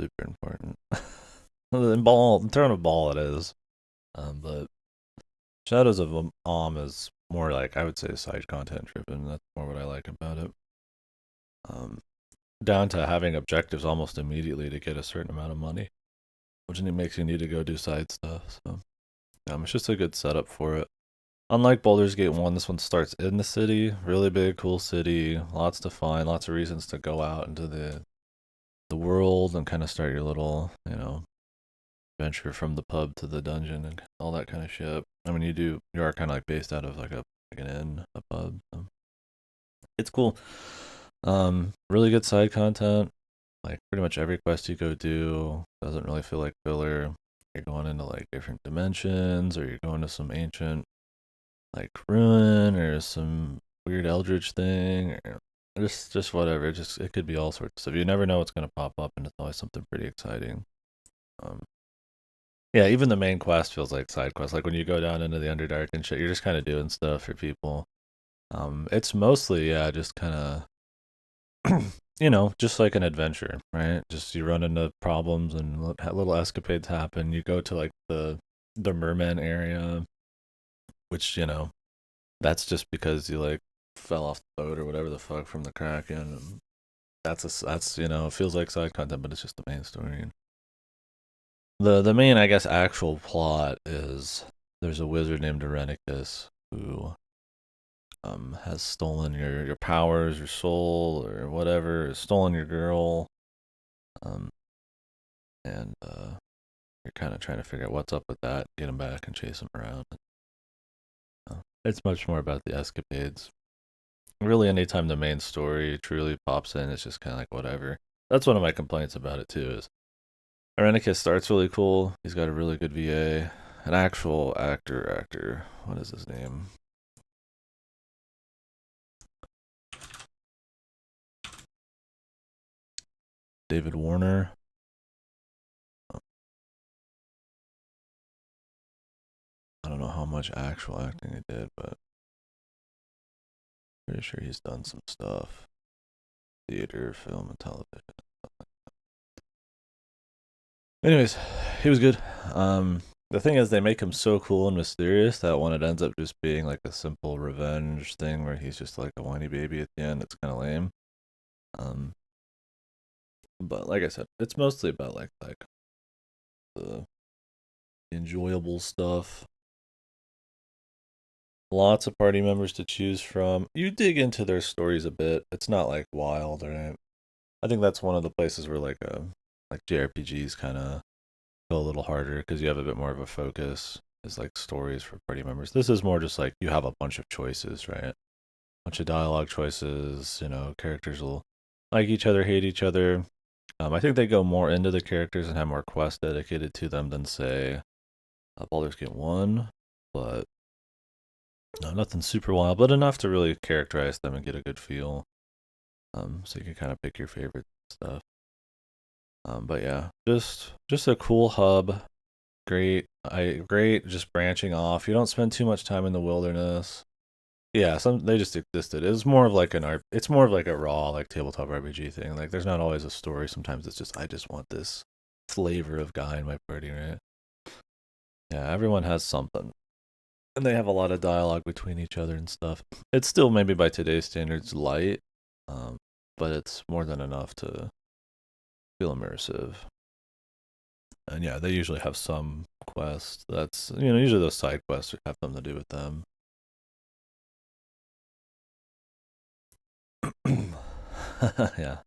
super important. In terms of ball, it is. But Shadows of is more like I would say side content driven. That's more what I like about it. Um, Down to having objectives almost immediately to get a certain amount of money, which makes you need to go do side stuff. So it's just a good setup for it. Unlike Baldur's Gate 1, this one starts in the city, really big, cool city, lots to find, lots of reasons to go out into the world and kind of start your little, venture from the pub to the dungeon and all that kind of shit. I mean, you are kind of like based out of like an inn, a pub. So it's cool. Really good side content. Like pretty much every quest you go do doesn't really feel like filler. You're going into like different dimensions, or you're going to some ancient like ruin, or some weird eldritch thing, or just whatever. It could be all sorts of stuff. You never know what's gonna pop up, and it's always something pretty exciting. Um, yeah, even the main quest feels like side quest. Like when you go down into the Underdark and shit, you're just kind of doing stuff for people. It's mostly just kind of just like an adventure, right? Just you run into problems and little escapades happen. You go to like the merman area, which that's just because you like fell off the boat or whatever the fuck from the Kraken. And that's it feels like side content, but it's just the main story. The main, I guess, actual plot is there's a wizard named Irenicus who has stolen your powers, your soul, or whatever, has stolen your girl, um, and you're kind of trying to figure out what's up with that, get him back, and chase him around. It's much more about the escapades. Really, anytime the main story truly pops in, it's just kind of like whatever. That's one of my complaints about it too. Is Irenicus starts really cool. He's got a really good VA, an actual actor. What is his name? David Warner. I don't know how much actual acting he did, but pretty sure he's done some stuff. Theater, film, and television. Anyways, he was good. The thing is, they make him so cool and mysterious that when it ends up just being like a simple revenge thing where he's just like a whiny baby at the end, it's kind of lame. Um, but like I said, it's mostly about like the enjoyable stuff. Lots of party members to choose from. You dig into their stories a bit. It's not like wild, right? I think that's one of the places where like JRPGs kind of go a little harder because you have a bit more of a focus. Is like stories for party members. This is more just like you have a bunch of choices, right? Bunch of dialogue choices. Characters will like each other, hate each other. I think they go more into the characters and have more quests dedicated to them than say Baldur's Gate 1, but no, nothing super wild, but enough to really characterize them and get a good feel. So you can kind of pick your favorite stuff. But yeah, just a cool hub. Great. Just branching off. You don't spend too much time in the wilderness. Yeah, they just existed. It's more of like an art. It's more of like a raw like tabletop RPG thing. Like there's not always a story. Sometimes it's just I just want this flavor of guy in my party, right? Yeah, everyone has something, and they have a lot of dialogue between each other and stuff. It's still maybe by today's standards light, um, but it's more than enough to feel immersive. And yeah, they usually have some quest that's usually those side quests have something to do with them. Yeah,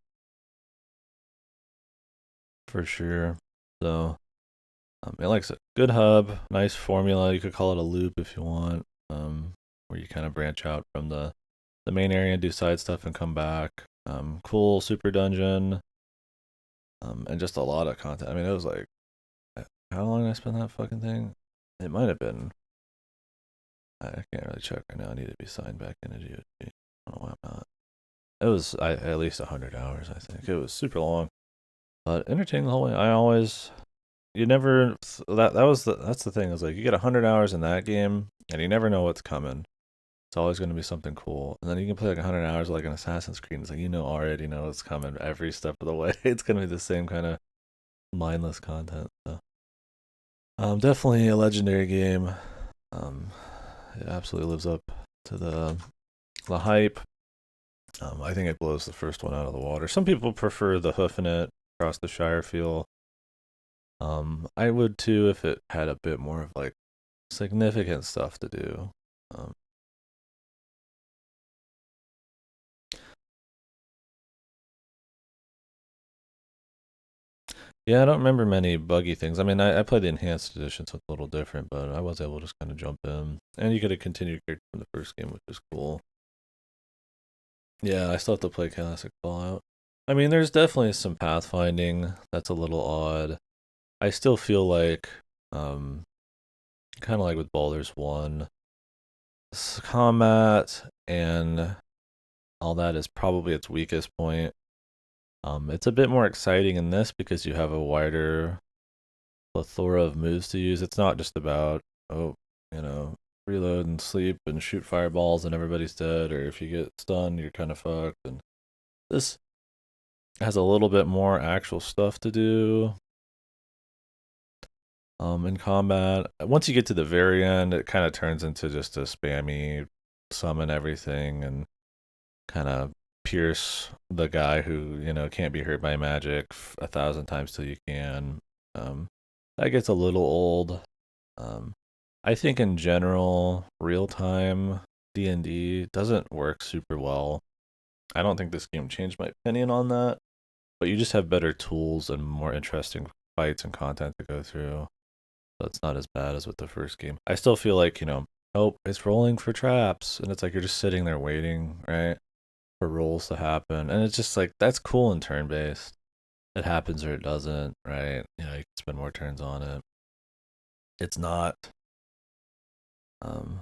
for sure. So like I said, good hub, nice formula. You could call it a loop if you want, where you kind of branch out from the main area and do side stuff and come back. Cool super dungeon, and just a lot of content. I mean, it was like how long did I spend that fucking thing? It might have been. I can't really check right now. I need to be signed back into GOG. I don't know why I'm not. It was at least 100 hours. I think it was super long, but entertaining the whole way. I always you never that's the thing is like you get 100 hours in that game and you never know what's coming. It's always going to be something cool, and then you can play like 100 hours like an Assassin's Creed. It's like already know what's coming every step of the way. It's going to be the same kind of mindless content. So, definitely a legendary game. Um, it absolutely lives up to the hype. I think it blows the first one out of the water. Some people prefer the hoofing it across the Shire feel. I would too if it had a bit more of like significant stuff to do. Um, yeah, I don't remember many buggy things. I mean, I played the enhanced edition, so it's a little different, but I was able to just kind of jump in, and you get a continued character from the first game, which is cool. Yeah, I still have to play Classic Fallout. I mean, there's definitely some pathfinding that's a little odd. I still feel like, um, kind of like with Baldur's One, combat and all that is probably its weakest point. It's a bit more exciting in this because you have a wider plethora of moves to use. It's not just about, oh, you know, reload and sleep and shoot fireballs and everybody's dead, or if you get stunned, you're kind of fucked. And this has a little bit more actual stuff to do. In combat, once you get to the very end, it kind of turns into just a spammy summon everything and kind of pierce the guy who can't be hurt by magic 1,000 times till you can. Um, that gets a little old. Um, I think in general, real time D&D doesn't work super well. I don't think this game changed my opinion on that, but you just have better tools and more interesting fights and content to go through. So it's not as bad as with the first game. I still feel like, oh, it's rolling for traps, and it's like you're just sitting there waiting, right? For rolls to happen. And it's just like that's cool in turn based. It happens or it doesn't, right? You can spend more turns on it. It's not um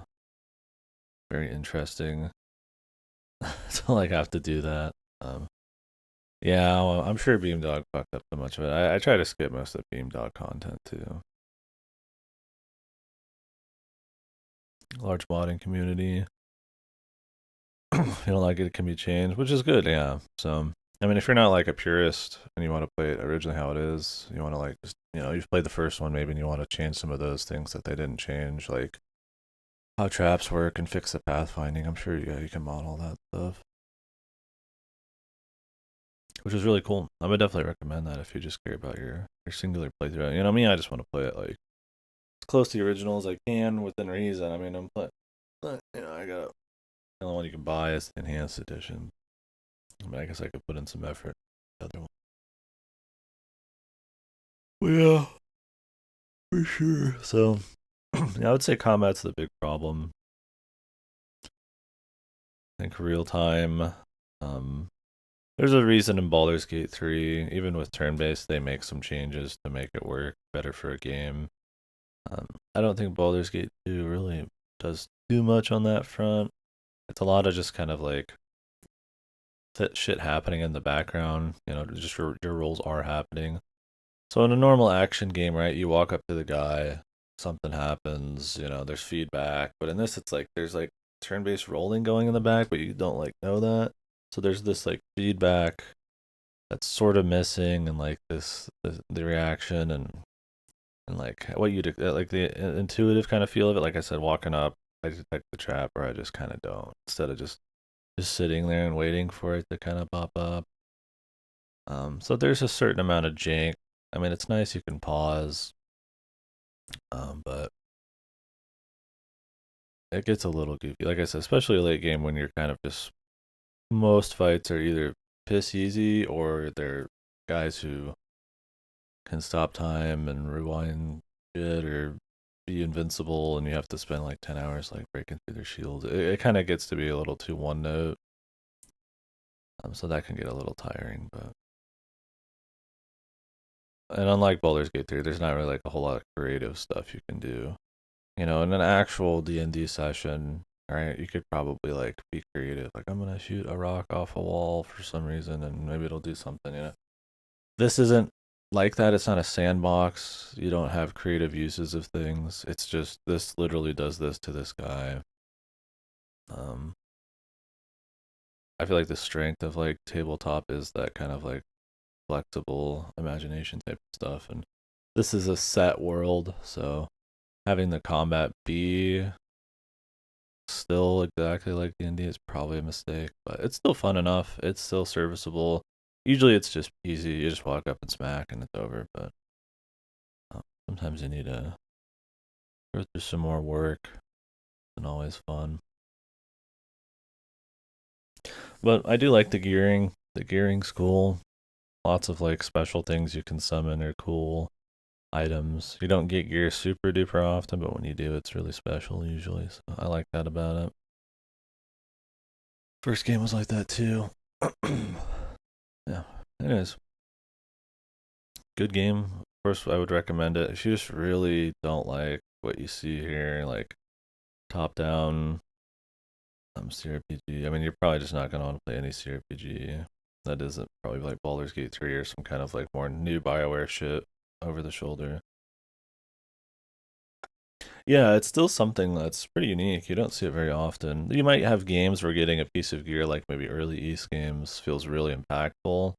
very interesting to like have to do that. Um yeah, well, I'm sure Beamdog fucked up so much of it. I try to skip most of the Beamdog content too. Large modding community. You don't like it, it can be changed, which is good, yeah. So I mean, if you're not like a purist and you want to play it originally how it is, you want to like just you've played the first one maybe and you want to change some of those things that they didn't change, like how traps work and fix the pathfinding. I'm sure you can model that stuff, which is really cool. I would definitely recommend that if you just care about your singular playthrough. Me, I just want to play it like as close to the original as I can within reason. I mean, I'm playing, I got the only one you can buy is the enhanced edition. I mean, I guess I could put in some effort. The other one. Well, yeah, for sure. So, yeah, I would say combat's the big problem. I think real time. Um, there's a reason in Baldur's Gate 3, even with turn based, they make some changes to make it work better for a game. I don't think Baldur's Gate 2 really does too much on that front. It's a lot of just kind of like shit happening in the background. Just your roles are happening. So in a normal action game, right, you walk up to the guy, something happens, there's feedback. But in this, it's like there's like turn-based rolling going in the back, but you don't like know that. So there's this like feedback that's sort of missing, and like the reaction and like what you like the intuitive kind of feel of it. Like I said, walking up, I detect the trap, or I just kind of don't. Instead of just sitting there and waiting for it to kind of pop up. So there's a certain amount of jank. I mean, it's nice you can pause, but it gets a little goofy. Like I said, especially late game when you're kind of just most fights are either piss easy or they're guys who can stop time and rewind shit or be invincible, and you have to spend like 10 hours like breaking through their shields. It kind of gets to be a little too one note, so that can get a little tiring. But and unlike Baldur's Gate 3, there's not really like a whole lot of creative stuff you can do. In an actual D&D session, right, you could probably like be creative. Like I'm gonna shoot a rock off a wall for some reason, and maybe it'll do something. This isn't like that. It's not a sandbox. You don't have creative uses of things. It's just this literally does this to this guy. Um, I feel like the strength of like tabletop is that kind of like flexible imagination type of stuff. And this is a set world, so having the combat be still exactly like D&D is probably a mistake, but it's still fun enough. It's still serviceable. Usually it's just easy. You just walk up and smack and it's over, but sometimes you need to go through some more work. It's always fun. But I do like the gearing. The gearing's cool. Lots of like special things you can summon are cool items. You don't get gear super duper often, but when you do, it's really special usually. So I like that about it. First game was like that too. Yeah. Anyways, good game. Of course, I would recommend it. If you just really don't like what you see here, like top down CRPG, I mean, you're probably just not gonna want to play any CRPG that isn't probably like Baldur's Gate 3 or some kind of like more new BioWare shit over the shoulder. Yeah, it's still something that's pretty unique. You don't see it very often. You might have games where getting a piece of gear, like maybe early East games, feels really impactful,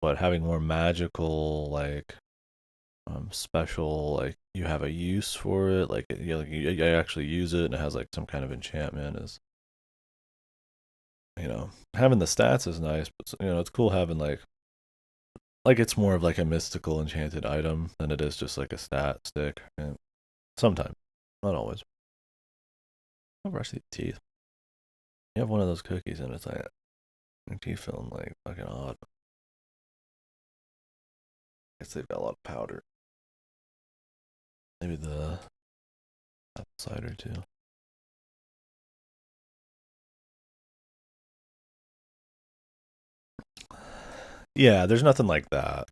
but having more magical, like special, like you have a use for it, like you actually use it and it has like some kind of enchantment is, having the stats is nice, but it's cool having like it's more of like a mystical enchanted item than it is just like a stat stick. And sometimes, not always. I'll brush the teeth. You have one of those cookies and it's like your teeth feeling like fucking odd. I guess they've got a lot of powder. Maybe the apple cider too. Yeah, there's nothing like that.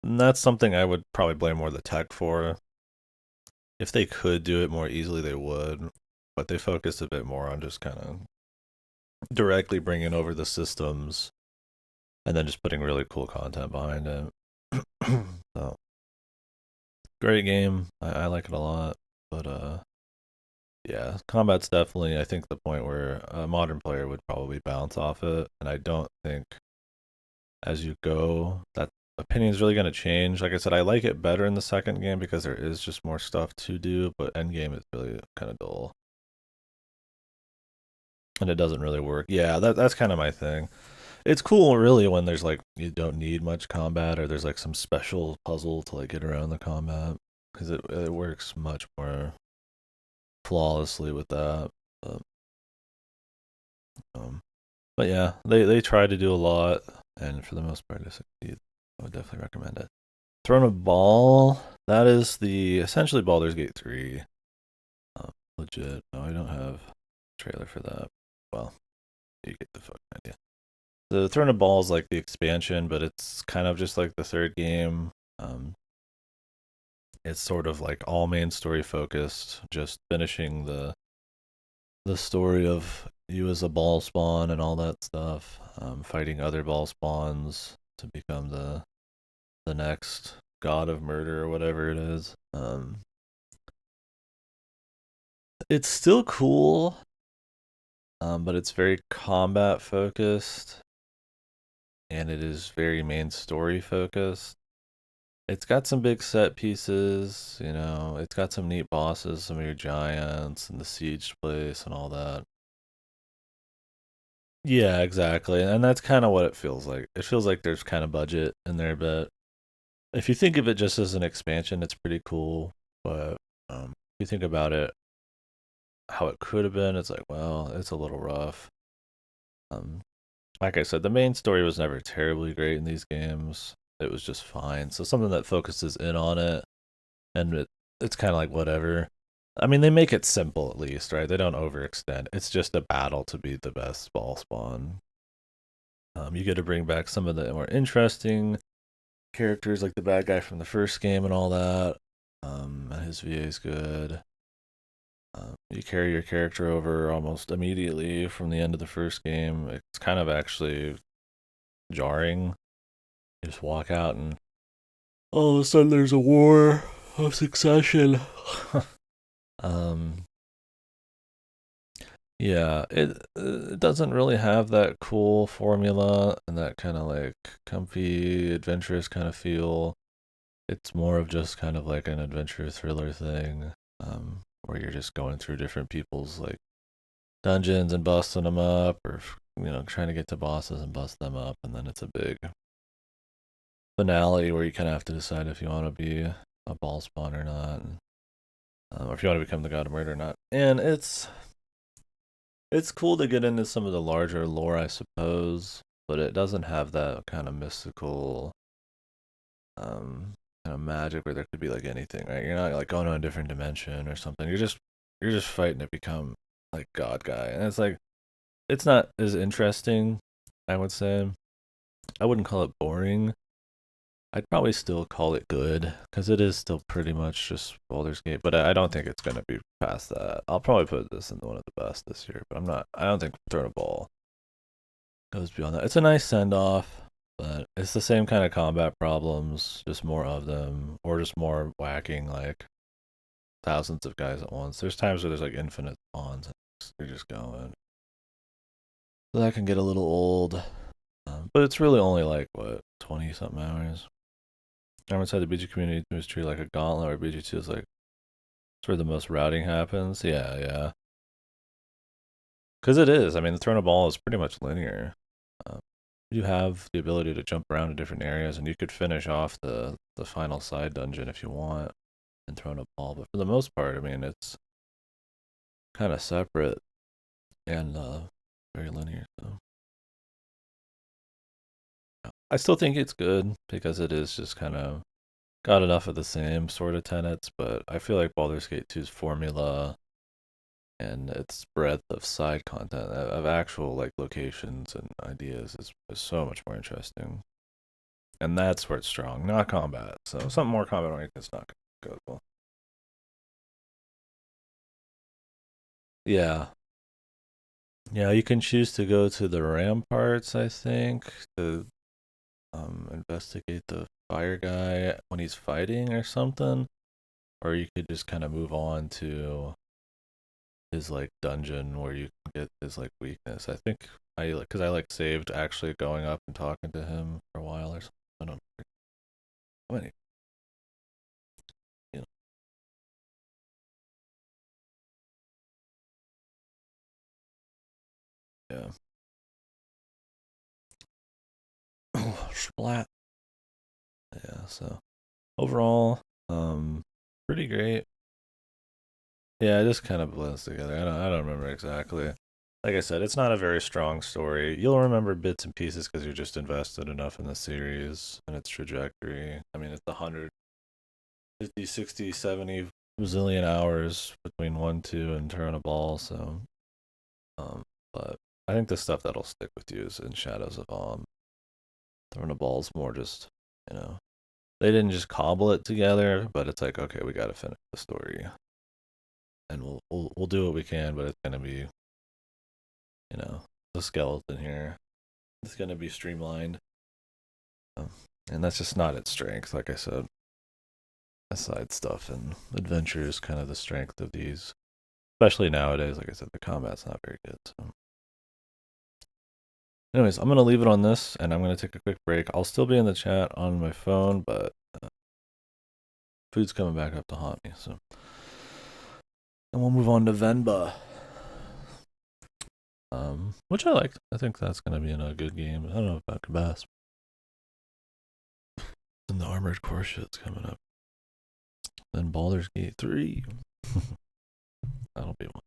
And that's something I would probably blame more the tech for. If they could do it more easily, they would. But they focused a bit more on just kind of directly bringing over the systems and then just putting really cool content behind it. So, great game. I like it a lot. But yeah, combat's definitely I think the point where a modern player would probably bounce off it, and I don't think as you go that opinion is really going to change. Like I said, I like it better in the second game because there is just more stuff to do, but end game is really kind of dull. And it doesn't really work. Yeah, that's kind of my thing. It's cool really when there's like you don't need much combat or there's like some special puzzle to like get around the combat because it works much more flawlessly with that. But, um, but yeah, they try to do a lot, and for the most part, they succeed. I would definitely recommend it. Throne of Ball. That is the essentially Baldur's Gate 3. Legit. No, I don't have a trailer for that. Well, you get the fucking idea. The Throne of Ball is like the expansion, but it's kind of just like the third game. It's sort of like all main story focused, just finishing the story of you as a ball spawn and all that stuff, fighting other ball spawns to become the next god of murder or whatever it is. It's still cool, but it's very combat focused, and it is very main story focused. It's got some big set pieces, it's got some neat bosses, some of your giants and the siege place and all that. Yeah, exactly. And that's kind of what it feels like. It feels like there's kind of budget in there, but if you think of it just as an expansion, it's pretty cool. But if you think about it, how it could have been, it's like, well, it's a little rough. Um, like I said, the main story was never terribly great in these games. It was just fine. So something that focuses in on it, and it's kind of like whatever. I mean, they make it simple at least, right? They don't overextend. It's just a battle to be the best ball spawn. You get to bring back some of the more interesting characters, like the bad guy from the first game and all that. His VA is good. You carry your character over almost immediately from the end of the first game. It's kind of actually jarring. You just walk out and all of a sudden there's a war of succession. um, Yeah, it doesn't really have that cool formula and that kind of like comfy, adventurous kind of feel. It's more of just kind of like an adventure thriller thing, where you're just going through different people's like dungeons and busting them up, or trying to get to bosses and bust them up, and then it's a big finale where you kind of have to decide if you want to be a ball spawn or not, or if you want to become the god of murder or not. And it's cool to get into some of the larger lore, I suppose, but it doesn't have that kind of mystical, kind of magic where there could be like anything, right? You're not like going to a different dimension or something. You're just fighting to become like God guy, and it's like it's not as interesting. I would say I wouldn't call it boring. I'd probably still call it good because it is still pretty much just Baldur's Gate, but I don't think it's gonna be past that. I'll probably put this in one of the best this year, but I'm not. I don't think Throwing a Ball goes beyond that. It's a nice send off, but it's the same kind of combat problems, just more of them, or just more whacking like thousands of guys at once. There's times where there's like infinite spawns, and you're just going. So that can get a little old, but it's really only like what 20 something hours. I'm inside the BG community moves tree like a gauntlet, or BG2 is like it's where the most routing happens. Yeah, yeah. Because it is. I mean, the Throne of Ball is pretty much linear. Um, you have the ability to jump around to different areas, and you could finish off the final side dungeon if you want in Throne of Ball. But for the most part, I mean, it's kind of separate and very linear. So I still think it's good because it is just kind of got enough of the same sort of tenets. But I feel like Baldur's Gate 2's formula and its breadth of side content of actual like locations and ideas is so much more interesting, and that's where it's strong, not combat. So something more combat oriented is not gonna go well. Yeah, yeah, you can choose to go to the ramparts, I think, to investigate the fire guy when he's fighting or something, or you could just kind of move on to his like dungeon where you can get his like weakness. I think I like because I like saved actually going up and talking to him for a while or something. I don't know how many, you know, yeah. Splat. Yeah. So overall, pretty great. Yeah, it just kind of blends together. I don't remember exactly. Like I said, it's not a very strong story. You'll remember bits and pieces because you're just invested enough in the series and its trajectory. I mean, it's 150, 60, 70 bazillion hours between 1, 2, and Turn a Ball. So, um, but I think the stuff that'll stick with you is in Shadows of Om. Throwing a Ball's more just, you know, they didn't just cobble it together, but it's like, okay, we got to finish the story, and we'll do what we can, but it's gonna be, the skeleton here. It's gonna be streamlined, um, and that's just not its strength. Like I said, aside stuff and adventure is kind of the strength of these, especially nowadays. Like I said, the combat's not very good. So, anyways, I'm gonna leave it on this, and I'm gonna take a quick break. I'll still be in the chat on my phone, but food's coming back up to haunt me. So, and we'll move on to Venba. Which I liked. I think that's gonna be in a good game. I don't know about Kabas. And the Armored Core shit's coming up. Then Baldur's Gate 3. That'll be one.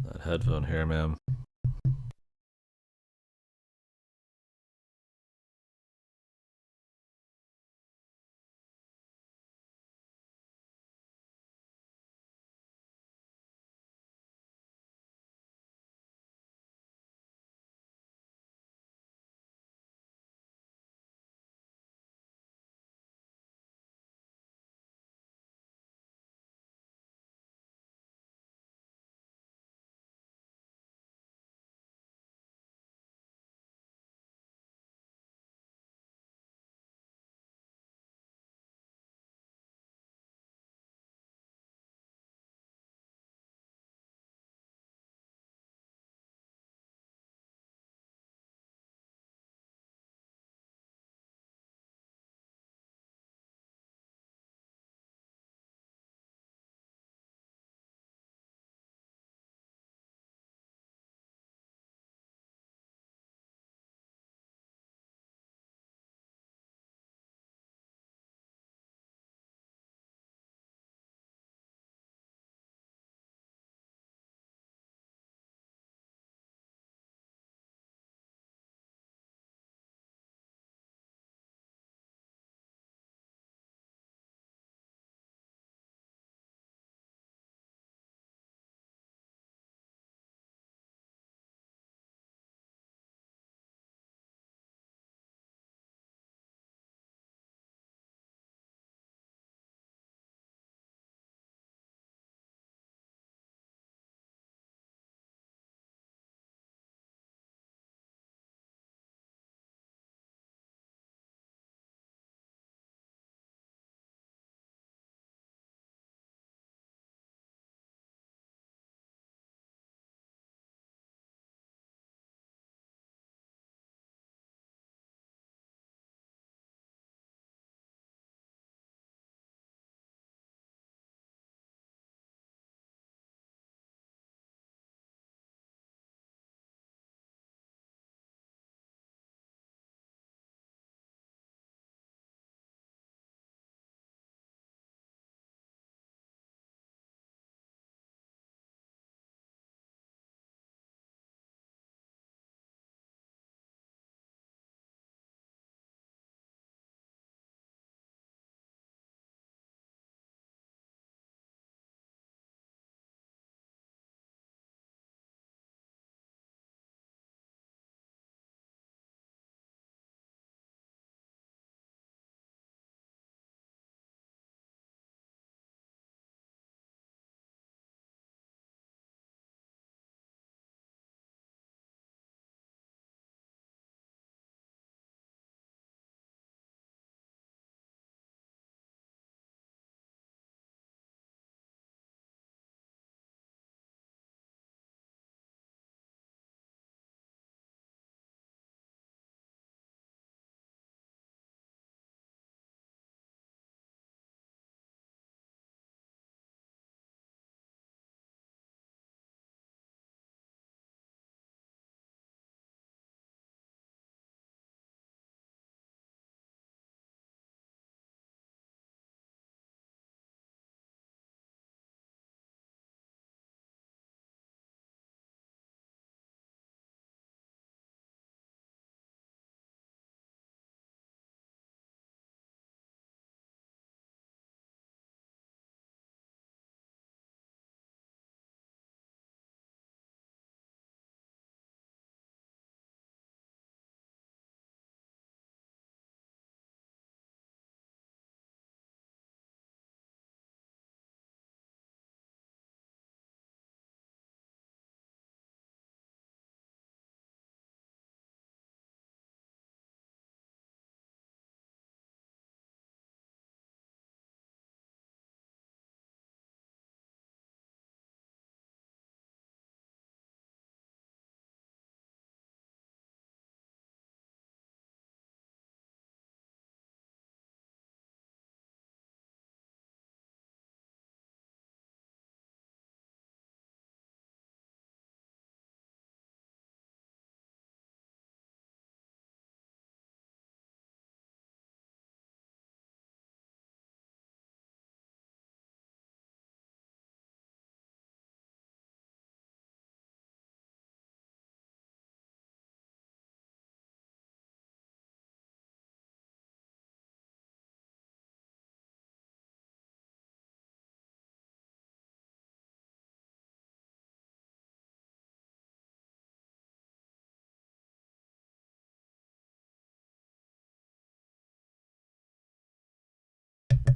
That headphone here, man.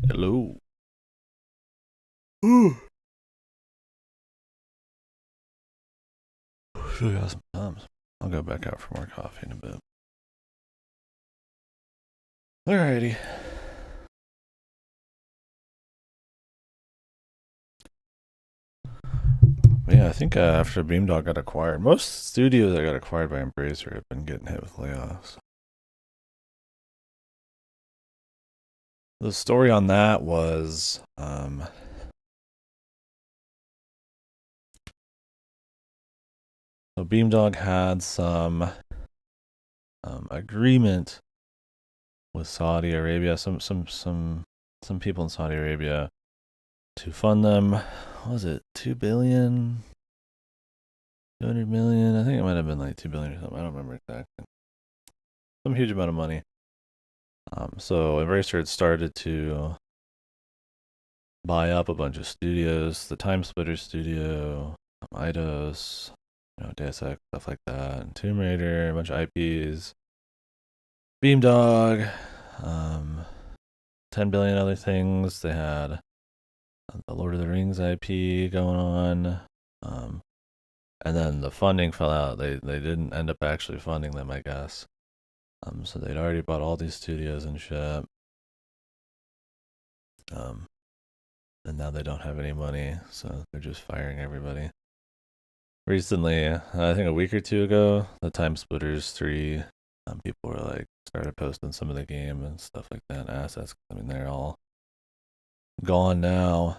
Hello. Ooh. Still got some thumbs. I'll go back out for more coffee in a bit. Alrighty. But yeah, I think after Beamdog got acquired, most studios that got acquired by Embracer have been getting hit with layoffs. The story on that was so Beamdog had some agreement with Saudi Arabia, some people in Saudi Arabia to fund them. What was it 2 billion, 200 million? I think it might have been like 2 billion or something. I don't remember exactly. Some huge amount of money. So Embracer had started to buy up a bunch of studios, the Time Splitters studio, Eidos, Deus Ex, stuff like that, and Tomb Raider, a bunch of IPs, Beamdog, 10 billion other things. They had the Lord of the Rings IP going on, and then the funding fell out. They didn't end up actually funding them, I guess. So they'd already bought all these studios and shit. And now they don't have any money, so they're just firing everybody. Recently, I think a week or two ago, the Time Splitters 3, people were like, started posting some of the game and stuff like that, assets. I mean, they're all gone now.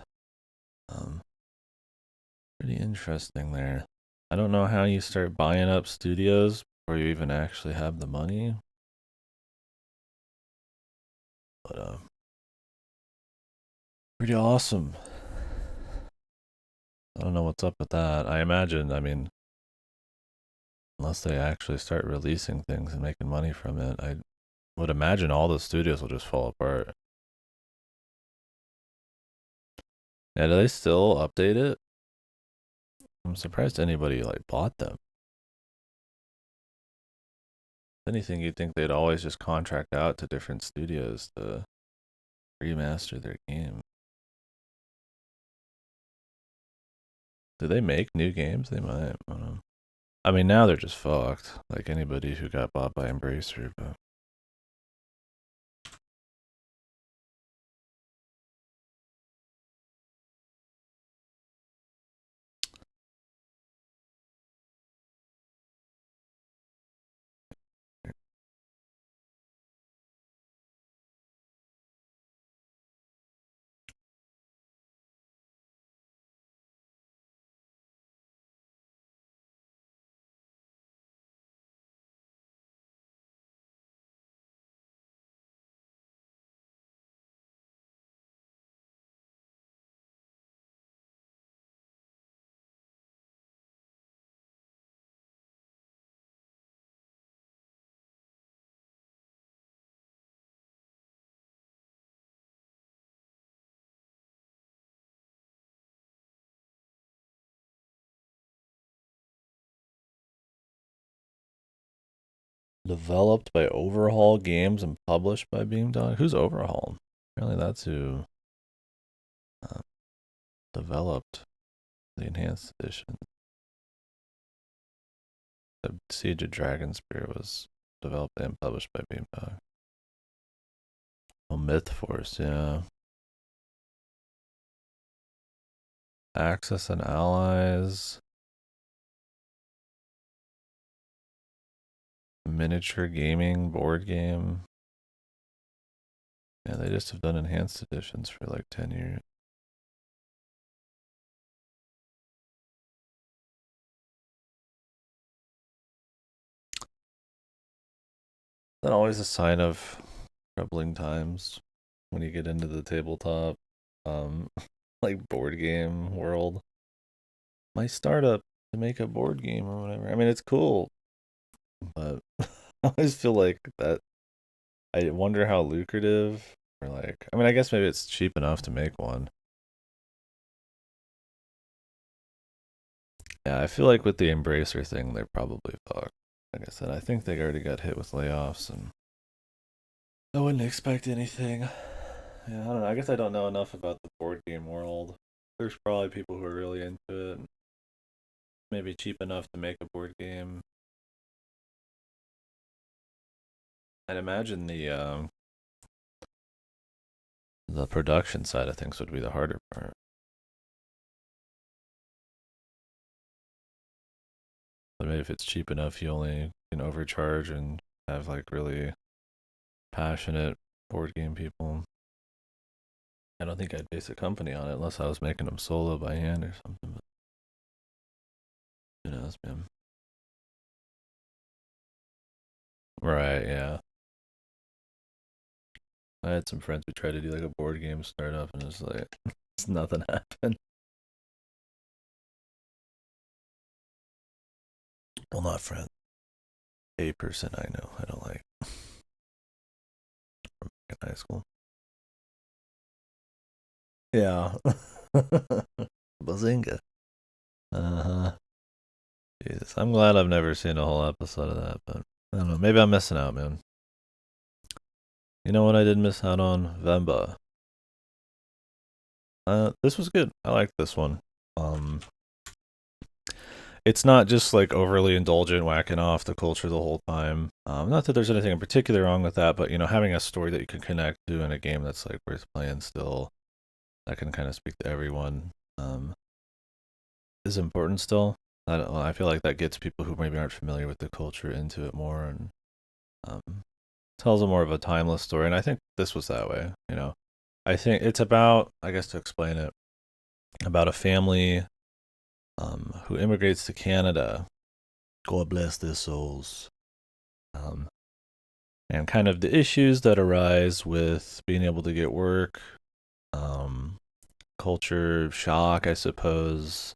Pretty interesting there. I don't know how you start buying up studios before you even actually have the money. But, pretty awesome. I don't know what's up with that. I imagine, I mean, unless they actually start releasing things and making money from it, I would imagine all the studios will just fall apart. Yeah, do they still update it? I'm surprised anybody like bought them. If anything, you'd think they'd always just contract out to different studios to remaster their game. Do they make new games? They might. I don't know. I mean, now they're just fucked. Like anybody who got bought by Embracer, but. Developed by Overhaul Games and published by Beamdog. Who's Overhaul? Apparently, that's who uh, developed the enhanced edition. The Siege of Dragonspear was developed and published by Beamdog. Oh, Myth Force, yeah. Axis and Allies. Miniature gaming board game. Yeah, they just have done enhanced editions for like 10 years. That always a sign of troubling times when you get into the tabletop, um, like board game world. My startup to make a board game or whatever. I mean, it's cool, but I always feel like that. I wonder how lucrative, or like, I mean, I guess maybe it's cheap enough to make one. Yeah, I feel like with the Embracer thing, they're probably fucked. Like I said, I think they already got hit with layoffs, and I wouldn't expect anything Yeah, I don't know. I guess I don't know enough about the board game world. There's probably people who are really into it, maybe cheap enough to make a board game. I'd imagine the production side of things would be the harder part. But maybe if it's cheap enough, you only can overcharge and have like really passionate board game people. I don't think I'd base a company on it unless I was making them solo by hand or something. But who knows, man? Right? Yeah. I had some friends who tried to do like a board game startup, and it's like it's nothing happened. Well, not friends. A person I know. I don't like from high school. Yeah. Bazinga. Uh huh. Jesus, I'm glad I've never seen a whole episode of that, but I don't know. Maybe I'm missing out, man. You know what I did miss out on? Vemba. This was good. I like this one. Um, it's not just like overly indulgent, whacking off the culture the whole time. Not that there's anything in particular wrong with that, but having a story that you can connect to in a game that's like worth playing still, that can kind of speak to everyone, is important still. I feel like that gets people who maybe aren't familiar with the culture into it more, and um, tells a more of a timeless story. And I think this was that way. I think it's about, I guess to explain it, about a family who immigrates to Canada. God bless their souls. Um, and kind of the issues that arise with being able to get work, um, culture shock, I suppose,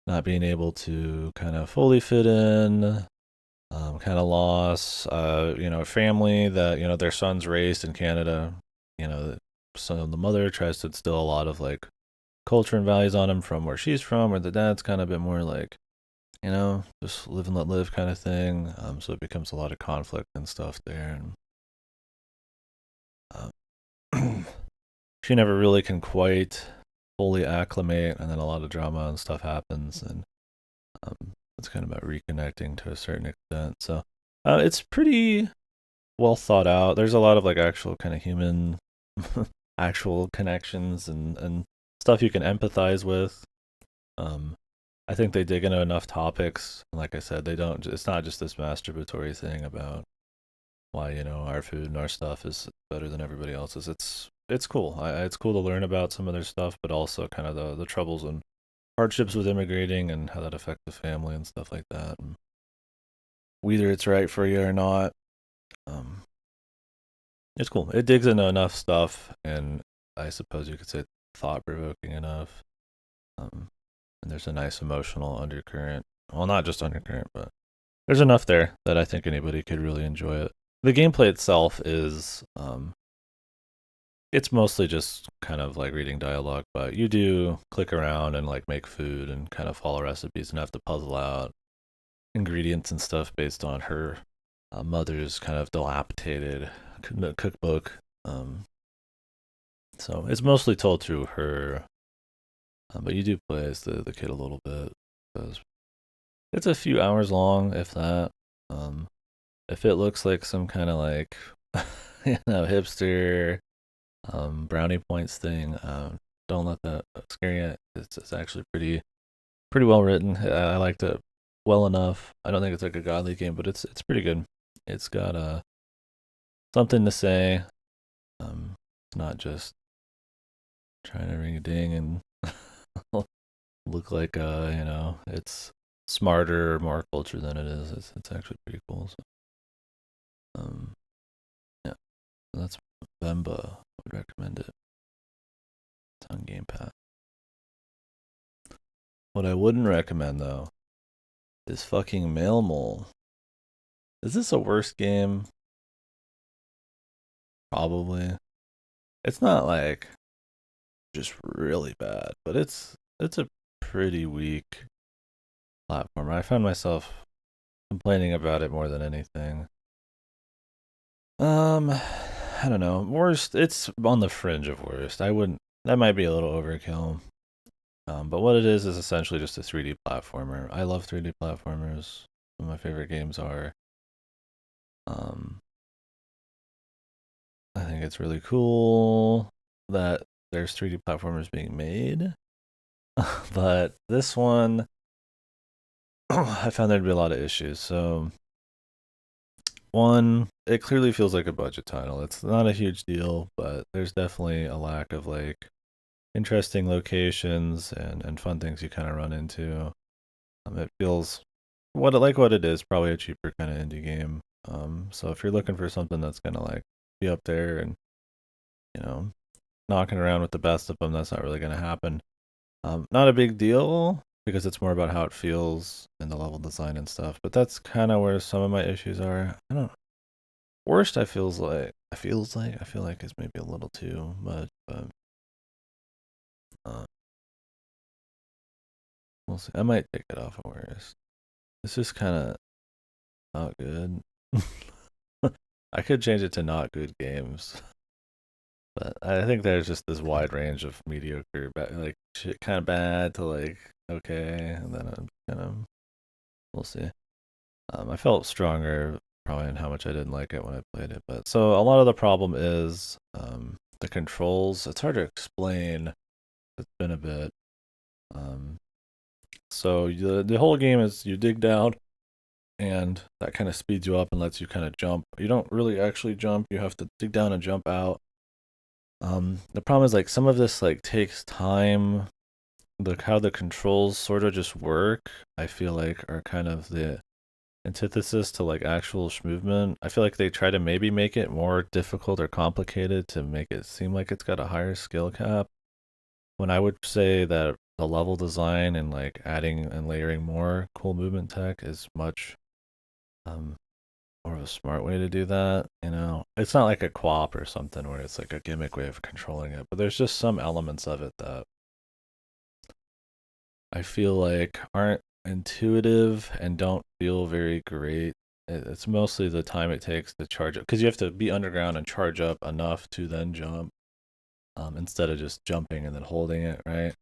not being able to kind of fully fit in, kind of loss, family that, their son's raised in Canada, so the mother tries to instill a lot of like culture and values on him from where she's from, where the dad's kind of a bit more like, just live and let live kind of thing. So it becomes a lot of conflict and stuff there. And she never really can quite fully acclimate, and then a lot of drama and stuff happens, and um, it's kind of about reconnecting to a certain extent. So it's pretty well thought out. There's a lot of like actual kind of human, actual connections and stuff you can empathize with. Um, I think they dig into enough topics. Like I said, they don't. It's not just this masturbatory thing about why our food and our stuff is better than everybody else's. It's cool. It's cool to learn about some of their stuff, but also kind of the troubles and hardships with immigrating and how that affects the family and stuff like that. And whether it's right for you or not, um, it's cool. It digs into enough stuff, and I suppose you could say thought provoking enough. Um, and there's a nice emotional undercurrent. Well, not just undercurrent, but there's enough there that I think anybody could really enjoy it. The gameplay itself is, it's mostly just kind of like reading dialogue, but you do click around and like make food and kind of follow recipes and have to puzzle out ingredients and stuff based on her mother's kind of dilapidated cookbook. So it's mostly told through her, but you do play as the kid a little bit. It's a few hours long, if that. Um, if it looks like some kind of like, hipster brownie points thing, don't let that scare you. It's actually pretty well written. I liked it well enough. I don't think it's like a godly game, but it's pretty good. It's got something to say. It's not just trying to ring a ding and look like it's smarter, more culture than it is. It's actually pretty cool. So, um, yeah, that's Vemba. I would recommend it. It's on Game Pass. What I wouldn't recommend though is fucking Mail Mole. Is this a worse game? Probably. It's not like just really bad, but it's a pretty weak platform. I found myself complaining about it more than anything. I don't know. Worst, it's on the fringe of worst. I wouldn't. That might be a little overkill. But what it is essentially just a 3D platformer. I love 3D platformers. Some of my favorite games are. Um, I think it's really cool that there's 3D platformers being made. But this one, I found there'd be a lot of issues. So, one, it clearly feels like a budget title. It's not a huge deal, but there's definitely a lack of like interesting locations and fun things you kind of run into. It feels what it is, probably a cheaper kind of indie game. So if you're looking for something that's gonna like be up there and you know knocking around with the best of them, that's not really gonna happen. Not a big deal because it's more about how it feels and the level design and stuff. But that's kind of where some of my issues are. I don't. Worst, I feel like it's maybe a little too much, but uh, we'll see. I might take it off of worst. It's just kind of not good. I could change it to not good games, but I think there's just this wide range of mediocre, like shit, kind of bad to like okay, and then I'm kind of we'll see. I felt stronger probably in how much I didn't like it when I played it, but so a lot of the problem is the controls. It's hard to explain. It's been a bit. Um, so the whole game is you dig down and that kind of speeds you up and lets you kind of jump. You don't really actually jump. You have to dig down and jump out. The problem is like some of this like takes time. Like how the controls sort of just work, I feel like are kind of the antithesis to like actual movement. I feel like they try to maybe make it more difficult or complicated to make it seem like it's got a higher skill cap. When I would say that the level design and like adding and layering more cool movement tech is much um more of a smart way to do that. It's not like a QWOP or something where it's like a gimmick way of controlling it, but there's just some elements of it that I feel like aren't intuitive and don't feel very great. It's mostly the time it takes to charge up because you have to be underground and charge up enough to then jump, instead of just jumping and then holding it, right?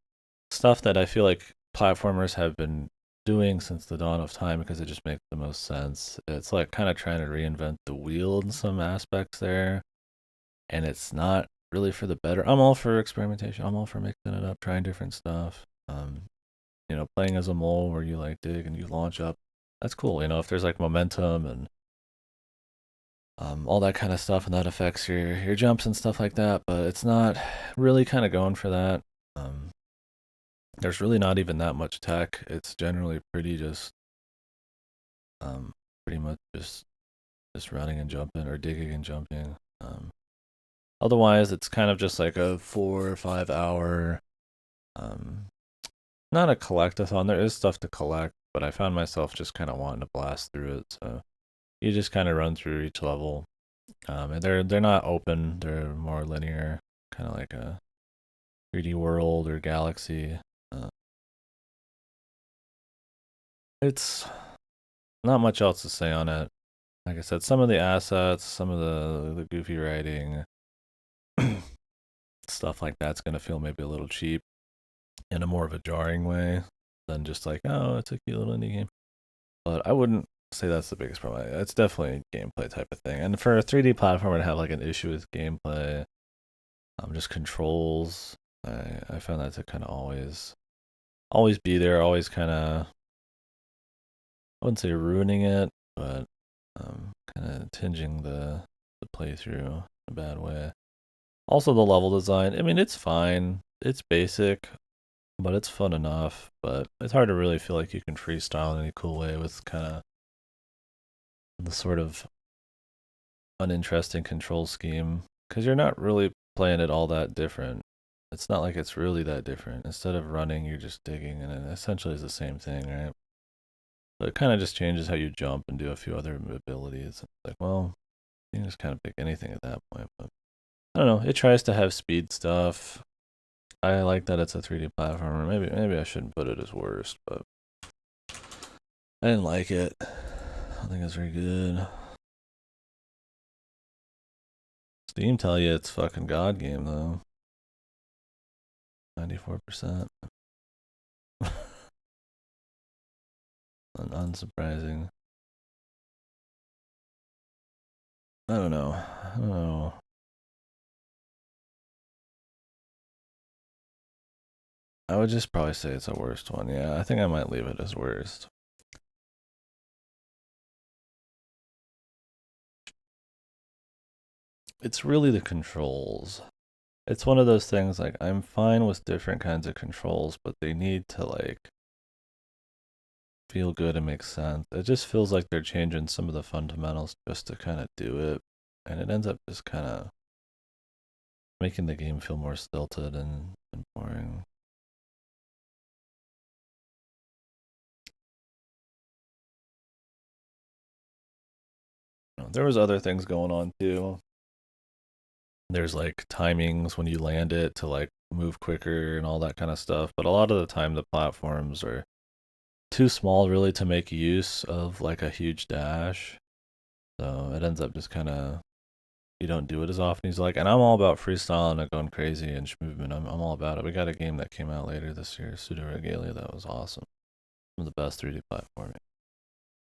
Stuff that I feel like platformers have been doing since the dawn of time because it just makes the most sense. It's like kind of trying to reinvent the wheel in some aspects there, and it's not really for the better. I'm all for experimentation. I'm all for mixing it up, trying different stuff. Playing as a mole where you like dig and you launch up. That's cool. If there's like momentum and all that kind of stuff, and that affects your jumps and stuff like that. But it's not really kind of going for that. Um, there's really not even that much tech. It's generally um, pretty much just running and jumping or digging and jumping. Otherwise, it's kind of just like a 4 or 5 hour um, not a collectathon. There is stuff to collect, but I found myself just kind of wanting to blast through it. So you just kind of run through each level, and they're not open. They're more linear, kind of like a 3D world or galaxy. Uh, it's not much else to say on it. Like I said, some of the assets, some of the goofy writing, stuff like that's gonna feel maybe a little cheap in a more of a jarring way than just like, oh, it's a cute little indie game. But I wouldn't say that's the biggest problem. It's definitely a gameplay type of thing. And for a 3D platformer to have like an issue with gameplay, just controls, I found that to kind of always be there, always kind of I wouldn't say ruining it, but kind of tinging the playthrough in a bad way. Also, the level design. I mean, it's fine. It's basic, but it's fun enough. But it's hard to really feel like you can freestyle in any cool way with kind of the sort of uninteresting control scheme because you're not really playing it all that different. It's not like it's really that different. Instead of running, you're just digging, and it essentially is the same thing, right? But it kind of just changes how you jump and do a few other abilities. It's like, well, you can just kind of pick anything at that point. But I don't know. It tries to have speed stuff. I like that it's a 3D platformer. Maybe I shouldn't put it as worst, but I didn't like it. I don't think it's very good. Steam tell you it's fucking God game though. 94%. Unsurprising. I don't know. I don't know. I would just probably say it's a worst one. Yeah, I think I might leave it as worst. It's really the controls. It's one of those things like I'm fine with different kinds of controls, but they need to like feel good and make sense. It just feels like they're changing some of the fundamentals just to kind of do it, and it ends up just kind of making the game feel more stilted and boring. There was other things going on too. There's like timings when you land it to like move quicker and all that kind of stuff, but a lot of the time the platforms are too small really to make use of like a huge dash. So it ends up just kind of you don't do it as often as you like. And I'm all about freestyling and going crazy and movement. I'm all about it. We got a game that came out later this year, Pseudo Regalia, that was awesome. One of the best 3D platforming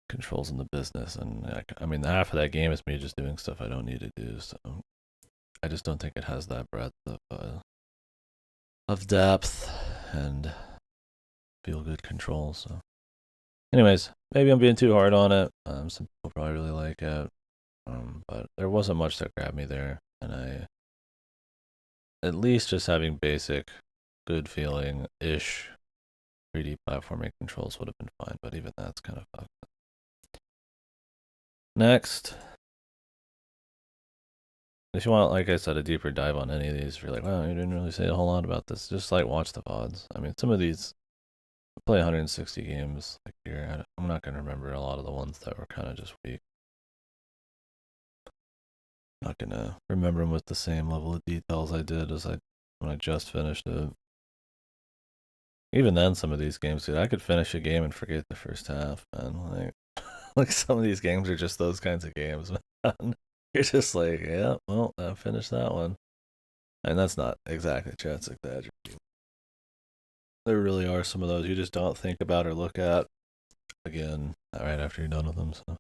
controls in the business. And I mean, half of that game is me just doing stuff I don't need to do. So I just don't think it has that breadth of depth and feel good controls. So, anyways, maybe I'm being too hard on it. Some people probably really like it, but there wasn't much that grabbed me there, and I, at least just having basic, good feeling ish 3D platforming controls would have been fine. But even that's kind of fucked. Next, if you want, like I said, a deeper dive on any of these, if you're like, wow, you didn't really say a whole lot about this, just like watch the VODs. I mean, some of these play 160 games like here. I'm not gonna remember a lot of the ones that were kind of just weak. I'm not gonna remember them with the same level of details I did as when I just finished it. Even then, some of these games, dude, I could finish a game and forget the first half, man. Like some of these games are just those kinds of games, man. You're just like, yeah, well, I finished that one, and that's not exactly true. That's exaggerating. There really are some of those you just don't think about or look at again right after you're done with them. So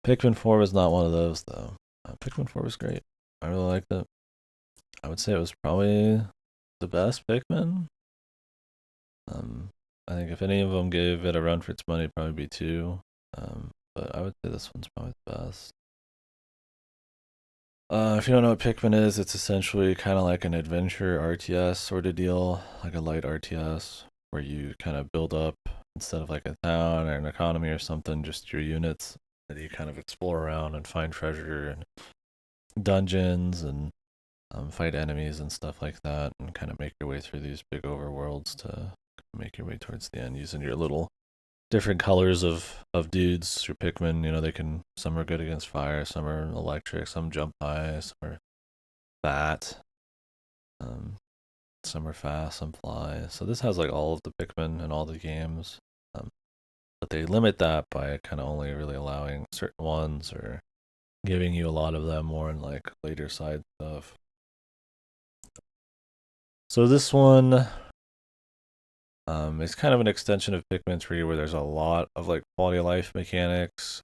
Pikmin 4 was not one of those though. Pikmin 4 was great. I really liked it. I would say it was probably the best Pikmin. I think if any of them gave it a run for its money, it'd probably be 2. But I would say this one's probably the best. If you don't know what Pikmin is, it's essentially kind of like an adventure RTS sort of deal, like a light RTS, where you kind of build up instead of like a town or an economy or something, just your units that you kind of explore around and find treasure and dungeons and fight enemies and stuff like that, and kind of make your way through these big overworlds to make your way towards the end using your little different colors of dudes. Your Pikmin, you know, they can, some are good against fire, some are electric, some jump high, some are fat, some are fast, some fly. So this has like all of the Pikmin in all the games, but they limit that by kind of only really allowing certain ones or giving you a lot of them more in like later side stuff. So this one, it's kind of an extension of Pikmin 3 where there's a lot of like quality of life mechanics.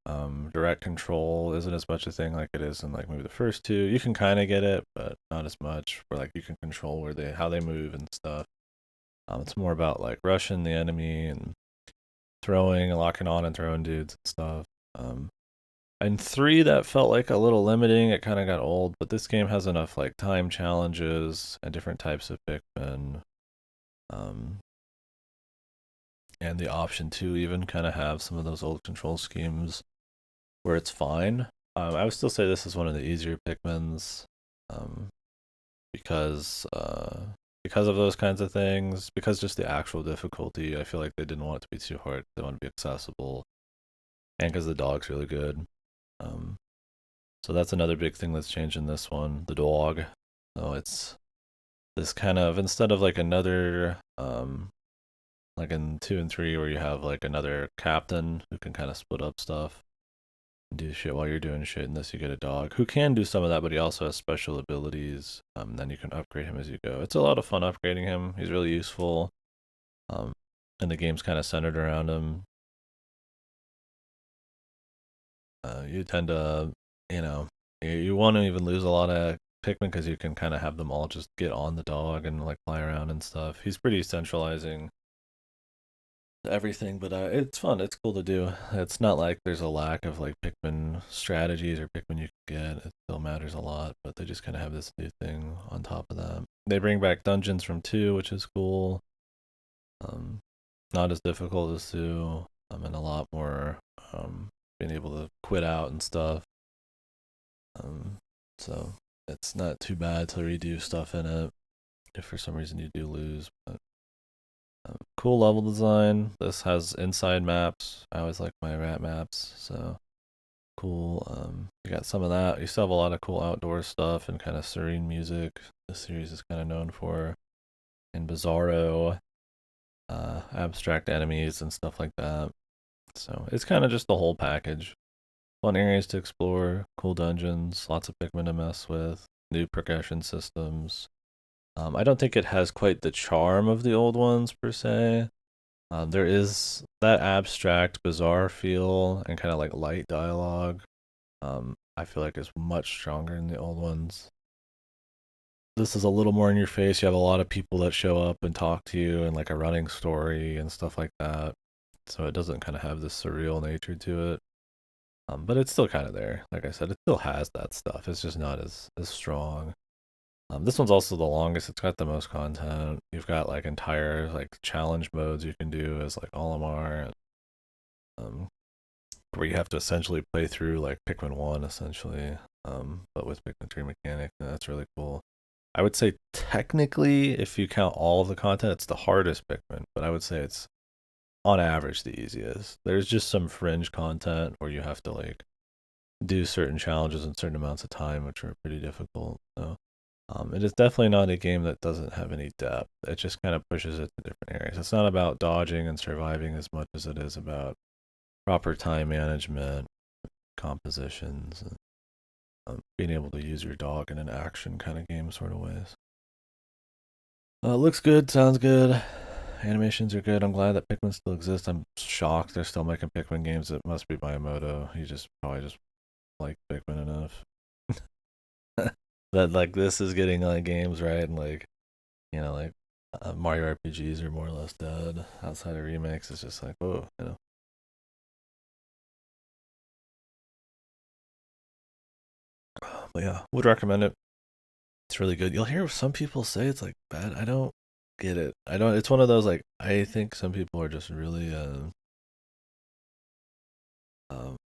Direct control isn't as much a thing like it is in like maybe the first two. You can kind of get it, but not as much. Where like you can control how they move and stuff. It's more about like rushing the enemy and throwing, locking on and throwing dudes and stuff. And 3 that felt like a little limiting. It kind of got old, but this game has enough like time challenges and different types of Pikmin. And the option to even kind of have some of those old control schemes where it's fine. I would still say this is one of the easier Pikmins um, because of those kinds of things. Because just the actual difficulty, I feel like they didn't want it to be too hard. They want to be accessible, and because the dog's really good. So that's another big thing that's changed in this one. The dog. So it's this kind of, instead of like another like in 2 and 3 where you have like another captain who can kind of split up stuff, do shit while you're doing shit unless you get a dog who can do some of that, but he also has special abilities. Then you can upgrade him as you go. It's a lot of fun upgrading him. He's really useful. Um, and the game's kind of centered around him. You tend to, you know, you want to even lose a lot of Pikmin because you can kind of have them all just get on the dog and like fly around and stuff. He's pretty centralizing everything, but it's fun. It's cool to do. It's not like there's a lack of like Pikmin strategies or Pikmin you can get. It still matters a lot, but they just kind of have this new thing on top of that. They bring back dungeons from 2, which is cool. Um, not as difficult as 2, and a lot more being able to quit out and stuff. So it's not too bad to redo stuff in it if for some reason you do lose. But cool level design. This has inside maps. I always like my rat maps, so cool. You got some of that. You still have a lot of cool outdoor stuff and kind of serene music. This series is kind of known for, and Bizarro, abstract enemies and stuff like that. So it's kind of just the whole package. Fun areas to explore, cool dungeons, lots of Pikmin to mess with, new progression systems. I don't think it has quite the charm of the old ones per se. There is that abstract, bizarre feel and kind of like light dialogue. I feel like is much stronger in the old ones. This is a little more in your face. You have a lot of people that show up and talk to you and like a running story and stuff like that. So it doesn't kind of have this surreal nature to it. But it's still kind of there. Like I said, it still has that stuff. It's just not as strong. This one's also the longest. It's got the most content. You've got like entire like challenge modes you can do as like Olimar, um, where you have to essentially play through like Pikmin 1 essentially, but with Pikmin 3 mechanic. And that's really cool. I would say technically, if you count all of the content, it's the hardest Pikmin, but I would say it's on average the easiest. There's just some fringe content where you have to like do certain challenges in certain amounts of time, which are pretty difficult. So it is definitely not a game that doesn't have any depth. It just kind of pushes it to different areas. It's not about dodging and surviving as much as it is about proper time management, compositions, and being able to use your dog in an action kind of game sort of ways. Looks good, sounds good. Animations are good. I'm glad that Pikmin still exists. I'm shocked they're still making Pikmin games. It must be Miyamoto. He just probably just liked Pikmin enough. That like this is getting like games right and like like Mario RPGs are more or less dead outside of remakes. It's just like whoa. But yeah, would recommend it. It's really good. You'll hear some people say it's like bad. I don't get it. I don't. It's one of those like I think some people are just really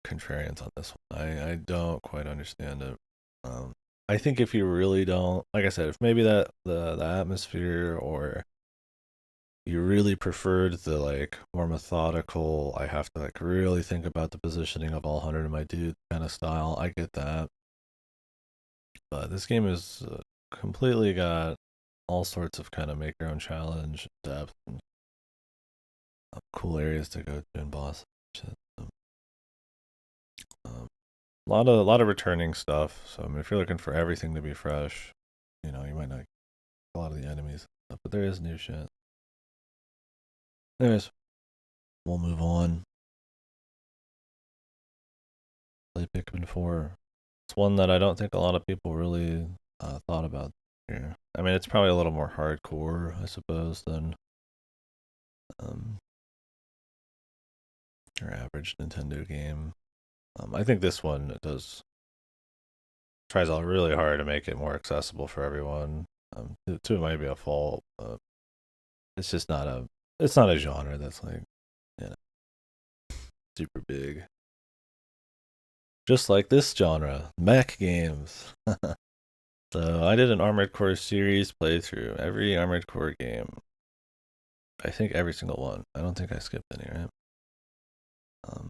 contrarians on this one. I don't quite understand it. Um, I think if you really don't, like I said, if maybe that the atmosphere or you really preferred the like more methodical, I have to like really think about the positioning of all 100 of my dudes kind of style. I get that, but this game is completely got all sorts of kind of make your own challenge depth and cool areas to go to and boss. A lot of returning stuff. So I mean, if you're looking for everything to be fresh, you might not get a lot of the enemies, but there is new shit. Anyways, we'll move on. Play Pikmin 4. It's one that I don't think a lot of people really thought about here. I mean, it's probably a little more hardcore, I suppose, than your average Nintendo game. I think this one tries out really hard to make it more accessible for everyone. It might be a fault, but it's not a genre that's like you know super big. Just like this genre, mech games. So I did an Armored Core series playthrough. Every Armored Core game. I think every single one. I don't think I skipped any, right? Um,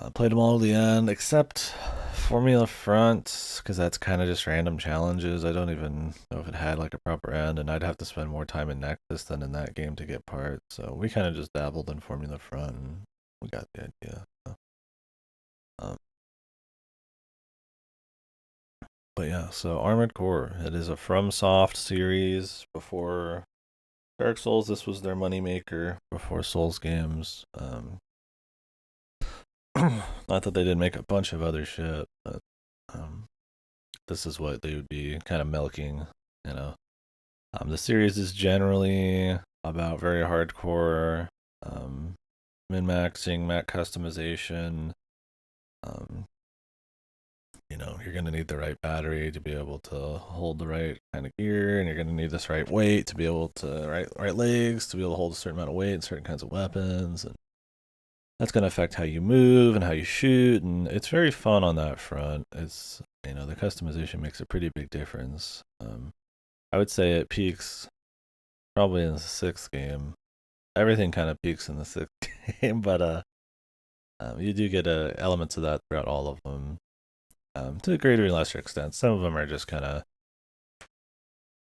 I played them all to the end, except Formula Front, because that's kind of just random challenges. I don't even know if it had like a proper end, and I'd have to spend more time in Nexus than in that game to get parts. So we kind of just dabbled in Formula Front. And we got the idea. Um, but yeah, so Armored Core, it is a FromSoft series. Before Dark Souls, this was their moneymaker. Before Souls games, not that they didn't make a bunch of other shit, but um, this is what they would be kind of milking, you know. The series is generally about very hardcore um, min maxing, mat customization. Um, you're gonna need the right battery to be able to hold the right kind of gear, and you're gonna need this right weight to be able to right legs to be able to hold a certain amount of weight and certain kinds of weapons, and that's gonna affect how you move and how you shoot, and it's very fun on that front. It's the customization makes a pretty big difference. I would say it peaks probably in the sixth game. Everything kind of peaks in the sixth game, but you do get elements of that throughout all of them, to a greater or lesser extent. Some of them are just kind of,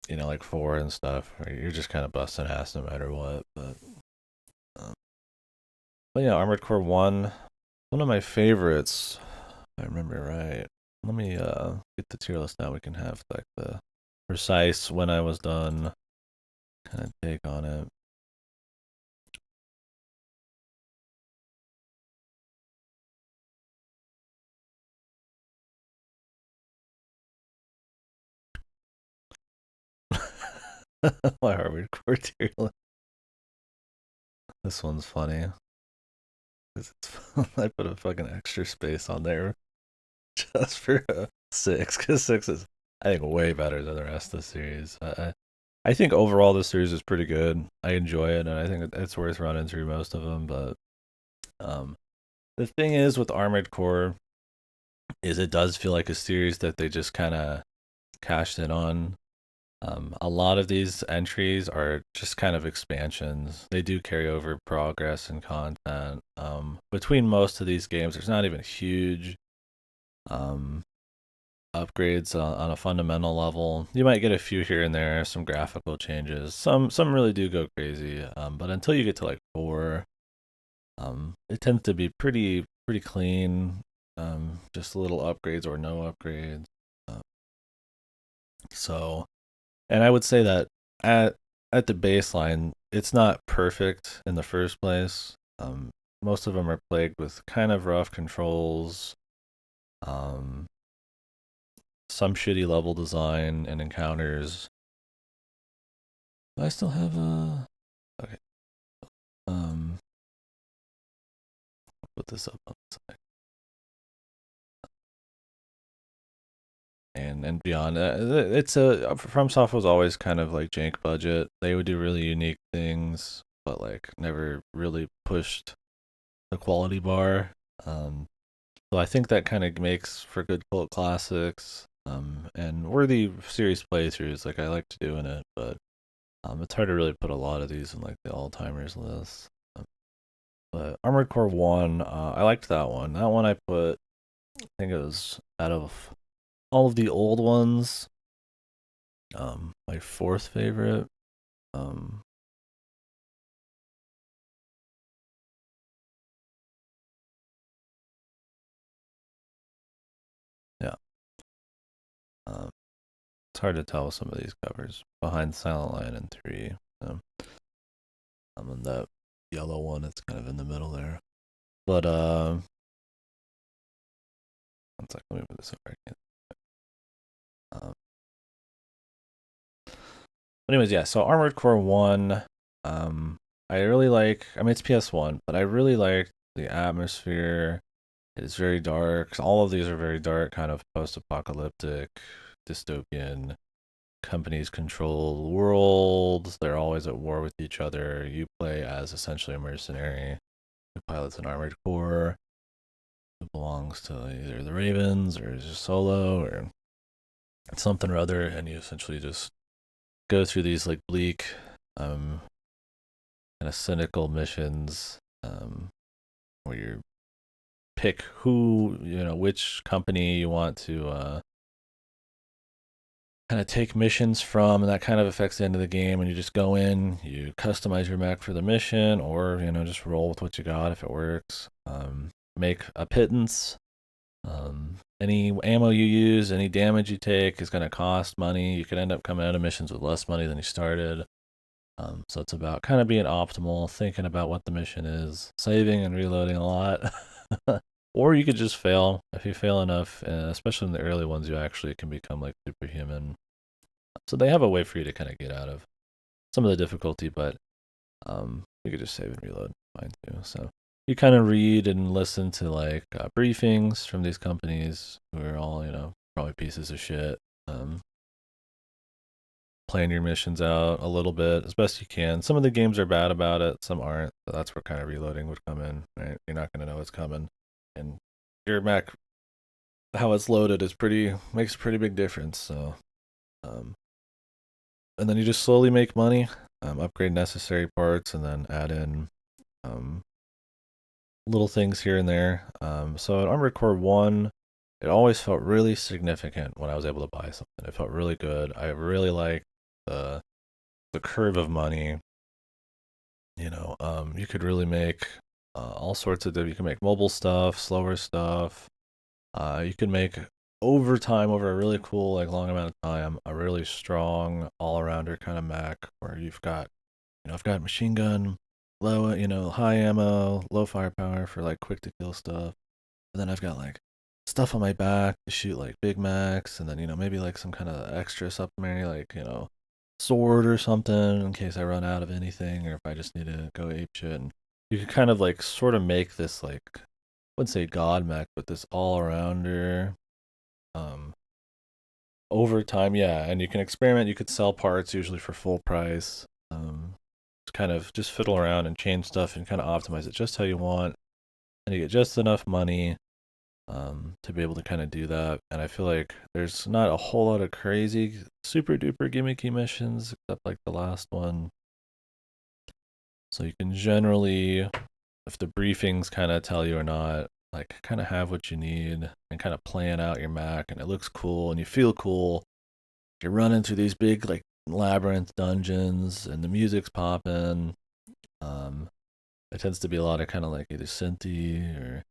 like four and stuff, where you're just kind of busting ass no matter what. Um, but yeah, Armored Core One, one of my favorites. If I remember right. Let me get the tier list now. We can have like the precise when I was done kind of take on it. My Armored Core tier list. This one's funny. I put a fucking extra space on there just for six, because six is, I think, way better than the rest of the series. I think overall the series is pretty good. I enjoy it, and I think it's worth running through most of them. But um, the thing is with Armored Core is it does feel like a series that they just kind of cashed in on. A lot of these entries are just kind of expansions. They do carry over progress and content. Between most of these games, there's not even huge um, upgrades on a fundamental level. You might get a few here and there, some graphical changes. Some really do go crazy. But until you get to like four, it tends to be pretty clean. Just little upgrades or no upgrades. Uh, so, and I would say that at at the baseline, it's not perfect in the first place. Most of them are plagued with kind of rough controls. Um, some shitty level design and encounters. Do I still have okay. Um I'll put this up on the side. And beyond. It's a FromSoft was always kind of like jank budget. They would do really unique things, but like never really pushed the quality bar. So I think that kind of makes for good cult classics. And worthy series playthroughs. Like I like to do in it, but it's hard to really put a lot of these in like the all timers list. But Armored Core One, I liked that one. That one I put, I think it was out of all of the old ones, my fourth favorite. Um, yeah, um, it's hard to tell with some of these covers. Behind Silent Lion and Three, I'm in that yellow one. It's kind of in the middle there. But one sec, let me move this over again. Um, but anyways, yeah. So Armored Core One, I really like. I mean, it's PS1, but I really like the atmosphere. It's very dark. All of these are very dark, kind of post-apocalyptic, dystopian. Companies control worlds. They're always at war with each other. You play as essentially a mercenary who pilots an armored core who belongs to either the Ravens or is just solo or something or other, and you essentially just go through these like bleak, um, kind of cynical missions, where you pick which company you want to kind of take missions from, and that kind of affects the end of the game. And you just go in, you customize your mech for the mission, or just roll with what you got if it works. Make a pittance. Any ammo you use, any damage you take is going to cost money. You could end up coming out of missions with less money than you started. So it's about kind of being optimal, thinking about what the mission is, saving and reloading a lot. Or you could just fail. If you fail enough, especially in the early ones, you actually can become like superhuman. So they have a way for you to kind of get out of some of the difficulty, but you could just save and reload fine too. So you kind of read and listen to like briefings from these companies who are all probably pieces of shit. Plan your missions out a little bit as best you can. Some of the games are bad about it, some aren't. So that's where kind of reloading would come in. Right? You're not going to know what's coming, and your mech, how it's loaded, makes a pretty big difference. So, and then you just slowly make money, upgrade necessary parts, and then add in little things here and there. So at Armored Core 1, it always felt really significant when I was able to buy something. It felt really good. I really liked the curve of money. You could really make all sorts of. You can make mobile stuff, slower stuff. You can make over time, over a really cool, like long amount of time, a really strong all-arounder kind of mech where you've got, I've got machine gun, low, high ammo, low firepower for like quick to kill stuff. And then I've got like stuff on my back to shoot like Big Macs, and then maybe like some kind of extra supplementary, like sword or something in case I run out of anything, or if I just need to go ape shit. And you can kind of like sort of make this like, I wouldn't say god mech, but this all arounder. Over time, yeah, and you can experiment. You could sell parts usually for full price. Kind of just fiddle around and change stuff and kind of optimize it just how you want, and you get just enough money to be able to kind of do that. And I feel like there's not a whole lot of crazy, super duper gimmicky missions except like the last one. So you can generally, if the briefings kind of tell you or not, like kind of have what you need and kind of plan out your Mac, and it looks cool and you feel cool. You're running through these big like labyrinth dungeons and the music's popping. Um, it tends to be a lot of kind of like either synthy or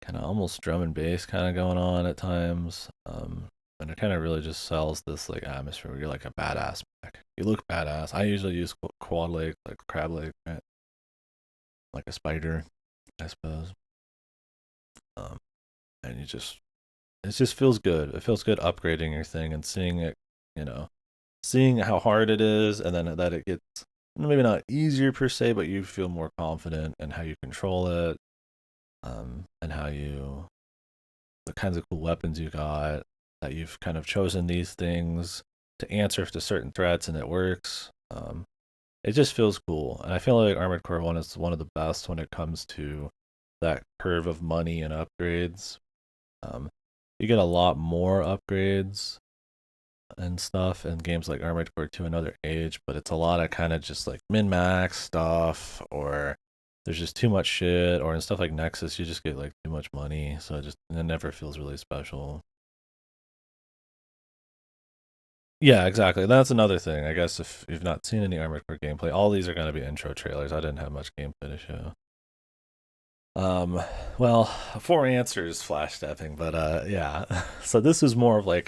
kind of almost drum and bass kind of going on at times. And it kind of really just sells this like atmosphere where you're like a badass mech. You look badass. I usually use quad leg, like crab leg, right? Like a spider, I suppose. Um, and it just feels good. It feels good upgrading your thing and seeing it, you know, seeing how hard it is, and then that it gets maybe not easier per se, but you feel more confident in how you control it, and how the kinds of cool weapons you got, that you've kind of chosen these things to answer to certain threats and it works. It just feels cool, and I feel like Armored Core 1 is one of the best when it comes to that curve of money and upgrades. Um, you get a lot more upgrades and stuff in games like Armored Core 2 Another Age, but it's a lot of kind of just like min max stuff, or there's just too much shit, or in stuff like Nexus, you just get like too much money, so it never feels really special. Yeah, exactly. That's another thing. I guess if you've not seen any Armored Core gameplay, all these are going to be intro trailers. I didn't have much gameplay to show. Um, well, four answers flash stepping, but yeah. So this is more of like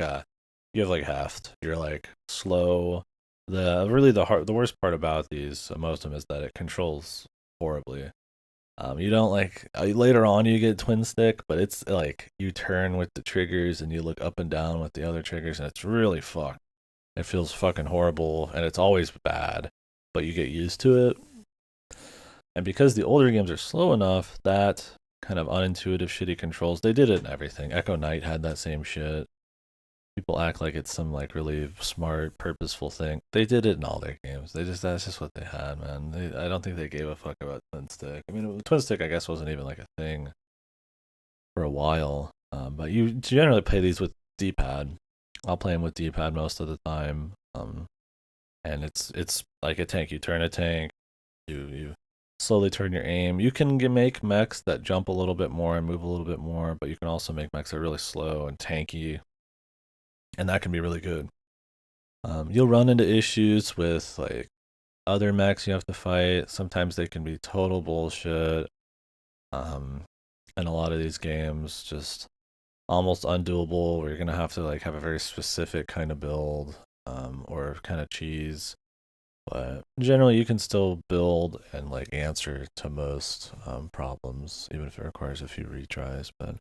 you have like heft. You're like slow. The worst part about these most of them is that it controls horribly. You don't like later on you get twin stick, but it's like you turn with the triggers and you look up and down with the other triggers, and it's really fucked. It feels fucking horrible, and it's always bad, but you get used to it. And because the older games are slow enough, that kind of unintuitive, shitty controls, they did it in everything. Echo Knight had that same shit. People act like it's some like really smart, purposeful thing. They did it in all their games. That's just what they had, man. I don't think they gave a fuck about twin stick. I mean, twin stick I guess wasn't even like a thing for a while. But you generally play these with D-pad. I'll play them with D-pad most of the time. And it's like a tank. You turn a tank. You slowly turn your aim. You can make mechs that jump a little bit more and move a little bit more, but you can also make mechs that are really slow and tanky, and that can be really good. You'll run into issues with like other mechs you have to fight. Sometimes they can be total bullshit. Um, and a lot of these games just almost undoable where you're gonna have to like have a very specific kind of build, or kind of cheese. But generally, you can still build and like answer to most problems, even if it requires a few retries. But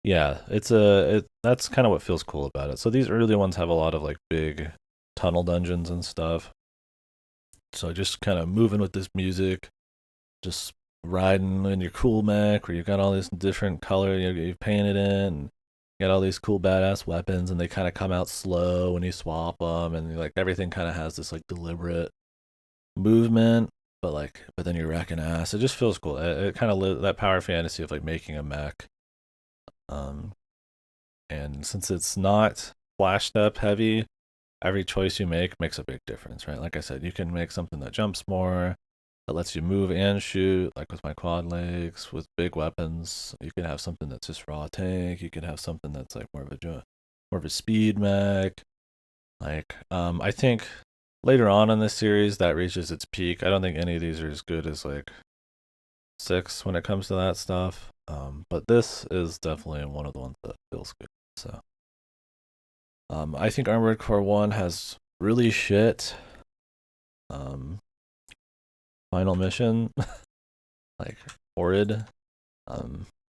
yeah, that's kind of what feels cool about it. So these early ones have a lot of like big tunnel dungeons and stuff. So just kind of moving with this music, just riding in your cool mech where you've got all this different color you've painted in. And you got all these cool badass weapons, and they kind of come out slow when you swap them, and like everything kind of has this like deliberate movement, but then you're wrecking ass. It just feels cool. It kind of that power fantasy of like making a mech. Um, and since it's not flash step heavy, every choice you make makes a big difference, right? Like I said, you can make something that jumps more, that lets you move and shoot, like with my quad legs, with big weapons. You can have something that's just raw tank. You can have something that's like more of a speed mech. Like, I think later on in this series that reaches its peak. I don't think any of these are as good as like 6 when it comes to that stuff. But this is definitely one of the ones that feels good. So, I think Armored Core 1 has really shit um final mission, like horrid,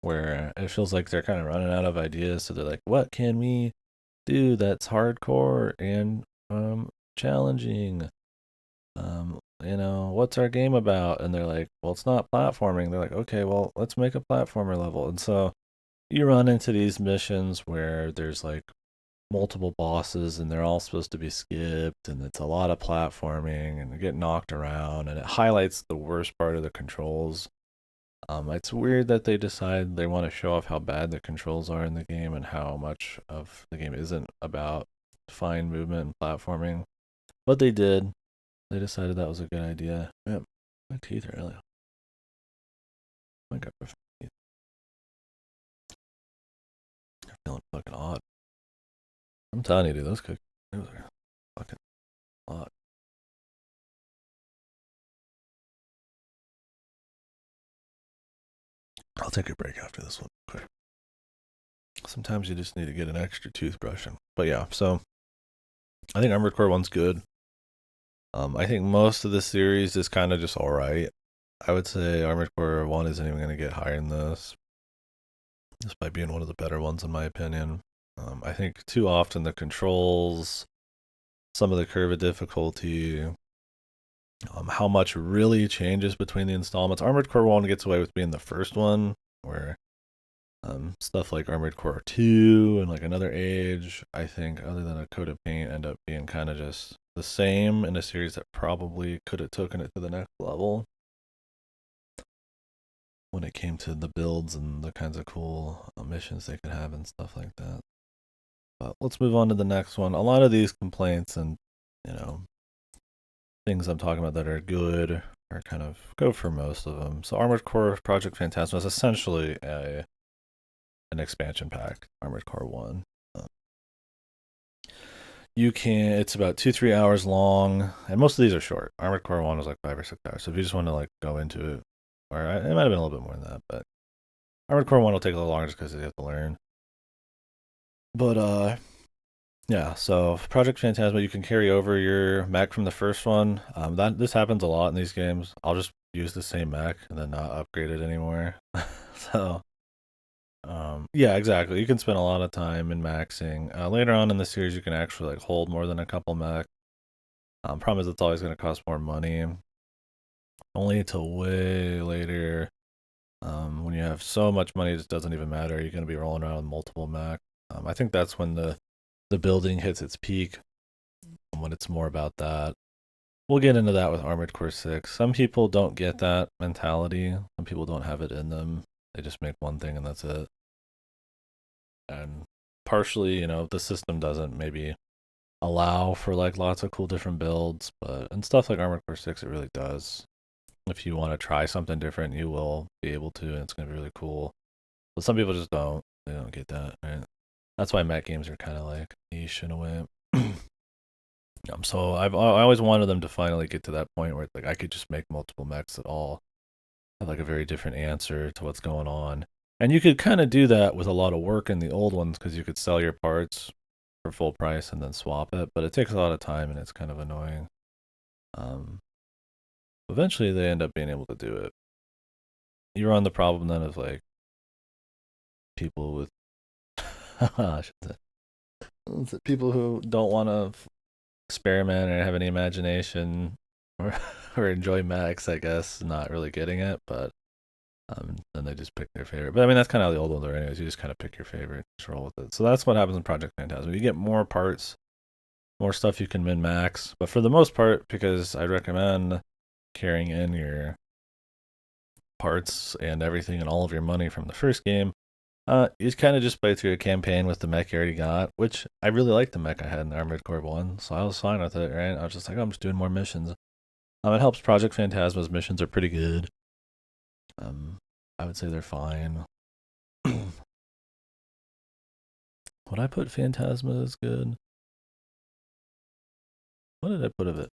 where it feels like they're kind of running out of ideas. So they're like, what can we do that's hardcore and challenging? What's our game about? And they're like, well, it's not platforming. They're like, okay, well, let's make a platformer level. And so you run into these missions where there's like multiple bosses and they're all supposed to be skipped, and it's a lot of platforming and you get knocked around, and it highlights the worst part of the controls. It's weird that they decide they want to show off how bad the controls are in the game and how much of the game isn't about fine movement and platforming. But they did. They decided that was a good idea. Yeah, my teeth are really. My God, they're feeling fucking odd. I'm telling you, dude, those cookies are fucking odd. I'll take a break after this one. Quick. Sometimes you just need to get an extra toothbrushing. But yeah, so I think Armored Core 1's good. I think most of the series is kind of just alright. I would say Armored Core 1 isn't even going to get higher than this, despite being one of the better ones in my opinion. I think too often the controls, some of the curve of difficulty, how much really changes between the installments. Armored Core 1 gets away with being the first one, where stuff like Armored Core 2 and like Another Age, I think, other than a coat of paint, end up being kind of just the same in a series that probably could have taken it to the next level when it came to the builds and the kinds of cool missions they could have and stuff like that. But let's move on to the next one. A lot of these complaints and, you know, things I'm talking about that are good are kind of go for most of them. So Armored Core Project Phantasma is essentially an expansion pack, Armored Core 1. You can, it's about 2-3 hours long, and most of these are short. Armored Core 1 was like 5 or 6 hours. So if you just want to like go into it, or it might have been a little bit more than that, but Armored Core 1 will take a little longer just because you have to learn. But yeah, so Project Phantasma, you can carry over your mech from the first one. That this happens a lot in these games. I'll just use the same mech and then not upgrade it anymore. So yeah, exactly. You can spend a lot of time in maxing. Later on in the series, you can actually like hold more than a couple mech. Problem is, it's always going to cost more money. Only until way later, when you have so much money, it just doesn't even matter. You're going to be rolling around with multiple mech. I think that's when the building hits its peak, when it's more about that. We'll get into that with Armored Core 6. Some people don't get that mentality. Some people don't have it in them. They just make one thing and that's it. And partially, the system doesn't maybe allow for like lots of cool different builds, but in stuff like Armored Core 6, it really does. If you want to try something different, you will be able to, and it's going to be really cool. But some people just don't. They don't get that, right? That's why mech games are kind of like niche in a way. So I always wanted them to finally get to that point where like I could just make multiple mechs that all have like a very different answer to what's going on. And you could kind of do that with a lot of work in the old ones because you could sell your parts for full price and then swap it, but it takes a lot of time and it's kind of annoying. Um, Eventually they end up being able to do it. You run the problem then of like people with people who don't want to experiment or have any imagination or or enjoy mechs, I guess, not really getting it, but then they just pick their favorite. But I mean, that's kind of how the old ones are, anyways. You just kind of pick your favorite, just roll with it. So that's what happens in Project Phantasm. You get more parts, more stuff you can min max, but for the most part, because I recommend carrying in your parts and everything and all of your money from the first game, you kind of just play through a campaign with the mech you already got, which I really liked the mech I had in Armored Core 1, so I was fine with it, right? I was just like, oh, I'm just doing more missions. It helps Project Phantasma's missions are pretty good. I would say they're fine. Would I put Phantasma as good? What did I put of it?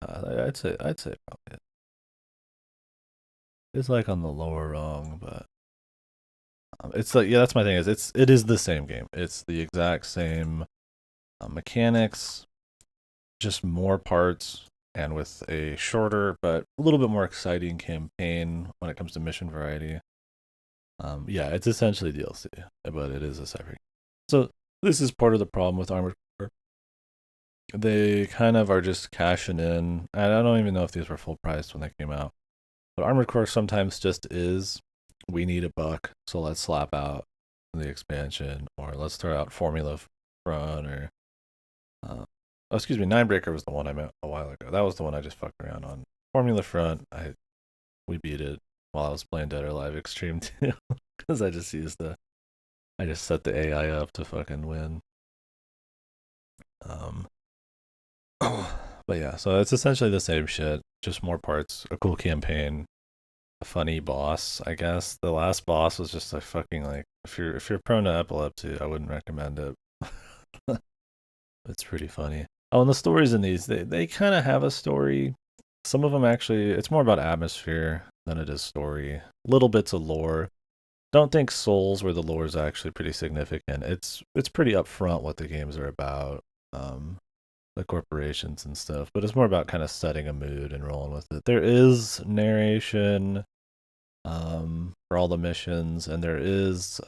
I'd say probably it's like on the lower rung, but it's like yeah, that's my thing. It is the same game. It's the exact same mechanics, just more parts, and with a shorter but a little bit more exciting campaign when it comes to mission variety. Yeah, it's essentially DLC, but it is a separate. So this is part of the problem with Armored Core. They kind of are just cashing in. And I don't even know if these were full price when they came out. But Armored Core sometimes just is. We need a buck, so let's slap out the expansion, or let's throw out Formula Front, or excuse me, Ninebreaker was the one I meant a while ago. That was the one I just fucked around on. Formula Front, we beat it while I was playing Dead or Alive Extreme 2 because I just set the AI up to fucking win. Um, but yeah, so it's essentially the same shit, just more parts, a cool campaign, a funny boss. I guess the last boss was just a fucking like if you're prone to epilepsy, I wouldn't recommend it. It's pretty funny. Oh, and the stories in these, they kind of have a story. Some of them actually, it's more about atmosphere than it is story. Little bits of lore. Don't think Souls, where the lore is actually pretty significant. It's pretty upfront what the games are about. Um, the corporations and stuff, but it's more about kind of setting a mood and rolling with it. There is narration for all the missions, and there is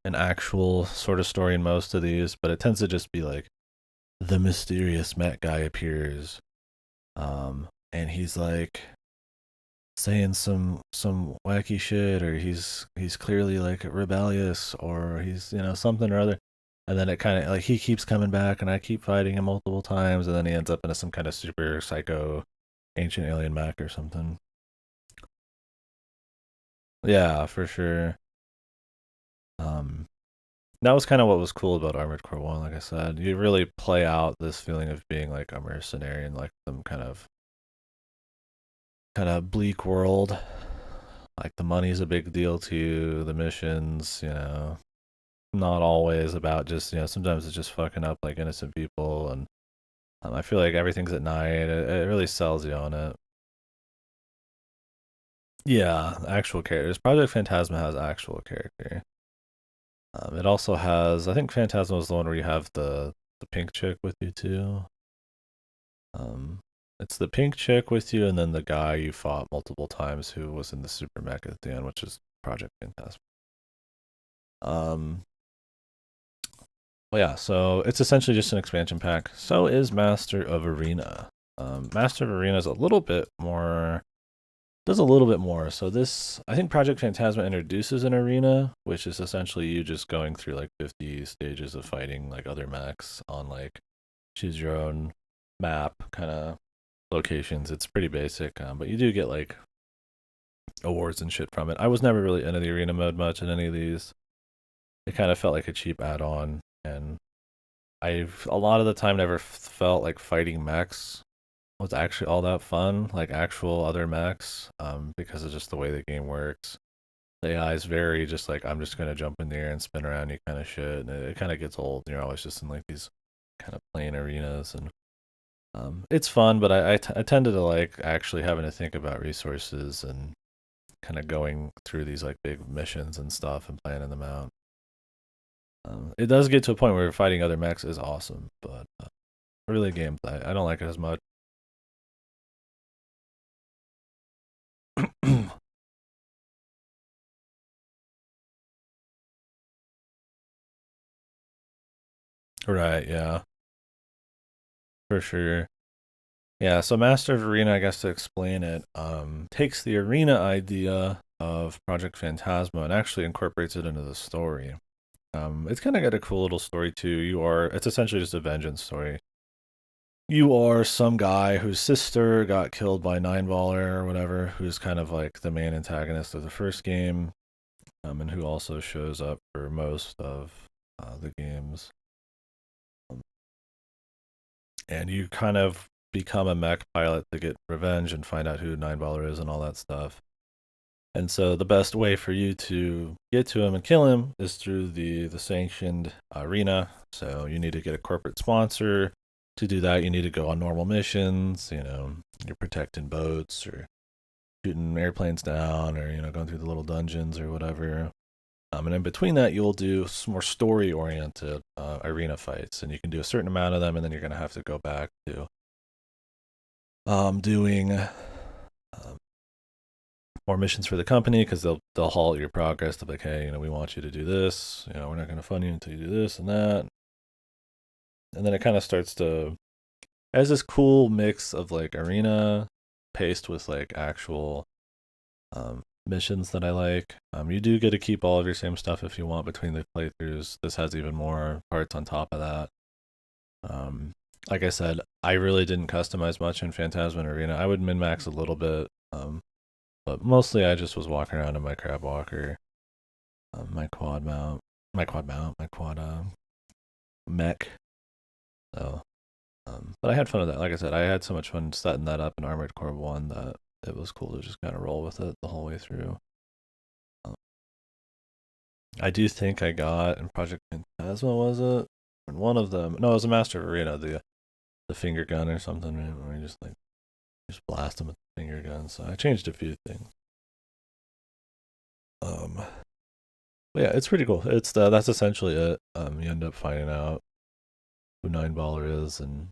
an actual sort of story in most of these, but it tends to just be like the mysterious Met guy appears, and he's like saying some wacky shit, or he's clearly like rebellious, or he's something or other, and then it kind of like he keeps coming back, and I keep fighting him multiple times, and then he ends up in some kind of super psycho ancient alien mech or something. Yeah, for sure. Um, that was kind of what was cool about Armored Core One. Like I said, you really play out this feeling of being like a mercenary in like some kind of bleak world. Like the money's a big deal to you. The missions, not always about just sometimes it's just fucking up like innocent people, and I feel like everything's at night. It really sells you on it. Yeah, actual characters. Project Phantasma has actual character. It also has, I think Phantasma is the one where you have the pink chick with you too. Um, it's the pink chick with you, and then the guy you fought multiple times who was in the super mech at the end, which is Project Phantasma. Um, well, yeah, so it's essentially just an expansion pack. So is Master of Arena. Master of Arena is a little bit more, does a little bit more. So this, I think Project Phantasma introduces an arena, which is essentially you just going through like 50 stages of fighting like other mechs on like choose your own map kind of locations. It's pretty basic, but you do get like awards and shit from it. I was never really into the arena mode much in any of these. It kind of felt like a cheap add-on, and I've a lot of the time never felt like fighting mechs was actually all that fun, like actual other mechs, because of just the way the game works. The AI is very just like I'm just gonna jump in the air and spin around you kind of shit, and it kind of gets old. You're always just in like these kind of playing arenas, and it's fun, but I tended to like actually having to think about resources and kind of going through these like big missions and stuff and planning them out. It does get to a point where fighting other mechs is awesome, but really gameplay, I don't like it as much. Right, yeah, for sure. Yeah, so Master of Arena, I guess to explain it, takes the arena idea of Project Phantasma and actually incorporates it into the story. It's kind of got a cool little story too. It's essentially just a vengeance story. You are some guy whose sister got killed by Nineballer or whatever, who's kind of like the main antagonist of the first game, and who also shows up for most of the games. And you kind of become a mech pilot to get revenge and find out who Nineballer is and all that stuff. And so the best way for you to get to him and kill him is through the sanctioned arena. So you need to get a corporate sponsor. To do that, you need to go on normal missions. You're protecting boats or shooting airplanes down, or going through the little dungeons or whatever. And in between that, you'll do some more story-oriented arena fights, and you can do a certain amount of them, and then you're gonna have to go back to doing more missions for the company because they'll halt your progress. They'll be like, hey, we want you to do this. We're not gonna fund you until you do this and that. And then it kind of starts to has this cool mix of like arena paced with like actual missions that I like. You do get to keep all of your same stuff if you want between the playthroughs. This has even more parts on top of that. Um, like I said, I really didn't customize much in Phantasma Arena. I would min max a little bit, but mostly I just was walking around in my crab walker, my quad mech. So, but I had fun with that. Like I said, I had so much fun setting that up in Armored Core 1 that it was cool to just kind of roll with it the whole way through. Um, I do think I got in Project Phantasma, was it? In one of them, no, it was a Master of Arena, the finger gun or something, right? Where you just blast them with the finger gun. So I changed a few things. Um, but yeah, it's pretty cool. That's essentially it. You end up finding out who Nineballer is and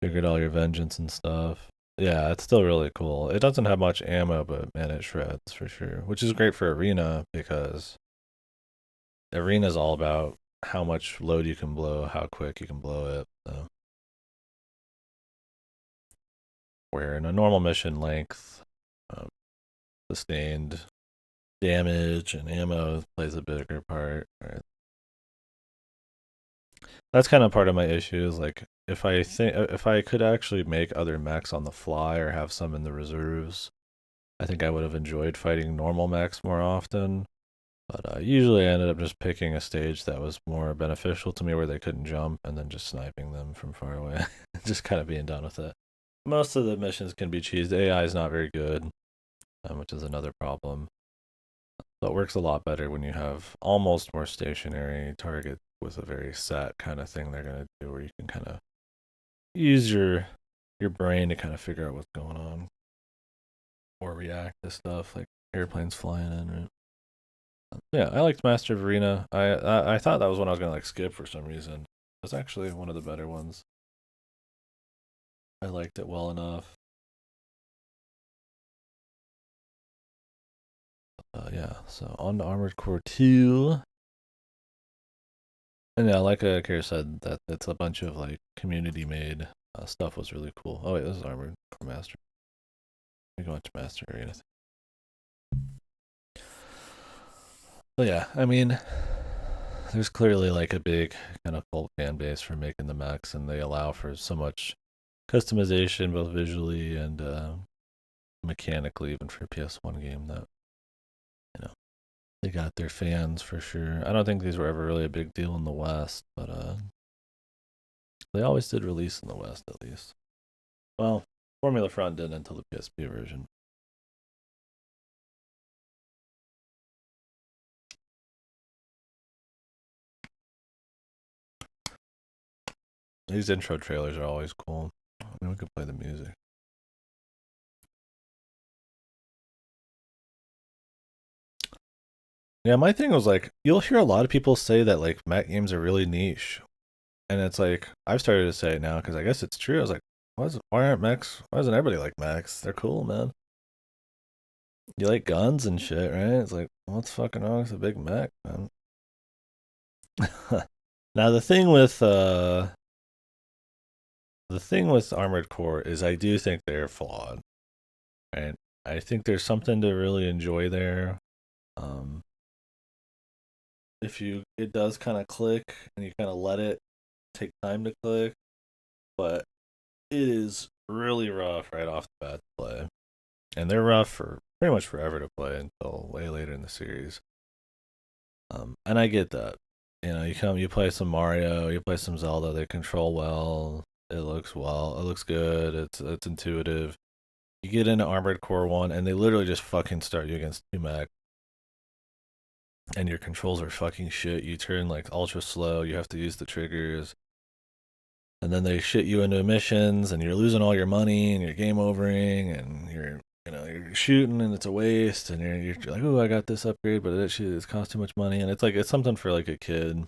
figured all your vengeance and stuff. Yeah, it's still really cool. It doesn't have much ammo, but man, it shreds for sure. Which is great for arena because arena is all about how much load you can blow, how quick you can blow it. So, where in a normal mission length, um, sustained damage and ammo plays a bigger part. Right? That's kind of part of my issue. Is like if I could actually make other mechs on the fly or have some in the reserves, I think I would have enjoyed fighting normal mechs more often. But usually I ended up just picking a stage that was more beneficial to me where they couldn't jump and then just sniping them from far away. Just kind of being done with it. Most of the missions can be cheesed. AI is not very good, which is another problem. So it works a lot better when you have almost more stationary target with a very set kind of thing they're going to do where you can kind of use your brain to kind of figure out what's going on or react to stuff like airplanes flying in, right? Yeah, I liked Master of Arena. I thought that was one I was gonna like skip for some reason. It was actually one of the better ones. I liked it well enough. Yeah, so on to Armored Core 2. And yeah, like Kara said, that it's a bunch of like community made stuff was really cool. Oh wait, this is Armored Core Master. We go to Master Arena. So yeah, I mean, there's clearly like a big kind of cult fan base for making the mechs, and they allow for so much customization, both visually and mechanically, even for a PS1 game. That you know they got their fans for sure. I don't think these were ever really a big deal in the West, but they always did release in the West at least. Well, Formula Front didn't until the PSP version. These intro trailers are always cool. I mean, we could play the music. Yeah, my thing was like, you'll hear a lot of people say that like mech games are really niche, and it's like I've started to say it now because I guess it's true. I was like, why aren't mechs? Why doesn't everybody like mechs? They're cool, man. You like guns and shit, right? It's like, what's fucking wrong with a big mech, man? Now the thing with Armored Core is I do think they're flawed, and I think there's something to really enjoy there. Um, if you it does kind of click and you kind of let it take time to click, but it is really rough right off the bat to play, and they're rough for pretty much forever to play until way later in the series. And I get that. You know, you play some Mario, you play some Zelda. They control well. It looks well. It looks good. It's intuitive. You get into Armored Core 1, and they literally just fucking start you against 2 mech, and your controls are fucking shit. You turn like ultra slow. You have to use the triggers, and then they shit you into missions, and you're losing all your money, and you're game overing, and you're shooting, and it's a waste, and you're like, oh, I got this upgrade, but it shit it's cost too much money, and it's like it's something for like a kid,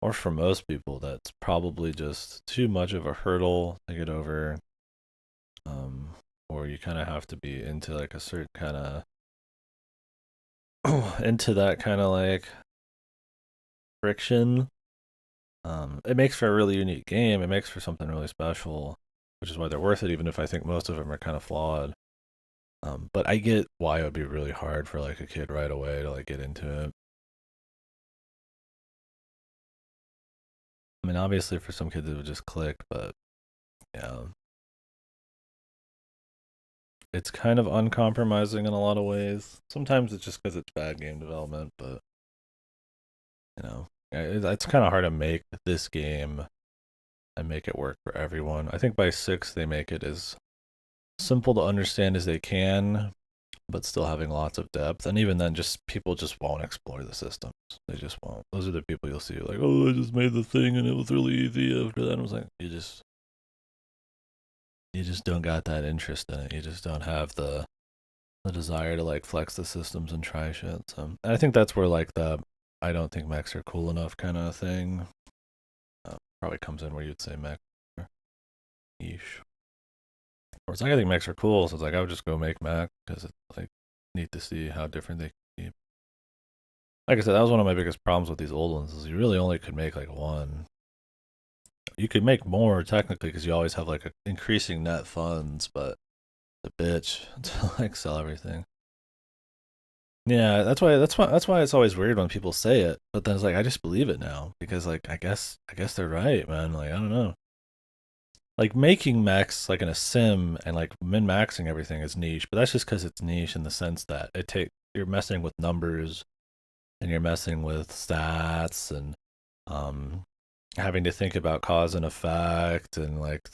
or for most people, that's probably just too much of a hurdle to get over. Um, or you kind of have to be into like a certain kind of into that kind of like friction. It makes for a really unique game. It makes for something really special, which is why they're worth it. Even if I think most of them are kind of flawed. But I get why it would be really hard for like a kid right away to like get into it. I mean, obviously for some kids it would just click, but yeah, it's kind of uncompromising in a lot of ways. Sometimes it's just because it's bad game development, but it's kind of hard to make this game and make it work for everyone. I think by 6 they make it as simple to understand as they can, but still having lots of depth. And even then, just people just won't explore the systems. They just won't. Those are the people you'll see like, oh, I just made the thing and it was really easy. After that, I was like, you just don't got that interest in it. You just don't have the desire to like flex the systems and try shit. So and I think that's where like the I don't think mechs are cool enough kind of thing probably comes in where you'd say mech or niche. Or it's like I think mechs are cool, so it's like I would just go make mech because it's like neat to see how different they can be. Like I said, that was one of my biggest problems with these old ones is you really only could make like one. You could make more technically because you always have like increasing net funds, but the bitch to like sell everything. Yeah, that's why it's always weird when people say it, but then it's like I just believe it now because like I guess they're right, man. Like I don't know. Like making mechs like in a sim and like min maxing everything is niche, but that's just because it's niche in the sense that you're messing with numbers and you're messing with stats and um having to think about cause and effect and like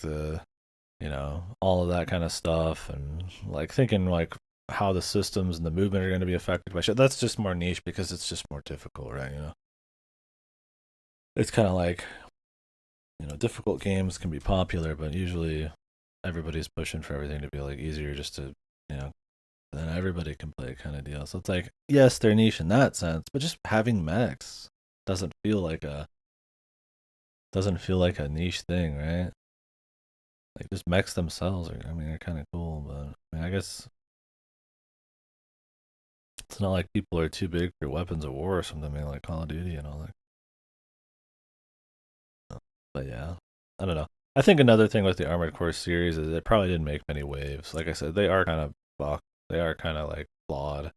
all of that kind of stuff and like thinking like how the systems and the movement are going to be affected by shit. That's just more niche because it's just more difficult, right? It's kind of like difficult games can be popular, but usually everybody's pushing for everything to be like easier just to you know then everybody can play kind of deal. So it's like yes, they're niche in that sense, but just having mechs doesn't feel like a doesn't feel like a niche thing, right? Like just mechs themselves are, I mean, they're kind of cool, but I mean, I guess it's not like people are too big for weapons of war or something, I mean, like Call of Duty and all that. But yeah, I don't know. I think another thing with the Armored Core series is it probably didn't make many waves. Like I said, they are kind of buck. They are kind of like flawed.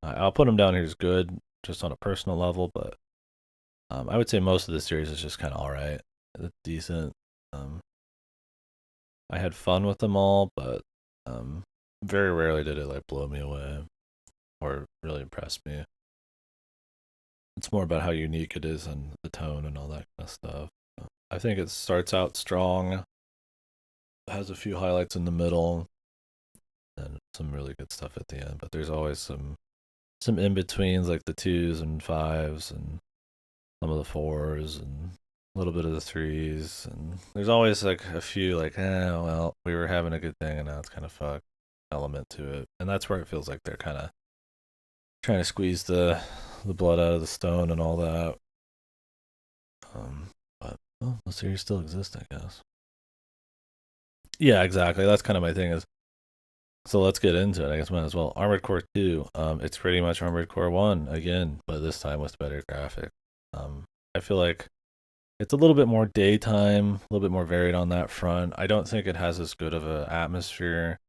I'll put them down here as good, just on a personal level, but I would say most of the series is just kind of all right. It's decent. Um, I had fun with them all, but um, very rarely did it like blow me away or really impress me. It's more about how unique it is and the tone and all that kind of stuff. I think it starts out strong, has a few highlights in the middle, and some really good stuff at the end. But there's always some in betweens like the 2s and 5s and some of the 4s and little bit of the threes, and there's always like a few like, well, we were having a good thing and now it's kind of fucked element to it, and that's where it feels like they're kind of trying to squeeze the blood out of the stone and all that. But well, the series still exists, I guess. Yeah, exactly. That's kind of my thing is. So let's get into it. I guess might as well. Armored Core 2. It's pretty much Armored Core 1 again, but this time with better graphics. I feel like it's a little bit more daytime, a little bit more varied on that front. I don't think it has as good of an atmosphere.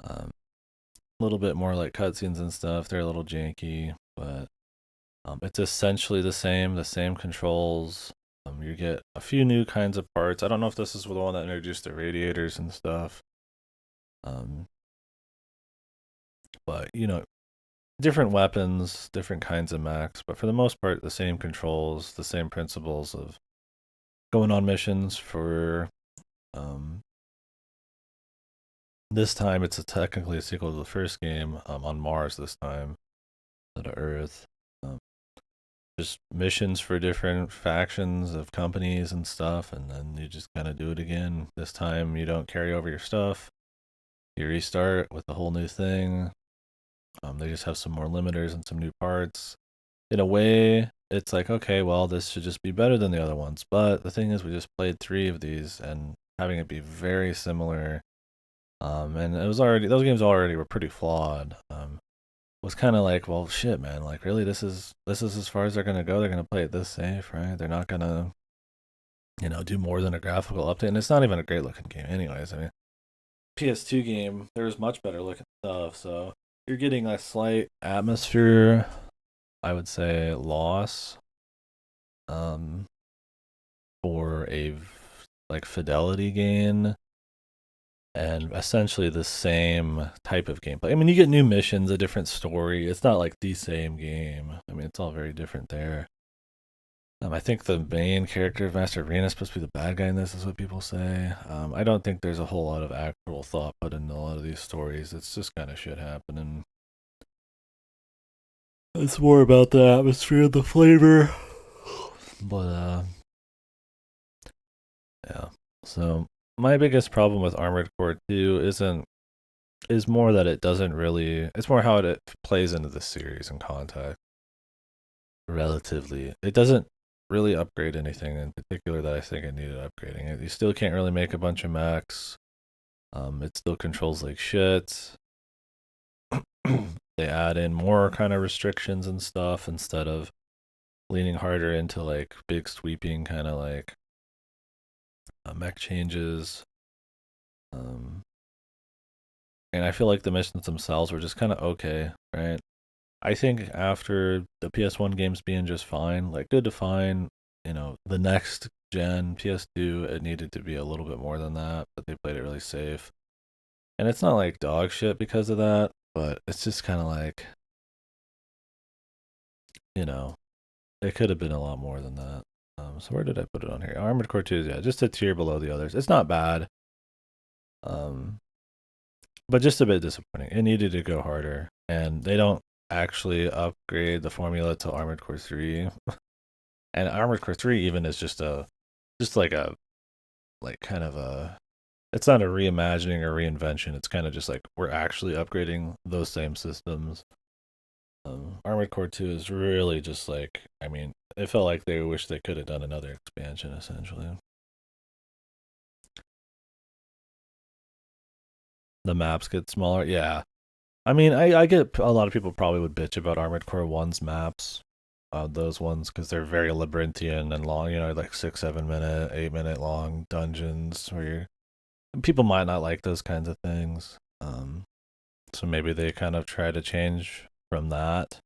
A little bit more like cutscenes and stuff. They're a little janky, but it's essentially the same controls. You get a few new kinds of parts. I don't know if this is the one that introduced the radiators and stuff. Um, but different weapons, different kinds of mechs, but for the most part, the same controls, the same principles of going on missions for. This time, it's technically a sequel to the first game on Mars. This time, instead of Earth. Um, just missions for different factions of companies and stuff, and then you just kind of do it again. This time, you don't carry over your stuff. You restart with a whole new thing. They just have some more limiters and some new parts. In a way, it's like, okay, well, this should just be better than the other ones. But the thing is, we just played 3 of these, and having it be very similar, and it was already those games already were pretty flawed. Was kind of like, well, shit, man, like really, this is as far as they're gonna go. They're gonna play it this safe, right? They're not gonna, do more than a graphical update, and it's not even a great looking game, anyways. I mean, PS2 game, there's much better looking stuff, so you're getting a slight atmosphere, I would say, loss, um, for a like fidelity gain, and essentially the same type of gameplay. I mean, you get new missions, a different story. It's not like the same game. I mean, it's all very different there. I think the main character of Master Arena is supposed to be the bad guy in this, is what people say. I don't think there's a whole lot of actual thought put into a lot of these stories. It's just kind of shit happening. It's more about the atmosphere, the flavor. But yeah. So my biggest problem with Armored Core 2 is more that it doesn't really. It's more how it plays into the series and context. Relatively, it doesn't really upgrade anything in particular that I think it needed upgrading. You still can't really make a bunch of mechs. It still controls like shit. They add in more kind of restrictions and stuff instead of leaning harder into like big sweeping kind of like mech changes. And I feel like the missions themselves were just kind of okay, right? I think after the PS1 games being just fine, like good to fine, the next gen PS2, it needed to be a little bit more than that, but they played it really safe. And it's not like dog shit because of that, but it's just kind of like, you know, it could have been a lot more than that. So where did I put it on here? Armored Core 2 is, yeah, just a tier below the others. It's not bad. But just a bit disappointing. It needed to go harder, and they don't actually upgrade the formula to Armored Core 3. And Armored Core 3 even is just like a like kind of a it's not a reimagining or reinvention. It's kind of just like we're actually upgrading those same systems. Armored Core 2 is really just like, I mean, it felt like they wish they could have done another expansion essentially. The maps get smaller. Yeah. I mean, I get a lot of people probably would bitch about Armored Core 1's maps, those ones, because they're very labyrinthian and long, like 6, 7 minute, 8 minute long dungeons where people might not like those kinds of things. So maybe they kind of try to change from that.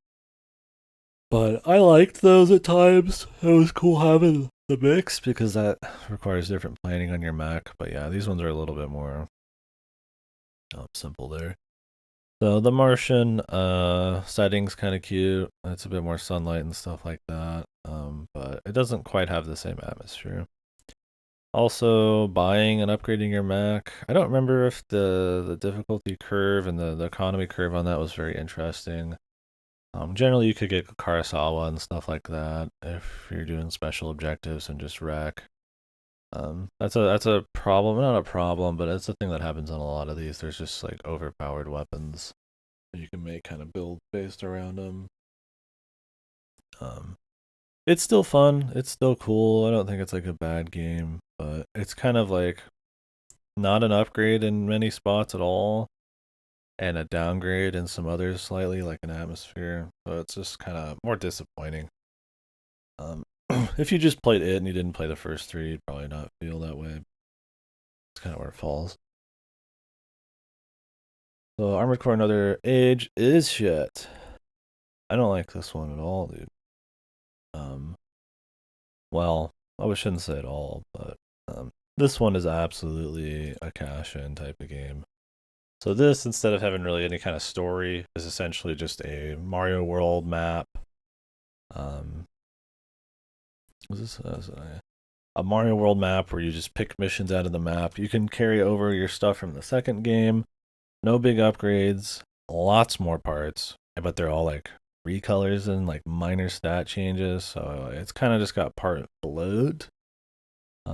But I liked those at times. It was cool having the mix because that requires different planning on your Mac. But yeah, these ones are a little bit more simple there. So the Martian setting's kind of cute. It's a bit more sunlight and stuff like that. But it doesn't quite have the same atmosphere. Also, buying and upgrading your Mac. I don't remember if the difficulty curve and the economy curve on that was very interesting. Generally, you could get Karasawa and stuff like that if you're doing special objectives and just wreck. That's a problem. Not a problem, but it's a thing that happens on a lot of these. There's just like overpowered weapons you can make kind of build based around them. Um, it's still fun. It's still cool. I don't think it's like a bad game, but it's kind of like not an upgrade in many spots at all, and a downgrade in some others slightly, like an atmosphere. So it's just kind of more disappointing. Um, if you just played it and you didn't play the first three, you'd probably not feel that way. It's kind of where it falls. So Armored Core Another Age is shit. I don't like this one at all, dude. Um, well, I shouldn't say at all, but this one is absolutely a cash-in type of game. So this, instead of having really any kind of story, is essentially just a Mario World map. Was this a Mario World map where you just pick missions out of the map? You can carry over your stuff from the second game. No big upgrades. Lots more parts, but they're all like recolors and like minor stat changes. So it's kind of just got part bloat.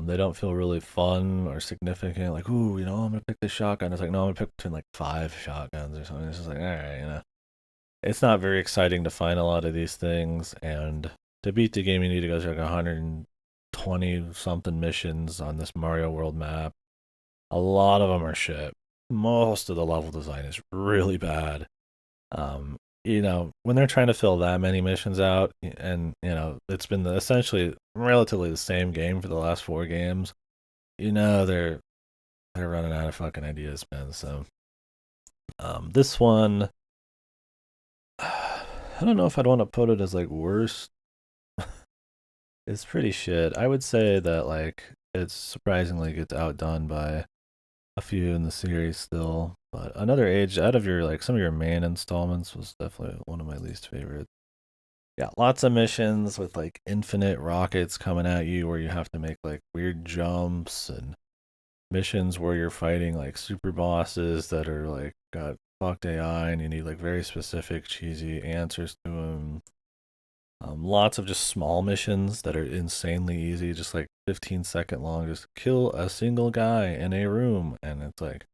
They don't feel really fun or significant. Like, ooh, I'm gonna pick this shotgun. It's like, no, I'm gonna pick between like 5 shotguns or something. It's just like, all right. It's not very exciting to find a lot of these things. And to beat the game, you need to go through like 120 something missions on this Mario World map. A lot of them are shit. Most of the level design is really bad. When they're trying to fill that many missions out, and it's been essentially relatively the same game for the last 4 games, they're running out of fucking ideas, man. So, this one, I don't know if I'd want to put it as like worst. It's pretty shit. I would say that like it's surprisingly gets outdone by a few in the series still. But Another Age, out of your like some of your main installments, was definitely one of my least favorites. Yeah, lots of missions with like infinite rockets coming at you where you have to make like weird jumps, and missions where you're fighting like super bosses that are like got fucked AI and you need like very specific cheesy answers to them. Lots of just small missions that are insanely easy, just like 15-second long. Just kill a single guy in a room, and it's like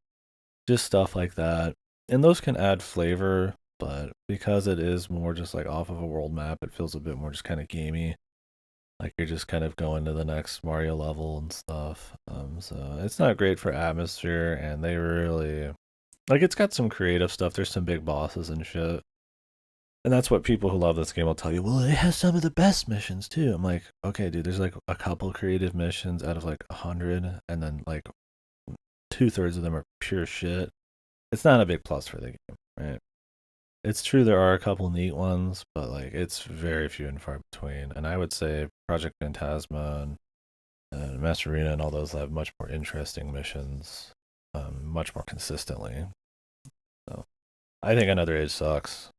just stuff like that. And those can add flavor, but because it is more just like off of a world map, it feels a bit more just kind of gamey. Like you're just kind of going to the next Mario level and stuff. So it's not great for atmosphere, and they really like it's got some creative stuff. There's some big bosses and shit. And that's what people who love this game will tell you. Well, it has some of the best missions too. I'm like, okay, dude. There's like a couple creative missions out of like 100, and then like 2/3 of them are pure shit. It's not a big plus for the game, right? It's true there are a couple neat ones, but like it's very few and far between. And I would say Project Phantasma and Master Arena and all those have much more interesting missions, much more consistently. So I think Another Age sucks.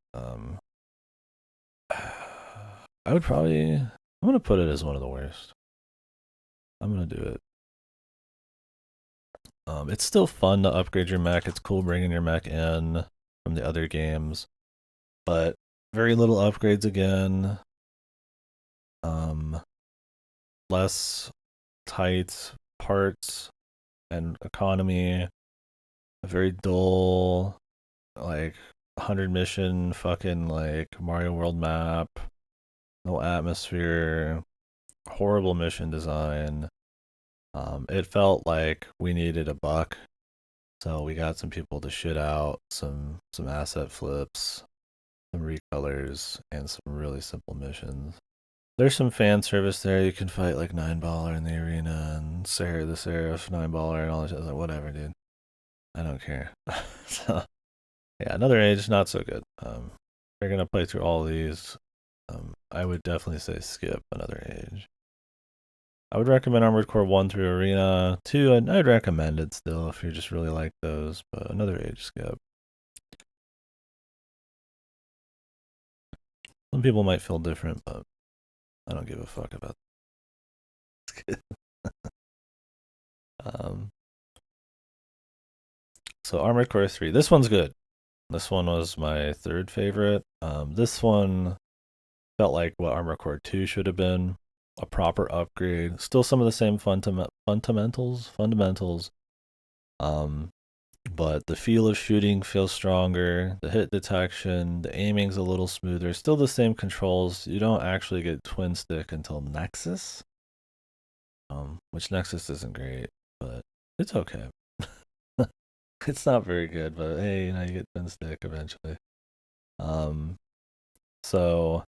I would probably. I'm gonna put it as one of the worst. I'm gonna do it. It's still fun to upgrade your mech. It's cool bringing your mech in from the other games, but very little upgrades again. Um, Less tight parts and economy. A very dull, like 100 mission fucking like Mario World map. No atmosphere. Horrible mission design. It felt like we needed a buck, so we got some people to shit out some asset flips, some recolors, and some really simple missions. There's some fan service there. You can fight like Nine Baller in the arena and Sarah the Seraph, Nine Baller, and all that shit. Like, whatever, dude. I don't care. So yeah, Another Age not so good. If you're gonna play through all these, I would definitely say skip Another Age. I would recommend Armored Core 1 through Arena. 2, I'd recommend it still if you just really like those, but Another Age skip. Some people might feel different, but I don't give a fuck about it. um, so Armored Core 3. This one's good. This one was my third favorite. This one felt like what Armored Core 2 should have been, a proper upgrade. Still some of the same fundamentals. Um, but the feel of shooting feels stronger. The hit detection, the aiming's a little smoother. Still the same controls. You don't actually get twin stick until Nexus, which Nexus isn't great, but it's okay. It's not very good, but hey, you get twin stick eventually. Um, so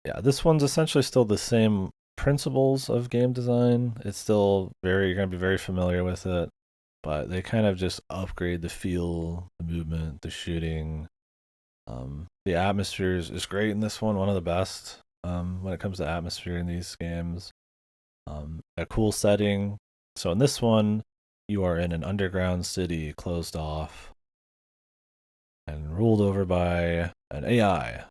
yeah, this one's essentially still the same principles of game design. It's still you're gonna be very familiar with it, but they kind of just upgrade the feel, the movement, the shooting. The atmosphere is great in this one of the best when it comes to atmosphere in these games. A cool setting. So in this one, you are in an underground city closed off and ruled over by an AI.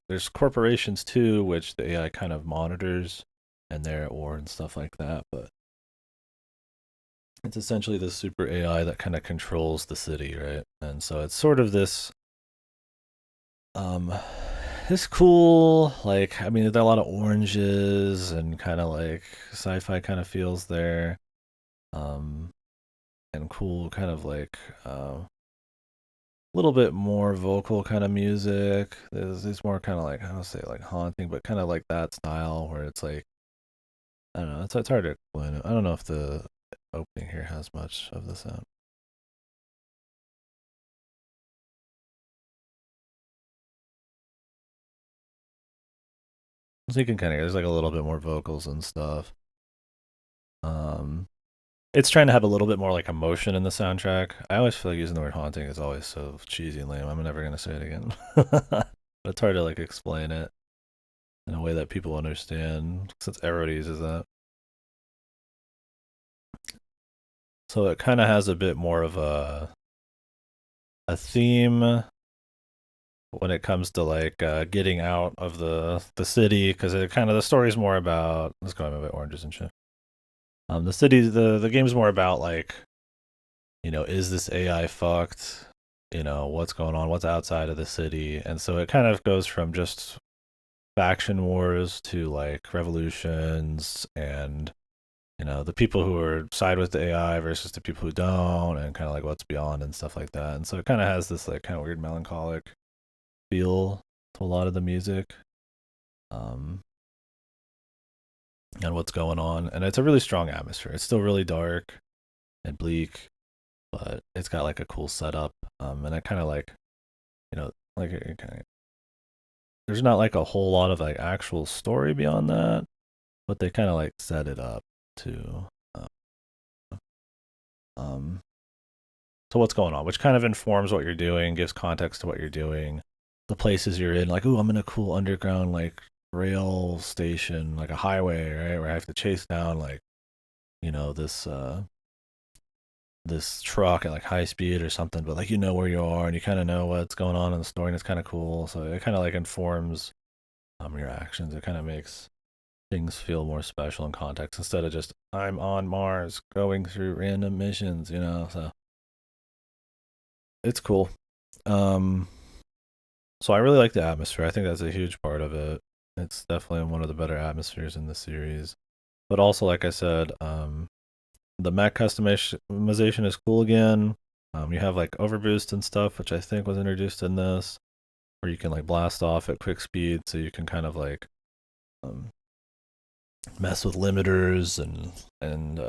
There's corporations too, which the AI kind of monitors and they're at war and stuff like that, but it's essentially this super AI that kind of controls the city, right? And so it's sort of um this cool, like, I mean, there are a lot of oranges and kind of like sci-fi kind of feels there. Um and cool kind of like little bit more vocal kind of music. There's more kind of like, I don't say like haunting, but kind of like that style where it's like, I don't know. It's hard to explain it. I don't know if the opening here has much of the sound. So you can kind of hear there's like a little bit more vocals and stuff. Um, it's trying to have a little bit more like emotion in the soundtrack. I always feel like using the word haunting is always so cheesy and lame. I'm never gonna say it again. But it's hard to like explain it in a way that people understand since everybody uses that. So it kind of has a bit more of a theme when it comes to like getting out of the city because it kind of the story's more about let's go a bit oranges and shit. The city the game's more about like is this AI fucked? What's going on? What's outside of the city? And so it kind of goes from just faction wars to like revolutions and the people who are side with the AI versus the people who don't, and kind of like what's beyond and stuff like that. And so it kind of has this like kind of weird melancholic feel to a lot of the music, um, and what's going on. And it's a really strong atmosphere. It's still really dark and bleak, but it's got like a cool setup. And I kind of like, like it kinda, there's not like a whole lot of like actual story beyond that, but they kind of like set it up to. Um, so what's going on, which kind of informs what you're doing, gives context to what you're doing, the places you're in. Like, ooh, I'm in a cool underground like rail station, like a highway, right, where I have to chase down like this this truck at like high speed or something. But like where you are and you kind of know what's going on in the story, and it's kind of cool. So it kind of like informs your actions. It kind of makes things feel more special in context instead of just I'm on Mars going through random missions. So it's cool. Um, so I really like the atmosphere. I think that's a huge part of it. It's definitely one of the better atmospheres in the series. But also, like I said, the mech customization is cool again. You have like overboost and stuff, which I think was introduced in this, where you can like blast off at quick speed, so you can kind of like um, mess with limiters and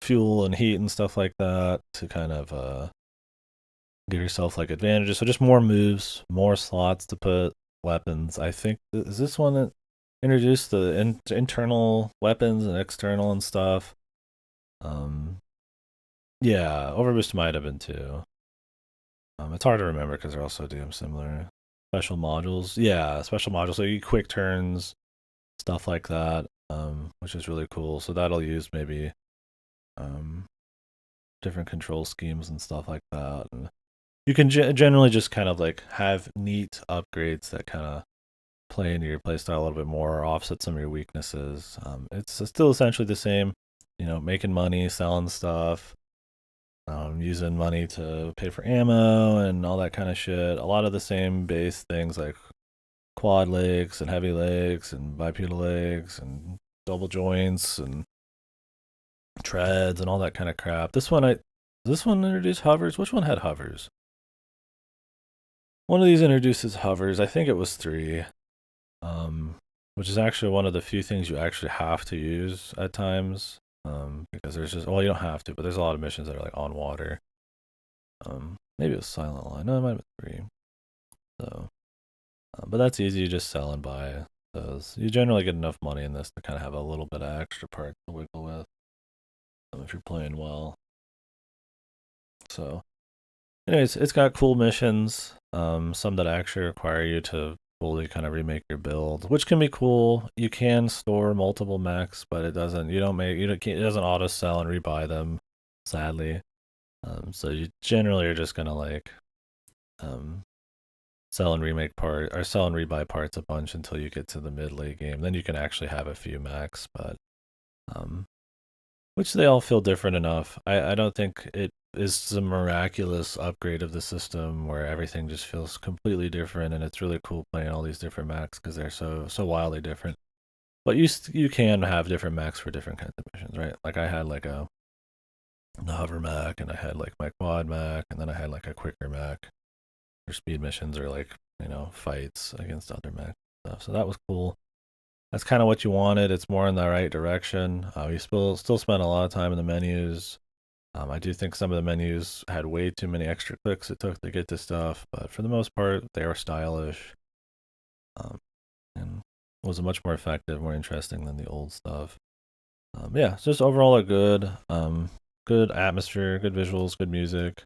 fuel and heat and stuff like that to kind of give yourself like advantages. So just more moves, more slots to put weapons. I think is this one that introduced the internal weapons and external and stuff. Um, yeah, Overboost might have been too. It's hard to remember because they're all so damn similar. Special modules, yeah, special modules. So you quick turns, stuff like that, which is really cool. So that'll use maybe um, different control schemes and stuff like that. And you can generally just kind of like have neat upgrades that kind of play into your playstyle a little bit more or offset some of your weaknesses. It's still essentially the same, making money, selling stuff, using money to pay for ammo and all that kind of shit. A lot of the same base things like quad legs and heavy legs and bipedal legs and double joints and treads and all that kind of crap. This one introduced hovers. Which one had hovers? One of these introduces hovers. I think it was 3. Which is actually one of the few things you actually have to use at times. Because there's just, well, you don't have to, but there's a lot of missions that are like on water. Maybe it was Silent Line. No, it might have been 3. So, but that's easy. You just sell and buy those. You generally get enough money in this to kind of have a little bit of extra parts to wiggle with if you're playing well. So, anyways, it's got cool missions. Some that actually require you to fully kind of remake your build, which can be cool. You can store multiple mechs, but it doesn't. You don't make. You don't. It doesn't auto sell and rebuy them. Sadly. So you generally are just gonna like sell and remake part or sell and rebuy parts a bunch until you get to the mid late game. Then you can actually have a few mechs, but which they all feel different enough. I don't think it is a miraculous upgrade of the system where everything just feels completely different, and it's really cool playing all these different mechs because they're so wildly different. But you can have different mechs for different kinds of missions, right? Like I had like the hover mech, and I had like my quad mech, and then I had like a quicker mech for speed missions or like fights against other mech stuff. So that was cool. That's kind of what you wanted. It's more in the right direction. We still spent a lot of time in the menus. I do think some of the menus had way too many extra clicks it took to get to stuff, but for the most part, they were stylish, and was much more effective, more interesting than the old stuff. Yeah, it's just overall a good atmosphere, good visuals, good music.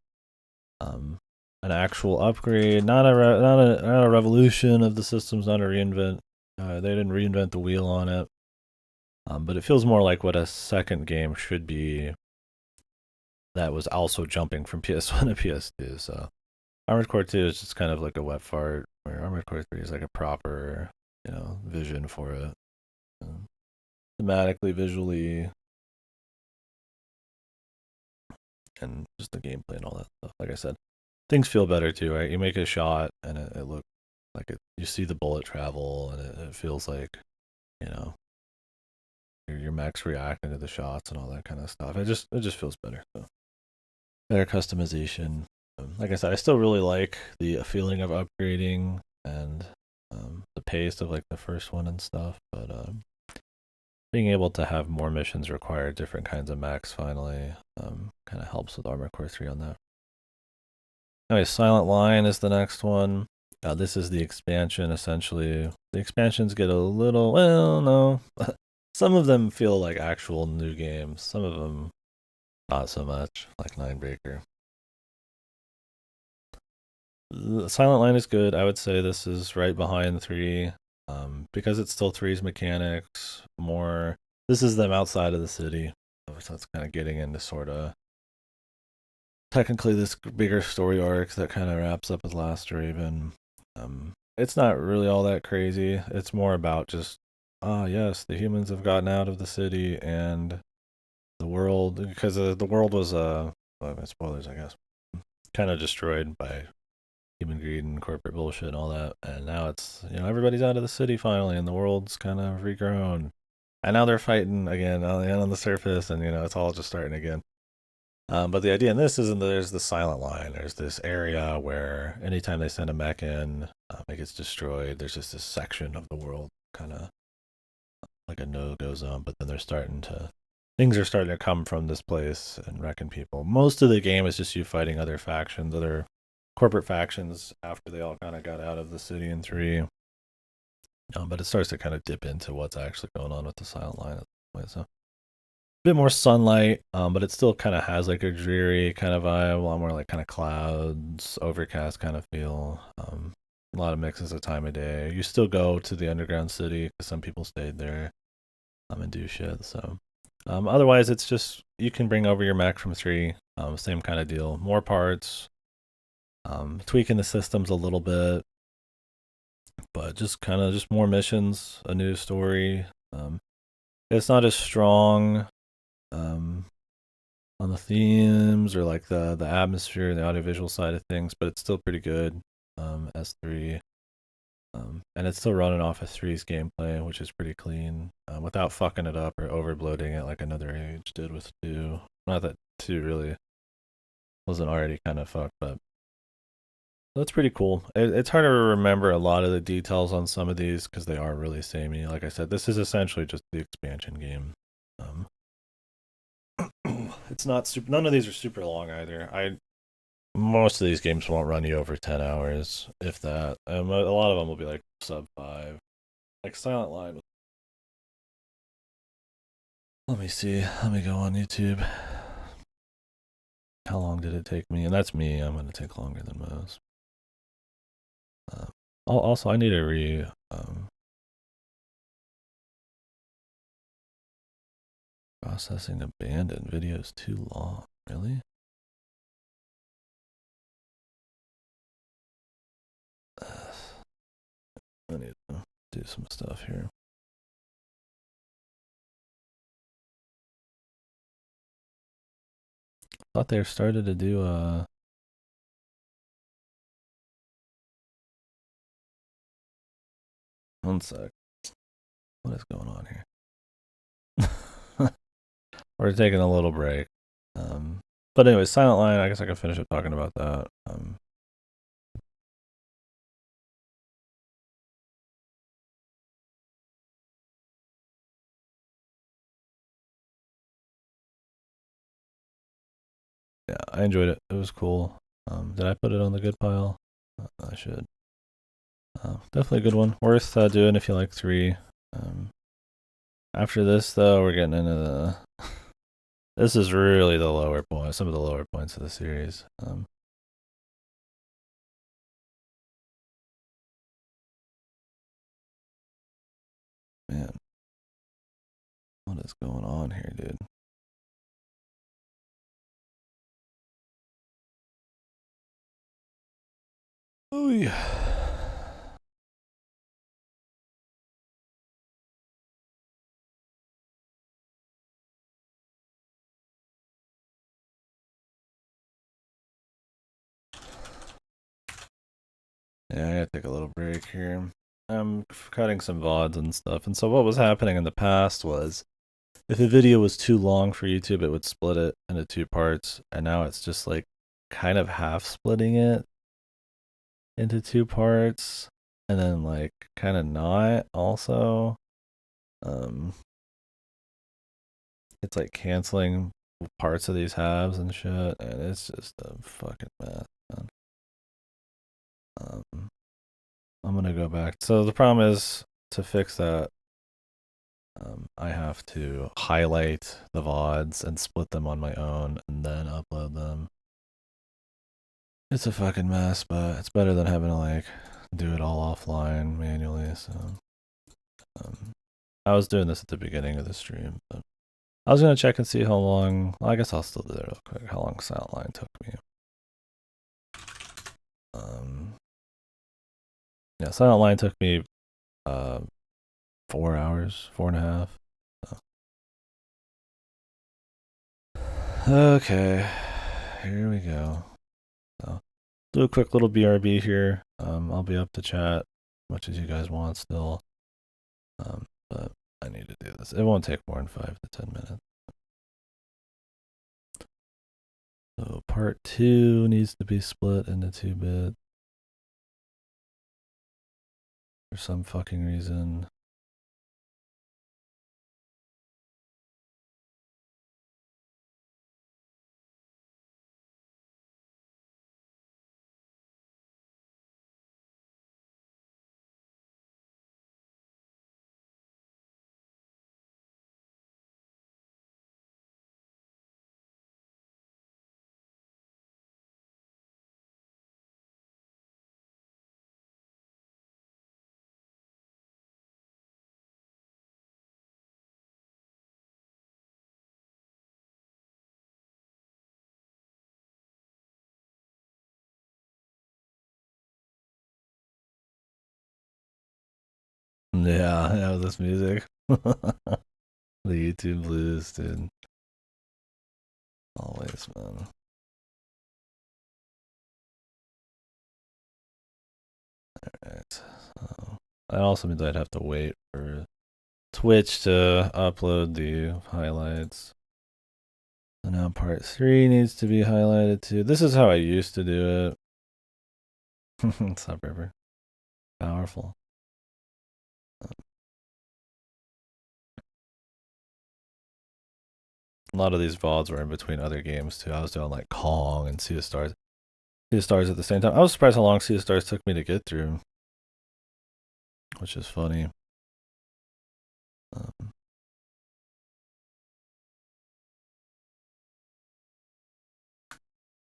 An actual upgrade, not a revolution of the systems, not a reinvent. They didn't reinvent the wheel on it, but it feels more like what a second game should be. That was also jumping from PS1 to PS2. So Armored Core 2 is just kind of like a wet fart, where Armored Core 3 is like a proper, vision for it, thematically, visually, and just the gameplay and all that stuff. Like I said, things feel better too, right? You make a shot and it looks like it. You see the bullet travel, and it feels like, you know, your mech's reacting to the shots and all that kind of stuff. It just feels better. So better customization. Like I said, I still really like the feeling of upgrading and the pace of like the first one and stuff. But being able to have more missions require different kinds of mechs finally kind of helps with Armored Core 3 on that. Anyway, Silent Line is the next one. This is the expansion, essentially. The expansions get a little, well, no. Some of them feel like actual new games. Some of them not so much, like Ninebreaker. Silent Line is good. I would say this is right behind 3. Because it's still 3's mechanics. More, this is them outside of the city. So it's kind of getting into sort of technically this bigger story arc that kind of wraps up with Last Raven. It's not really all that crazy. It's more about just, yes, the humans have gotten out of the city and the world, because the world was, spoilers, I guess, kind of destroyed by human greed and corporate bullshit and all that. And now it's, everybody's out of the city finally, and the world's kind of regrown. And now they're fighting again on the surface, and it's all just starting again. But the idea in this isn't that there's the Silent Line. There's this area where anytime they send a mech in, it gets destroyed. There's just this section of the world, kind of like a no-go zone. But then things are starting to come from this place and wrecking people. Most of the game is just you fighting other factions, other corporate factions after they all kind of got out of the city in 3. But it starts to kind of dip into what's actually going on with the Silent Line at this point. So bit more sunlight, but it still kind of has like a dreary kind of vibe, a lot more like kind of clouds, overcast kind of feel. A lot of mixes of time of day. You still go to the underground city because some people stayed there and do shit. So otherwise, it's just you can bring over your mech from 3. Same kind of deal. More parts, tweaking the systems a little bit, but just kind of just more missions, a new story. It's not as strong on the themes or like the atmosphere and the audiovisual side of things, but it's still pretty good. S3, and it's still running off of 3's gameplay, which is pretty clean, without fucking it up or overbloating it like Another Age did with 2. Not that 2 really wasn't already kind of fucked, but that's pretty cool. It's hard to remember a lot of the details on some of these because they are really samey. Like I said, this is essentially just the expansion game. Um, it's not super. None of these are super long either. Most of these games won't run you over 10 hours, if that. A lot of them will be like sub 5. Like Silent Line. Let me see. Let me go on YouTube. How long did it take me? And that's me. I'm gonna take longer than most. Also, I need to processing abandoned videos too long. Really? I need to do some stuff here. Thought they started to do one sec. What is going on here? We're taking a little break. But anyway, Silent Line, I guess I can finish up talking about that. Yeah, I enjoyed it. It was cool. Did I put it on the good pile? I should. Definitely a good one. Worth doing if you like 3. After this, though, we're getting into the. This is really the lower point. Some of the lower points of the series. Man, what is going on here, dude? Oh yeah. Yeah, I gotta take a little break here. I'm cutting some VODs and stuff. And so what was happening in the past was if a video was too long for YouTube, it would split it into 2 parts. And now it's just like kind of half splitting it into 2 parts. And then like kind of not also. Um it's like canceling parts of these halves and shit, and it's just a fucking mess, man. Um I'm gonna go back. So the problem is to fix that, I have to highlight the VODs and split them on my own and then upload them. It's a fucking mess, but it's better than having to like do it all offline manually. So I was doing this at the beginning of the stream, but I was gonna check and see how long. Well, I guess I'll still do that real quick. How long Silent Line took me? Yeah, Silent Line took me 4 hours, 4.5. So. Okay, here we go. So, do a quick little BRB here. I'll be up to chat as much as you guys want still. But I need to do this. It won't take more than 5 to 10 minutes. So part 2 needs to be split into 2 bits. For some fucking reason. Yeah, this music. The YouTube blues, dude. Always, man. Alright. So that also means I'd have to wait for Twitch to upload the highlights. So now part 3 needs to be highlighted too. This is how I used to do it. What's up, River? Powerful. A lot of these VODs were in between other games too. I was doing like Kong and Sea of Stars. Sea of Stars at the same time. I was surprised how long Sea of Stars took me to get through, which is funny.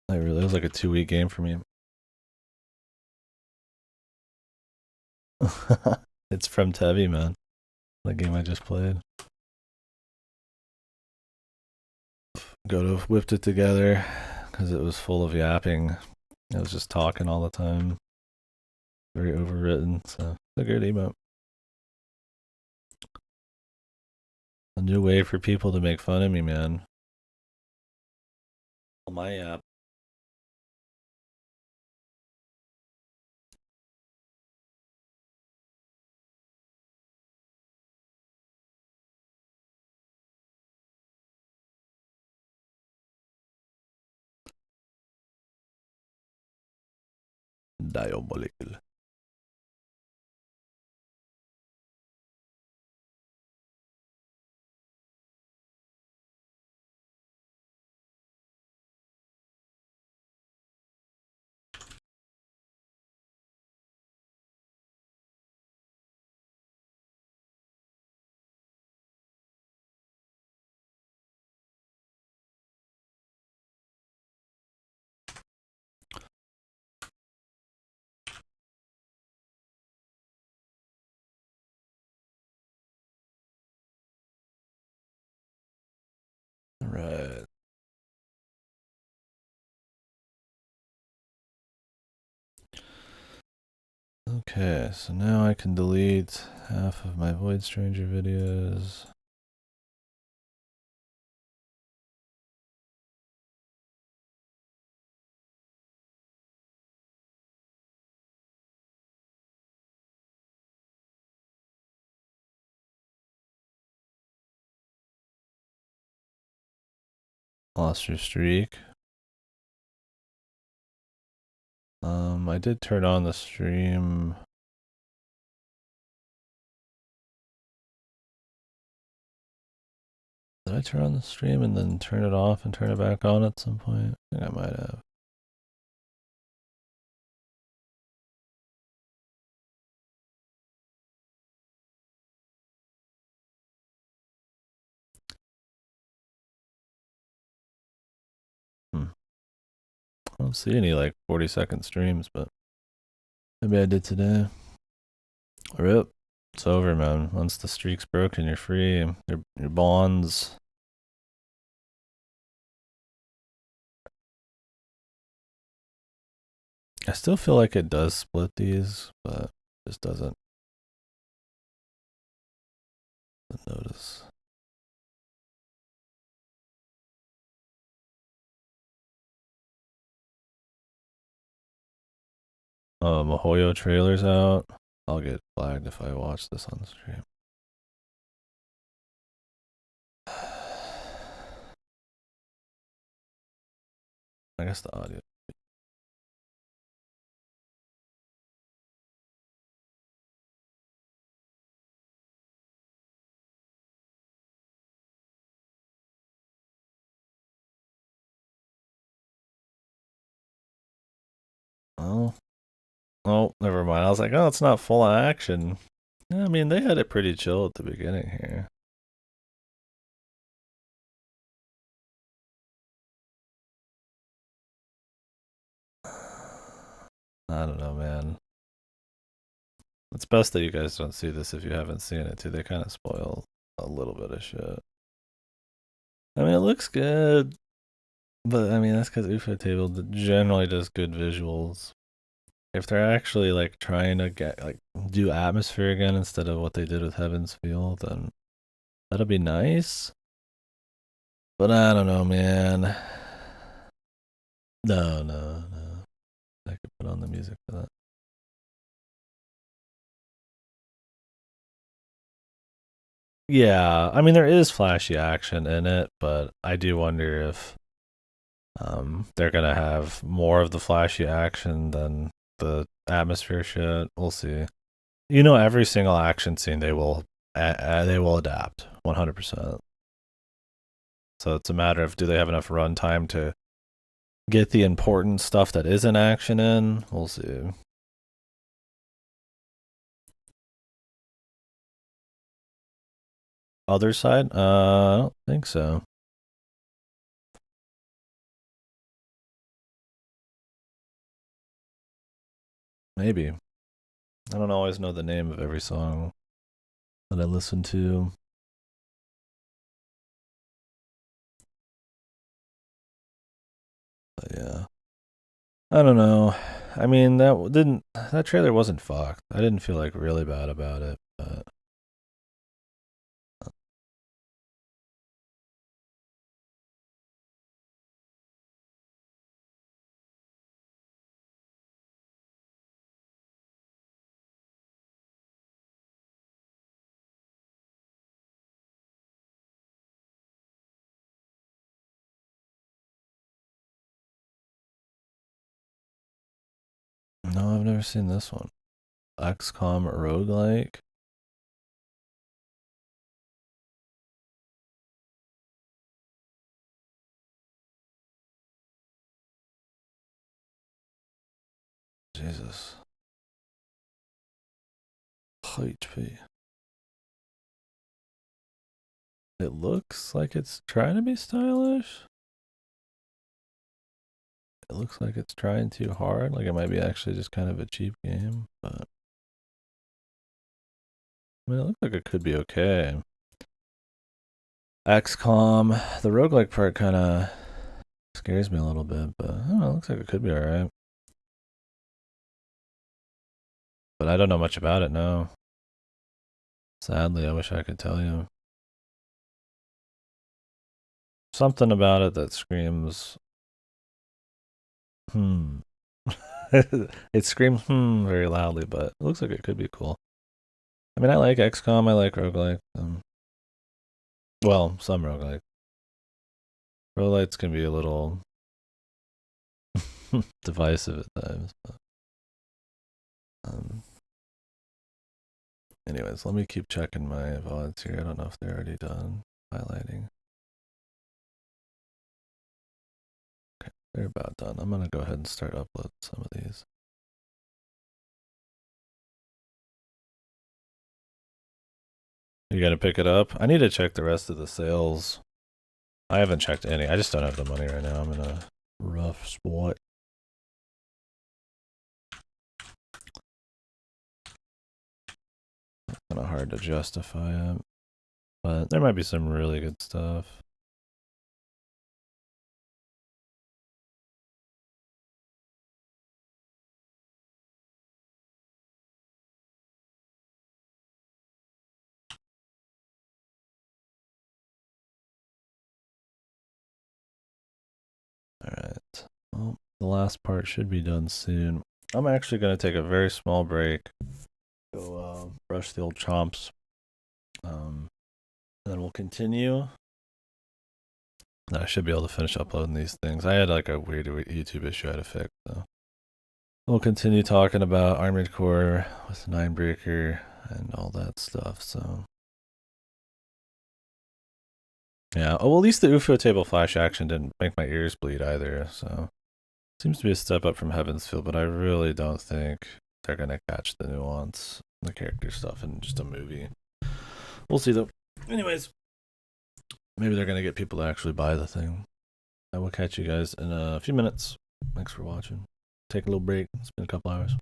It was like a 2-week game for me. It's from Tevi, man. The game I just played. Goto whipped it together because it was full of yapping. It was just talking all the time. Very overwritten, so it's a good emote. A new way for people to make fun of me, man. On my app. Diabolical. Right. Okay, so now I can delete half of my Void Stranger videos. Lost your streak. I did turn on the stream. Did I turn on the stream and then turn it off and turn it back on at some point? I think I might have. I don't see any like 40-second streams, but maybe I did today. Rip. It's over, man. Once the streak's broken, you're free. Your bonds. I still feel like it does split these, but it just doesn't notice. Mihoyo trailer's out. I'll get flagged if I watch this on the stream. I guess the audio. Oh, never mind. I was like, oh, it's not full on action. Yeah, I mean, they had it pretty chill at the beginning here. I don't know, man. It's best that you guys don't see this if you haven't seen it, too. They kind of spoil a little bit of shit. I mean, it looks good, but I mean, that's because ufotable generally does good visuals. If they're actually like trying to get like do atmosphere again instead of what they did with Heaven's Feel, then that'll be nice. But I don't know, man. No, no, no. I could put on the music for that. Yeah, I mean there is flashy action in it, but I do wonder if they're gonna have more of the flashy action than the atmosphere shit. We'll see. You know, every single action scene they will adapt 100%. So it's a matter of do they have enough runtime to get the important stuff that isn't action in? We'll see. Other side? I don't think so. Maybe. I don't always know the name of every song that I listen to. But yeah. I don't know. I mean, that trailer wasn't fucked. I didn't feel like really bad about it, but no, I've never seen this one. XCOM roguelike. Jesus. HP. It looks like it's trying to be stylish. It looks like it's trying too hard. Like it might be actually just kind of a cheap game, but I mean, it looks like it could be okay. XCOM, the roguelike part kind of scares me a little bit, but I don't know, it looks like it could be alright. But I don't know much about it now. Sadly, I wish I could tell you. Something about it that screams, hmm. It screams, very loudly, but it looks like it could be cool. I mean, I like XCOM, I like roguelike. Well, some roguelike. Roguelites can be a little divisive at times. But, um, anyways, let me keep checking my VODs here. I don't know if they're already done highlighting. Okay, they're about done. I'm gonna go ahead and start uploading some of these. You gotta pick it up. I need to check the rest of the sales. I haven't checked any. I just don't have the money right now. I'm in a rough spot. Kind of hard to justify it, but there might be some really good stuff. All right. Well, the last part should be done soon. I'm actually going to take a very small break. Go brush the old chomps. And then we'll continue. I should be able to finish uploading these things. I had like a weird YouTube issue I had to fix. So we'll continue talking about Armored Core with Ninebreaker and all that stuff. So yeah. Oh, well, at least the UFO table flash action didn't make my ears bleed either. So seems to be a step up from Heaven's Feel, but I really don't think they're gonna catch the nuance, the character stuff in just a movie. We'll see though. Anyways, maybe they're gonna get people to actually buy the thing. I will catch you guys in a few minutes. Thanks for watching. Take a little break. It's been a couple hours.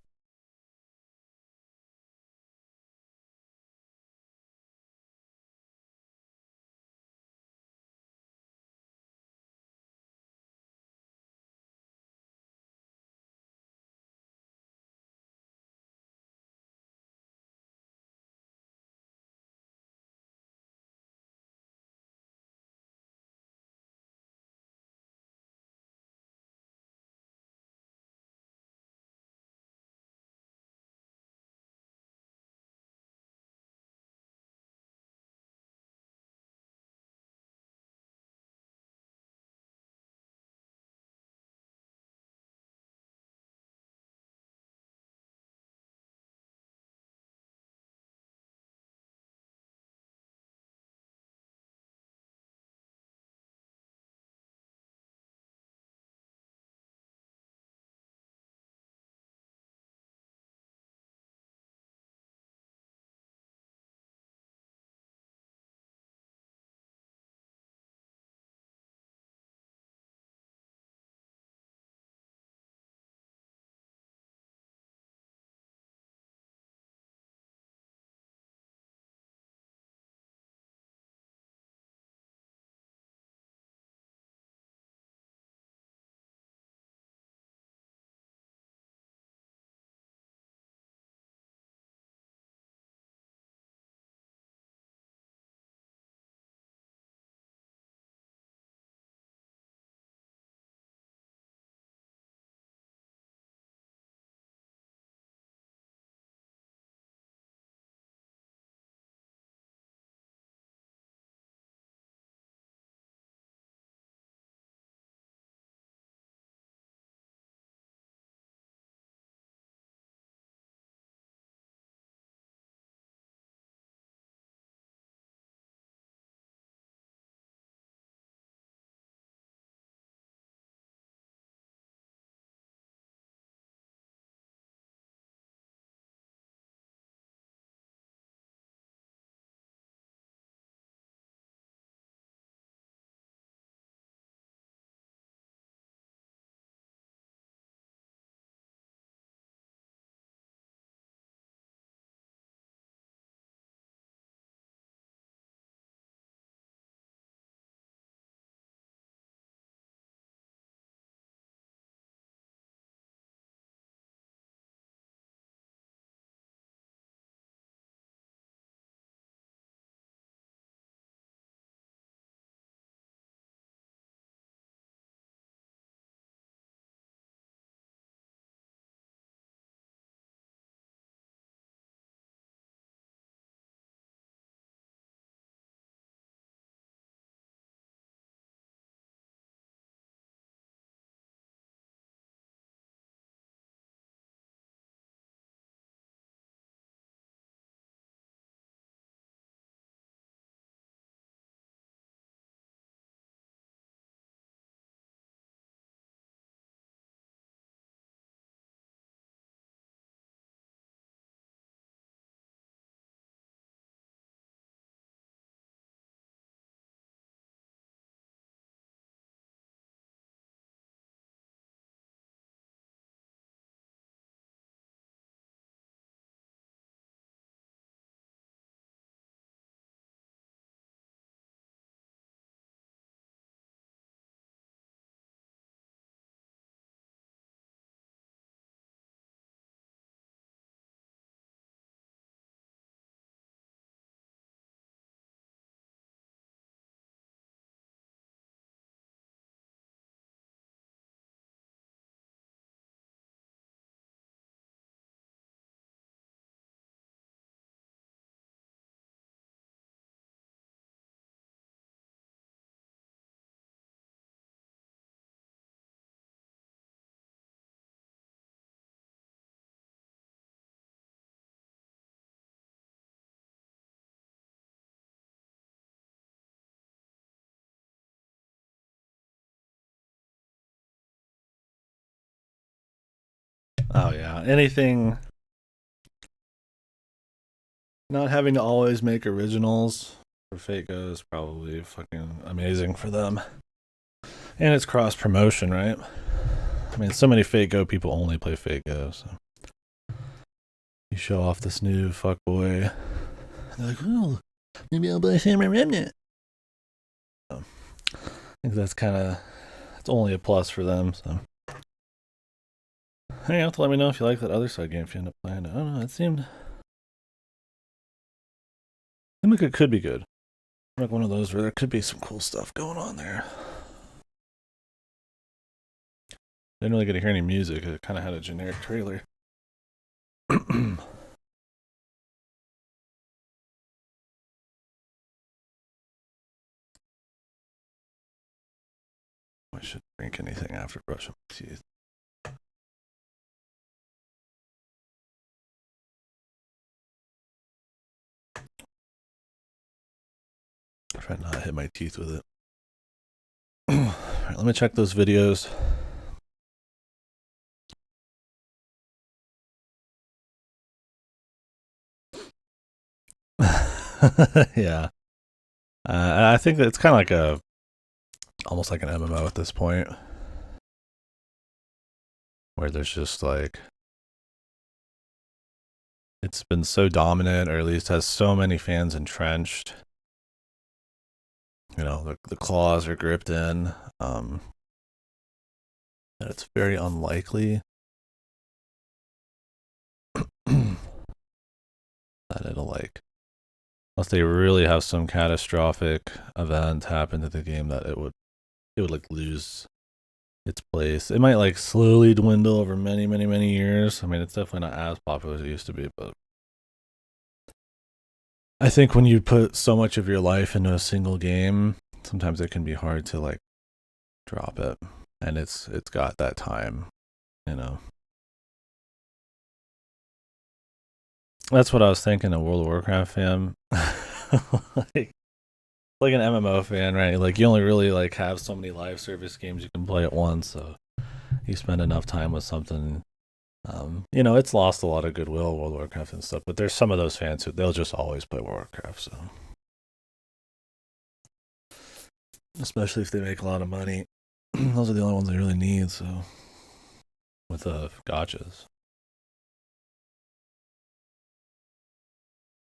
Oh yeah, anything. Not having to always make originals for Fate.Go is probably fucking amazing for them. And it's cross promotion, right? I mean, so many Fate.Go people only play Fate.Go, so you show off this new fuckboy. They're like, oh, maybe I'll play Samurai Remnant. So, I think that's kind of, it's only a plus for them, so. Hey, you have to let me know if you like that other side game if you end up playing it. I don't know, it seemed like it could be good. Like one of those where there could be some cool stuff going on there. Didn't really get to hear any music. It kind of had a generic trailer. I shouldn't drink anything after brushing my teeth. Try not to hit my teeth with it. Alright, let me check those videos. Yeah. I think it's kind of like almost like an MMO at this point, where there's just like, it's been so dominant, or at least has so many fans entrenched. You know, the claws are gripped in. That it's very unlikely that it'll like, unless they really have some catastrophic event happen to the game, that it would like lose its place. It might like slowly dwindle over many, many, many years. I mean, it's definitely not as popular as it used to be, but I think when you put so much of your life into a single game, sometimes it can be hard to like drop it. And it's got that time, you know. That's what I was thinking, a World of Warcraft fan. like an MMO fan, right? Like you only really like have so many live service games you can play at once, so you spend enough time with something. You know, it's lost a lot of goodwill, World of Warcraft and stuff, but there's some of those fans who they'll just always play Warcraft, so especially if they make a lot of money. Those are the only ones they really need, so with gotchas.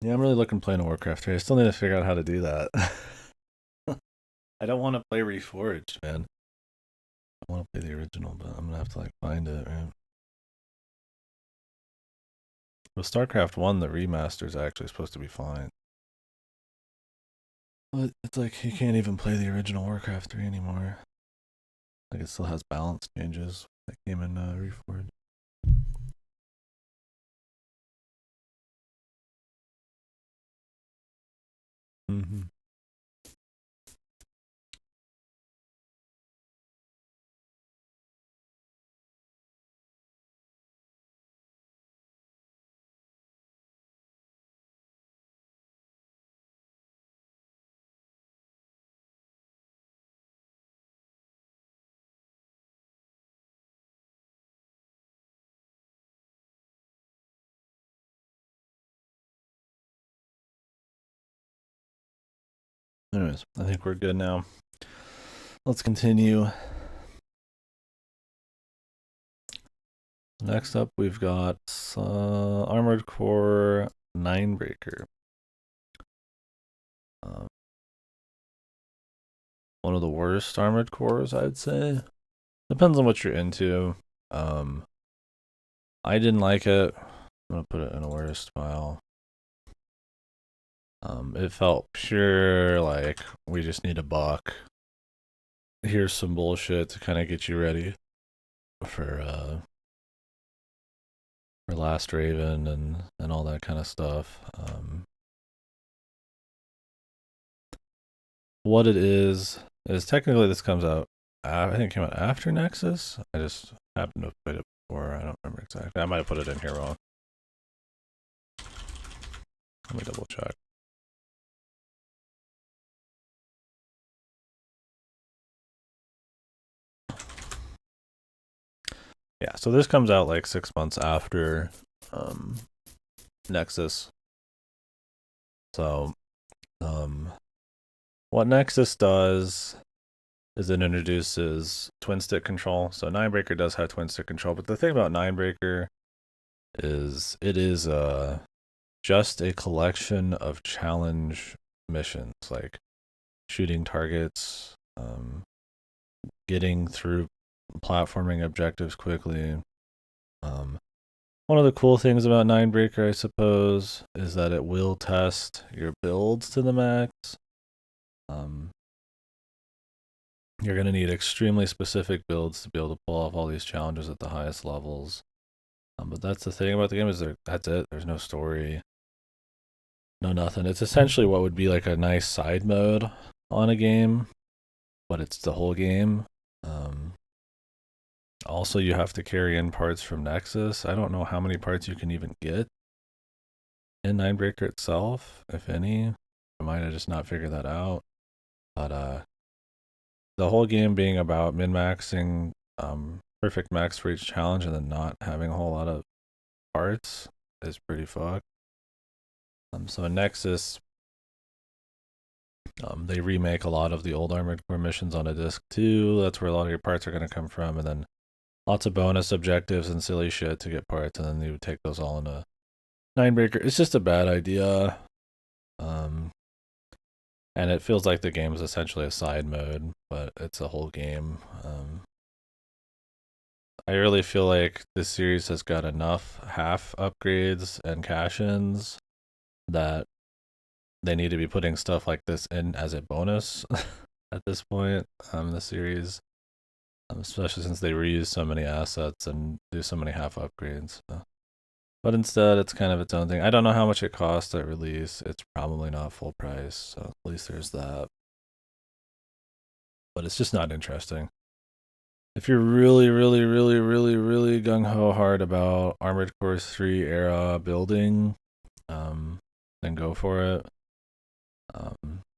Yeah, I'm really looking playing Warcraft here. I still need to figure out how to do that. I don't want to play Reforged, man. I want to play the original, but I'm gonna have to like find it, right? With StarCraft 1, the remaster is actually supposed to be fine. But it's like you can't even play the original Warcraft 3 anymore. Like it still has balance changes that came in Reforged. Mm-hmm. Anyways, I think we're good now. Let's continue. Next up, we've got Armored Core Ninebreaker. One of the worst Armored Cores, I'd say. Depends on what you're into. I didn't like it. I'm gonna put it in a worst file. It felt pure like we just need a buck. Here's some bullshit to kind of get you ready for Last Raven and all that kind of stuff. What it is technically this comes out. I think it came out after Nexus. I just happened to have played it before. I don't remember exactly. I might have put it in here wrong. Let me double check. Yeah, so this comes out like 6 months after Nexus. So what Nexus does is it introduces twin stick control. So Ninebreaker does have twin stick control, but the thing about Ninebreaker is it is just a collection of challenge missions, like shooting targets, getting through platforming objectives quickly. One of the cool things about Ninebreaker, I suppose, is that it will test your builds to the max. You're going to need extremely specific builds to be able to pull off all these challenges at the highest levels. But that's the thing about the game is that's it. There's no story, no nothing. It's essentially what would be like a nice side mode on a game, but it's the whole game. Also, you have to carry in parts from Nexus. I don't know how many parts you can even get in Ninebreaker itself, if any. I might have just not figured that out. But the whole game being about min-maxing perfect max for each challenge and then not having a whole lot of parts is pretty fucked. So in Nexus, they remake a lot of the old Armored Core missions on a disc too. That's where a lot of your parts are going to come from, and then lots of bonus objectives and silly shit to get parts, and then you would take those all into Ninebreaker. It's just a bad idea. And it feels like the game is essentially a side mode, but it's a whole game. I really feel like this series has got enough half upgrades and cash-ins that they need to be putting stuff like this in as a bonus at this point in the series, especially since they reuse so many assets and do so many half upgrades. But instead, it's kind of its own thing. I don't know how much it costs at release. It's probably not full price, so at least there's that. But it's just not interesting. If you're really, really, really, really, really gung-ho hard about Armored Core 3 era building, then go for it.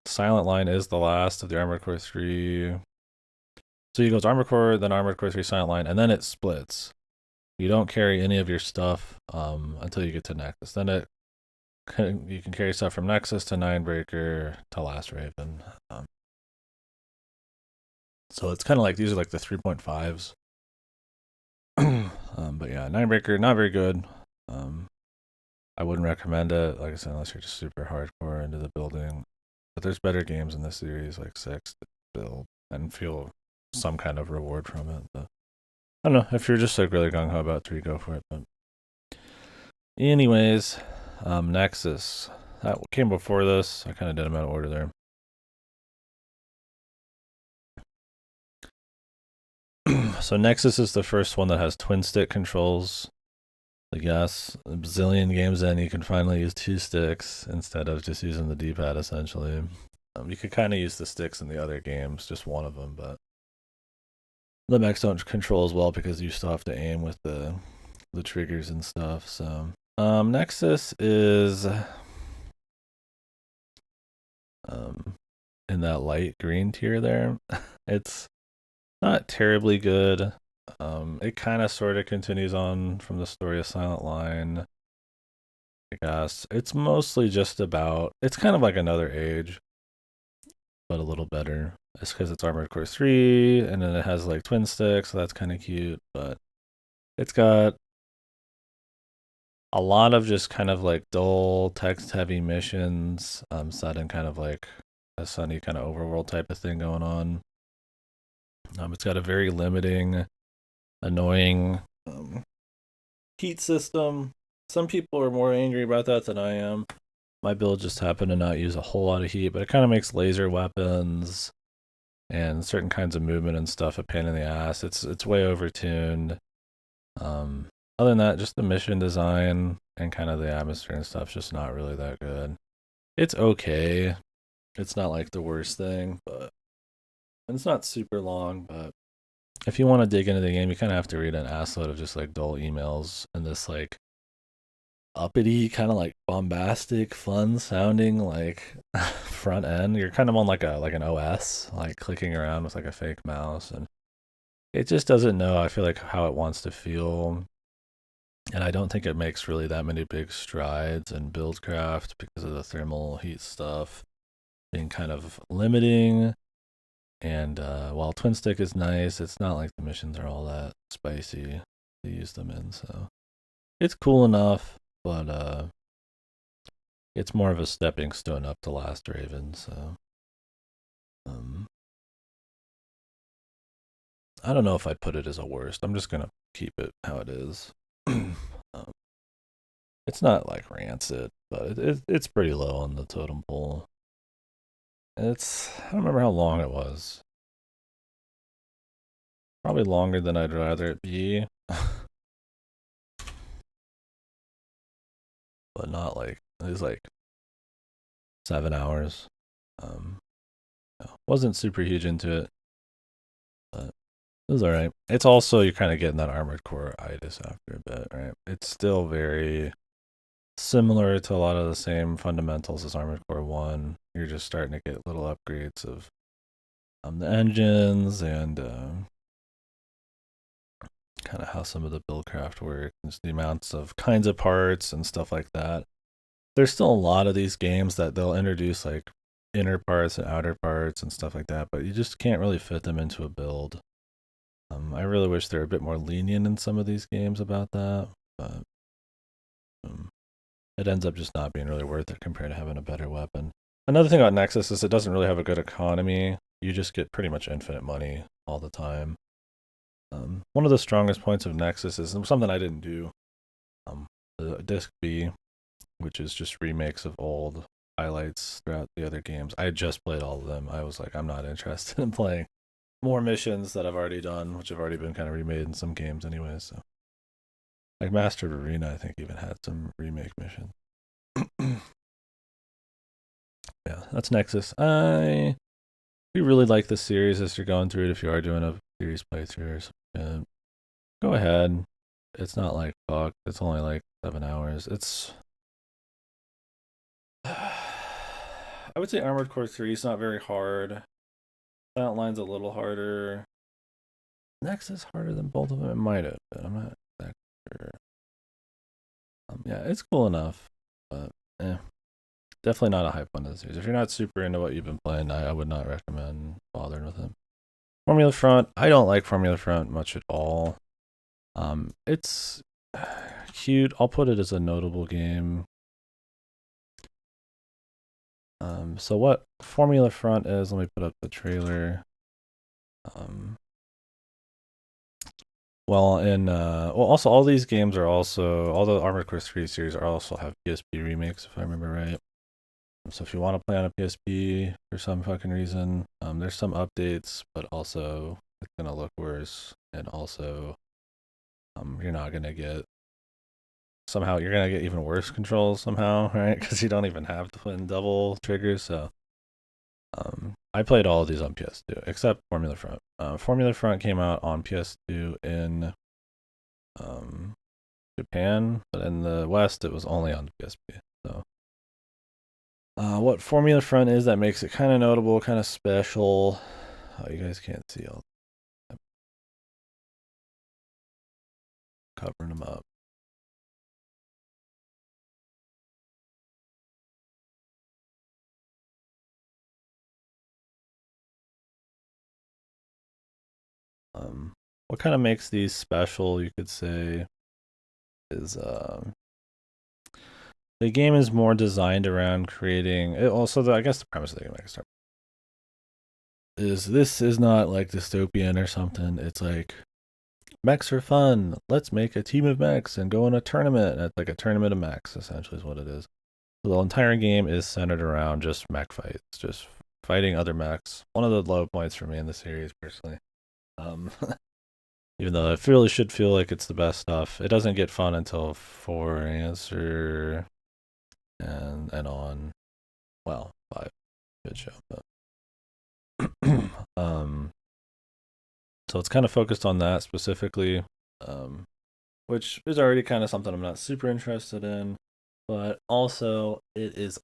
Silent Line is the last of the Armored Core 3. So you go to Armored Core, then Armored Core 3 Silent Line, and then it splits. You don't carry any of your stuff until you get to Nexus. Then you can carry stuff from Nexus to Ninebreaker to Last Raven. So it's kind of like these are like the 3.5s. But yeah, Ninebreaker, not very good. I wouldn't recommend it, like I said, unless you're just super hardcore into the building. But there's better games in this series, like 6, to build and feel some kind of reward from it. But I don't know, if you're just like really gung-ho about 3, go for it. But anyways, Nexus. That came before this. I kind of did them out of order there. So Nexus is the first one that has twin stick controls. Like yes, a bazillion games in, you can finally use 2 sticks instead of just using the D-pad essentially. You could kind of use the sticks in the other games, just one of them, but the mechs don't control as well because you still have to aim with the triggers and stuff. So Nexus is in that light green tier there. It's not terribly good. It kind of sort of continues on from the story of Silent Line. I guess it's mostly just about. It's kind of like Another Age, but a little better. It's because it's Armored Core 3, and then it has like twin sticks, so that's kind of cute. But it's got a lot of just kind of like dull, text-heavy missions, set in kind of like a sunny kind of overworld type of thing going on. It's got a very limiting, annoying heat system. Some people are more angry about that than I am. My build just happened to not use a whole lot of heat, but it kind of makes laser weapons and certain kinds of movement and stuff a pain in the ass. It's way overtuned. Other than that, just the mission design and kind of the atmosphere and stuff's just not really that good. It's okay. It's not like the worst thing, but and it's not super long, but if you want to dig into the game, you kind of have to read an assload of just like dull emails and this like uppity, kind of like bombastic, fun sounding like front end. You're kind of on like an OS, like clicking around with like a fake mouse, and it just doesn't know, I feel like, how it wants to feel. And I don't think it makes really that many big strides in Buildcraft because of the thermal heat stuff being kind of limiting. And while Twin Stick is nice, it's not like the missions are all that spicy to use them in. So it's cool enough, but it's more of a stepping stone up to Last Raven. So um, I don't know if I'd put it as a worst. I'm just gonna keep it how it is. It's not like rancid, but it's pretty low on the totem pole. I don't remember how long it was. Probably longer than I'd rather it be. But not like, it was like 7 hours. Um, wasn't super huge into it, but it was alright. It's also, you're kind of getting that Armored Core itis after a bit, right? It's still very similar to a lot of the same fundamentals as Armored Core 1. You're just starting to get little upgrades of the engines and kind of how some of the Buildcraft works, the amounts of kinds of parts and stuff like that. There's still a lot of these games that they'll introduce like inner parts and outer parts and stuff like that, but you just can't really fit them into a build. I really wish they're a bit more lenient in some of these games about that, but it ends up just not being really worth it compared to having a better weapon. Another thing about Nexus is it doesn't really have a good economy. You just get pretty much infinite money all the time. One of the strongest points of Nexus is something I didn't do. The Disc B, which is just remakes of old highlights throughout the other games. I just played all of them. I was like, I'm not interested in playing more missions that I've already done, which have already been kind of remade in some games anyway. So, like Master of Arena, I think even had some remake missions. Yeah, that's Nexus. We really like the series as you're going through it. If you are doing a series playthrough or something, go ahead. It's not like fuck. It's only like 7 hours. I would say Armored Core 3 is not very hard. Silent Line's a little harder. Nexus harder than both of them. It might have, but I'm not that sure. Yeah, it's cool enough, but definitely not a hype one of the series. If you're not super into what you've been playing, I would not recommend bothering with it. Formula Front, I don't like Formula Front much at all. It's cute. I'll put it as a notable game. So what Formula Front is? Let me put up the trailer. Also all these games are also all the Armored Core 3 series are also have PSP remakes, if I remember right. So if you want to play on a PSP for some fucking reason, there's some updates, but also it's gonna look worse, and also you're not gonna get you're gonna get even worse controls somehow, right? Because you don't even have twin double triggers. So I played all of these on PS2 except Formula Front. Formula Front came out on PS2 in Japan, but in the West it was only on PSP. So what Formula Front is that makes it kind of notable, kind of special. Oh, you guys can't see all covering them up. What kind of makes these special, you could say, is the game is more designed around creating. I guess the premise of the game, I can start, is this is not like dystopian or something. It's like mechs are fun. Let's make a team of mechs and go in a tournament. It's like a tournament of mechs, essentially, is what it is. So the entire game is centered around just mech fights, just fighting other mechs. One of the low points for me in the series, personally. Um, even though it really should feel like it's the best stuff, it doesn't get fun until For Answer and on. Well, 5, good show, but so it's kind of focused on that specifically, which is already kind of something I'm not super interested in, but also it is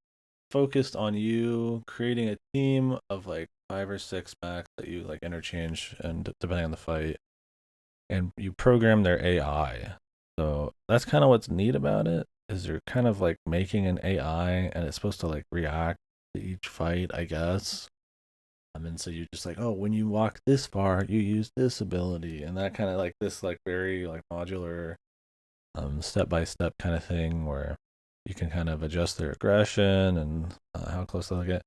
focused on you creating a team of like 5 or 6 mechs that you like interchange and depending on the fight. and you program their AI. So that's kind of what's neat about it, is you're kind of like making an AI and it's supposed to like react to each fight, I guess. And so you're just like, oh, when you walk this far, you use this ability, and that kind of like this like very like modular, step by step kind of thing where you can kind of adjust their aggression and how close they'll get.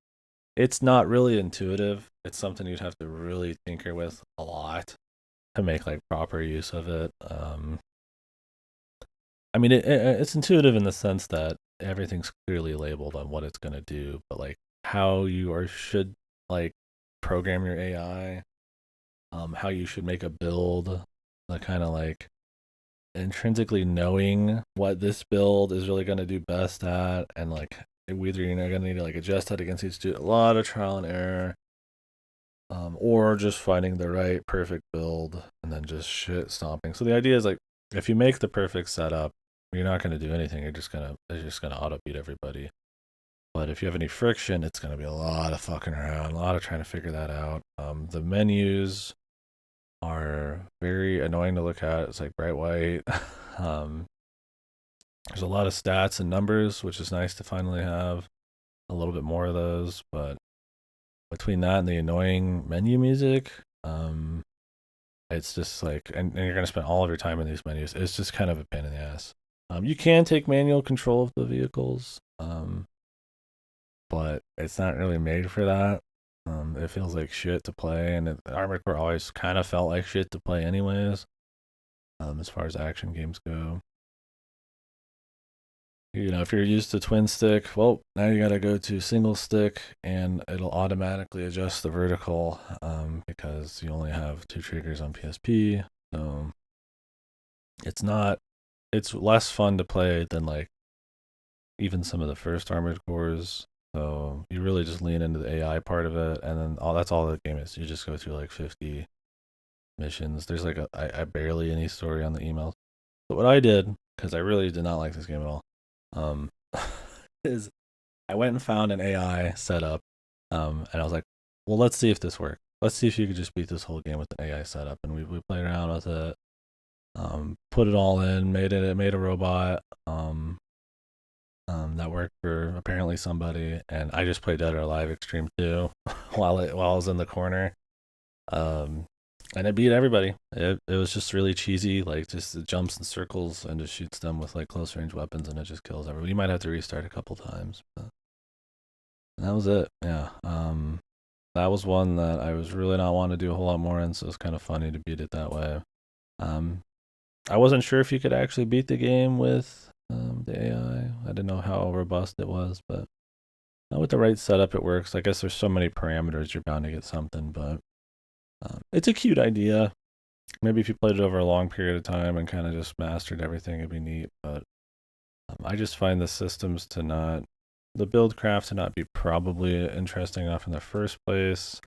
It's not really intuitive. It's something you'd have to really tinker with a lot to make like proper use of it. I mean, it's intuitive in the sense that everything's clearly labeled on what it's gonna do, but like how you or should like program your AI, how you should make a build, the kind of like intrinsically knowing what this build is really gonna do best at, and like whether you're gonna need to like adjust that against each student, a lot of trial and error, or just finding the right perfect build and then just shit stomping. So the idea is like if you make the perfect setup, you're not going to do anything. It's just gonna auto beat everybody. But if you have any friction, it's going to be a lot of fucking around, a lot of trying to figure that out. The menus are very annoying to look at. It's like bright white. um, there's a lot of stats and numbers, which is nice to finally have a little bit more of those. But between that and the annoying menu music, it's just like, and you're going to spend all of your time in these menus. It's just kind of a pain in the ass. You can take manual control of the vehicles, but it's not really made for that. It feels like shit to play, and Armored Core always kind of felt like shit to play, anyways. As far as action games go, if you're used to twin stick, well, now you got to go to single stick, and it'll automatically adjust the vertical, because you only have two triggers on PSP. So it's not, it's less fun to play than like even some of the first Armored Cores. So you really just lean into the AI part of it, and then that's all the game is. You just go through like 50 missions. There's like I barely any story on the emails. But what I did, because I really did not like this game at all, um, is I went and found an AI setup, and I was like, well, let's see if this works. Let's see if you could just beat this whole game with an AI setup. And we played around with it, put it all in, made a robot, that worked for apparently somebody, and I just played Dead or Alive Extreme 2 while I was in the corner, um, and it beat everybody. It was just really cheesy, like just it jumps in circles and just shoots them with like close range weapons, and it just kills everybody. You might have to restart a couple times, but that was it. Yeah, that was one that I was really not wanting to do a whole lot more in, so it was kind of funny to beat it that way. Um, I wasn't sure if you could actually beat the game with the AI. I didn't know how robust it was, but with the right setup, it works. I guess there's so many parameters, you're bound to get something, but it's a cute idea. Maybe if you played it over a long period of time and kind of just mastered everything, it'd be neat. But I just find the systems to not, the build craft to not be probably interesting enough in the first place.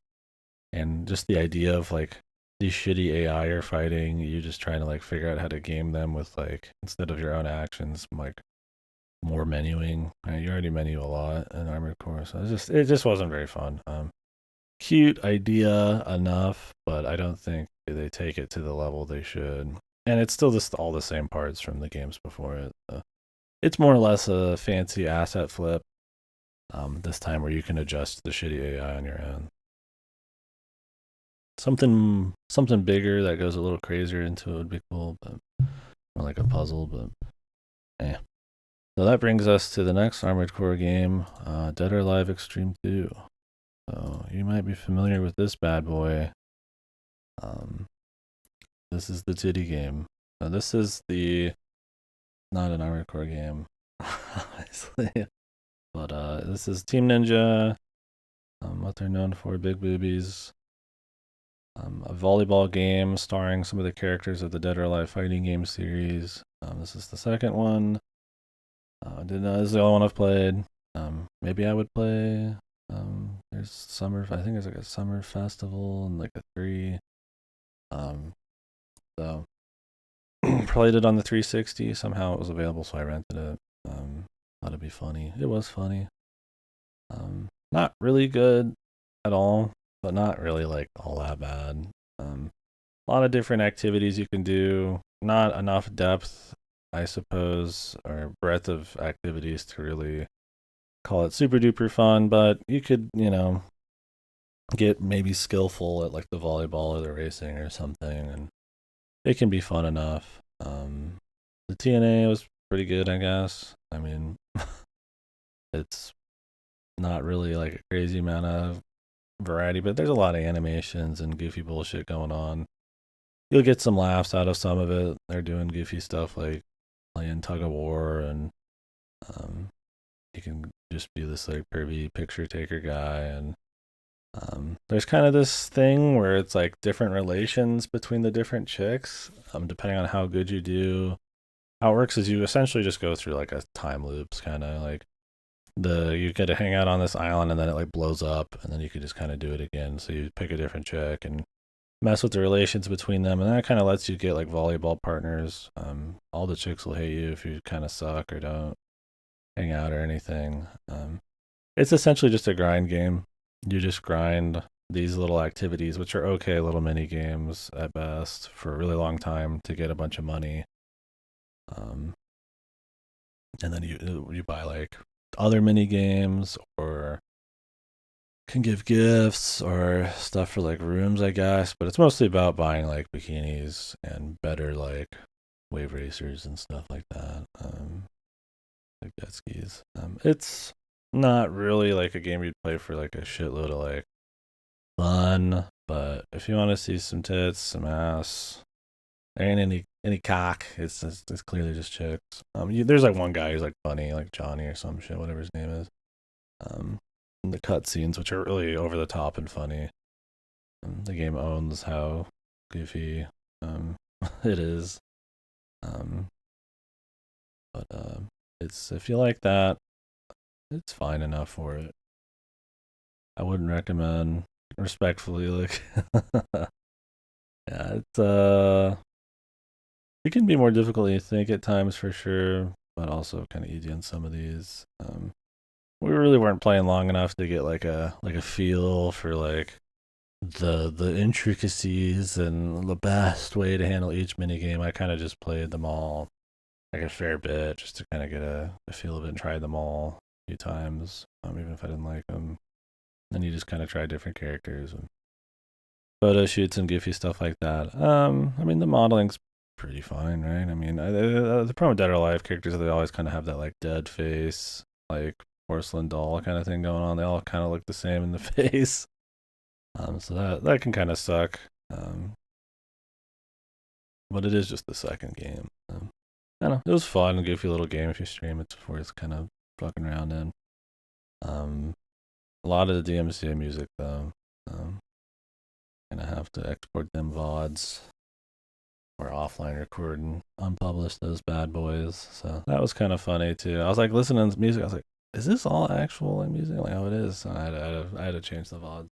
And just the idea of like these shitty AI are fighting, you just trying to like figure out how to game them with like, instead of your own actions, like more menuing. You already menu a lot in Armored Core, so it just wasn't very fun. Cute idea enough, but I don't think they take it to the level they should. And it's still just all the same parts from the games before it. It's more or less a fancy asset flip. This time where you can adjust the shitty AI on your own. Something bigger that goes a little crazier into it would be cool, but more like a puzzle. But eh. So that brings us to the next Armored Core game, Dead or Alive Extreme 2. So you might be familiar with this bad boy. This is the titty game. Now this is not an Armored Core game, obviously. But this is Team Ninja. What they're known for, big boobies. A volleyball game starring some of the characters of the Dead or Alive fighting game series. This is the second one. This is the only one I've played. Maybe I would play. There's summer. I think there's like a summer festival and like a 3. So played it on the 360. Somehow it was available, so I rented it. Thought it'd be funny. It was funny. Not really good at all, but not really like all that bad. A lot of different activities you can do. Not enough depth, I suppose, or breadth of activities to really call it super duper fun, but you could, get maybe skillful at like the volleyball or the racing or something, and it can be fun enough. The TNA was pretty good, I guess. I mean, it's not really like a crazy amount of variety, but there's a lot of animations and goofy bullshit going on. You'll get some laughs out of some of it. They're doing goofy stuff like playing tug of war, and um, you can just be this like pervy picture taker guy. And there's kind of this thing where it's like different relations between the different chicks, depending on how good you do. How it works is you essentially just go through like a time loops, kind of like you get to hang out on this island and then it like blows up, and then you could just kind of do it again. So you pick a different chick and mess with the relations between them, and that kind of lets you get like volleyball partners. All the chicks will hate you if you kind of suck or don't hang out or anything. It's essentially just a grind game. You just grind these little activities, which are okay little mini games at best, for a really long time to get a bunch of money. And then you buy like other mini games, or can give gifts or stuff for like rooms, I guess. But it's mostly about buying like bikinis and better like wave racers and stuff like that. Like jet skis. It's not really like a game you'd play for like a shitload of like fun, but if you want to see some tits, some ass, there ain't any cock. It's clearly just chicks. There's like one guy who's like funny, like Johnny or some shit, whatever his name is. Um, and the cutscenes, which are really over the top and funny. The game owns how goofy it is. Um, but it's, if you like that, it's fine enough for it. I wouldn't recommend, respectfully, like yeah, it can be more difficult than you think at times for sure, but also kind of easy on some of these. We really weren't playing long enough to get like a feel for like the intricacies and the best way to handle each mini game. I kind of just played them all like a fair bit just to kind of get a feel of it and try them all a few times, even if I didn't like them. Then you just kind of try different characters and photo shoots and goofy stuff like that. I mean, the modeling's pretty fine, right? I mean, the problem with Dead or Alive characters is they always kind of have that like dead face, like porcelain doll kind of thing going on. They all kind of look the same in the face. So that can kind of suck. But it is just the second game. I don't know. It was fun, a goofy little game. If you stream, it's worth kind of fucking around in. A lot of the DMCA music though. Gonna have to export them VODs or offline record and unpublish those bad boys. So that was kind of funny too. I was like listening to music. I was like, is this all actual like, music? Like, oh, it is. So I had to change the VOD.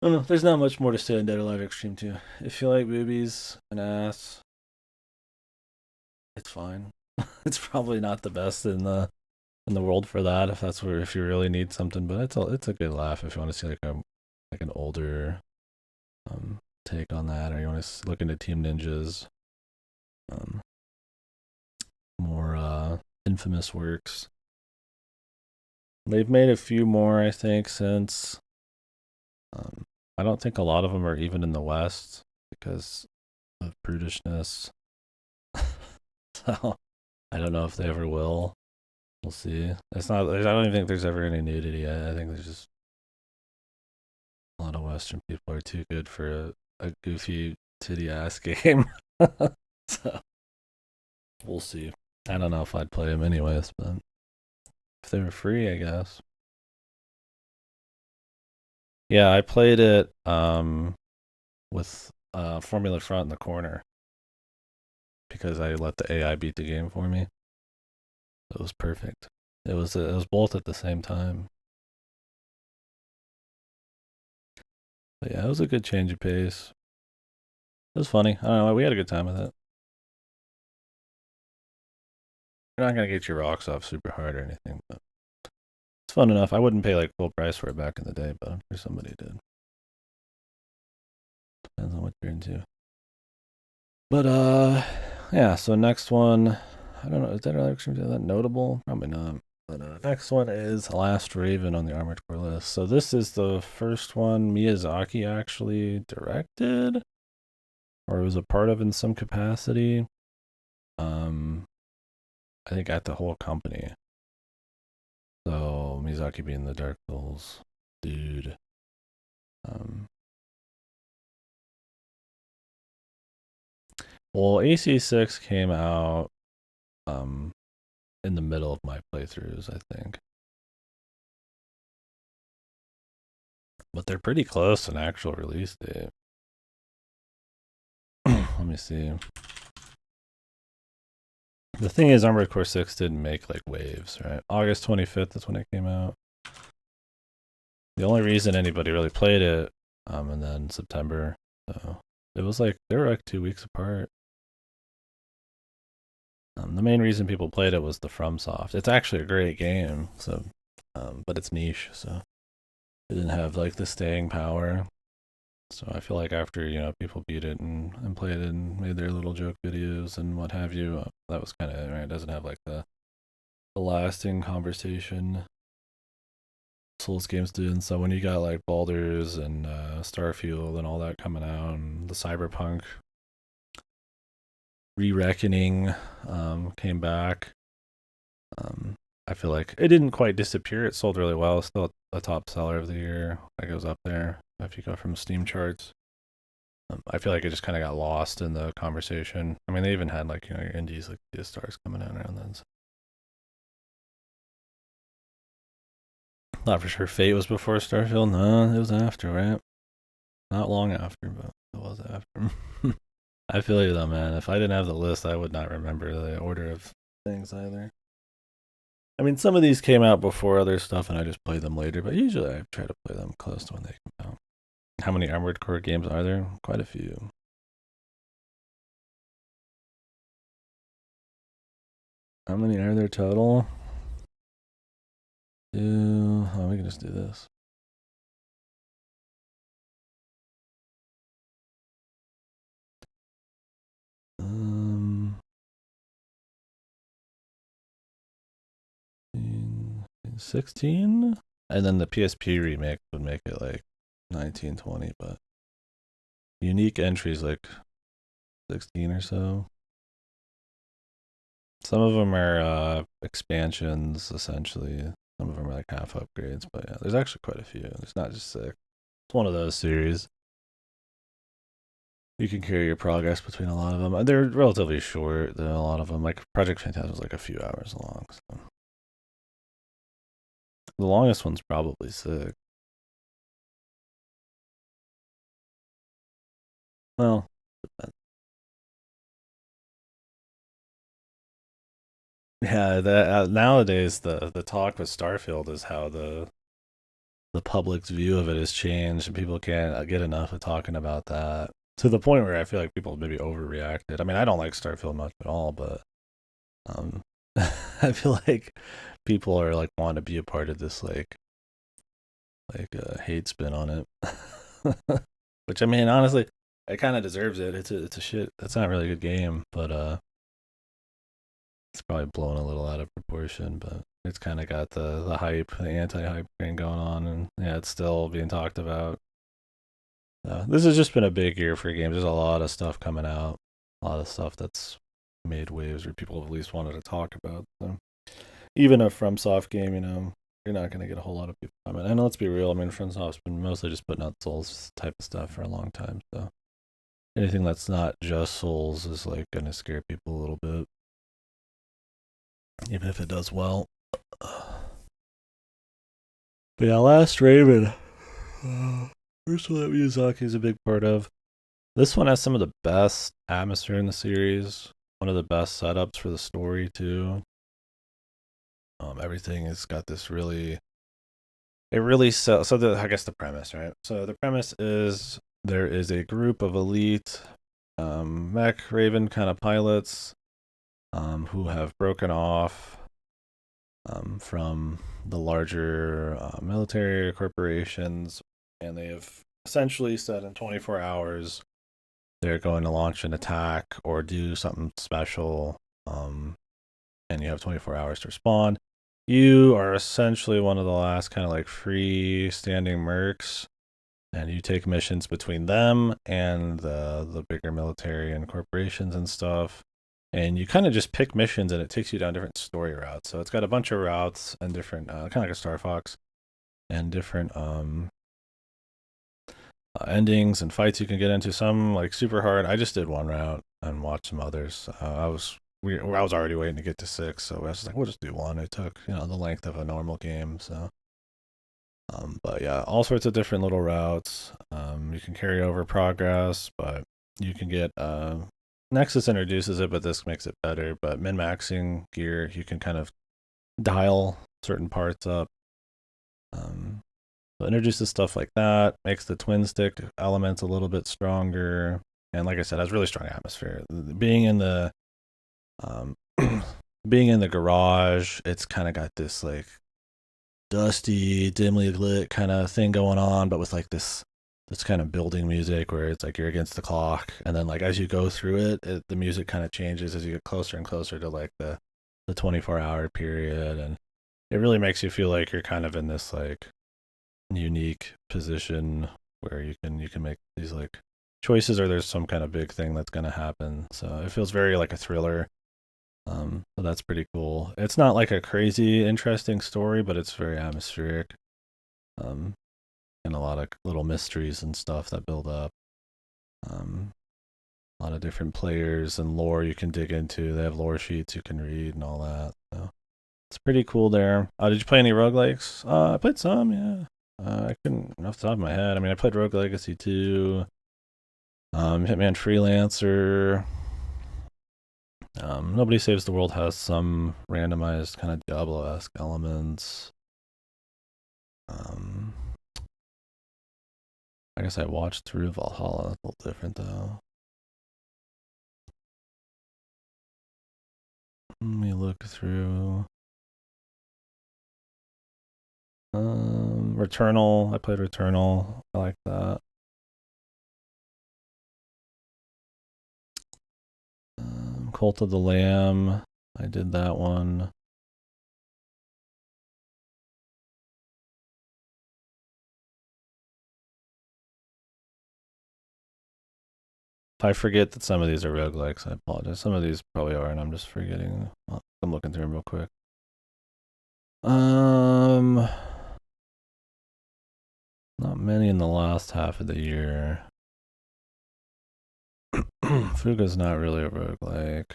I don't know. There's not much more to say on Dead or Alive Extreme 2. If you like boobies and ass, it's fine. It's probably not the best in the world for that, if you really need something, but it's a good laugh if you want to see like an older take on that, or you want to look into Team Ninja's more infamous works. They've made a few more, I think, since. I don't think a lot of them are even in the West because of prudishness. So I don't know if they ever will. We'll see. It's not. I don't even think there's ever any nudity. I think there's just a lot of Western people are too good for a goofy titty ass game. So we'll see. I don't know if I'd play them anyways, but if they were free, I guess. Yeah, I played it with Formula Front in the corner because I let the AI beat the game for me. It was perfect. It was both at the same time. But yeah, it was a good change of pace. It was funny. I don't know. We had a good time with it. You're not gonna get your rocks off super hard or anything, but it's fun enough. I wouldn't pay like full price for it back in the day, but I'm sure somebody did. Depends on what you're into. But yeah. So next one, I don't know. Is that actually that notable? Probably not. But next one is Last Raven on the Armored Core list. So this is the first one Miyazaki actually directed, or was a part of in some capacity. I think at the whole company. So Miyazaki being the Dark Souls dude. Well, AC6 came out in the middle of my playthroughs, I think. But they're pretty close to an actual release date. Let me see. The thing is, Armored Core 6 didn't make like waves, right? August 25th is when it came out. The only reason anybody really played it, and then September. So it was like they were like 2 weeks apart. The main reason people played it was the FromSoft. It's actually a great game, so but it's niche, so it didn't have like the staying power. So I feel like after people beat it and played it and made their little joke videos and what have you, that was kind of right. It doesn't have like the lasting conversation Souls games did. And so when you got like Baldur's and Starfield and all that coming out, and the Cyberpunk Re-Reckoning came back, I feel like it didn't quite disappear. It sold really well. It's still a top seller of the year. It goes up there if you go from Steam charts. I feel like it just kind of got lost in the conversation. I mean, they even had like your indies like the stars coming out around then. So. Not for sure. Fate was before Starfield. No, it was after, right? Not long after, but it was after. I feel you though, man. If I didn't have the list, I would not remember the order of things either. I mean, some of these came out before other stuff, and I just played them later. But usually, I try to play them close to when they come out. How many Armored Core games are there? Quite a few. How many are there total? Oh, we can just do this. Um, 16, and then the PSP remake would make it like 19, 20, but unique entries like 16 or so. Some of them are expansions, essentially. Some of them are like half upgrades, but yeah, there's actually quite a few. It's not just 6. It's one of those series. You can carry your progress between a lot of them. They're relatively short, though, a lot of them. Like Project Phantasm is like a few hours long. So. The longest one's probably 6. Well, depends. Yeah, nowadays the talk with Starfield is how the public's view of it has changed, and people can't get enough of talking about that to the point where I feel like people maybe overreacted. I mean, I don't like Starfield much at all, but I feel like people are like want to be a part of this like hate spin on it, which I mean, honestly, it kind of deserves it. It's a shit. That's not really a good game, but it's probably blown a little out of proportion. But it's kind of got the hype, the anti-hype train going on, and yeah, it's still being talked about. This has just been a big year for games. There's a lot of stuff coming out, a lot of stuff that's made waves or people have at least wanted to talk about. So even a FromSoft game, you're not going to get a whole lot of people coming. And let's be real, I mean, FromSoft's been mostly just putting out Souls type of stuff for a long time. So anything that's not just Souls is like going to scare people a little bit, even if it does well. But yeah, Last Raven. First one that Miyazaki is a big part of. This one has some of the best atmosphere in the series. One of the best setups for the story too. Everything has got this really. It really I guess the premise, right? So the premise is there is a group of elite mech Raven kind of pilots who have broken off from the larger military corporations, and they have essentially said in 24 hours they're going to launch an attack or do something special, and you have 24 hours to respond. You are essentially one of the last kind of like free-standing mercs, and you take missions between them and the bigger military and corporations and stuff. And you kind of just pick missions, and it takes you down different story routes. So it's got a bunch of routes and different, kind of like a Star Fox, and different endings and fights you can get into. Some like super hard. I just did one route and watched some others. I was already waiting to get to 6, so I was like, we'll just do one. It took the length of a normal game. So, but yeah, all sorts of different little routes. You can carry over progress, but you can get Nexus introduces it, but this makes it better. But min maxing gear, you can kind of dial certain parts up. So it introduces stuff like that, makes the twin stick elements a little bit stronger, and like I said, has really strong atmosphere. Being in the being in the garage, it's kind of got this like dusty, dimly lit kind of thing going on, but with like this kind of building music where it's like you're against the clock, and then like as you go through the music kind of changes as you get closer and closer to like the 24-hour period, and it really makes you feel like you're kind of in this like unique position where you can make these like choices, or there's some kind of big thing that's going to happen. So it feels very like a thriller. So that's pretty cool. It's not like a crazy interesting story, but it's very atmospheric. Um, and a lot of little mysteries and stuff that build up. A lot of different players and lore you can dig into. They have lore sheets you can read and all that. So it's pretty cool there. Did you play any roguelikes? I played some, yeah. I couldn't off the top of my head. I mean, I played Rogue Legacy 2, Hitman Freelancer. Nobody Saves the World has some randomized kind of Diablo-esque elements. Um, I guess I watched through Valhalla. It's a little different though. Let me look through. Returnal. I played Returnal. I like that. Cult of the Lamb. I did that one. If I forget that some of these are roguelikes, I apologize. Some of these probably are, and I'm just forgetting. I'm looking through them real quick. Not many in the last half of the year. Fuga's not really a roguelike.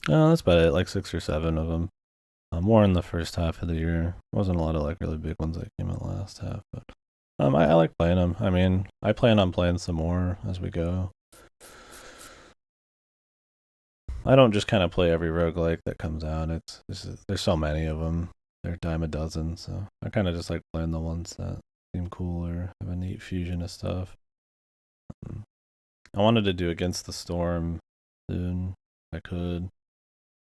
Oh, that's about it. Like 6 or 7 of them. More in the first half of the year. Wasn't a lot of like really big ones that came in the last half, but I like playing them. I mean, I plan on playing some more as we go. I don't just kind of play every roguelike that comes out. There's so many of them. They're a dime a dozen, so I kind of just like playing the ones that seem cool or have a neat fusion of stuff. I wanted to do Against the Storm soon. If I could.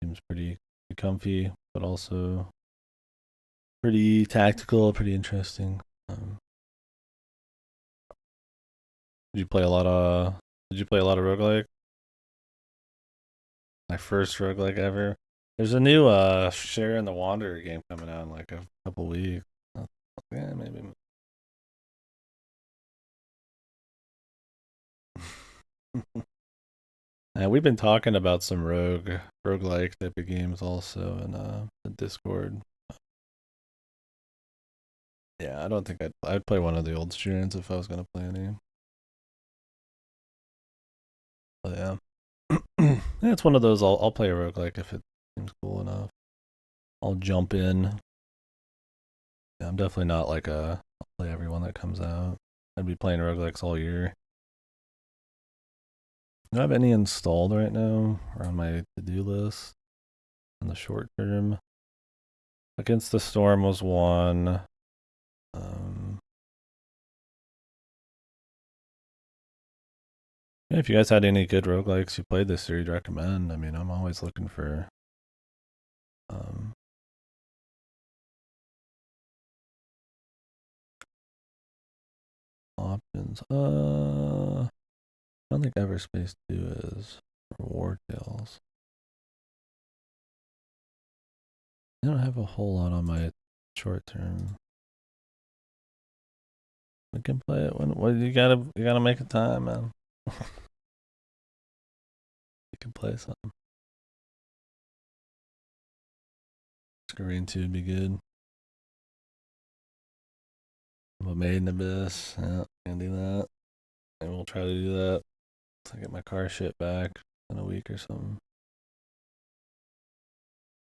Seems pretty comfy, but also pretty tactical, pretty interesting. Did you play a lot of? Did you play a lot of roguelike? My first roguelike ever. There's a new Share in the Wanderer game coming out in like a couple weeks. Yeah, maybe. And we've been talking about some roguelike type of games also in the Discord. Yeah, I don't think I'd play one of the old students if I was gonna play any. But yeah. Yeah, it's one of those I'll play a roguelike if it seems cool enough. I'll jump in. Yeah, I'm definitely not like I'll play every one that comes out. I'd be playing roguelikes all year. Do I have any installed right now or on my to-do list? in the short term. Against the Storm was one. Yeah, if you guys had any good roguelikes you played this year, you'd recommend. I mean, I'm always looking for options. I don't think Everspace 2 is for War Tales. I don't have a whole lot on my short term. We can play it when you gotta make a time, man. You can play something. Screen 2 would be good. But Made in Abyss, yeah, can do that. And we'll try to do that. So I get my car shit back in a week or something.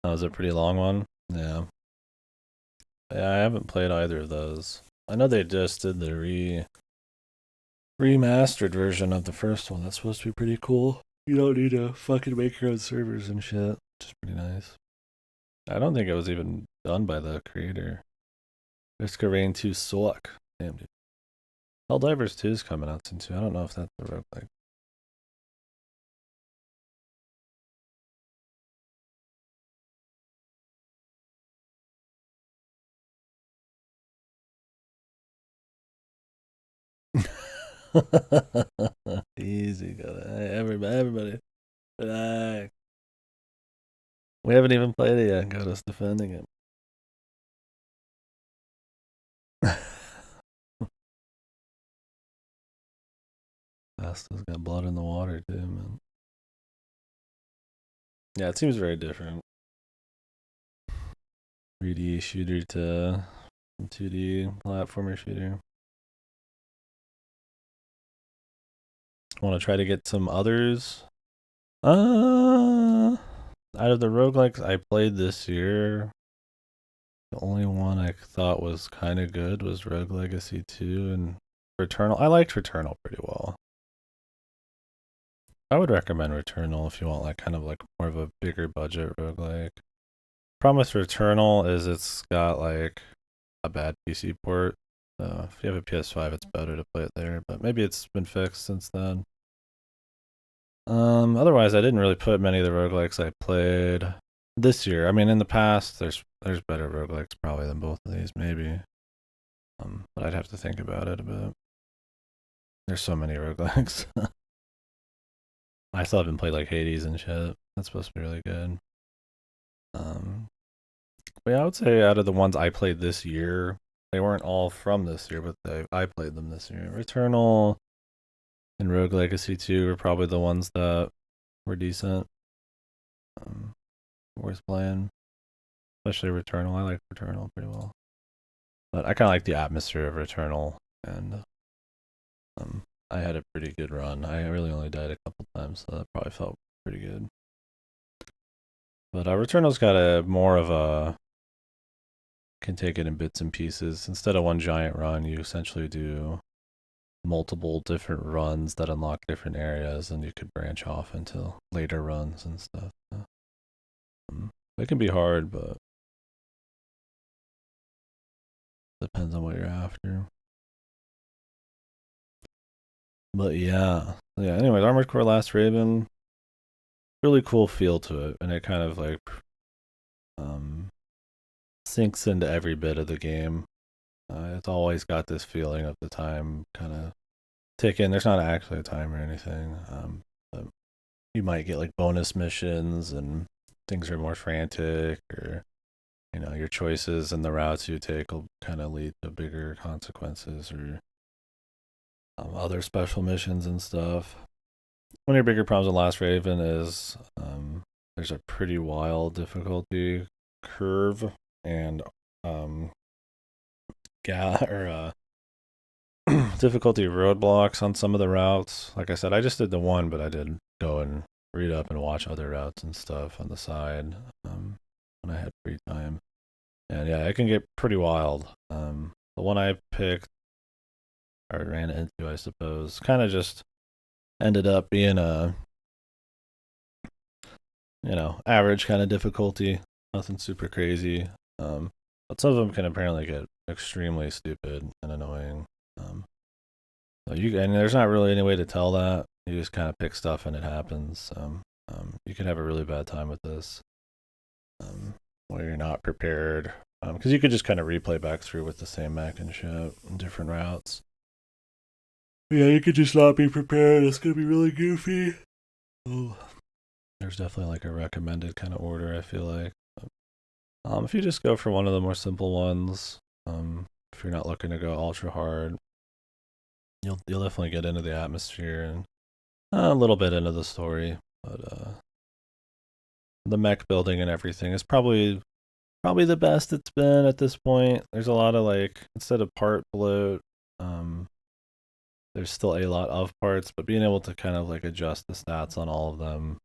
That was a pretty long one. Yeah. Yeah, I haven't played either of those. I know they just did the remastered version of the first one. That's supposed to be pretty cool. You don't need to fucking make your own servers and shit, which is pretty nice. I don't think it was even done by the creator. Risk of Rain 2 suck. Damn, dude. Helldivers 2 is coming out soon too. I don't know if that's the roguelike. Easy, everybody. Relax. We haven't even played it yet. Got us defending it. Asta's got blood in the water too, man. Yeah, it seems very different. 3D shooter to 2D platformer shooter. Want to try to get some others? Out of the roguelikes I played this year, the only one I thought was kind of good was Rogue Legacy 2 and Returnal. I liked Returnal pretty well. I would recommend Returnal if you want like kind of like more of a bigger budget roguelike. Problem with Returnal is it's got like a bad PC port. If you have a PS5, it's better to play it there, but maybe it's been fixed since then. Otherwise, I didn't really put many of the roguelikes I played this year. I mean, in the past, there's better roguelikes probably than both of these, maybe. But I'd have to think about it a bit. There's so many roguelikes. I still haven't played like Hades and shit. That's supposed to be really good. But yeah, I would say out of the ones I played this year, they weren't all from this year, but I played them this year. Returnal and Rogue Legacy 2 were probably the ones that were decent. Worth playing. Especially Returnal. I like Returnal pretty well. But I kind of like the atmosphere of Returnal, and I had a pretty good run. I really only died a couple times, so that probably felt pretty good. But Returnal's got a more of a can take it in bits and pieces. Instead of one giant run, you essentially do multiple different runs that unlock different areas, and you could branch off into later runs and stuff. It can be hard, but depends on what you're after. But yeah. Anyways, Armored Core Last Raven, really cool feel to it, and it kind of like sinks into every bit of the game. It's always got this feeling of the time kind of ticking. There's not actually a time or anything, but you might get like bonus missions and things are more frantic, or your choices and the routes you take will kind of lead to bigger consequences, or other special missions and stuff. One of your bigger problems with Last Raven is there's a pretty wild difficulty curve and difficulty roadblocks on some of the routes. Like I said, I just did the one, but I did go and read up and watch other routes and stuff on the side when I had free time. And yeah, it can get pretty wild. The one I picked or ran into, I suppose, kind of just ended up being average kind of difficulty, nothing super crazy. But some of them can apparently get extremely stupid and annoying. And there's not really any way to tell that. You just kind of pick stuff and it happens. You can have a really bad time with this, where you're not prepared. Because you could just kind of replay back through with the same mech and shit and different routes. But yeah, you could just not be prepared. It's gonna be really goofy. Oh, there's definitely like a recommended kind of order, I feel like. If you just go for one of the more simple ones, if you're not looking to go ultra hard, you'll definitely get into the atmosphere and a little bit into the story. But the mech building and everything is probably the best it's been at this point. There's a lot of like, instead of part bloat, there's still a lot of parts, but being able to kind of like adjust the stats on all of them,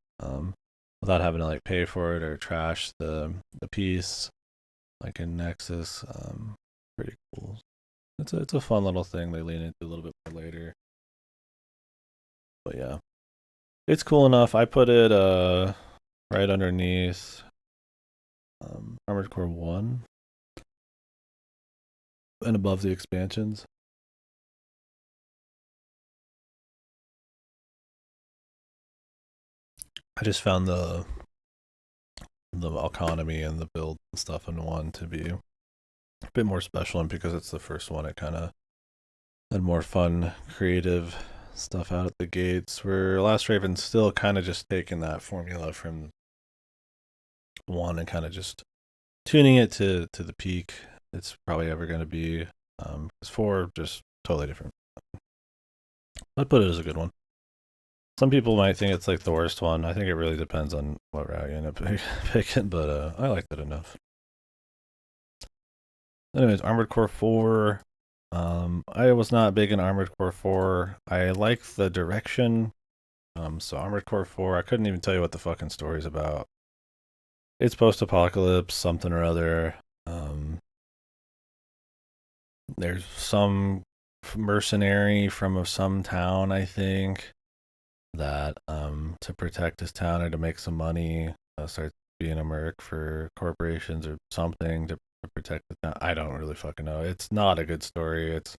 without having to like pay for it or trash the piece, like in Nexus, pretty cool. It's a fun little thing they lean into a little bit more later. But yeah, it's cool enough. I put it right underneath Armored Core 1 and above the expansions. I just found the economy and the build and stuff in 1 to be a bit more special, and because it's the first one, it kind of had more fun, creative stuff out at the gates. Where Last Raven's still kind of just taking that formula from 1 and kind of just tuning it to the peak it's probably ever going to be. Because 4 just totally different. I'd put it as a good one. Some people might think it's like the worst one. I think it really depends on what route you end up picking, but I liked it enough. Anyways, Armored Core 4. I was not big in Armored Core 4. I like the direction. So Armored Core 4, I couldn't even tell you what the fucking story's about. It's post-apocalypse, something or other. There's some mercenary from some town, I think, that to protect his town or to make some money, starts being a merc for corporations or something to protect the town. I don't really fucking know. It's not a good story. It's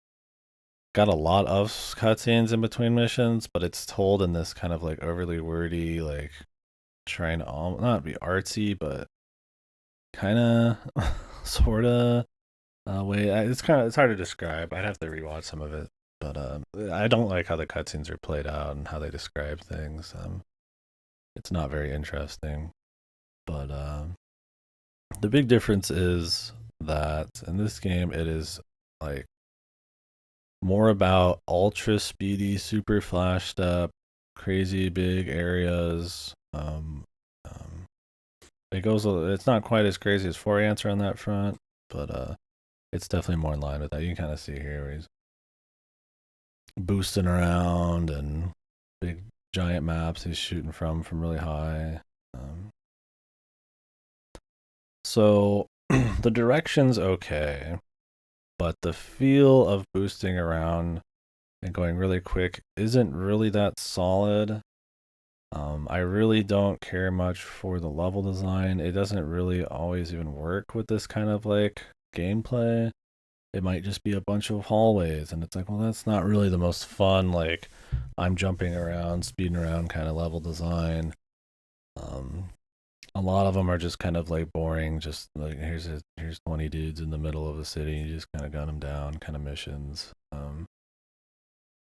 got a lot of cutscenes in between missions, but it's told in this kind of like overly wordy, like trying to not be artsy, but kind of, sort of way. It's hard to describe. I'd have to rewatch some of it, but I don't like how the cutscenes are played out and how they describe things. It's not very interesting. But the big difference is that in this game, it is like more about ultra speedy, super flashed up, crazy big areas. It goes. It's not quite as crazy as 4 Answer on that front, but it's definitely more in line with that. You can kind of see here where he's boosting around and big giant maps he's shooting from really high. So the direction's okay, but the feel of boosting around and going really quick isn't really that solid. I really don't care much for the level design. It doesn't really always even work with this kind of like gameplay. It might just be a bunch of hallways, and it's like, well, that's not really the most fun, like, I'm jumping around, speeding around kind of level design. A lot of them are just kind of like boring, just like here's 20 dudes in the middle of the city, you just kind of gun them down kind of missions.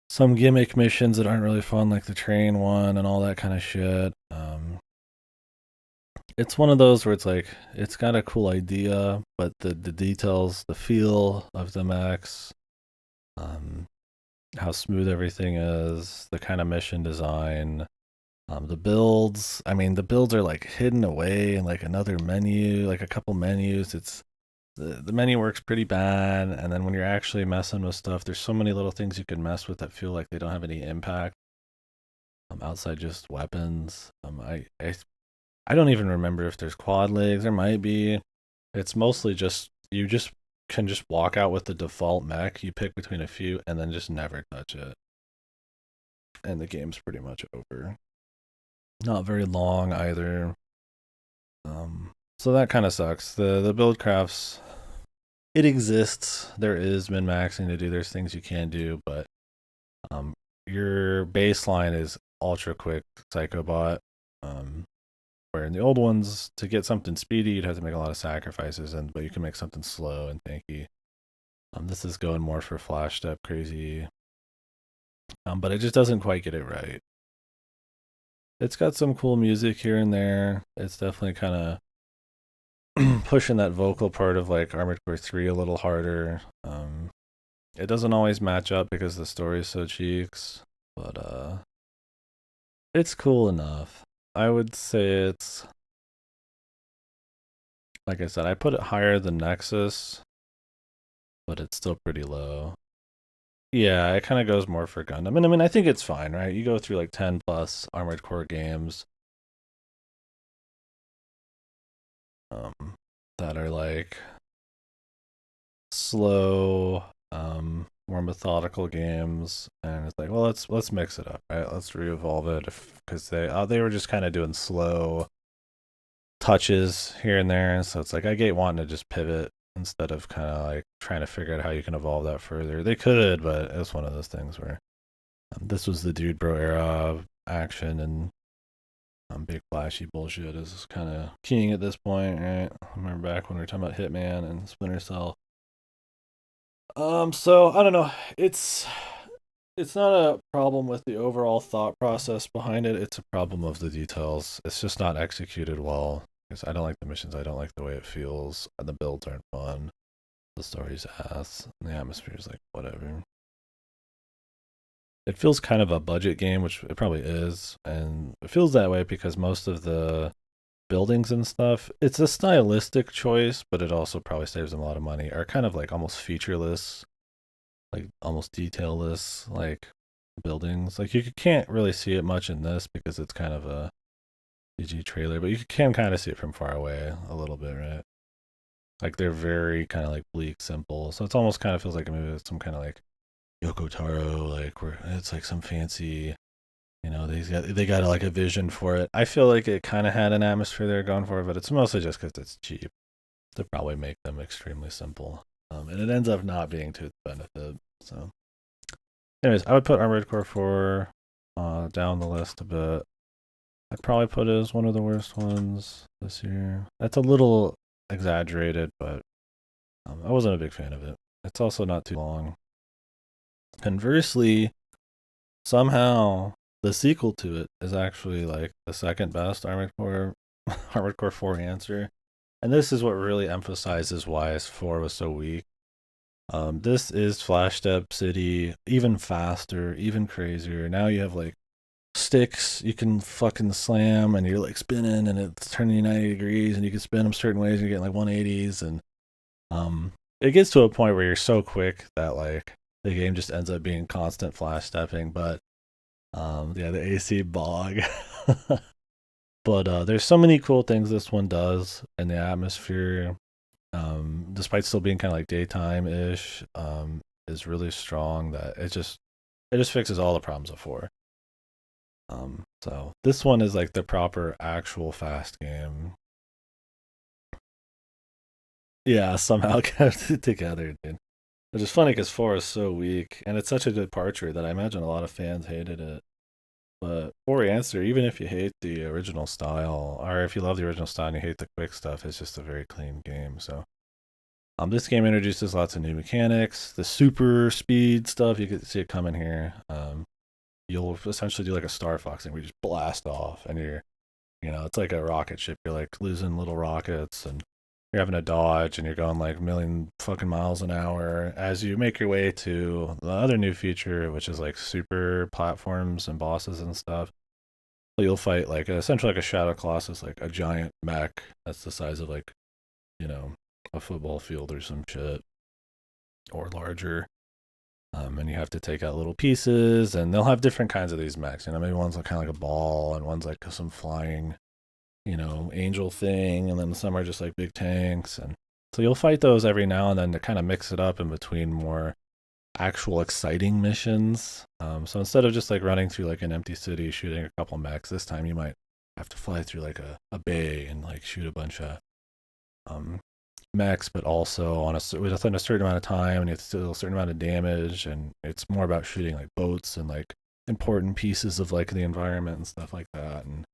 Some gimmick missions that aren't really fun, like the train one and all that kind of shit. It's one of those where it's like it's got a cool idea, but the details, the feel of the mechs, how smooth everything is, the kind of mission design, the builds. I mean, the builds are like hidden away in like another menu, like a couple menus. It's the menu works pretty bad, and then when you're actually messing with stuff, there's so many little things you can mess with that feel like they don't have any impact outside just weapons. I don't even remember if there's quad legs. There might be. It's mostly just you just can just walk out with the default mech. You pick between a few and then just never touch it. And the game's pretty much over. Not very long either. So that kind of sucks. The build crafts, it exists. There is min maxing to do. There's things you can do, but um, your baseline is ultra quick psychobot. Um, where in the old ones, to get something speedy, you'd have to make a lot of sacrifices, but you can make something slow and tanky. This is going more for flash step crazy, but it just doesn't quite get it right. It's got some cool music here and there. It's definitely kind of pushing that vocal part of like Armored Core 3 a little harder. It doesn't always match up because the story is so cheeks, but it's cool enough. I would say it's, like I said, I put it higher than Nexus, but it's still pretty low. Yeah, it kind of goes more for Gundam. And I mean, I think it's fine, right? You go through like 10 plus Armored Core games that are like slow, more methodical games, and it's like, well, let's mix it up, right? Let's re-evolve it, because they were just kind of doing slow touches here and there, and so it's like I get wanting to just pivot instead of kind of like trying to figure out how you can evolve that further. They could, but it's one of those things where this was the Dude Bro era action, and big flashy bullshit is kind of king at this point, right? I remember back when we were talking about Hitman and Splinter Cell. So I don't know. It's not a problem with the overall thought process behind it. It's a problem of the details. It's just not executed well. Because I don't like the missions. I don't like the way it feels. The builds aren't fun. The story's ass. And the atmosphere's like whatever. It feels kind of a budget game, which it probably is, and it feels that way because most of the buildings and stuff, it's a stylistic choice, but it also probably saves them a lot of money, are kind of like almost featureless, like almost detailless, like buildings. Like you can't really see it much in this because it's kind of a CG trailer, but you can kind of see it from far away a little bit, right? Like they're very kind of like bleak, simple. So it's almost kind of feels like maybe it's some kind of like Yoko Taro, like where it's like some fancy, they got like a vision for it. I feel like it kind of had an atmosphere they're going for, but it's mostly just because it's cheap. They probably make them extremely simple, and it ends up not being to its benefit. So, anyways, I would put Armored Core 4 down the list a bit. I'd probably put it as one of the worst ones this year. That's a little exaggerated, but I wasn't a big fan of it. It's also not too long. Conversely, somehow the sequel to it is actually like the second best Armored Core Armored Core 4 answer. And this is what really emphasizes why 4 was so weak. This is Flash Step City, even faster, even crazier. Now you have like sticks you can fucking slam, and you're like spinning, and it's turning 90 degrees, and you can spin them certain ways, and you're getting like 180s, and it gets to a point where you're so quick that like the game just ends up being constant flash stepping. But yeah, the AC bog. But there's so many cool things this one does, and the atmosphere, despite still being kind of like daytime ish, is really strong. That it just fixes all the problems of 4. So this one is like the proper actual fast game. Yeah, somehow kept it together, dude. Which is funny because 4 is so weak, and it's such a departure that I imagine a lot of fans hated it. But for answer, even if you hate the original style, or if you love the original style and you hate the quick stuff, it's just a very clean game. So, this game introduces lots of new mechanics. The super speed stuff, you can see it coming here. You'll essentially do like a Star Fox thing where you just blast off, and it's like a rocket ship. You're like losing little rockets, and you're having to dodge, and you're going like a million fucking miles an hour as you make your way to the other new feature, which is like super platforms and bosses and stuff. So you'll fight like essentially like a Shadow Colossus, like a giant mech that's the size of like, you know, a football field or some shit, or larger. And you have to take out little pieces, and they'll have different kinds of these mechs. Maybe one's like kind of like a ball, and one's like some flying, angel thing, and then some are just like big tanks. And so you'll fight those every now and then to kind of mix it up in between more actual exciting missions. So instead of just like running through like an empty city shooting a couple mechs, this time you might have to fly through like a bay and like shoot a bunch of mechs, but also within a certain amount of time, and it's still a certain amount of damage, and it's more about shooting like boats and like important pieces of like the environment and stuff like that. And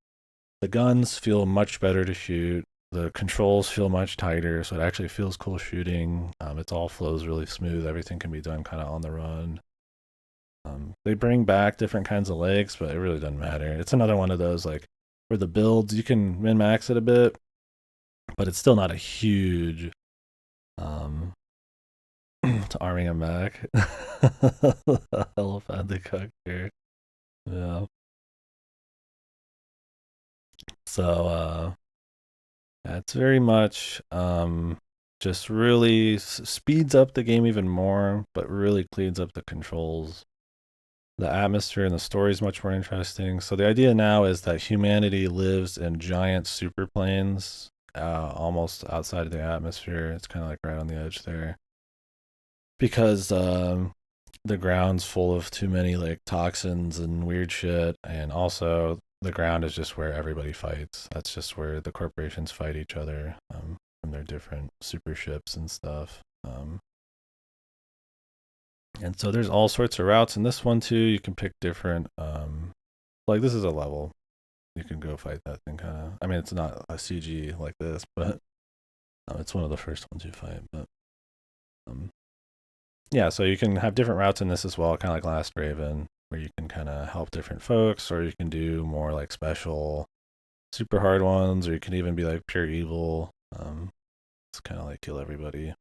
the guns feel much better to shoot. The controls feel much tighter, so it actually feels cool shooting. It all flows really smooth. Everything can be done kind of on the run. They bring back different kinds of legs, but it really doesn't matter. It's another one of those like where the builds you can min max it a bit, but it's still not a huge um to arming a mech. Elephant the cocker. Yeah. So yeah, it's very much just really speeds up the game even more, but really cleans up the controls. The atmosphere and the story is much more interesting. So the idea now is that humanity lives in giant super planes, almost outside of the atmosphere. It's kind of like right on the edge there, because the ground's full of too many like toxins and weird shit, and also the ground is just where everybody fights. That's just where the corporations fight each other from their different super ships and stuff. And so there's all sorts of routes in this one too. You can pick different like this is a level. You can go fight that thing kind of. I mean, it's not a CG like this, but it's one of the first ones you fight. But um, yeah, so you can have different routes in this as well, kind of like Last Raven, where you can kind of help different folks, or you can do more like special, super hard ones, or you can even be like pure evil. It's kind of like kill everybody.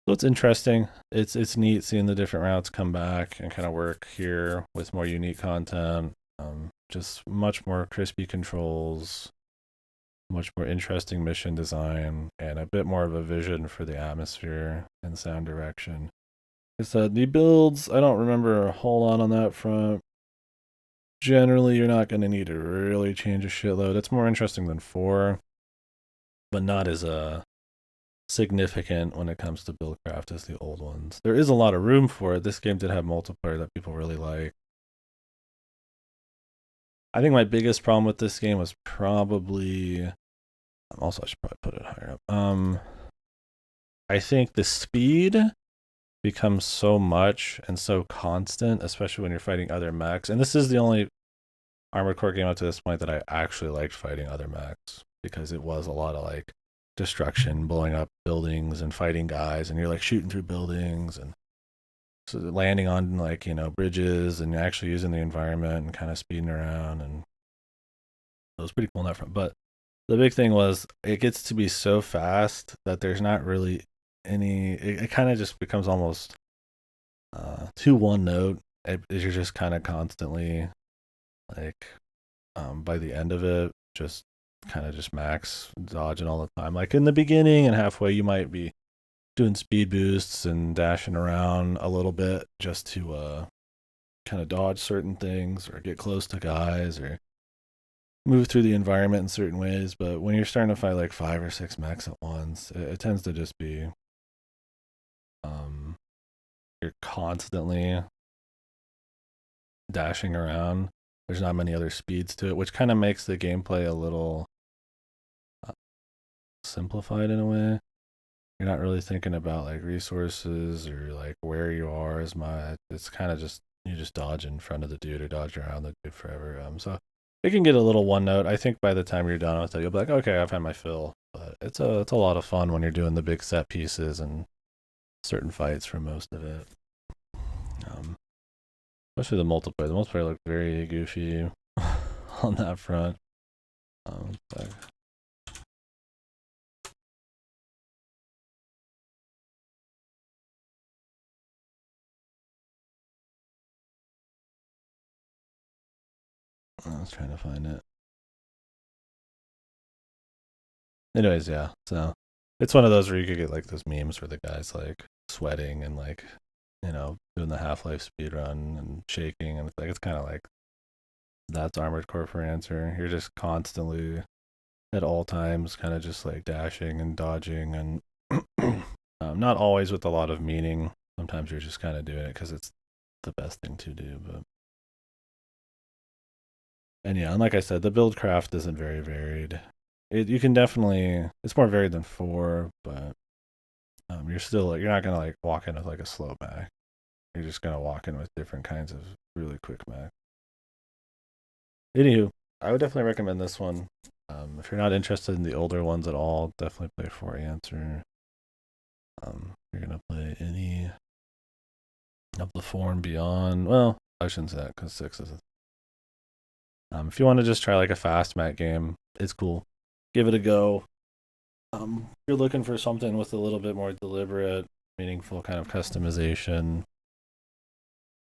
So it's interesting. It's neat seeing the different routes come back and kind of work here with more unique content. Just much more crispy controls, much more interesting mission design, and a bit more of a vision for the atmosphere and sound direction. Like I said, the builds, I don't remember a whole lot on that front. Generally, you're not going to need to really change a shitload. It's more interesting than 4, but not as significant when it comes to buildcraft as the old ones. There is a lot of room for it. This game did have multiplayer that people really like. I think my biggest problem with this game was probably also I should probably put it higher up. I think the speed becomes so much and so constant, especially when you're fighting other mechs. And this is the only Armored Core game up to this point that I actually liked fighting other mechs, because it was a lot of like destruction, blowing up buildings and fighting guys, and you're like shooting through buildings and so landing on like bridges and actually using the environment and kind of speeding around, and it was pretty cool on that front. But the big thing was it gets to be so fast that there's not really any. It kind of just becomes almost too one note. You're just kind of constantly like by the end of it just kind of just max dodging all the time. Like in the beginning and halfway, you might be doing speed boosts and dashing around a little bit just to kind of dodge certain things or get close to guys or move through the environment in certain ways. But when you're starting to fight like 5 or 6 mechs at once, it tends to just be you're constantly dashing around. There's not many other speeds to it, which kind of makes the gameplay a little simplified in a way. You're not really thinking about like resources or like where you are as much. It's kind of just you just dodge in front of the dude or dodge around the dude forever. So it can get a little one note. I think by the time you're done with it, you'll be like, okay, I've had my fill. But it's a lot of fun when you're doing the big set pieces and certain fights for most of it. Um, Especially the multiplayer. The multiplayer looked very goofy on that front. But I was trying to find it. Anyways, yeah. So it's one of those where you could get like those memes where the guy's like sweating and like doing the Half-Life speed run and shaking, and it's kind of like that's Armored Core for answer. You're just constantly at all times kind of just like dashing and dodging and not always with a lot of meaning. Sometimes you're just kind of doing it because it's the best thing to do. But and yeah, and like I said, the build craft isn't very varied. You can definitely, it's more varied than 4, but you're still like, you're not gonna like walk in with like a slow Mac. You're just gonna walk in with different kinds of really quick Mac. Anywho, I would definitely recommend this one. If you're not interested in the older ones at all, definitely play For Answer. You're gonna play any of the 4 and beyond. Well, I shouldn't say that because 6 is. If you want to just try like a fast Mac game, it's cool. Give it a go. If you're looking for something with a little bit more deliberate, meaningful kind of customization,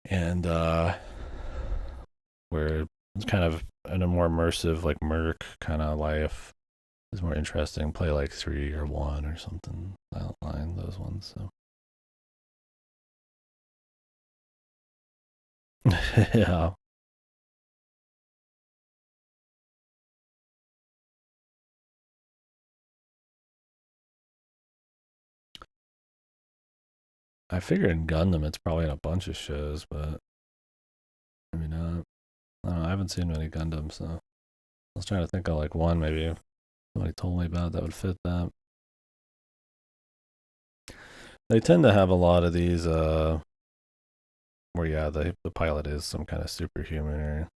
and where it's kind of in a more immersive, like Merc kind of life is more interesting. Play like 3 or 1 or something. Outline those ones. So yeah, I figure in Gundam it's probably in a bunch of shows, but maybe not. I don't know. I haven't seen many Gundams, so I was trying to think of like one maybe somebody told me about that would fit that. They tend to have a lot of these where yeah, the pilot is some kind of superhuman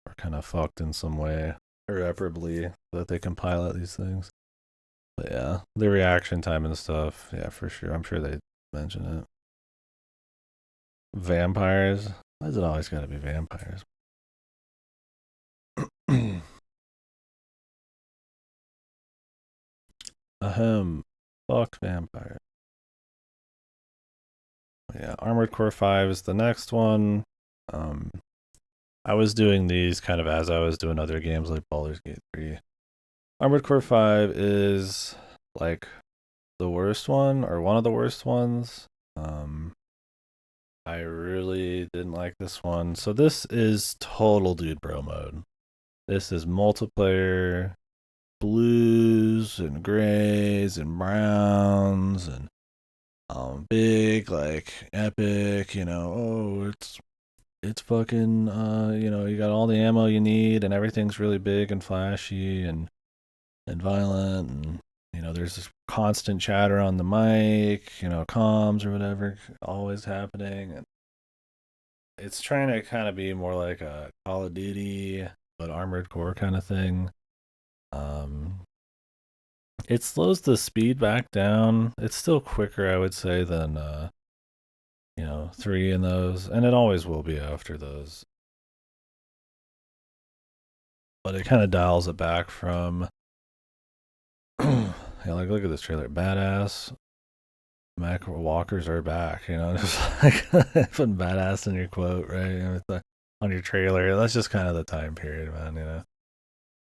or kind of fucked in some way irreparably so that they can pilot these things. But yeah, the reaction time and stuff, yeah, for sure. I'm sure they mention it. Vampires? Why is it always got to be vampires? Ahem. Fuck vampire. Yeah, Armored Core 5 is the next one. Um, I was doing these kind of as I was doing other games like Baldur's Gate 3. Armored Core 5 is like the worst one or one of the worst ones. I really didn't like this one. So this is total dude bro mode. This is multiplayer, blues and grays and browns and big like epic, oh it's fucking you got all the ammo you need and everything's really big and flashy and violent and there's this constant chatter on the mic, comms or whatever always happening and it's trying to kind of be more like a Call of Duty but Armored Core kind of thing. Um it slows the speed back down. It's still quicker I would say than 3 in those and it always will be after those. But it kind of dials it back from yeah, like look at this trailer. Badass Mac walkers are back. Just like putting badass in your quote, right? On your trailer. That's just kind of the time period, man.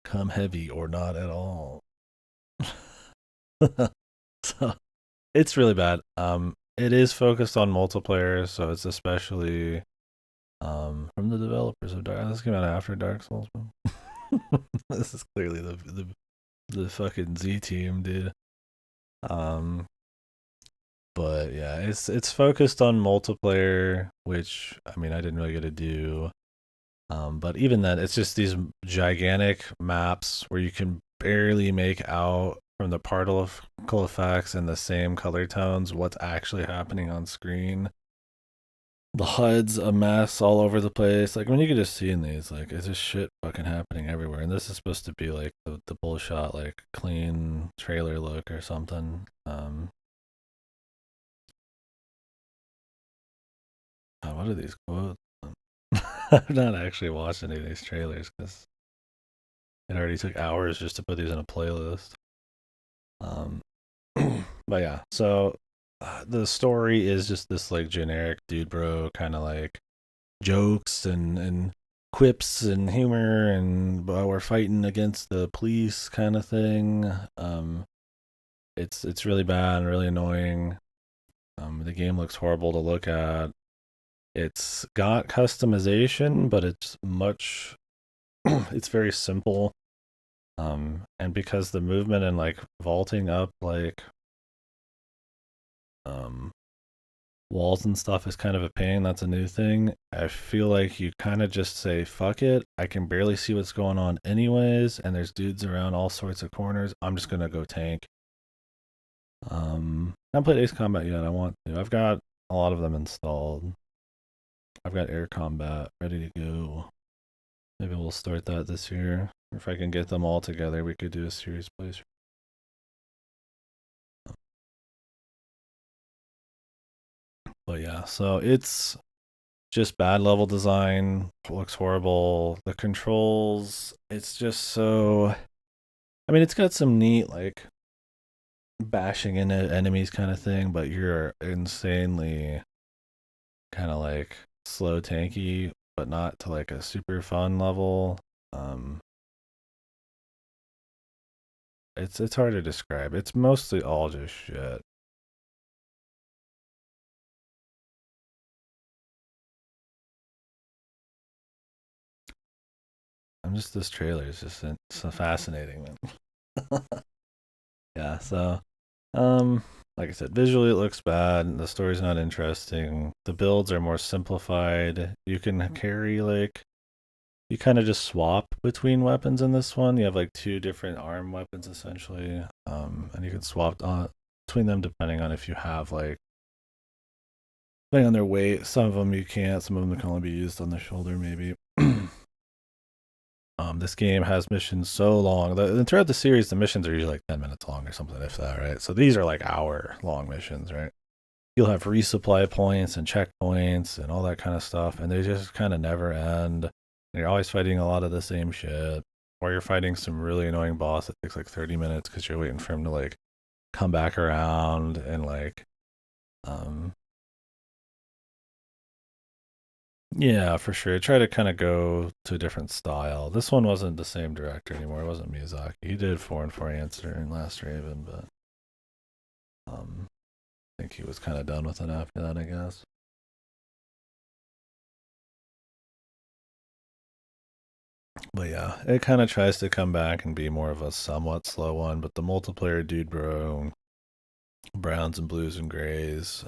Come heavy or not at all. So it's really bad. It is focused on multiplayer, so it's especially from the developers of Dark. This came out after Dark Souls. This is clearly the fucking Z team, dude. Um, but yeah, it's focused on multiplayer, which I mean I didn't really get to do. But even then, it's just these gigantic maps where you can barely make out from the particle effects and the same color tones what's actually happening on screen. The HUD's a mess all over the place. Like when you can just see in these, like it's just shit fucking happening everywhere. And this is supposed to be like the bullshot, like clean trailer look or something. God, what are these quotes? I've not actually watched any of these trailers because it already took hours just to put these in a playlist. Um, but yeah, so the story is just this like generic dude bro kind of like jokes and quips and humor and we're fighting against the police kind of thing. It's really bad and really annoying. The game looks horrible to look at. It's got customization, but it's much it's very simple. And because the movement and like vaulting up like um walls and stuff is kind of a pain. That's a new thing. I feel like you kind of just say, fuck it. I can barely see what's going on anyways, and there's dudes around all sorts of corners. I'm just gonna go tank. I haven't played Ace Combat yet. I want to. I've got a lot of them installed. I've got Air Combat ready to go. Maybe we'll start that this year. If I can get them all together, we could do a series playthrough. But yeah, so it's just bad level design. Looks horrible. The controls, it's just so. I mean, it's got some neat like bashing into enemies kind of thing, but you're insanely kind of like slow tanky, but not to like a super fun level. Um, it's hard to describe. It's mostly all just shit. I'm just this trailer is just so fascinating, man. Yeah, so like I said, visually it looks bad. The story's not interesting. The builds are more simplified. You can carry like you kind of just swap between weapons in this one. You have like two different arm weapons essentially, and you can swap between them depending on if you have like depending on their weight. Some of them you can't. Some of them can only be used on the shoulder, maybe. This game has missions so long. And throughout the series, the missions are usually like 10 minutes long or something, if that, right? So these are like hour-long missions, right? You'll have resupply points and checkpoints and all that kind of stuff, and they just kind of never end. And you're always fighting a lot of the same shit, or you're fighting some really annoying boss that takes like 30 minutes because you're waiting for him to like come back around and like, um, yeah, for sure. Try to kind of go to a different style. This one wasn't the same director anymore. It wasn't Miyazaki. He did 4 and 4 Answer and Last Raven, but I think he was kind of done with it after that, I guess. But yeah, it kind of tries to come back and be more of a somewhat slow one. But the multiplayer, dude, bro, browns and blues and grays,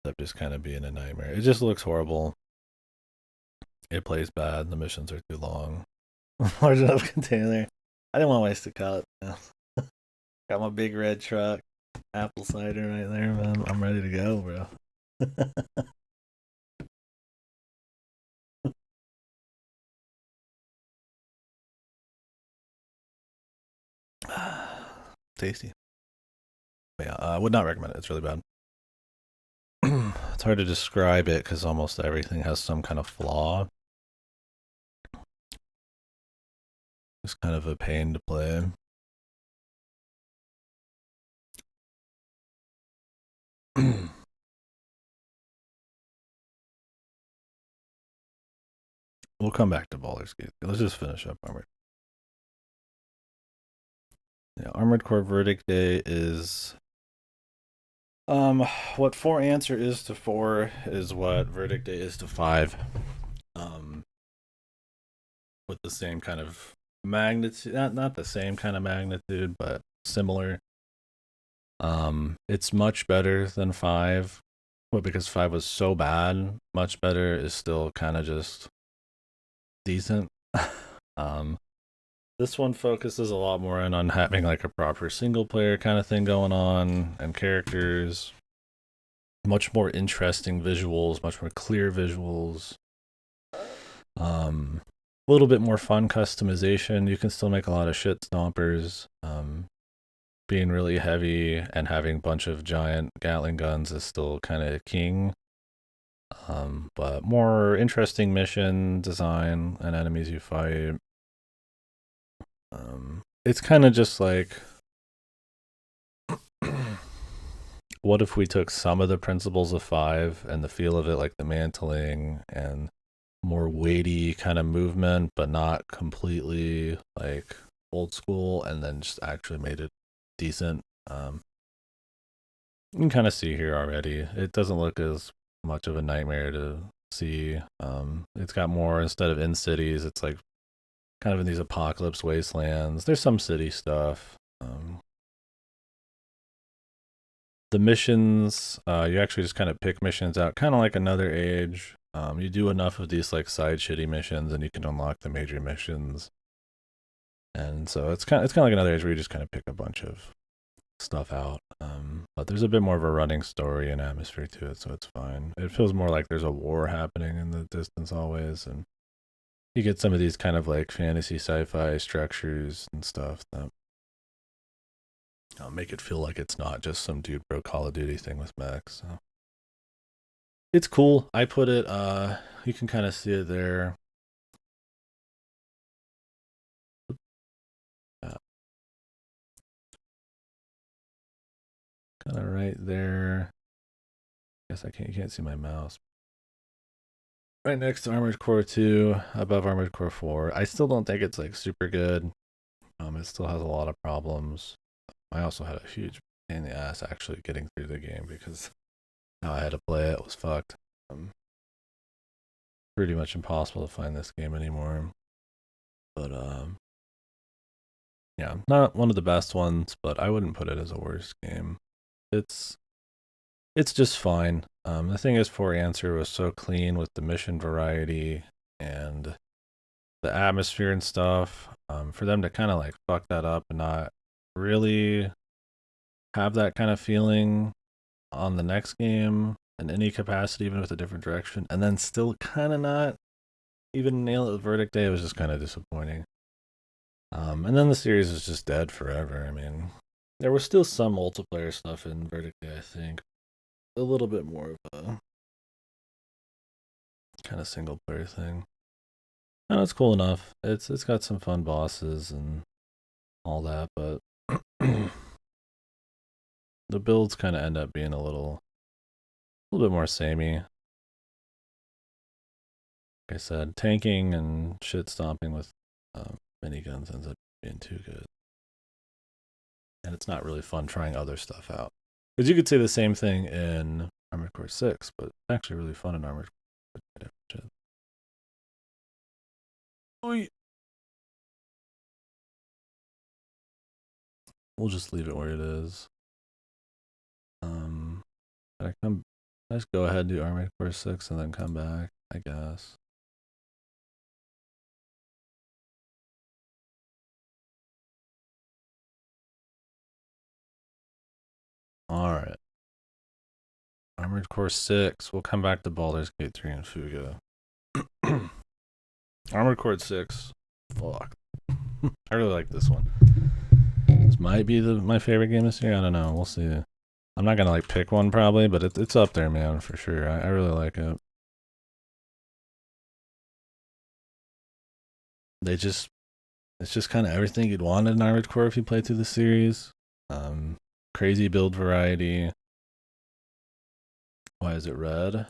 that just kind of being a nightmare. It just looks horrible. It plays bad. The missions are too long. Large enough container. I didn't want to waste a cut. Got my big red truck, apple cider right there, man. I'm ready to go, bro. Tasty. But yeah, I would not recommend it. It's really bad. It's hard to describe it because almost everything has some kind of flaw. It's kind of a pain to play. We'll come back to Baldur's Gate. Let's just finish up Armored. Yeah, Armored Core Verdict Day is what 4 Answer is to 4 is what Verdict Day is to 5. Um with the same kind of magnitude, not the same kind of magnitude, but similar. It's much better than 5. But because 5 was so bad, much better is still kind of just decent. um This one focuses a lot more on having like a proper single player kind of thing going on and characters, much more interesting visuals, much more clear visuals. A little bit more fun customization. You can still make a lot of shit stompers. Being really heavy and having a bunch of giant Gatling guns is still kind of king. But more interesting mission design and enemies you fight. It's kind of just like what if we took some of the principles of 5 and the feel of it, like the mantling and more weighty kind of movement, but not completely like old school, and then just actually made it decent. You can kind of see here already. It doesn't look as much of a nightmare to see. It's got more, instead of in cities, it's like kind of in these apocalypse wastelands. There's some city stuff. The missions, you actually just kind of pick missions out, kind of like Another Age. You do enough of these like side shitty missions, and you can unlock the major missions. And so it's kind of like Another Age where you just kind of pick a bunch of stuff out. But there's a bit more of a running story and atmosphere to it, so it's fine. It feels more like there's a war happening in the distance always, and you get some of these kind of like fantasy sci-fi structures and stuff that make it feel like it's not just some dude bro Call of Duty thing with mechs. So. It's cool. I put it. You can kind of see it there. Kind of right there. Guess you can't see my mouse. Right next to Armored Core 2, above Armored Core 4. I still don't think it's like super good. It still has a lot of problems. I also had a huge pain in the ass actually getting through the game because how I had to play it was fucked. Pretty much impossible to find this game anymore. But yeah, not one of the best ones, but I wouldn't put it as a worst game. It's just fine. The thing is, For Answer was so clean with the mission variety and the atmosphere and stuff. For them to kind of like fuck that up and not really have that kind of feeling on the next game in any capacity, even with a different direction, and then still kind of not even nail it with Verdict Day, was just kind of disappointing. And then the series is just dead forever. I mean, there was still some multiplayer stuff in Verdict Day, I think. A little bit more of a kind of single player thing. And it's cool enough. It's got some fun bosses and all that, but the builds kind of end up being a little bit more samey. Like I said, tanking and shit stomping with miniguns ends up being too good, and it's not really fun trying other stuff out. Because you could say the same thing in Armored Core 6, but it's actually really fun in Armored Core. We'll just leave it where it is. Let's go ahead and do Armored Core 6 and then come back, I guess. Alright. Armored Core 6. We'll come back to Baldur's Gate 3 and Fuga. Armored Core 6. Fuck. I really like this one. This might be my favorite game this year. I don't know. We'll see. I'm not gonna like pick one probably, but it's up there, man, for sure. I really like it. It's just kind of everything you'd want in Armored Core if you play through the series. Crazy build variety. Why is it red?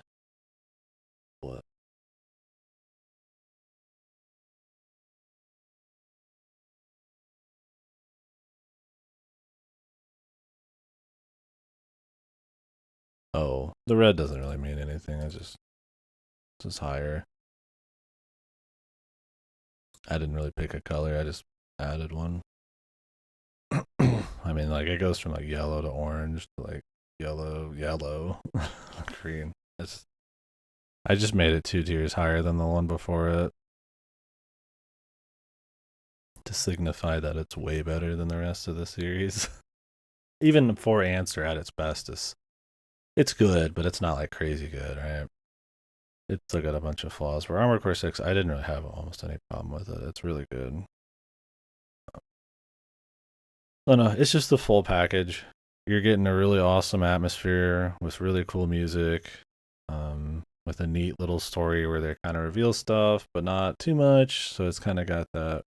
What? Oh, the red doesn't really mean anything. It's just higher. I didn't really pick a color. I just added one. I mean, like it goes from like yellow to orange to like yellow, green. I just made it 2 tiers higher than the one before it to signify that it's way better than the rest of the series. Even For Answer at its best it's good, but it's not like crazy good, right? It's still got a bunch of flaws. For Armored Core 6, I didn't really have almost any problem with it. It's really good. No, it's just the full package. You're getting a really awesome atmosphere with really cool music, with a neat little story where they kind of reveal stuff, but not too much. So it's kind of got that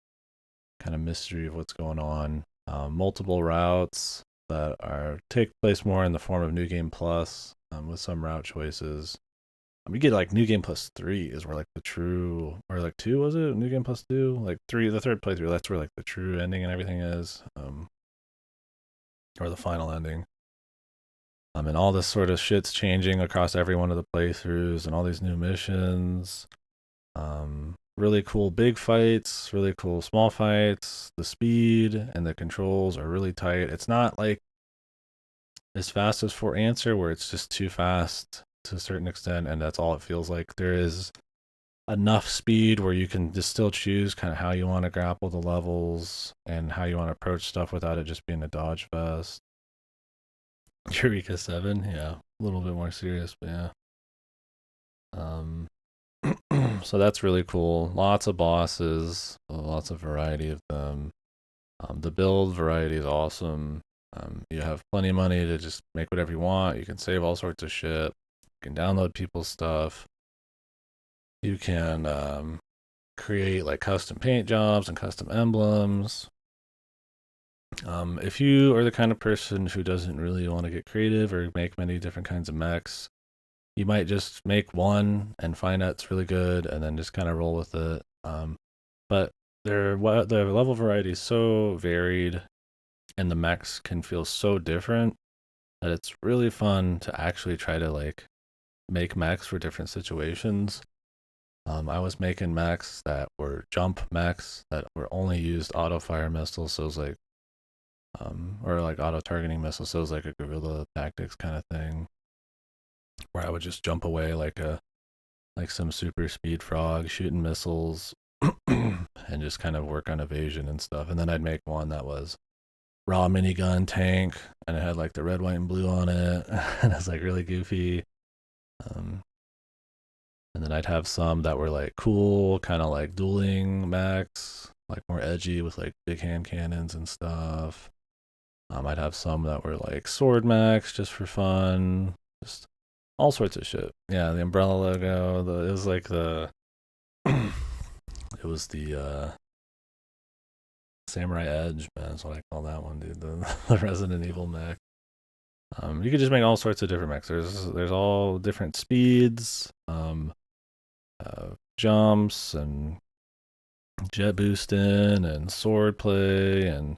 kind of mystery of what's going on. Multiple routes that take place more in the form of New Game Plus, with some route choices. You get like New Game Plus 3 is where like the true, or like 2 was it? New Game Plus 2? Like 3, the third playthrough, that's where like the true ending and everything is. Or the final ending. And all this sort of shit's changing across every one of the playthroughs and all these new missions. Really cool big fights, really cool small fights. The speed and the controls are really tight. It's not like as fast as for answer, where it's just too fast to a certain extent, and that's all it feels like. There is enough speed where you can just still choose kind of how you want to grapple the levels and how you want to approach stuff without it just being a dodge fest. Eureka 7, yeah, a little bit more serious, but yeah. So that's really cool. Lots of bosses, lots of variety of them. The build variety is awesome. You have plenty of money to just make whatever you want. You can save all sorts of shit. You can download people's stuff. You can create like custom paint jobs and custom emblems. If you are the kind of person who doesn't really want to get creative or make many different kinds of mechs, you might just make one and find out it's really good and then just kind of roll with it. But the level variety is so varied and the mechs can feel so different that it's really fun to actually try to like make mechs for different situations. I was making mechs that were jump mechs that were only used auto fire missiles, so it was like or like auto targeting missiles, so it was like a guerrilla tactics kind of thing, where I would just jump away like some super speed frog shooting missiles and just kind of work on evasion and stuff. And then I'd make one that was raw minigun tank and it had like the red, white, and blue on it, and it's like really goofy. Um, and then I'd have some that were like cool, kind of like dueling mechs, like more edgy with like big hand cannons and stuff. I'd have some that were like sword mechs just for fun, just all sorts of shit. Yeah, the umbrella logo. It was like the it was the Samurai Edge, man. That's what I call that one, dude. The Resident Evil mech. You could just make all sorts of different mechs. There's all different speeds, jumps and jet boosting and sword play, and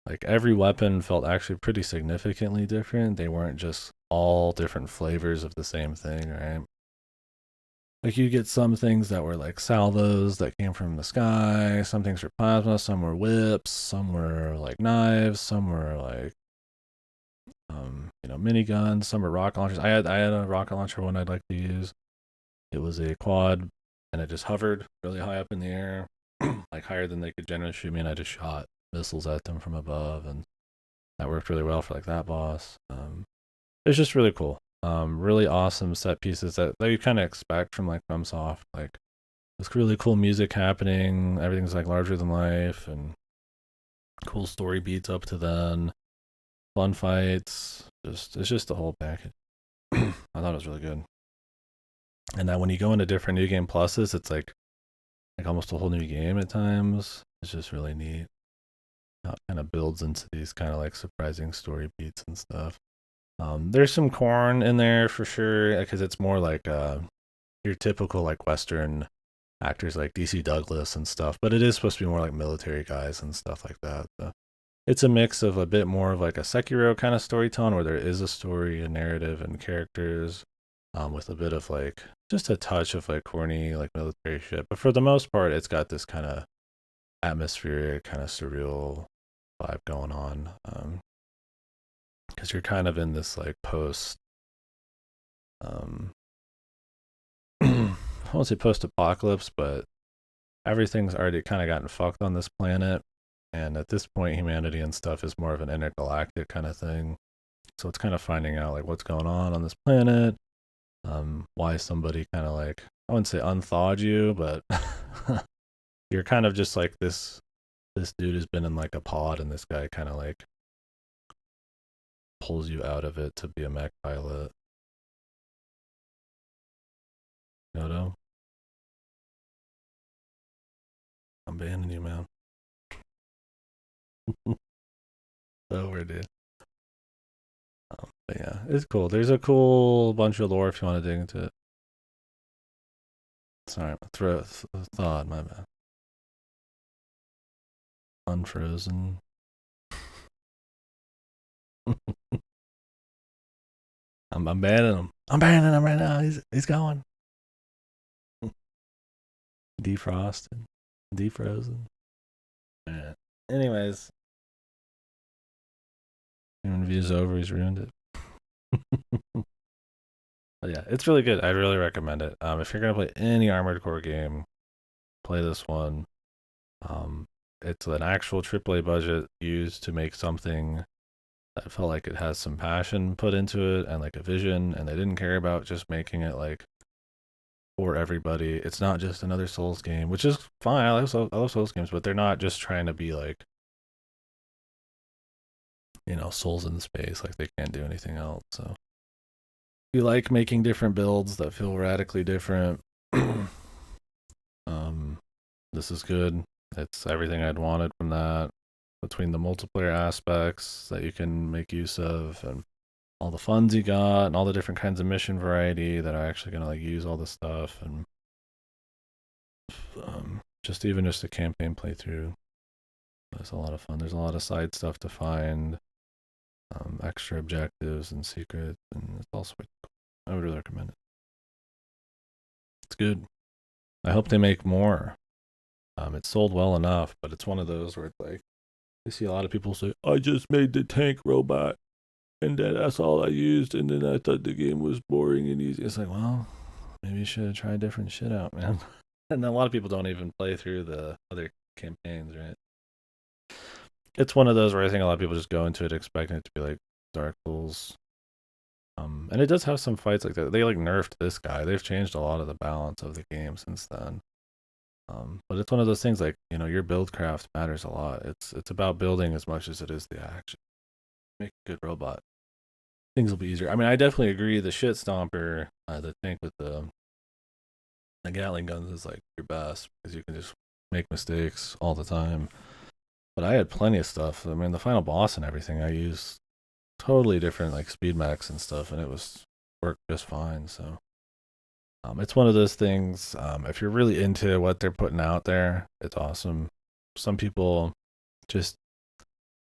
like every weapon felt actually pretty significantly different. They weren't just all different flavors of the same thing, right? Like you get some things that were like salvos that came from the sky, some things were plasma, some were whips, some were like knives, some were like miniguns, some were rocket launchers. I had a rocket launcher one I'd like to use. It was a quad and it just hovered really high up in the air, like higher than they could generally shoot me, and I just shot missiles at them from above, and that worked really well for like that boss. It's just really cool. Really awesome set pieces that you kind of expect from like FromSoft. Like this really cool music happening. Everything's like larger than life and cool story beats up to then. Fun fights. It's just the whole package. I thought it was really good. And that when you go into different new game pluses, it's like almost a whole new game at times. It's just really neat. How it kind of builds into these kind of like surprising story beats and stuff. There's some corn in there for sure because it's more like your typical like Western actors like DC Douglas and stuff, but it is supposed to be more like military guys and stuff like that. So it's a mix of a bit more of like a Sekiro kind of storytelling where there is a story, a narrative, and characters, with a bit of like just a touch of like corny like military shit. But for the most part, it's got this kind of atmospheric, kind of surreal vibe going on. Because you're kind of in this like post um I won't say post apocalypse, but everything's already kind of gotten fucked on this planet, and at this point humanity and stuff is more of an intergalactic kind of thing. So it's kind of finding out like what's going on this planet, why somebody kind of like, I wouldn't say unthawed you, but you're kind of just like this dude has been in like a pod and this guy kind of like pulls you out of it to be a mech pilot. Noto, I'm banning you, man. Over, dude. But yeah, it's cool. There's a cool bunch of lore if you want to dig into it. Sorry, thought, my bad. Unfrozen. I'm banning him. I'm banning him right now. He's going. Defrosted. Defrozen. Yeah. Anyways, Human Review's over. He's ruined it. But yeah, it's really good. I'd really recommend it. If you're gonna play any Armored Core game, play this one. Um, it's an actual AAA budget used to make something that felt like it has some passion put into it and like a vision, and they didn't care about just making it like for everybody. It's not just another Souls game, which is fine. I love Souls games, but they're not just trying to be like, Souls in space. Like they can't do anything else. So if you like making different builds that feel radically different, this is good. It's everything I'd wanted from that. Between the multiplayer aspects that you can make use of, and all the funds you got, and all the different kinds of mission variety that are actually gonna like use all this stuff, and just a campaign playthrough. It's a lot of fun. There's a lot of side stuff to find, extra objectives and secrets, and it's also cool. I would really recommend it. It's good. I hope they make more. It's sold well enough, but it's one of those where it's like I see a lot of people say, "I just made the tank robot, and then that's all I used, and then I thought the game was boring and easy." It's like, well, maybe you should have tried different shit out, man. And a lot of people don't even play through the other campaigns, right? It's one of those where I think a lot of people just go into it expecting it to be like Dark Souls. And it does have some fights like that. They like nerfed this guy. They've changed a lot of the balance of the game since then. But it's one of those things like, your build craft matters a lot. It's about building as much as it is the action. Make a good robot. Things will be easier. I mean, I definitely agree. The shit stomper, the tank with the Gatling guns is like your best because you can just make mistakes all the time. But I had plenty of stuff. I mean, the final boss and everything, I used totally different like speed max and stuff, and it worked just fine. So it's one of those things. If you're really into what they're putting out there, it's awesome. Some people just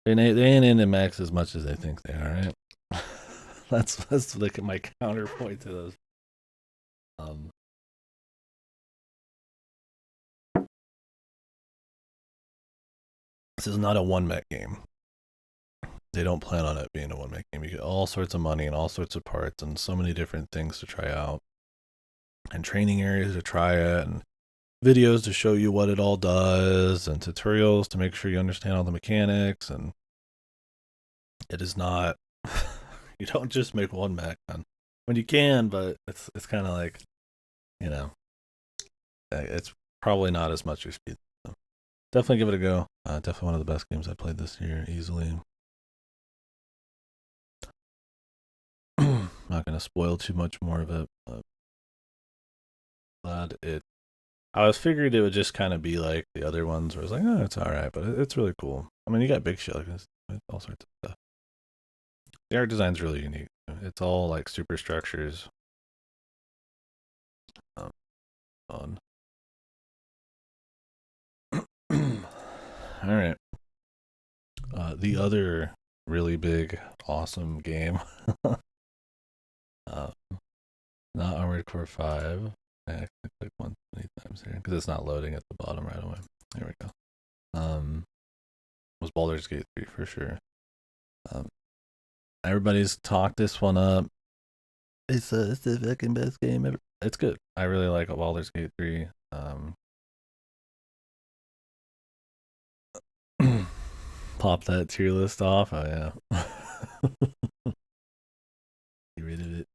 they ain't into mechs as much as they think they are. Right? that's like my counterpoint to those. This is not a one mech game. They don't plan on it being a one mech game. You get all sorts of money and all sorts of parts and so many different things to try out, and training areas to try it, and videos to show you what it all does, and tutorials to make sure you understand all the mechanics. And it is not you don't just make one mech, man. When you can, but it's kind of like, it's probably not as much your speed. So definitely give it a go. Definitely one of the best games I played this year, easily. Not gonna spoil too much more of it, but glad it. I was figured it would just kind of be like the other ones, where I was like, oh, it's all right, but it's really cool. I mean, you got big shit like this, all sorts of stuff. The art design's really unique. It's all like superstructures. Fun. All right. The other really big, awesome game. uh, Not Armored Core 5. I actually clicked one many times here because it's not loading at the bottom right away. There we go. Was Baldur's Gate 3 for sure. Everybody's talked this one up. It's the fucking best game ever. It's good. I really like Baldur's Gate 3. Pop that tier list off. Oh yeah. Get rid of it.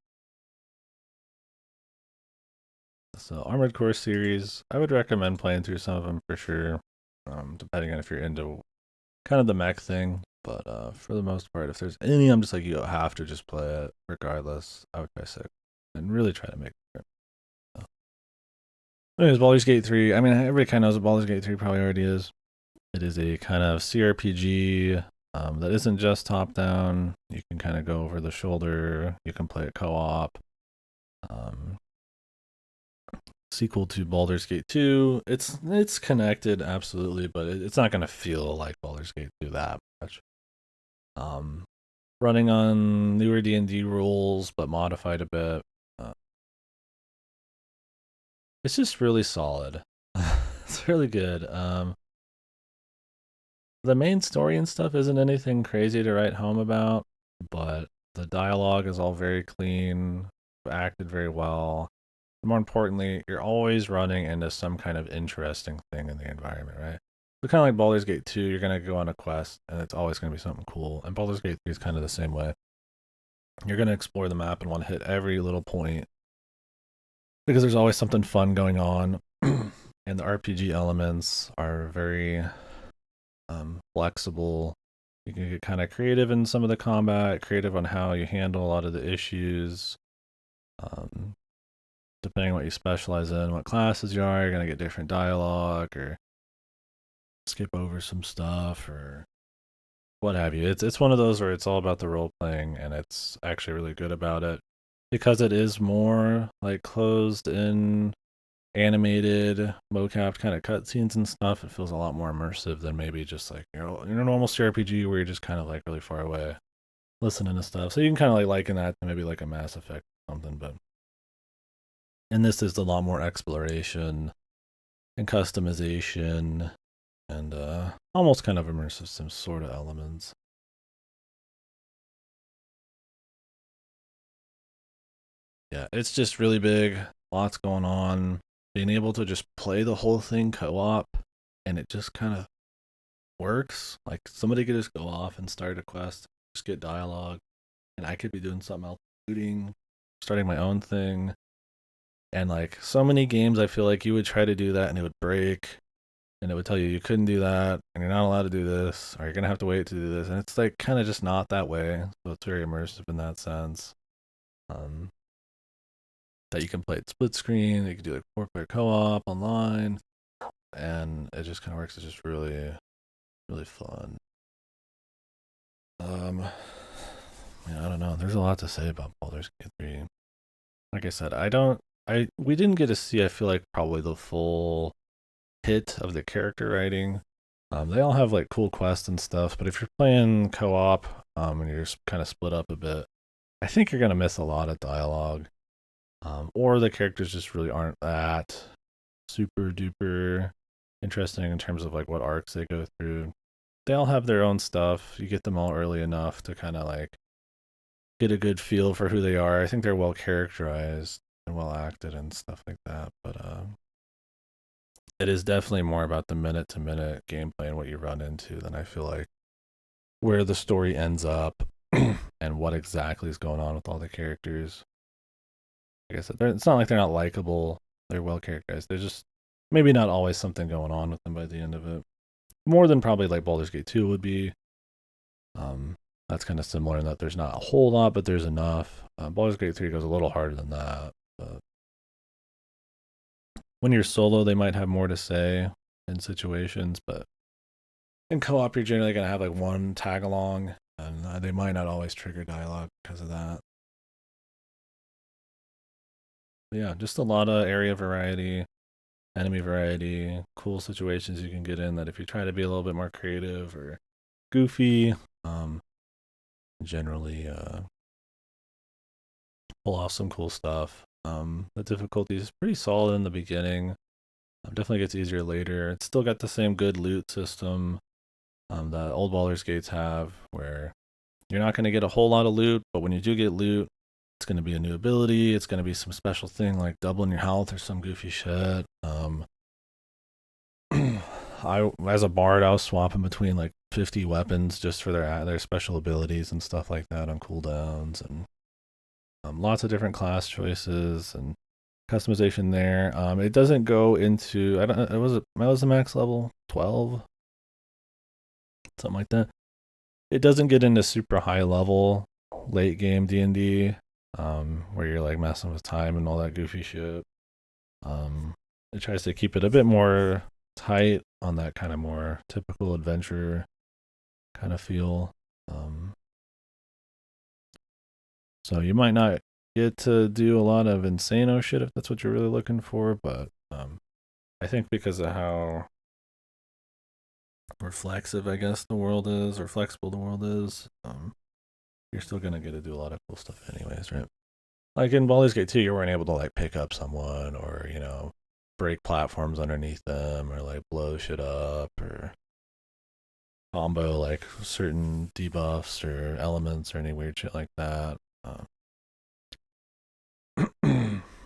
So Armored Core series, I would recommend playing through some of them for sure. Depending on if you're into kind of the mech thing. But for the most part, if there's any, I'm just like, you have to just play it regardless. I would try 6 and really try to make it. So. Anyways, Baldur's Gate 3. I mean, everybody kind of knows what Baldur's Gate 3 probably already is. It is a kind of CRPG that isn't just top down. You can kind of go over the shoulder. You can play it co-op. Sequel to Baldur's Gate 2. It's connected, absolutely, but it's not going to feel like Baldur's Gate 2 that much. Running on newer D&D rules, but modified a bit. It's just really solid. It's really good. The main story and stuff isn't anything crazy to write home about. but the dialogue is all very clean, acted very well. More importantly, you're always running into some kind of interesting thing in the environment, right? So kind of like Baldur's Gate 2, you're gonna go on a quest, and it's always gonna be something cool. And Baldur's Gate 3 is kind of the same way. You're gonna explore the map and want to hit every little point because there's always something fun going on, and the RPG elements are very flexible. You can get kind of creative in some of the combat, creative on how you handle a lot of the issues. Um, Depending on what you specialize in, what classes you are, you're gonna get different dialogue or skip over some stuff or what have you. It's one of those where it's all about the role playing, and it's actually really good about it because it is more like closed in, animated, mocapped kind of cutscenes and stuff. It feels a lot more immersive than maybe just like your normal CRPG where you're just kind of like really far away listening to stuff. So you can kind of like liken that to maybe like a Mass Effect or something, but and this is a lot more exploration and customization and almost kind of immersive some sort of elements. Yeah, it's just really big, lots going on. Being able to just play the whole thing co-op and it just kind of works. Like somebody could just go off and start a quest, just get dialogue, and I could be doing something else, looting, starting my own thing. And like so many games, I feel like you would try to do that and it would break, and it would tell you you couldn't do that, and you're not allowed to do this, or you're gonna have to wait to do this. And it's like kind of just not that way. So it's very immersive in that sense. Um, that you can play it split screen, you can do like 4-player co-op online, and it just kind of works. It's just really, really fun. Um, yeah, I don't know. There's a lot to say about Baldur's Gate 3. Like I said, we didn't get to see. I feel like probably the full hit of the character writing. They all have like cool quests and stuff, but if you're playing co-op, and you're kind of split up a bit, I think you're gonna miss a lot of dialogue. Or the characters just really aren't that super duper interesting in terms of like what arcs they go through. They all have their own stuff. You get them all early enough to kind of like get a good feel for who they are. I think they're well characterized and well acted and stuff like that. But it is definitely more about the minute to minute gameplay and what you run into than I feel like where the story ends up and what exactly is going on with all the characters. Like I said, it's not like they're not likable. They're well characterized. They're just maybe not always something going on with them by the end of it. More than probably like Baldur's Gate 2 would be. Um, that's kind of similar in that there's not a whole lot, but there's enough. Baldur's Gate 3 goes a little harder than that. But when you're solo, they might have more to say in situations, but in co-op, you're generally going to have like one tag along, and they might not always trigger dialogue because of that. But yeah, just a lot of area variety, enemy variety, cool situations you can get in that if you try to be a little bit more creative or goofy, generally pull off some cool stuff. The difficulty is pretty solid in the beginning. Definitely gets easier later. It's still got the same good loot system that old Baldur's Gates have, where you're not going to get a whole lot of loot, but when you do get loot, it's going to be a new ability. It's going to be some special thing like doubling your health or some goofy shit. I as a bard, I was swapping between like 50 weapons just for their special abilities and stuff like that on cooldowns, and lots of different class choices and customization there. It doesn't go into I don't it was the max level 12, something like that. It doesn't get into super high level late game D&D, where you're like messing with time and all that goofy shit. It tries to keep it a bit more tight on that kind of more typical adventure kind of feel. So you might not get to do a lot of insano shit if that's what you're really looking for, but I think because of how reflexive I guess the world is, or flexible the world is, you're still gonna get to do a lot of cool stuff anyways, right? Like in Baldur's Gate 2, you weren't able to like pick up someone or, break platforms underneath them or like blow shit up or combo like certain debuffs or elements or any weird shit like that.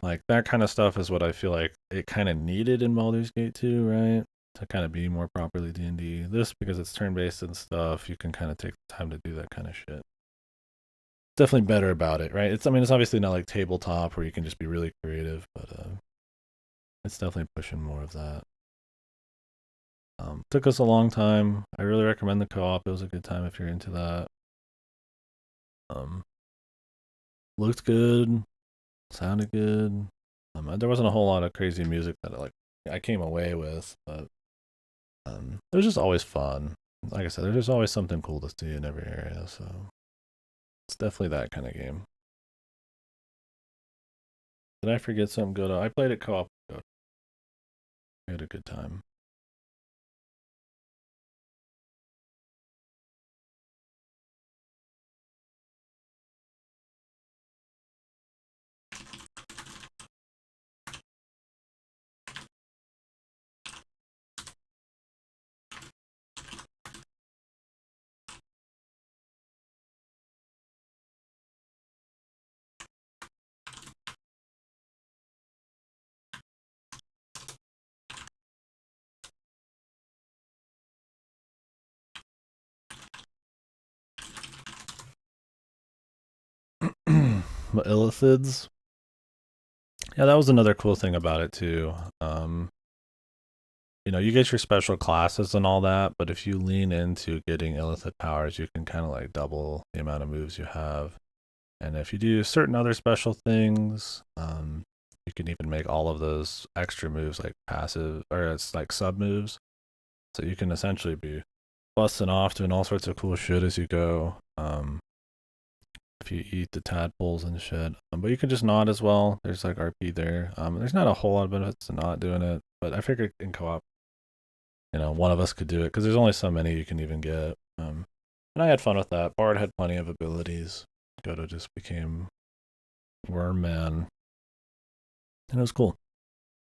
Like that kind of stuff is what I feel like it kind of needed in Baldur's Gate 2, right? To kind of be more properly D&D. This, because it's turn-based and stuff, you can kind of take the time to do that kind of shit. Definitely better about it, right? I mean, it's obviously not like tabletop where you can just be really creative, but it's definitely pushing more of that. Took us a long time. I really recommend the co-op. It was a good time if you're into that. Um, Looked good, sounded good. There wasn't a whole lot of crazy music that I came away with, but it was just always fun. Like I said, there's just always something cool to see in every area, so it's definitely that kind of game. Did I forget something good? I played it co-op. I had a good time. Illithids. Yeah, that was another cool thing about it too. You get your special classes and all that, but if you lean into getting Illithid powers, you can kind of like double the amount of moves you have. And if you do certain other special things, you can even make all of those extra moves like passive, or it's like sub moves. So you can essentially be busting off doing all sorts of cool shit as you go. If you eat the tadpoles and shit. But you can just nod as well. There's like RP there. There's not a whole lot of benefits to not doing it, but I figured in co-op, one of us could do it because there's only so many you can even get. And I had fun with that. Bard had plenty of abilities. Goto just became Worm Man, and it was cool.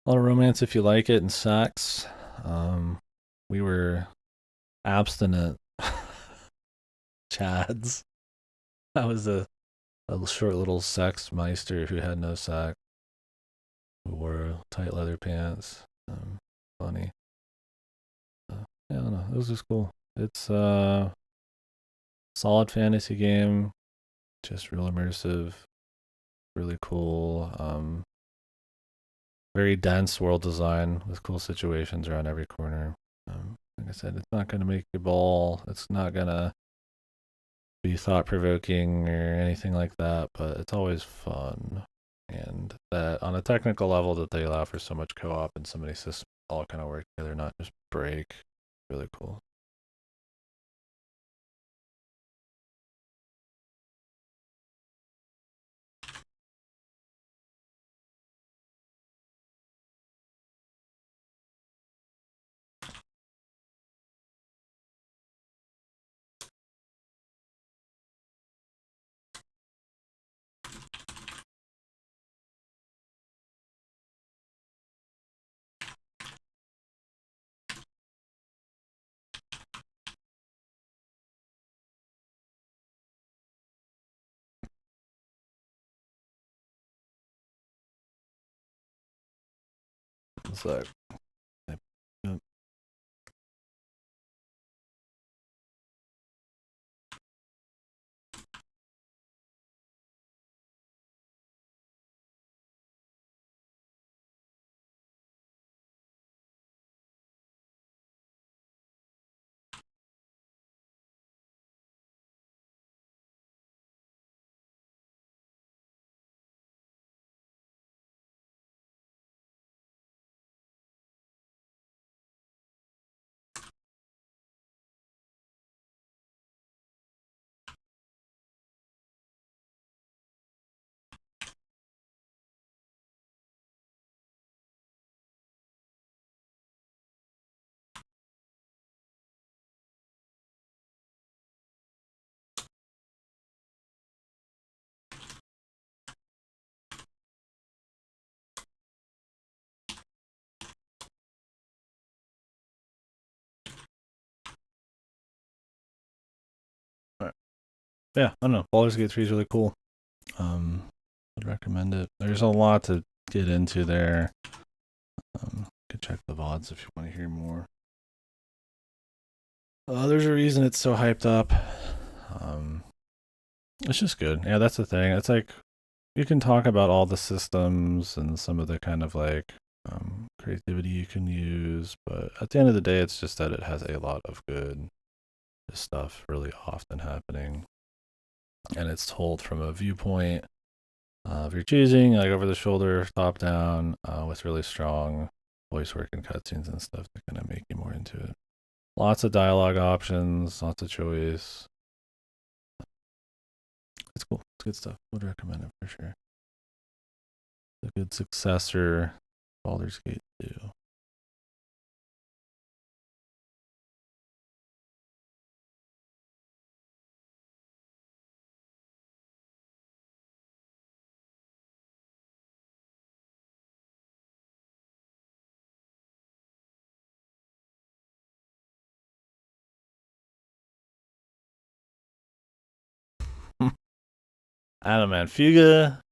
A lot of romance if you like it, and sex. We were abstinent chads. I was a short little sex meister who had no sex, who wore tight leather pants. Funny. Yeah, I don't know. It was just cool. It's solid fantasy game, just real immersive, really cool. Very dense world design with cool situations around every corner. Like I said, it's not gonna make you ball. It's not gonna be thought provoking or anything like that, but it's always fun. And that on a technical level that they allow for so much co-op and so many systems all kind of work together, not just break. Really cool. It's like Yeah, I don't know. Baldur's Gate 3 is really cool. Would recommend it. There's a lot to get into there. You can check the VODs if you want to hear more. There's a reason it's so hyped up. It's just good. Yeah, that's the thing. It's like you can talk about all the systems and some of the kind of like creativity you can use, but at the end of the day, it's just that it has a lot of good stuff really often happening, and it's told from a viewpoint of your choosing, like over the shoulder, top down, with really strong voice work and cutscenes and stuff to kind of make you more into it. Lots of dialogue options, lots of choice. It's cool. It's good stuff. Would recommend it for sure. A good successor, Baldur's Gate 2. I don't know, man. Fuga.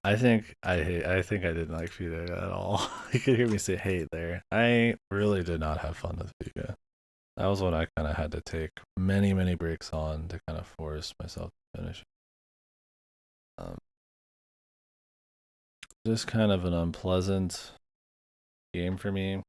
I think I didn't like Fuga at all. You could hear me say hate there. I really did not have fun with Fuga. That was one I kind of had to take many breaks on to kind of force myself to finish. Um, just kind of an unpleasant game for me.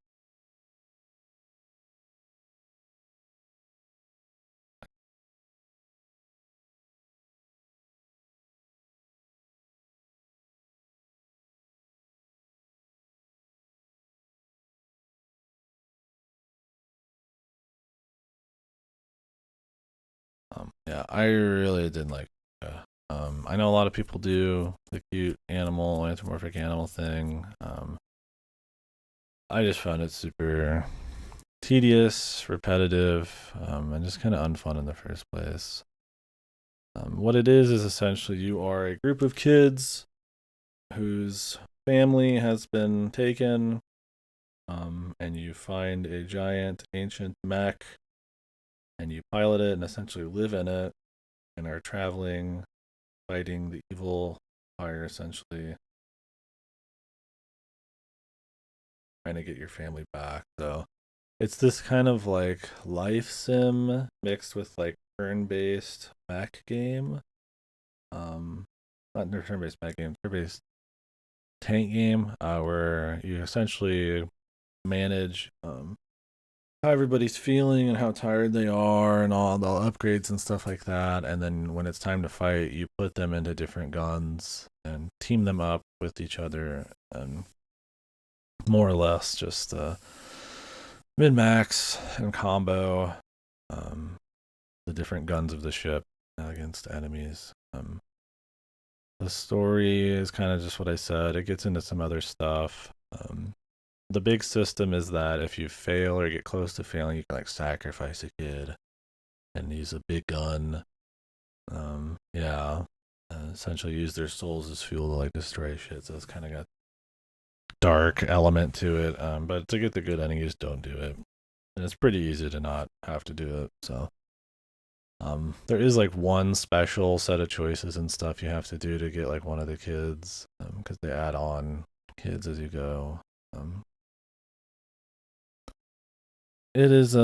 Yeah, I really didn't like. I know a lot of people do the cute animal, anthropomorphic animal thing. I just found it super tedious, repetitive, and just kind of unfun in the first place. What it is essentially you are a group of kids whose family has been taken, and you find a giant ancient mech, and you pilot it and essentially live in it, and are traveling, fighting the evil empire, essentially trying to get your family back. So it's this kind of like life sim mixed with like turn-based mech game. Um, not turn-based mech game, turn-based tank game, where you essentially manage how everybody's feeling and how tired they are and all the upgrades and stuff like that. And then when it's time to fight, you put them into different guns and team them up with each other and more or less just min max and combo the different guns of the ship against enemies. The story is kind of just what I said. It gets into some other stuff. The big system is that if you fail or get close to failing, you can like sacrifice a kid and use a big gun. Yeah, essentially use their souls as fuel to like destroy shit. So it's kind of got dark element to it. But to get the good ending, you just don't do it, and it's pretty easy to not have to do it. So there is like one special set of choices and stuff you have to do to get like one of the kids, because they add on kids as you go. It is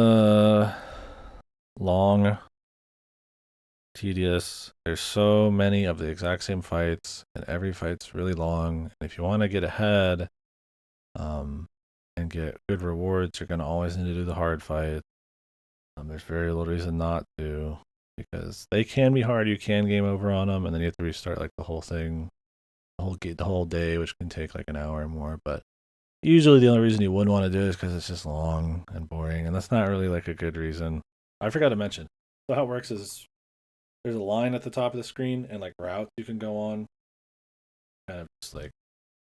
long, tedious. There's so many of the exact same fights, and every fight's really long. And if you want to get ahead, and get good rewards, you're gonna always need to do the hard fight. There's very little reason not to, because they can be hard. You can game over on them, and then you have to restart like the whole thing, the whole day, which can take like an hour or more. But usually, the only reason you wouldn't want to do it is because it's just long and boring, and that's not really like a good reason. I forgot to mention. So how it works is there's a line at the top of the screen and like routes you can go on. Kind of just like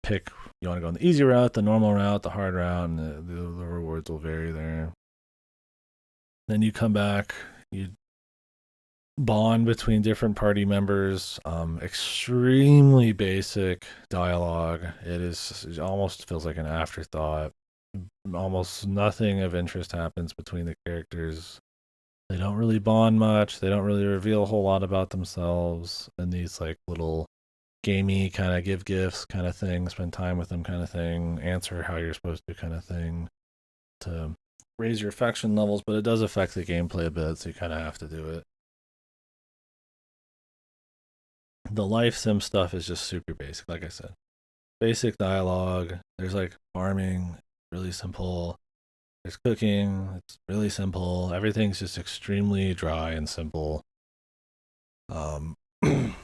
pick you want to go on the easy route, the normal route, the hard route, and the rewards will vary there. Then you come back, you bond between different party members. Extremely basic dialogue. It almost feels like an afterthought. Almost nothing of interest happens between the characters They don't really bond much. They don't really reveal a whole lot about themselves in these like little gamey kind of give gifts kind of thing, spend time with them kind of thing, answer how you're supposed to kind of thing to raise your affection levels, but it does affect the gameplay a bit, so you kind of have to do it. The life sim stuff is just super basic, like I said. Basic dialogue. There's like farming, really simple. There's cooking, it's really simple. Everything's just extremely dry and simple. Um, and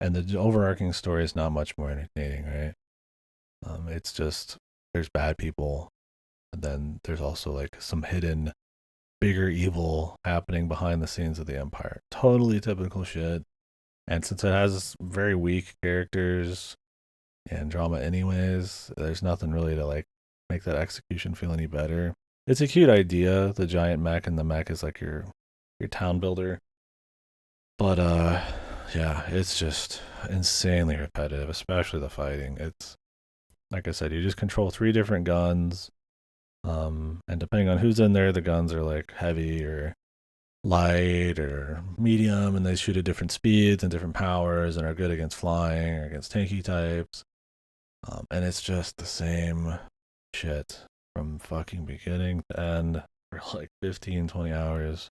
the overarching story is not much more entertaining, right? It's just there's bad people, and then there's also like some hidden bigger evil happening behind the scenes of the Empire. Totally typical shit. And since it has very weak characters and drama, anyways, there's nothing really to like make that execution feel any better. It's a cute idea, the giant mech, and the mech is like your town builder. But yeah, it's just insanely repetitive, especially the fighting. It's like I said, you just control three different guns. And depending on who's in there, the guns are like heavy or light or medium, and they shoot at different speeds and different powers and are good against flying or against tanky types. And it's just the same shit from fucking beginning to end for like 15, 20 hours.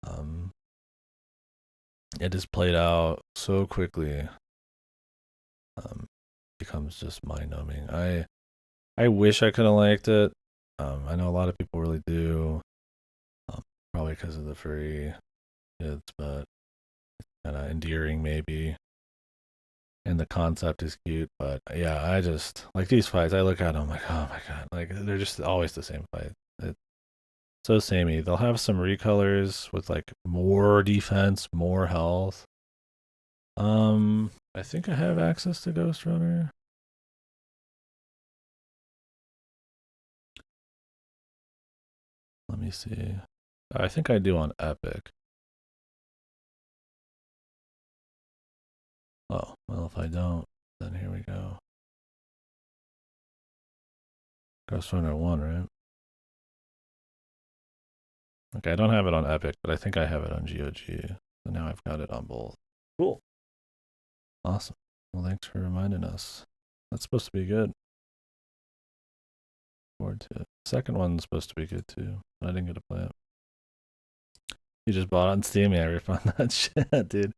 Um, it is played out so quickly. Becomes just mind numbing. I wish I could have liked it. I know a lot of people really do. Probably because of the furry kids, but it's kind of endearing maybe. And the concept is cute, but yeah, I just like these fights. I look at them like, oh my god, like they're just always the same fight. It's so samey. They'll have some recolors with like more defense, more health. I think I have access to Ghost Runner. Let me see. I think I do on Epic. Oh, well, if I don't, then here we go. Ghost Runner 1, right? Okay, I don't have it on Epic, but I think I have it on GOG. So now I've got it on both. Cool. Awesome. Well, thanks for reminding us. That's supposed to be good. Forward to it. Second one's supposed to be good too. But I didn't get to play it. You just bought it on Steam. Yeah, I refund that shit, dude.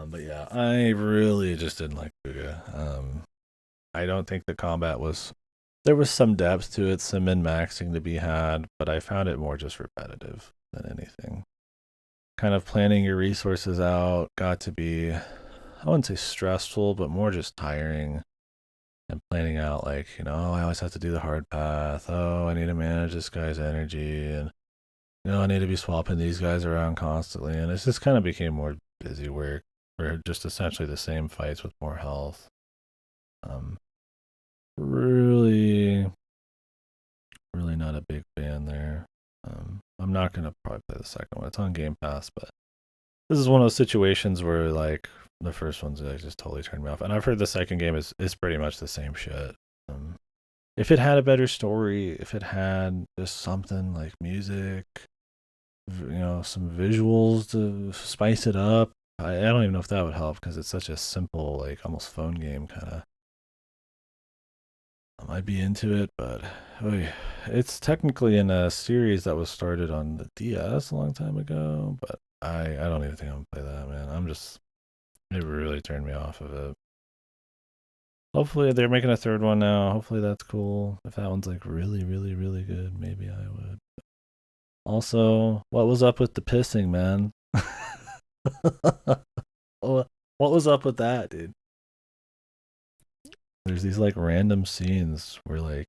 But yeah, I really just didn't like Fuga. I don't think the combat was. There was some depth to it, some min maxing to be had, but I found it more just repetitive than anything. Kind of planning your resources out got to be, I wouldn't say stressful, but more just tiring. And planning out, like, oh, I always have to do the hard path. Oh, I need to manage this guy's energy. And, I need to be swapping these guys around constantly. And it just kind of became more busy work or just essentially the same fights with more health. Um, really, really not a big fan there. I'm not going to probably play the second one. It's on Game Pass, but this is one of those situations where, like, the first one's like, just totally turned me off. And I've heard the second game is pretty much the same shit. If it had a better story, if it had just something like music, some visuals to spice it up, I don't even know if that would help because it's such a simple, like almost phone game kind of. I might be into it, but it's technically in a series that was started on the DS a long time ago. But I don't even think I'm gonna play that, man. It really turned me off of it. Hopefully they're making a third one now. Hopefully that's cool. If that one's like really, really, really good, maybe I would. Also, what was up with the pissing, man? What was up with that, dude? There's these like random scenes where like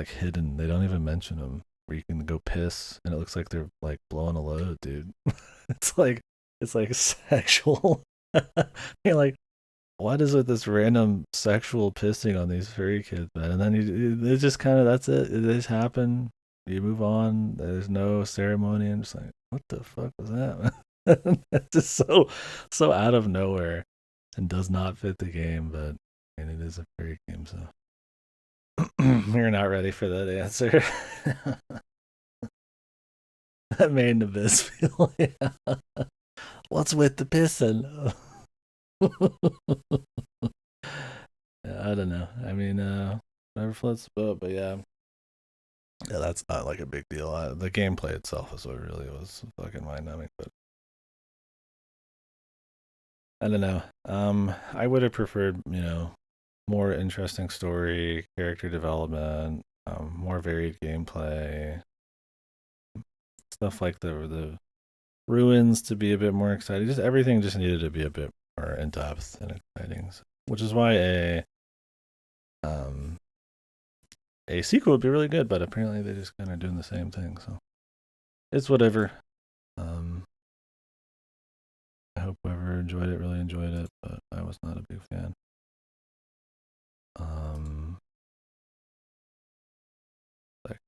hidden. They don't even mention them. Where you can go piss and it looks like they're like blowing a load, dude. it's like sexual. You're like, what is with this random sexual pissing on these furry kids, man? And then it just kind of that's it. It just happened. You move on. There's no ceremony. I'm just like, what the fuck was that, man? It's just so out of nowhere and does not fit the game, but and it is a fairy game, so you're not ready for that answer. That made Nabis feel, yeah. What's with the pissing? Yeah, I don't know. I mean, whatever floats the boat, but yeah. Yeah, that's not like a big deal. The gameplay itself is what really was fucking mind numbing, but I don't know. I would have preferred, more interesting story, character development, more varied gameplay, stuff like the ruins to be a bit more exciting. Just everything just needed to be a bit more in depth and exciting, which is why um a sequel would be really good. But apparently they just kind of doing the same thing, so it's whatever. Um, I hope whoever enjoyed it really enjoyed it, but I was not a big fan. Um, like,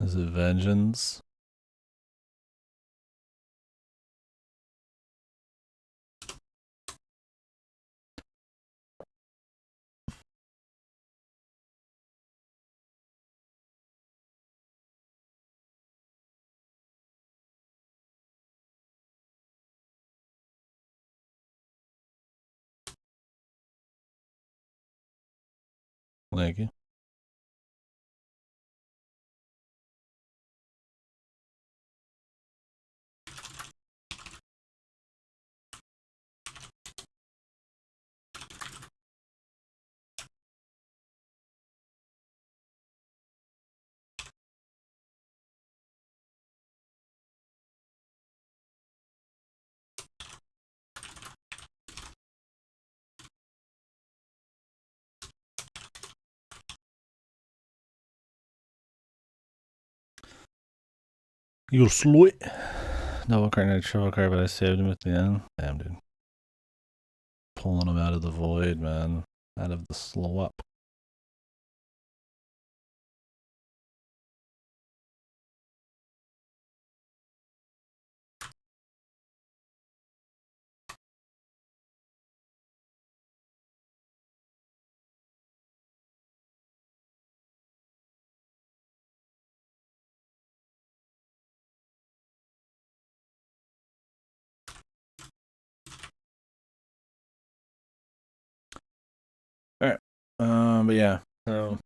is it Vengeance? Thank you. You're slow. Double card, no triple card, but I saved him at the end. Damn, dude. Pulling him out of the void, man. Out of the slow up. All right. But yeah. So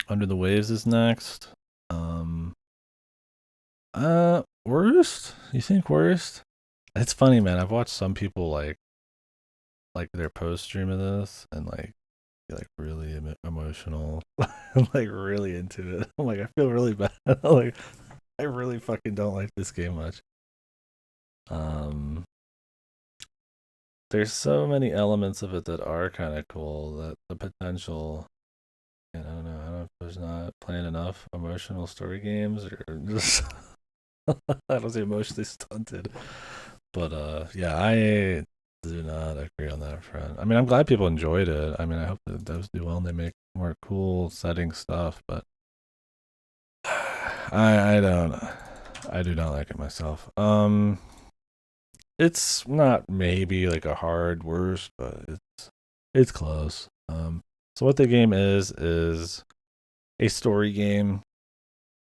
Under the Waves is next. Worst? You think worst? It's funny, man. I've watched some people like their post stream of this and like be like really emotional, like really into it. I'm like, I feel really bad. Like, I really fucking don't like this game much. Um, there's so many elements of it that are kind of cool. That the potential, and I don't know. I don't know if there's not playing enough emotional story games or just I don't say emotionally stunted. But yeah, I do not agree on that front. I mean, I'm glad people enjoyed it. I mean, I hope that it does do well and they make more cool setting stuff. But I don't. I do not like it myself. It's not maybe like a hard worst, but it's close. So what the game is a story game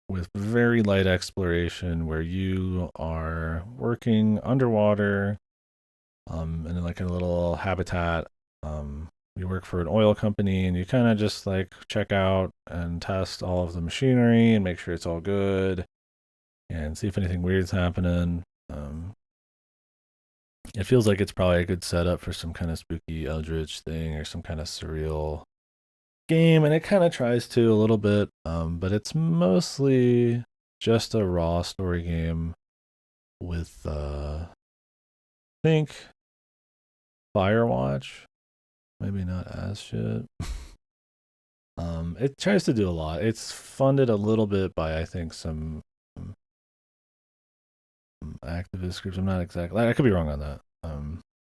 with very light exploration where you are working underwater in like a little habitat. You work for an oil company and you kind of just like check out and test all of the machinery and make sure it's all good and see if anything weird's happening. It feels like it's probably a good setup for some kind of spooky eldritch thing or some kind of surreal game, and it kind of tries to a little bit, but it's mostly just a raw story game with think Firewatch, maybe not as shit. It tries to do a lot. It's funded a little bit by I think um, activist groups. I'm not exactly. I could be wrong on that.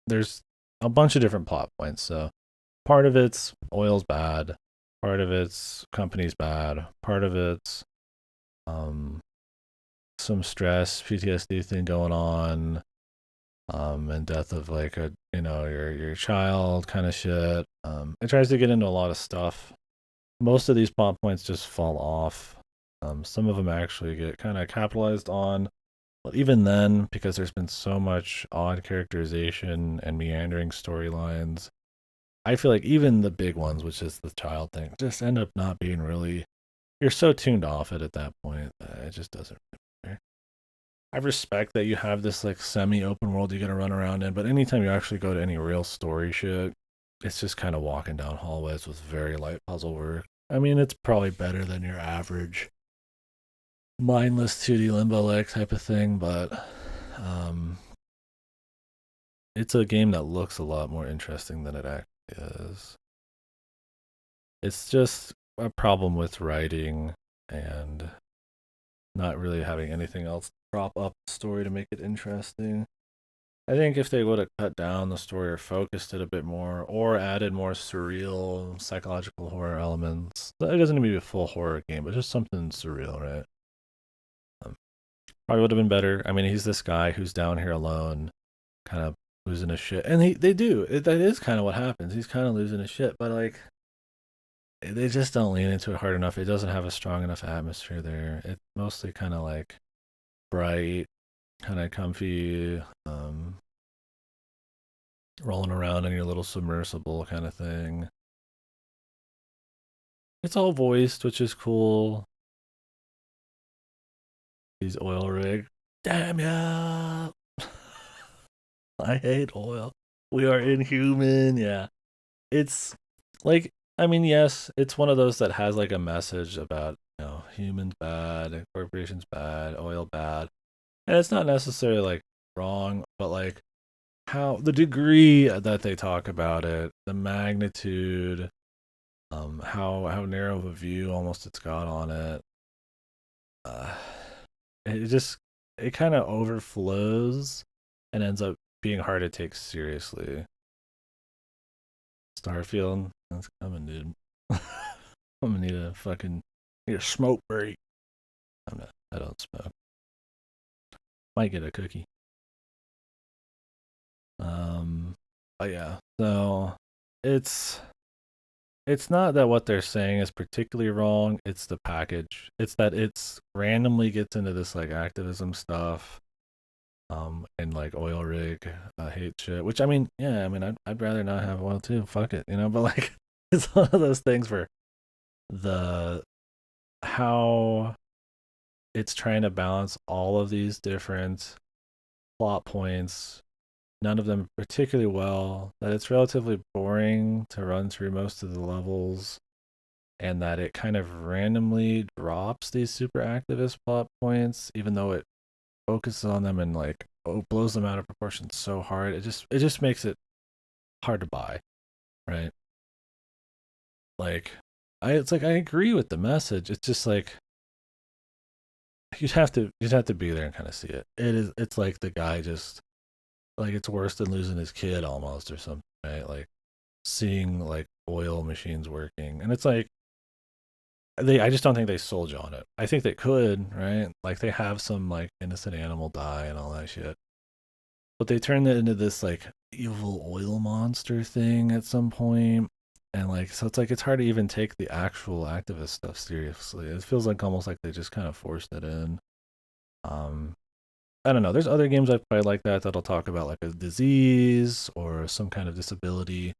There's a bunch of different plot points. So part of it's oil's bad, part of it's company's bad, part of it's um some stress, PTSD thing going on, and death of like a your child kind of shit. It tries to get into a lot of stuff. Most of these plot points just fall off. Some of them actually get kind of capitalized on. But even then, because there's been so much odd characterization and meandering storylines, I feel like even the big ones, which is the child thing, just end up not being really. You're so tuned off it at that point that it just doesn't really matter. I respect that you have this like semi-open world you gotta run around in, but anytime you actually go to any real story shit, it's just kind of walking down hallways with very light puzzle work. I mean, it's probably better than your average mindless 2D limbo like type of thing, but um, it's a game that looks a lot more interesting than it actually is. It's just a problem with writing and not really having anything else prop up the story to make it interesting. I think if they would have cut down the story or focused it a bit more or added more surreal psychological horror elements, it doesn't need to be a full horror game, but just something surreal, right? Um, Probably would have been better. I mean, he's this guy who's down here alone, kind of losing his shit, and they do. That is kind of what happens. He's kind of losing his shit, but like they just don't lean into it hard enough. It doesn't have a strong enough atmosphere there. It's mostly kind of like bright, kind of comfy, rolling around in your little submersible kind of thing. It's all voiced, which is cool. These oil rig. Damn ya! I hate oil. We are inhuman. Yeah. It's like, I mean, yes, it's one of those that has like a message about, humans bad, corporations bad, oil bad. And it's not necessarily like wrong, but like how the degree that they talk about it, the magnitude, how narrow of a view almost it's got on it. Uh, it just it kind of overflows and ends up being hard to take seriously. Starfield, that's coming, dude. I'm gonna need a smoke break. I don't smoke. Might get a cookie. Um, but yeah, so it's it's not that what they're saying is particularly wrong. It's the package. It's that it's randomly gets into this like activism stuff, and like oil rig hate shit. Which I mean, yeah, I mean, I'd rather not have oil too. Fuck it, But like, it's one of those things where the how it's trying to balance all of these different plot points, none of them particularly well, that it's relatively boring to run through most of the levels, and that it kind of randomly drops these super activist plot points, even though it focuses on them and like blows them out of proportion so hard. It just makes it hard to buy, right? Like it's like I agree with the message. It's just like you'd have to be there and kind of see it. It's like the guy just like it's worse than losing his kid almost or something, right? Like seeing like oil machines working. And it's like I just don't think they sold you on it. I think they could, right? Like they have some like innocent animal die and all that shit. But they turned it into this like evil oil monster thing at some point. And like so it's like it's hard to even take the actual activist stuff seriously. It feels like almost like they just kind of forced it in. Um I don't know. There's other games I've played like that that'll talk about like a disease or some kind of disability,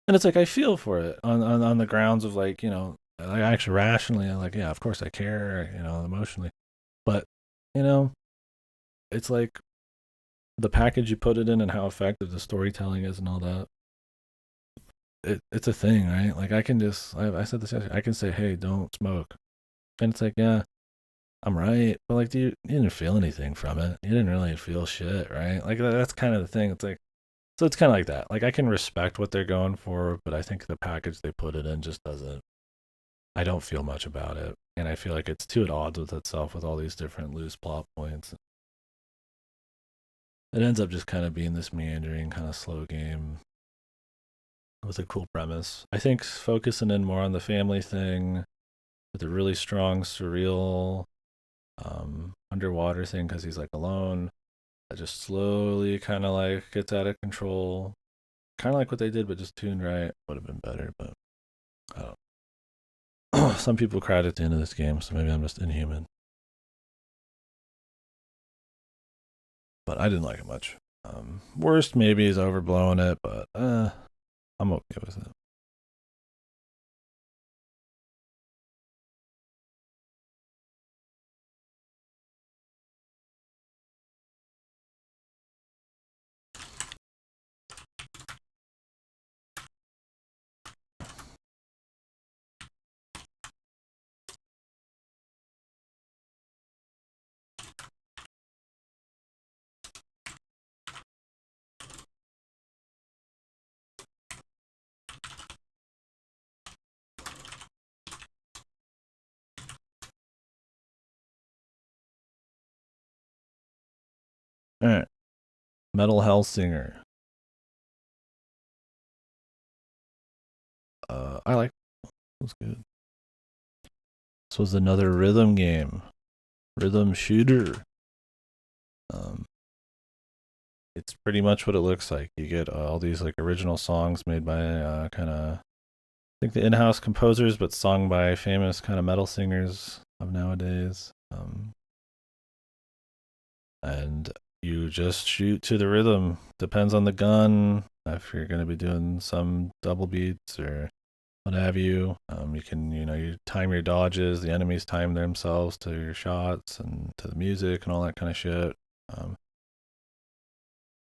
and it's like I feel for it on the grounds of like like actually rationally, I'm like, yeah, of course I care, emotionally, but you know, it's like the package you put it in and how effective the storytelling is and all that. it's a thing, right? Like I can just I said this yesterday, I can say, hey, don't smoke, and it's like, yeah, I'm right, but like, you didn't feel anything from it. You didn't really feel shit, right? Like that's kind of the thing. It's like, so it's kind of like that. Like I can respect what they're going for, but I think the package they put it in just doesn't. I don't feel much about it, and I feel like it's too at odds with itself with all these different loose plot points. It ends up just kind of being this meandering, kind of slow game with a cool premise. I think focusing in more on the family thing with a really strong, surreal underwater thing because he's like alone. That just slowly kind of like gets out of control. Kind of like what they did, but just tuned right. Would have been better, but I don't. Some people cried at the end of this game, so maybe I'm just inhuman. But I didn't like it much. Worst maybe is overblowing it, but I'm okay with it. All right, Metal Hellsinger. I like. It was good. This was another rhythm game, rhythm shooter. Um, it's pretty much what it looks like. You get all these like original songs made by kind of I think the in-house composers, but sung by famous kind of metal singers of nowadays. And you just shoot to the rhythm. Depends on the gun. If you're going to be doing some double beats or what have you, you can you time your dodges. The enemies time themselves to your shots and to the music and all that kind of shit. Um,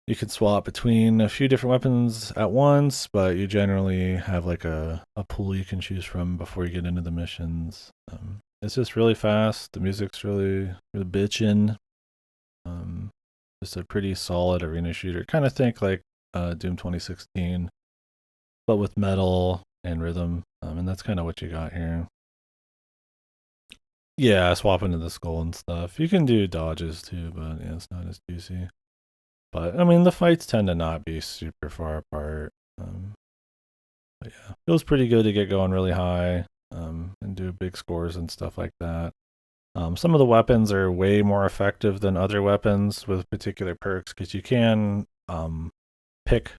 you can swap between a few different weapons at once, but you generally have like a pool you can choose from before you get into the missions. It's just really fast. The music's really bitchin'. Um, just a pretty solid arena shooter. Kind of think like Doom 2016, but with metal and rhythm. And that's kind of what you got here. Yeah, swap into the skull and stuff. You can do dodges too, but yeah, it's not as juicy. But I mean, the fights tend to not be super far apart. But yeah, feels pretty good to get going really high and do big scores and stuff like that. Some of the weapons are way more effective than other weapons with particular perks because you can pick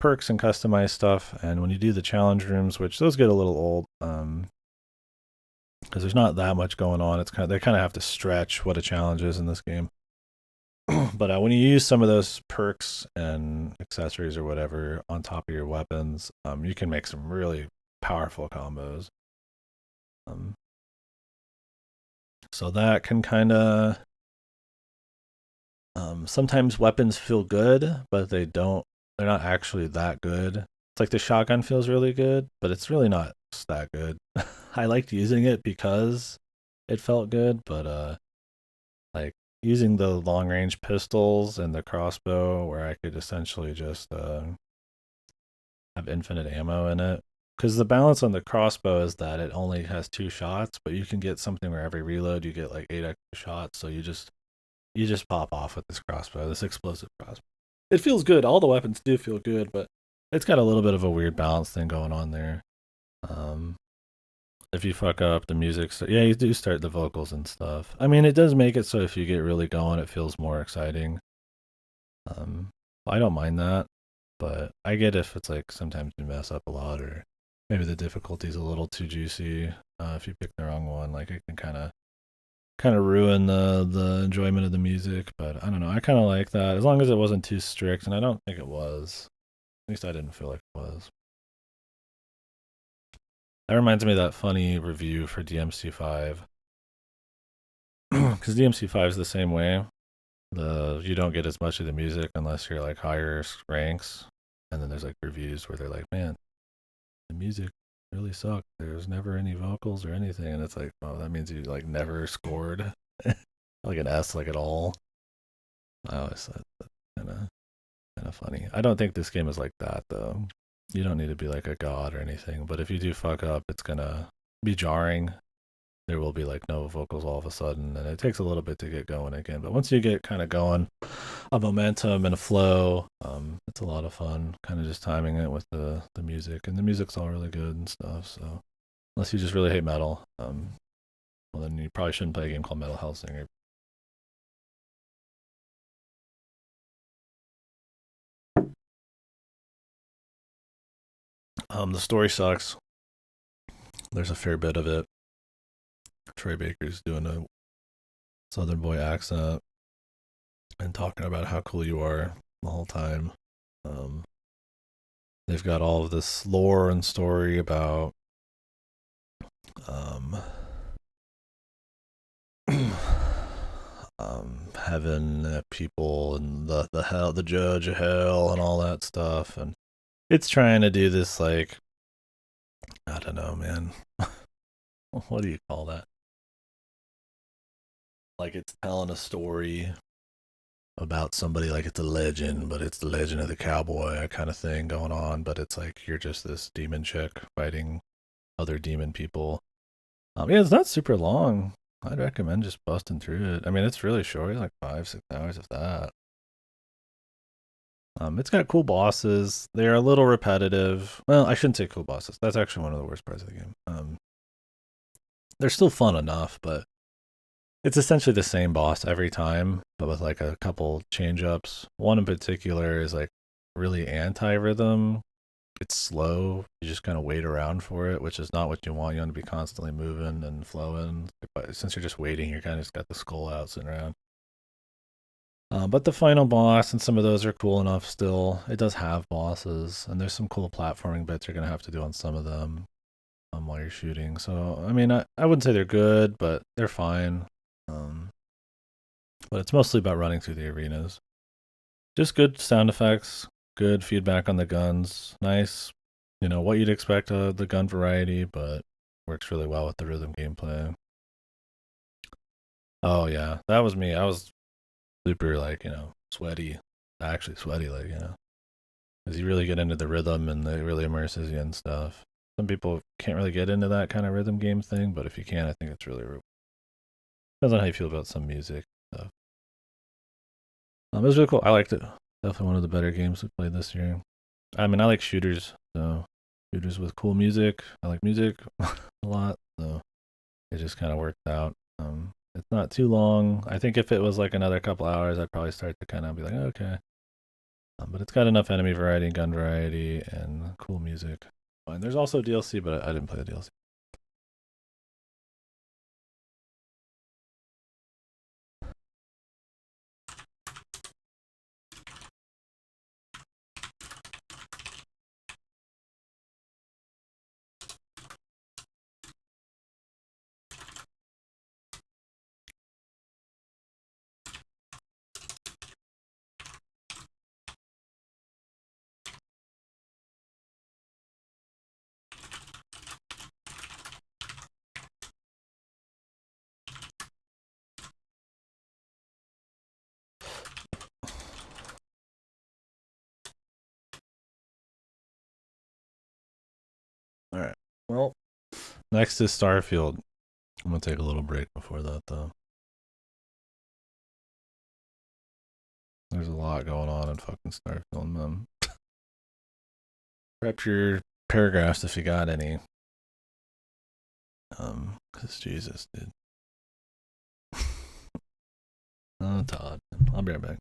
perks and customize stuff. And when you do the challenge rooms, which those get a little old, because there's not that much going on. It's they kind of have to stretch what a challenge is in this game. But when you use some of those perks and accessories or whatever on top of your weapons, you can make some really powerful combos. Um, so that can kind of sometimes weapons feel good, but they don't. They're not actually that good. It's like the shotgun feels really good, but it's really not that good. I liked using it because it felt good, but like using the long range pistols and the crossbow, where I could essentially just have infinite ammo in it. Because the balance on the crossbow is that it only has 2 shots, but you can get something where every reload you get like 8 extra shots. So you just pop off with this crossbow, this explosive crossbow. It feels good. All the weapons do feel good, but it's got a little bit of a weird balance thing going on there. Um, if you fuck up the music, so yeah, you do start the vocals and stuff. I mean, it does make it so if you get really going, it feels more exciting. Um, I don't mind that, but I get if it's like sometimes you mess up a lot or maybe the difficulty's a little too juicy. If you pick the wrong one, like it can kind of ruin the enjoyment of the music. But I don't know. I kind of like that as long as it wasn't too strict, and I don't think it was. At least I didn't feel like it was. That reminds me of that funny review for DMC5 because DMC5 is the same way. The you don't get as much of the music unless you're like higher ranks, and then there's like reviews where they're like, man, the music really sucked. There's never any vocals or anything, and it's like, oh, that means you like never scored like an S like at all. I always thought that kind of funny. I don't think this game is like that though. You don't need to be like a god or anything, but if you do fuck up, it's gonna be jarring. There will be like no vocals all of a sudden, and it takes a little bit to get going again. But once you get kind of going, a momentum and a flow, it's a lot of fun. Kind of just timing it with the music, and the music's all really good and stuff. So unless you just really hate metal, well then you probably shouldn't play a game called Metal Hellsinger. The story sucks. There's a fair bit of it. Troy Baker's doing a Southern boy accent and talking about how cool you are the whole time. Um, they've got all of this lore and story about um, heaven, people, and the hell, the judge of hell, and all that stuff. And it's trying to do this like, I don't know, man. What do you call that? Like it's telling a story about somebody like it's a legend, but it's the legend of the cowboy kind of thing going on. But it's like you're just this demon chick fighting other demon people. Yeah, it's not super long. I'd recommend just busting through it. I mean, it's really short, like 5, 6 hours of that. It's got cool bosses. They're a little repetitive. Well, I shouldn't say cool bosses. That's actually one of the worst parts of the game. They're still fun enough, but it's essentially the same boss every time, but with like a couple change ups. One in particular is like really anti rhythm. It's slow. You just kind of wait around for it, which is not what you want. You want to be constantly moving and flowing. But since you're just waiting, you're kind of just got the skull out sitting around. But the final boss and some of those are cool enough still. It does have bosses, and there's some cool platforming bits you're going to have to do on some of them while you're shooting. So, I mean, I wouldn't say they're good, but they're fine. Um, but it's mostly about running through the arenas. Just good sound effects, good feedback on the guns, nice, what you'd expect of the gun variety, but works really well with the rhythm gameplay. Oh yeah, that was me. I was super like sweaty, actually sweaty like because you really get into the rhythm and it really immerses you and stuff. Some people can't really get into that kind of rhythm game thing, but if you can, I think it's really depends on how you feel about some music stuff. It was really cool. I liked it. Definitely one of the better games we played this year. I mean, I like shooters, so shooters with cool music. I like music a lot, so it just kind of worked out. It's not too long. I think if it was like another couple hours, I'd probably start to kind of be like, okay. But it's got enough enemy variety, gun variety, and cool music. And there's also DLC, but I didn't play the DLC. All right. Well, next is Starfield. I'm gonna take a little break before that, though. There's a lot going on in fucking Starfield, man. Prep your paragraphs if you got any. Cause Jesus, dude. Oh, Todd. I'll be right back.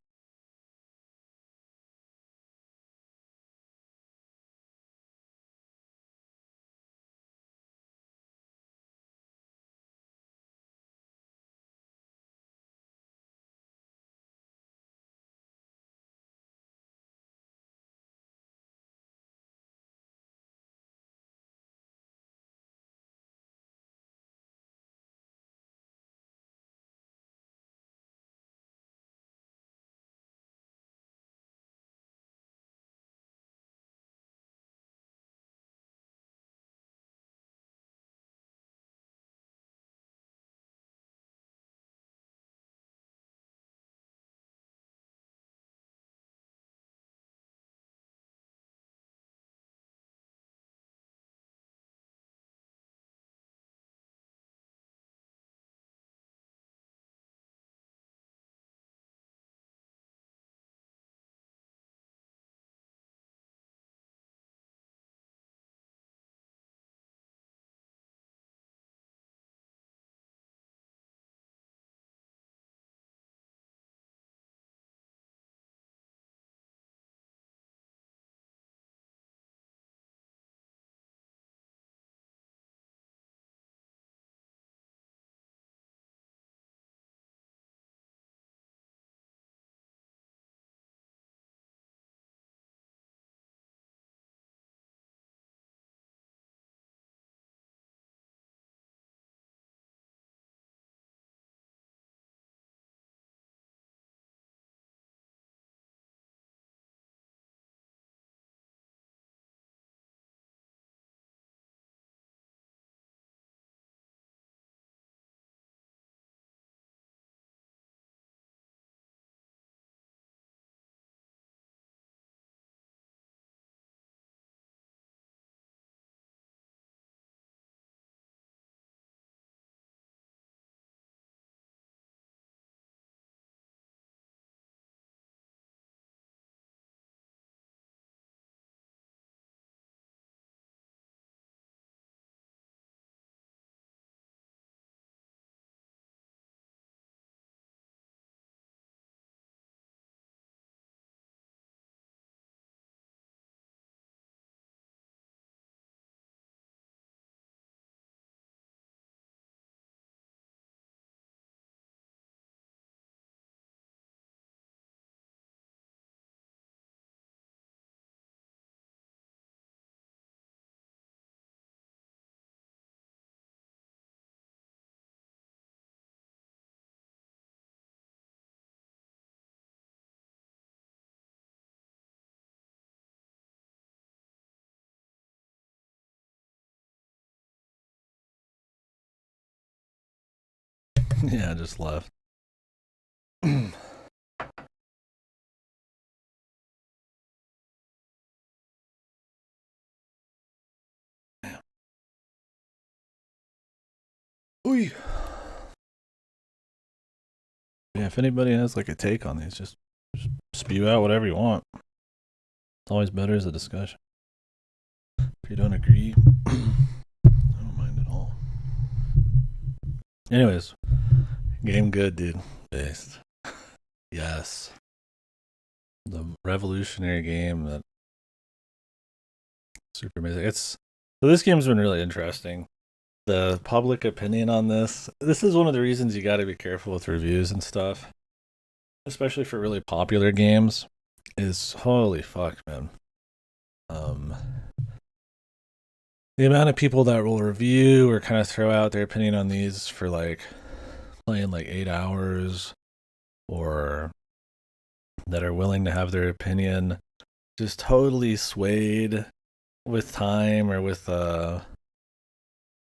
Yeah, just left. Ooh. Yeah, if anybody has like a take on these, just spew out whatever you want. It's always better as a discussion. If you don't agree, I don't mind at all. Anyways, game good, dude. Based. Yes. The revolutionary game that super amazing. It's so this game's been really interesting. The public opinion on this is one of the reasons you got to be careful with reviews and stuff, especially for really popular games. Is holy fuck, man. Um, the amount of people that will review or kind of throw out their opinion on these for like playing like 8 hours, or that are willing to have their opinion just totally swayed with time or with the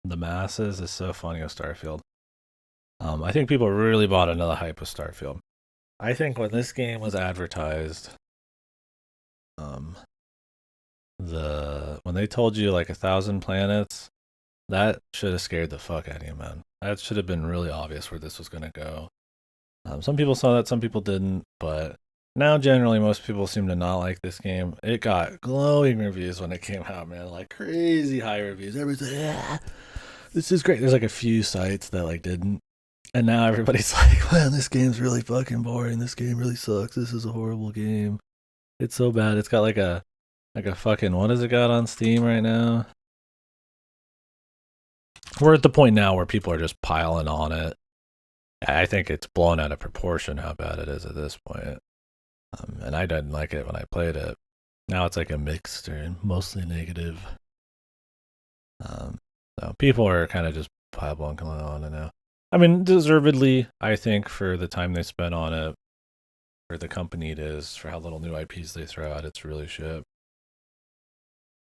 masses is so funny with Starfield. I think people really bought another hype with Starfield. I think when this game was advertised, um, when they told you like 1,000 planets, that should have scared the fuck out of you, man. That should have been really obvious where this was gonna go. Some people saw that, some people didn't, but now generally most people seem to not like this game. It got glowing reviews when it came out, man, like crazy high reviews. Everybody's like, yeah, this is great. There's like a few sites that like didn't, and now everybody's like, man, this game's really fucking boring. This game really sucks. This is a horrible game. It's so bad. It's got like a fucking, what has it got on Steam right now? We're at the point now where people are just piling on it. I think it's blown out of proportion how bad it is at this point. And I didn't like it when I played it. Now it's like a mixed or mostly negative. So people are kind of just piling on it now. I mean, deservedly, I think, for the time they spent on it, for the company it is, for how little new IPs they throw out, it's really shit.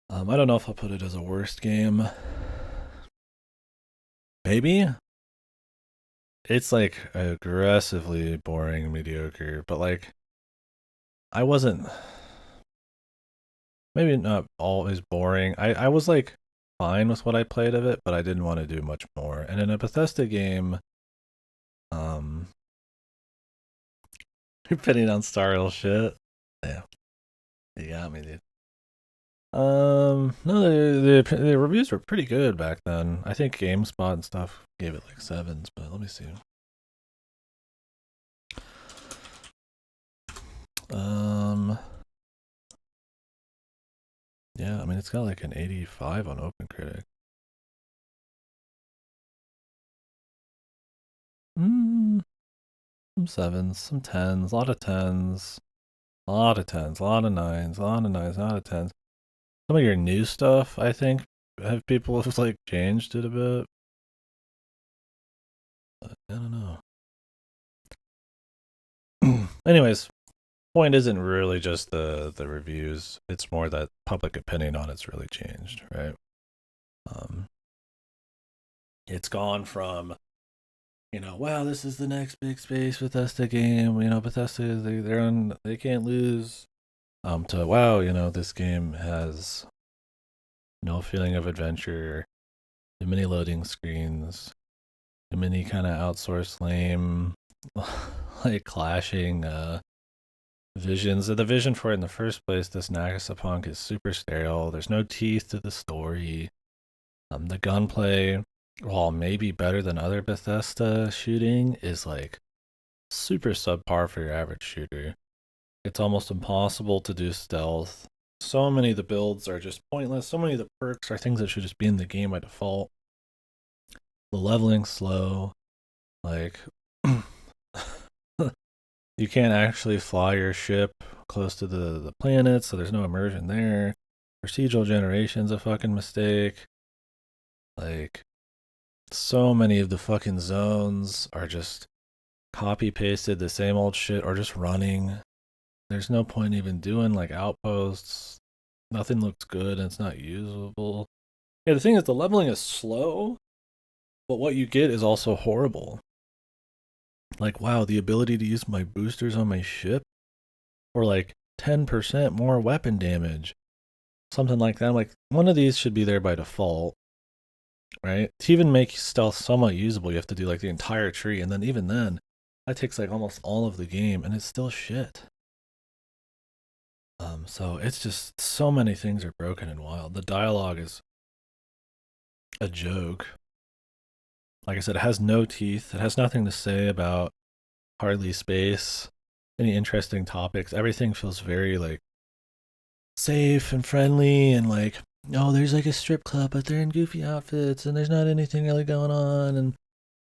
I don't know if I'll put it as a worst game. Maybe. It's like aggressively boring, mediocre, but like, I wasn't, maybe not always boring. I was like fine with what I played of it, but I didn't want to do much more. And in a Bethesda game, um, you're pitting on Starfield shit. Yeah, you got me, dude. No, the reviews were pretty good back then. I think GameSpot and stuff gave it like sevens, but let me see. Yeah, I mean it's got like an 85 on OpenCritic. Some sevens, some tens, a lot of tens, a lot of tens, a lot of nines, a lot of nines, a lot of tens. Some of your new stuff, I think, have people have like changed it a bit. But I don't know. Anyways, point isn't really just the reviews. It's more that public opinion on it's really changed, right? Um, it's gone from, wow, this is the next big space Bethesda game. Bethesda they can't lose. To wow, this game has no feeling of adventure, too many loading screens, too many kind of outsourced lame, like clashing visions. The vision for it in the first place, this Nagasapunk, is super sterile. There's no teeth to the story. The gunplay, while maybe better than other Bethesda shooting, is like super subpar for your average shooter. It's almost impossible to do stealth. So many of the builds are just pointless. So many of the perks are things that should just be in the game by default. The leveling's slow. Like, you can't actually fly your ship close to the planet, so there's no immersion there. Procedural generation's a fucking mistake. Like, so many of the fucking zones are just copy pasted the same old shit or just running. There's no point even doing like outposts. Nothing looks good and it's not usable. Yeah, the thing is the leveling is slow, but what you get is also horrible. Like, wow, the ability to use my boosters on my ship, or like 10% more weapon damage, something like that. I'm like, one of these should be there by default, right? To even make stealth somewhat usable, you have to do like the entire tree, and then even then, that takes like almost all of the game, and it's still shit. So it's just so many things are broken and wild. The dialogue is a joke. Like I said, it has no teeth. It has nothing to say about hardly space, any interesting topics. Everything feels very like safe and friendly and like, oh, there's like a strip club, but they're in goofy outfits and there's not anything really going on. And,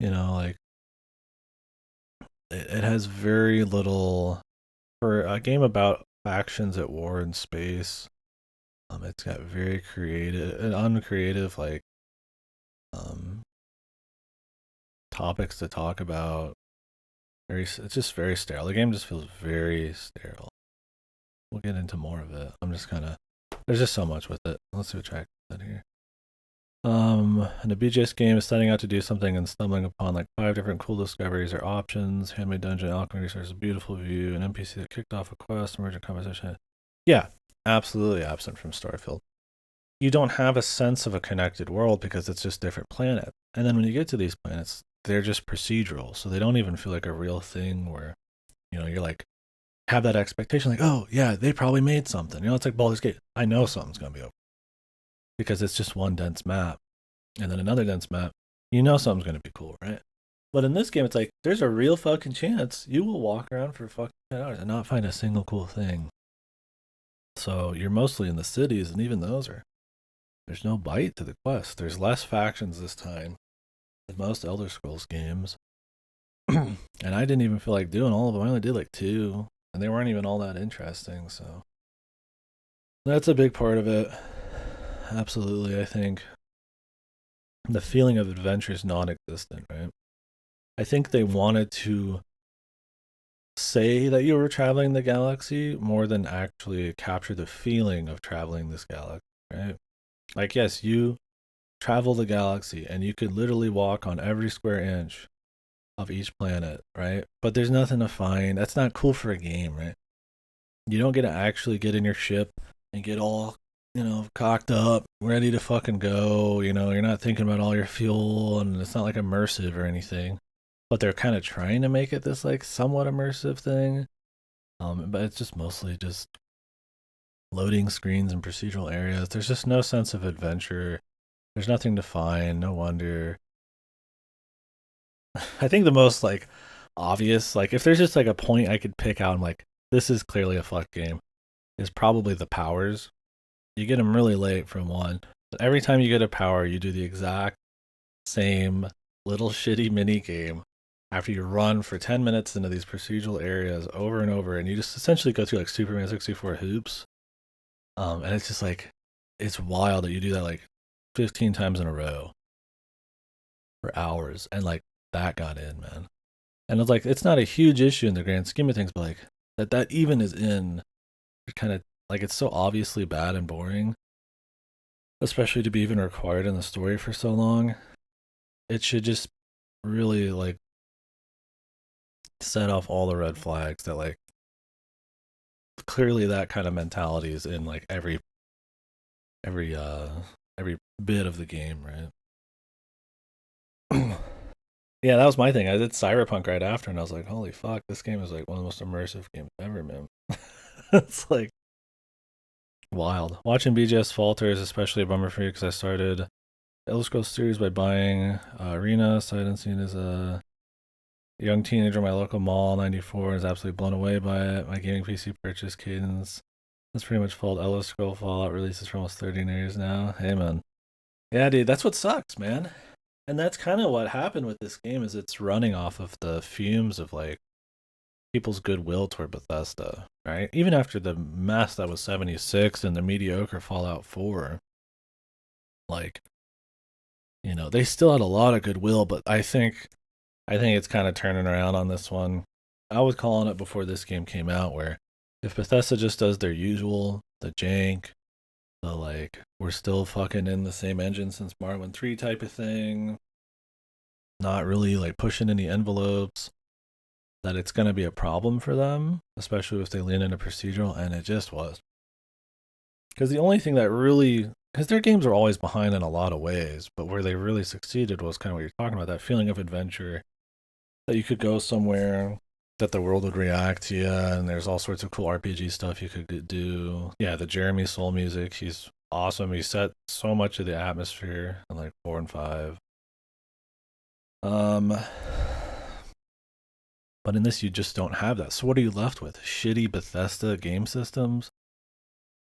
like it has very little for a game about factions at war in space. It's got very creative and uncreative like um topics to talk about. It's just very sterile. The game just feels very sterile. We'll get into more of it. I'm just kind of there's just so much with it. Let's see what track is here. And the BGS game is setting out to do something and stumbling upon like 5 different cool discoveries or options. Handmade dungeon, alchemy resources, beautiful view, an NPC that kicked off a quest, emergent conversation. Yeah, absolutely absent from Starfield. You don't have a sense of a connected world because it's just different planets. And then when you get to these planets, they're just procedural, so they don't even feel like a real thing where, you're like, have that expectation, like, oh, yeah, they probably made something. It's like Baldur's Gate. I know something's going to be open because it's just one dense map and then another dense map. Something's going to be cool, right? But in this game, it's like, there's a real fucking chance you will walk around for fucking 10 hours and not find a single cool thing. So you're mostly in the cities, and even those there's no bite to the quest. There's less factions this time than most Elder Scrolls games. And I didn't even feel like doing all of them. I only did like 2, and they weren't even all that interesting. So that's a big part of it. Absolutely, I think the feeling of adventure is non-existent, right? I think they wanted to say that you were traveling the galaxy more than actually capture the feeling of traveling this galaxy, right? Like, yes, you travel the galaxy and you could literally walk on every square inch of each planet, right? But there's nothing to find. That's not cool for a game, right? You don't get to actually get in your ship and get all, cocked up, ready to fucking go. You're not thinking about all your fuel, and it's not like immersive or anything. But they're kind of trying to make it this like somewhat immersive thing. But it's just mostly just loading screens and procedural areas. There's just no sense of adventure. There's nothing to find. No wonder. I think the most like obvious, like if there's just like a point I could pick out, I'm like, this is clearly a fuck game, is probably the powers. You get them really late from one, but every time you get a power, you do the exact same little shitty mini game after you run for 10 minutes into these procedural areas over and over, and you just essentially go through like Superman 64 hoops. And it's just like, it's wild that you do that like 15 times in a row for hours, and like that got in, man. And it's like, it's not a huge issue in the grand scheme of things, but like that even is in, kind of like, it's so obviously bad and boring, especially to be even required in the story for so long. It should just really like set off all the red flags that like clearly that kind of mentality is in like every every bit of the game, right? Yeah, that was my thing. I did Cyberpunk right after, and I was like, holy fuck, this game is like one of the most immersive games ever, man. It's like wild. Watching BGS falter is especially a bummer for you because I started Elder Scrolls series by buying Arena, sight unseen as a young teenager in my local mall, 94, and is absolutely blown away by it. My gaming PC purchase cadence has pretty much followed Elder Scroll Fallout releases for almost 13 years now. Hey, man. Yeah, dude, that's what sucks, man. And that's kind of what happened with this game is it's running off of the fumes of like people's goodwill toward Bethesda, right? Even after the mess that was 76 and the mediocre Fallout 4, like, they still had a lot of goodwill, but I think it's kind of turning around on this one. I was calling it before this game came out where if Bethesda just does their usual, the jank, the like, we're still fucking in the same engine since Morrowind 3 type of thing, not really like pushing any envelopes, that it's going to be a problem for them, especially if they lean into procedural, and it just was. Because the only thing that really, because their games are always behind in a lot of ways, but where they really succeeded was kind of what you're talking about, that feeling of adventure, that you could go somewhere, that the world would react to you, and there's all sorts of cool RPG stuff you could do. Yeah, the Jeremy Soule music, he's awesome. He set so much of the atmosphere in like 4 and 5. Um, but in this, you just don't have that. So what are you left with? Shitty Bethesda game systems.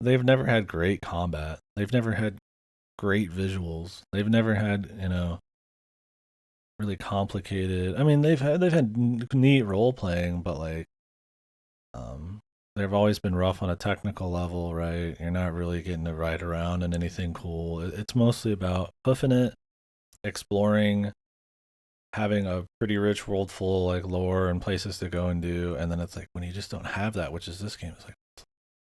They've never had great combat. They've never had great visuals. They've never had, really complicated. I mean, they've had neat role playing, but like, um, they've always been rough on a technical level, right? You're not really getting to ride around in anything cool. It's mostly about hoofing it, exploring, having a pretty rich world full like lore and places to go and do, and then it's like when you just don't have that, which is this game, it's like,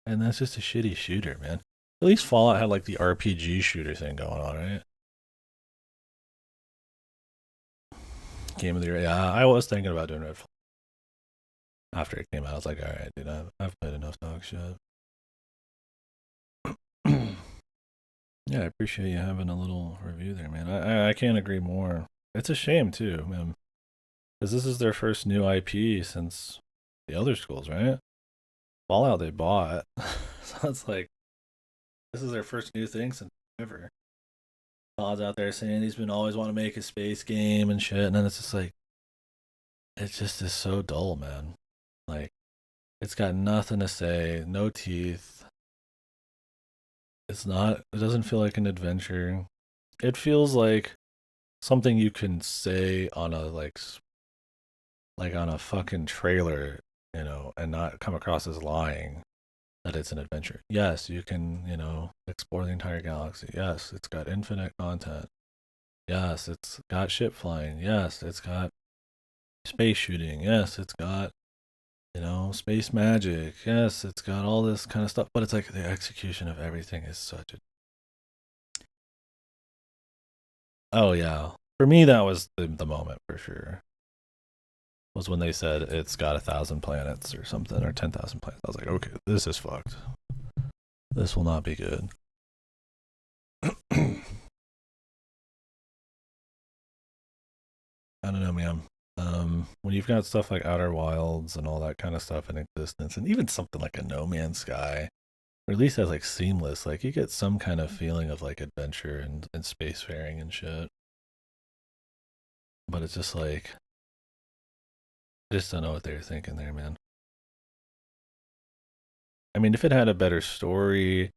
and that's just a shitty shooter, man. At least Fallout had like the RPG shooter thing going on, right? Game of the year, yeah. I was thinking about doing Redfall after it came out. I was like, all right, dude, I've played enough dog shit. Yeah, I appreciate you having a little review there, man. I can't agree more. It's a shame too, man, because this is their first new IP since the Elder Scrolls, right? Fallout they bought, so it's like this is their first new thing since ever. Todd's out there saying he's been always want to make a space game and shit, and then it's just like it just is so dull, man. Like it's got nothing to say, no teeth. It's not. It doesn't feel like an adventure. It feels like something you can say on a like on a fucking trailer, and not come across as lying that it's an adventure. Yes, you can, explore the entire galaxy. Yes, it's got infinite content. Yes, it's got ship flying. Yes, it's got space shooting. Yes, it's got, space magic. Yes, it's got all this kind of stuff. But it's like the execution of everything is such a. Oh, yeah. For me, that was the moment for sure. Was when they said it's got 1,000 planets or something, or 10,000 planets. I was like, okay, this is fucked. This will not be good. I don't know, man. When you've got stuff like Outer Wilds and all that kind of stuff in existence, and even something like a No Man's Sky, or at least as like seamless, like you get some kind of feeling of like adventure and spacefaring and shit. But it's just like, I just don't know what they were thinking there, man. I mean, if it had a better story,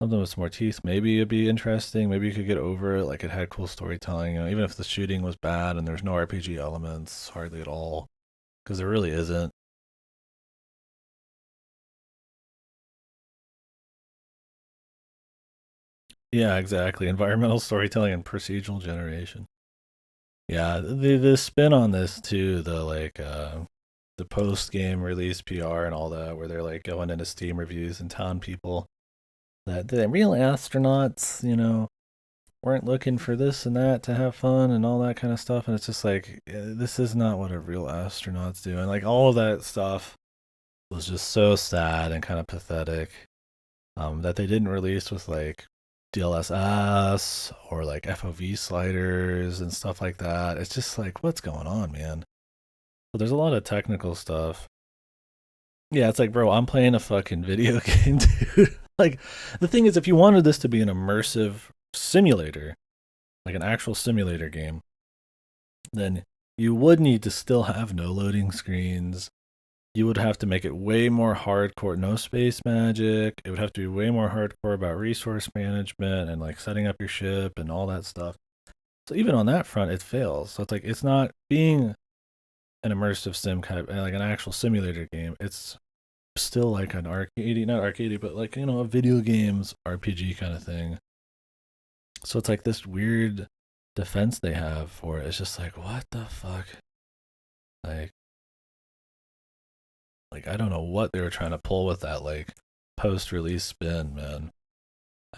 something with some more teeth, maybe it'd be interesting. Maybe you could get over it. Like it had cool storytelling, even if the shooting was bad and there's no RPG elements hardly at all, because there really isn't. Yeah, exactly. Environmental storytelling and procedural generation. Yeah, the spin on this too, the post game release PR and all that, where they're like going into Steam reviews and telling people that the real astronauts, weren't looking for this and that to have fun and all that kind of stuff. And it's just like, this is not what a real astronaut's do. And like all of that stuff was just so sad and kind of pathetic, that they didn't release with like DLSS or like FOV sliders and stuff like that. It's just like, what's going on, man? So there's a lot of technical stuff. Yeah, it's like, bro, I'm playing a fucking video game, dude. Like, the thing is, if you wanted this to be an immersive simulator, like an actual simulator game, then you would need to still have no loading screens. You would have to make it way more hardcore, no space magic. It would have to be way more hardcore about resource management and like setting up your ship and all that stuff. So even on that front, it fails. So it's like it's not being an immersive sim kind of like an actual simulator game. It's still like an arcade, not arcade, but like a video games RPG kind of thing. So it's like this weird defense they have for it. It's just like, what the fuck? Like, I don't know what they were trying to pull with that like post-release spin, man.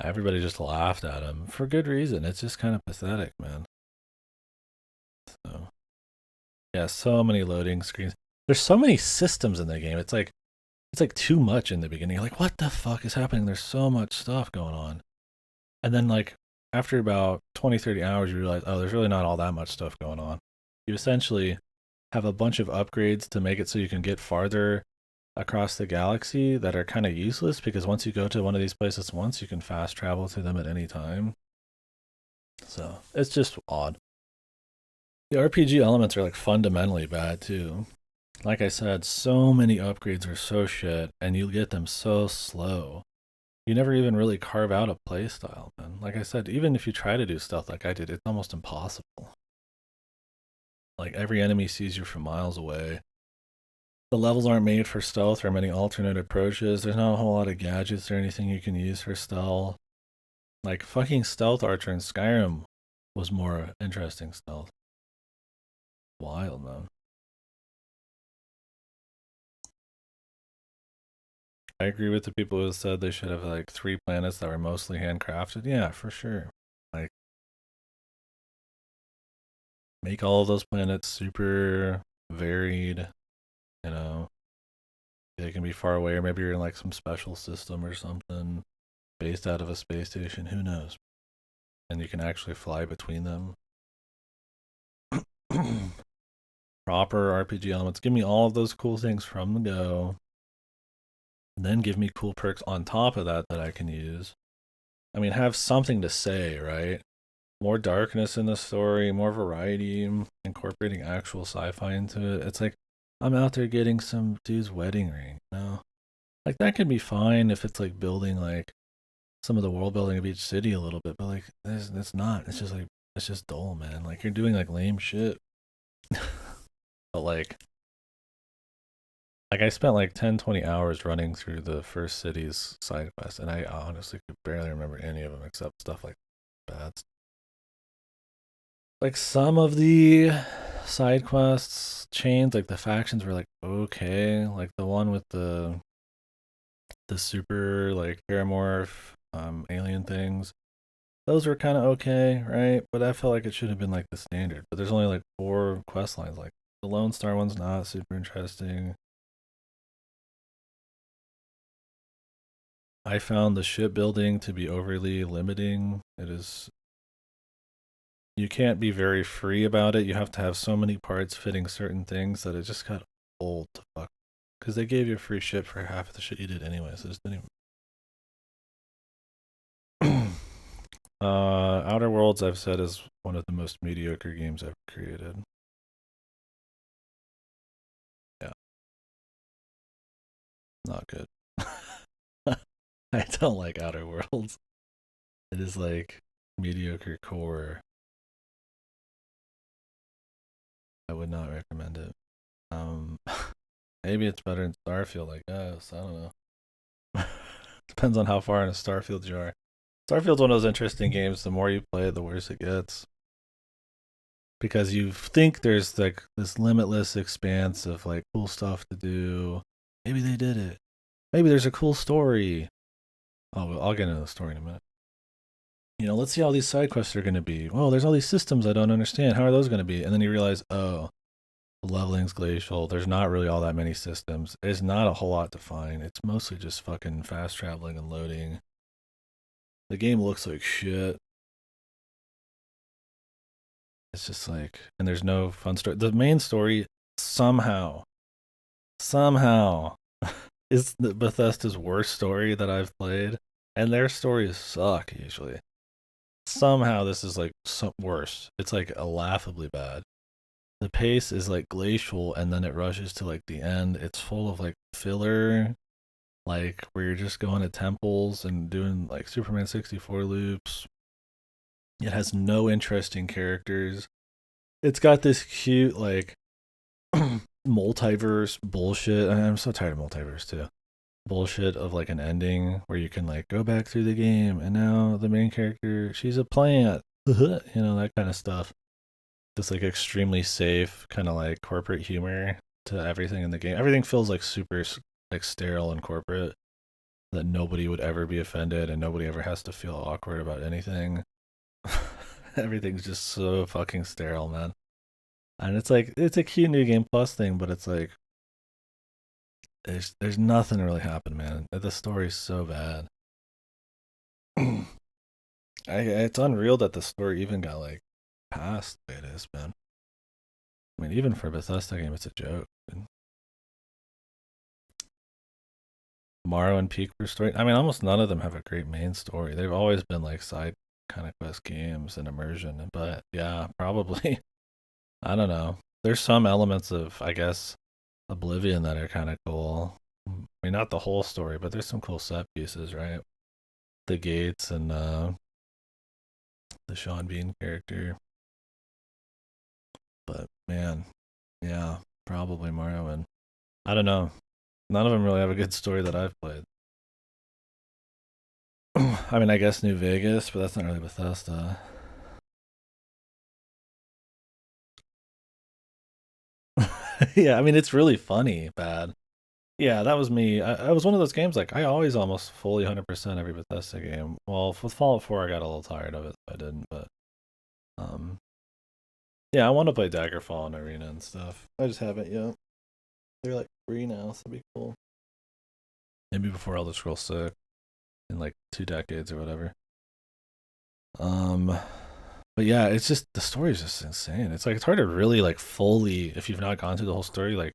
Everybody just laughed at him for good reason. It's just kind of pathetic, man. So yeah, so many loading screens. there's so many systems in the game. It's like too much in the beginning. You're like, what the fuck is happening? There's so much stuff going on. And then like after about 20, 30 hours, you realize, oh, there's really not all that much stuff going on. You essentially have a bunch of upgrades to make it so you can get farther across the galaxy that are kind of useless because once you go to one of these places once, you can fast travel to them at any time. So it's just odd. The RPG elements are like fundamentally bad too. Like I said, so many upgrades are so shit, and you get them so slow. You never even really carve out a playstyle, man. Like I said, even if you try to do stealth like I did, it's almost impossible. Like every enemy sees you from miles away. The levels aren't made for stealth or many alternate approaches. There's not a whole lot of gadgets or anything you can use for stealth. Like fucking Stealth Archer in Skyrim was more interesting stealth. Wild, man. I agree with the people who said they should have like 3 planets that were mostly handcrafted. Yeah, for sure. Like make all of those planets super varied, you know. They can be far away, or maybe you're in like some special system or something based out of a space station. Who knows? And you can actually fly between them. Proper RPG elements. Give me all of those cool things from the go. And then give me cool perks on top of that that I can use. I mean, have something to say, right? More darkness in the story, more variety, incorporating actual sci-fi into it. It's like I'm out there getting some dude's wedding ring, you know? Like that could be fine if it's like building like some of the world building of each city a little bit, but like it's not. It's just like it's just dull, man. Like you're doing like lame shit. But like I spent like 10, 20 hours running through the first city's side quest, and I honestly could barely remember any of them except stuff like bad. Like some of the side quests chains, like the factions were like okay, like the one with the super like paramorph alien things. Those were kind of okay, right? But I felt like it should have been like the standard. But there's only like 4 quest lines. Like the Lone Star one's not super interesting. I found the shipbuilding to be overly limiting. It is you can't be very free about it. You have to have so many parts fitting certain things that it just got old to fuck. Because they gave you a free ship for half of the shit you did anyway, so it just didn't even. Outer Worlds, I've said, is one of the most mediocre games I've created. Yeah, not good. I don't like Outer Worlds. It is like mediocre core. I would not recommend it. Um, maybe it's better in Starfield, I guess. I don't know. Depends on how far in a Starfield you are. Starfield's one of those interesting games. The more you play it, the worse it gets. Because you think there's like this limitless expanse of like cool stuff to do. Maybe they did it. Maybe there's a cool story. Oh, well, I'll get into the story in a minute. Let's see how these side quests are going to be. Oh, there's all these systems I don't understand. How are those going to be? And then you realize, oh, the leveling's glacial. There's not really all that many systems. There's not a whole lot to find. It's mostly just fucking fast traveling and loading. The game looks like shit. It's just like, and there's no fun story. The main story somehow is the Bethesda's worst story that I've played, and their stories suck usually. Somehow this is like worse. It's like a laughably bad. The pace is like glacial, and then it rushes to like the end. It's full of like filler, like where you're just going to temples and doing like Superman 64 loops. It has no interesting characters. It's got this cute like multiverse bullshit. I'm so tired of multiverse too. Bullshit of like an ending where you can like go back through the game and now the main character, she's a plant. That kind of stuff. This like extremely safe kind of like corporate humor to everything in the game. Everything feels like super like sterile and corporate, that nobody would ever be offended and nobody ever has to feel awkward about anything. Everything's just so fucking sterile, man. And it's like it's a cute new game plus thing, but it's like there's nothing really happened, man. The story's so bad. It's unreal that the story even got like past the way it is, man. I mean, even for a Bethesda game, it's a joke. And Morrow and Peak for story. I mean, almost none of them have a great main story. They've always been like side kind of quest games and immersion. But yeah, probably. I don't know. There's some elements of, I guess, Oblivion that are kind of cool. I mean, not the whole story, but there's some cool set pieces, right? The gates and the Sean Bean character. But man, yeah, probably Mario. And I don't know. None of them really have a good story that I've played. I mean, I guess New Vegas, but that's not really Bethesda. Yeah, I mean, it's really funny, bad. Yeah, that was me. I was one of those games like I always almost fully 100% every Bethesda game. Well, with Fallout 4, I got a little tired of it, so I didn't. But um, yeah, I want to play Daggerfall and Arena and stuff. I just haven't yet. They're like free now, so it'd be cool. Maybe before Elder Scrolls 6 in like 2 decades or whatever. Um, but yeah, it's just the story is just insane. It's like it's hard to really like fully, if you've not gone through the whole story, like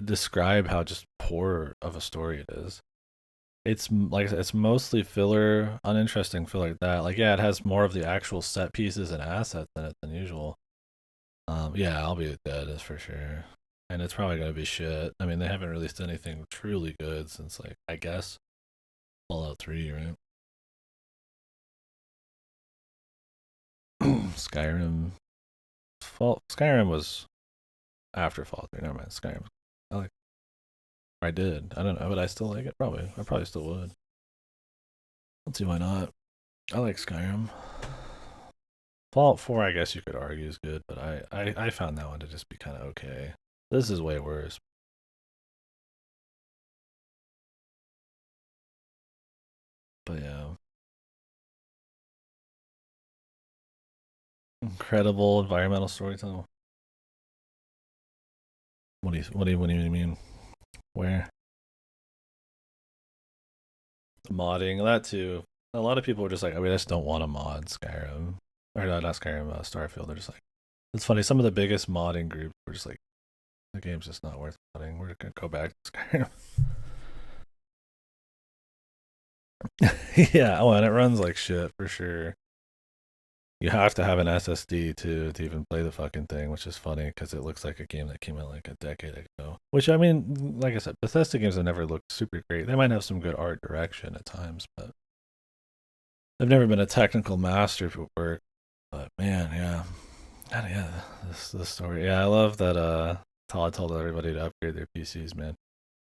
describe how just poor of a story it is. It's like it's mostly filler, uninteresting filler like that. Like yeah, it has more of the actual set pieces and assets in it than usual. Yeah, I'll be dead is for sure, and it's probably gonna be shit. I mean, they haven't released anything truly good since like I guess Fallout 3, right? Skyrim. Skyrim was after Fallout 3. Never mind. Skyrim. I like. I did. I don't know, but I still like it. Probably. I probably still would. Let's see why not. I like Skyrim. Fallout 4, I guess you could argue is good, but I found that one to just be kind of okay. This is way worse. But yeah, incredible environmental storytelling. What do you mean? Where modding that too? A lot of people are just like, I mean, I just don't want to mod Skyrim or no, not Skyrim, Starfield. They're just like, it's funny. Some of the biggest modding groups were just like, the game's just not worth modding. We're gonna go back to Skyrim. Yeah, oh, and it runs like shit for sure. You have to have an SSD to even play the fucking thing, which is funny because it looks like a game that came out like a decade ago. Which I mean, like I said, Bethesda games have never looked super great. They might have some good art direction at times, but they've never been a technical masterwork. But man, yeah, God, yeah, this story. Yeah, I love that. Todd told everybody to upgrade their PCs, man.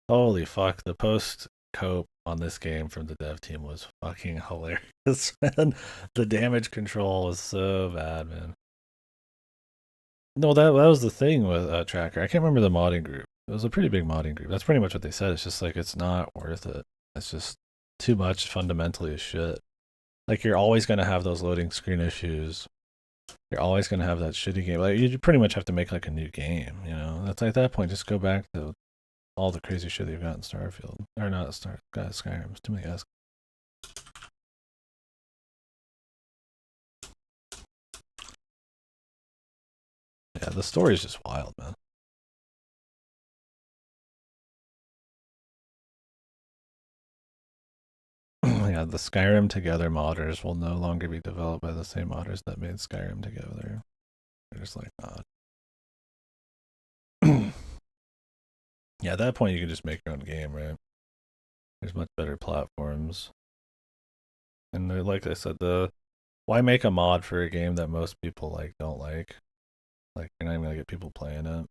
Holy fuck, the post cope on this game from the dev team was fucking hilarious, man. The damage control was so bad, man. No, that was the thing with Tracker. I can't remember the modding group. It was a pretty big modding group. That's pretty much what they said. It's just like it's not worth it. It's just too much fundamentally as shit. Like you're always gonna have those loading screen issues. You're always gonna have that shitty game. Like you pretty much have to make like a new game. You know, that's at that point. Just go back to all the crazy shit that you've got in Starfield or not Skyrim. It's too many S. Yeah, the story is just wild, man. Yeah, the Skyrim Together modders will no longer be developed by the same modders that made Skyrim Together. They're just like, not. Yeah, at that point, you can just make your own game, right? There's much better platforms. And like I said, the why make a mod for a game that most people like don't like? Like you're not even gonna get people playing it.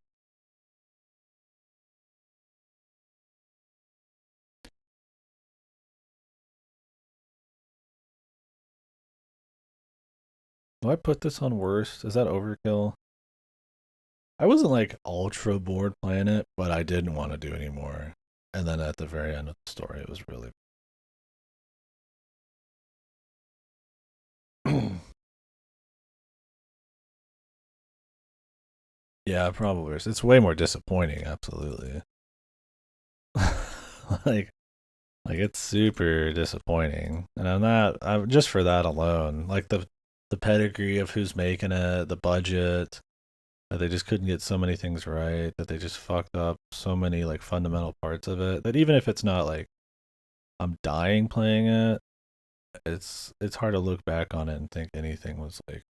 Do I put this on worst? Is that overkill? I wasn't like ultra bored playing it, but I didn't want to do anymore. And then at the very end of the story, it was really. Yeah, probably. It's way more disappointing, absolutely. like like it's super disappointing. And I'm just for that alone, like the pedigree of who's making it, the budget, that they just couldn't get so many things right, that they just fucked up so many like fundamental parts of it, that even if it's not like I'm dying playing it, it's hard to look back on it and think anything was like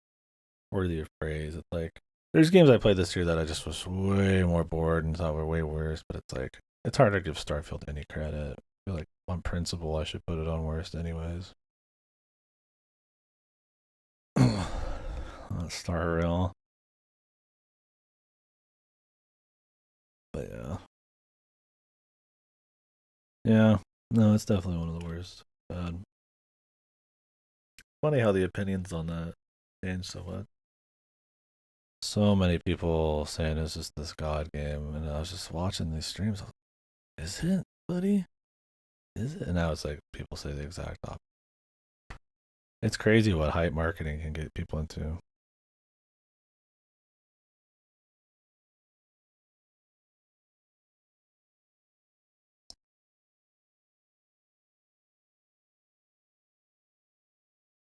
worthy of praise. It's like there's games I played this year that I just was way more bored and thought were way worse, but it's like it's hard to give Starfield any credit. I feel like on principle I should put it on worst anyways. Star Rail. But yeah. Yeah. No, it's definitely one of the worst. Bad. Funny how the opinions on that change so much. So many people saying it's just this god game, and I was just watching these streams. Is it, buddy? Is it? And now it's like people say the exact opposite. It's crazy what hype marketing can get people into.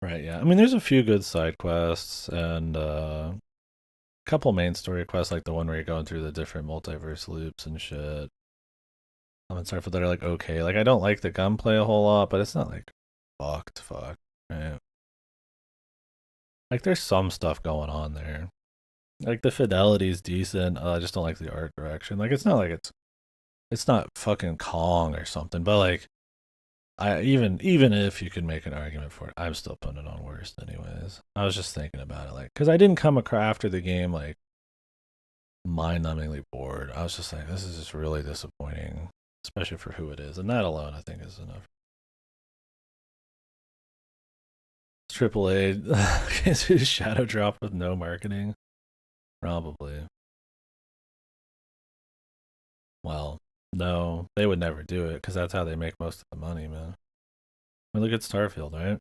Right, yeah. I mean, there's a few good side quests and a couple main story quests, like the one where you're going through the different multiverse loops and shit. I'm sorry for that are like okay. Like I don't like the gunplay a whole lot, but it's not like fuck. Right? Like there's some stuff going on there. Like the fidelity is decent. I just don't like the art direction. Like it's not like it's not fucking Kong or something, but like I even if you could make an argument for it, I'm still putting it on worst anyways. I was just thinking about it, like, because I didn't come across after the game like mind-numbingly bored. I was just like, this is just really disappointing, especially for who it is, and that alone I think is enough. Triple A Shadow Drop with no marketing, probably. Well, no, they would never do it because that's how they make most of the money, man. I mean, look at Starfield, right?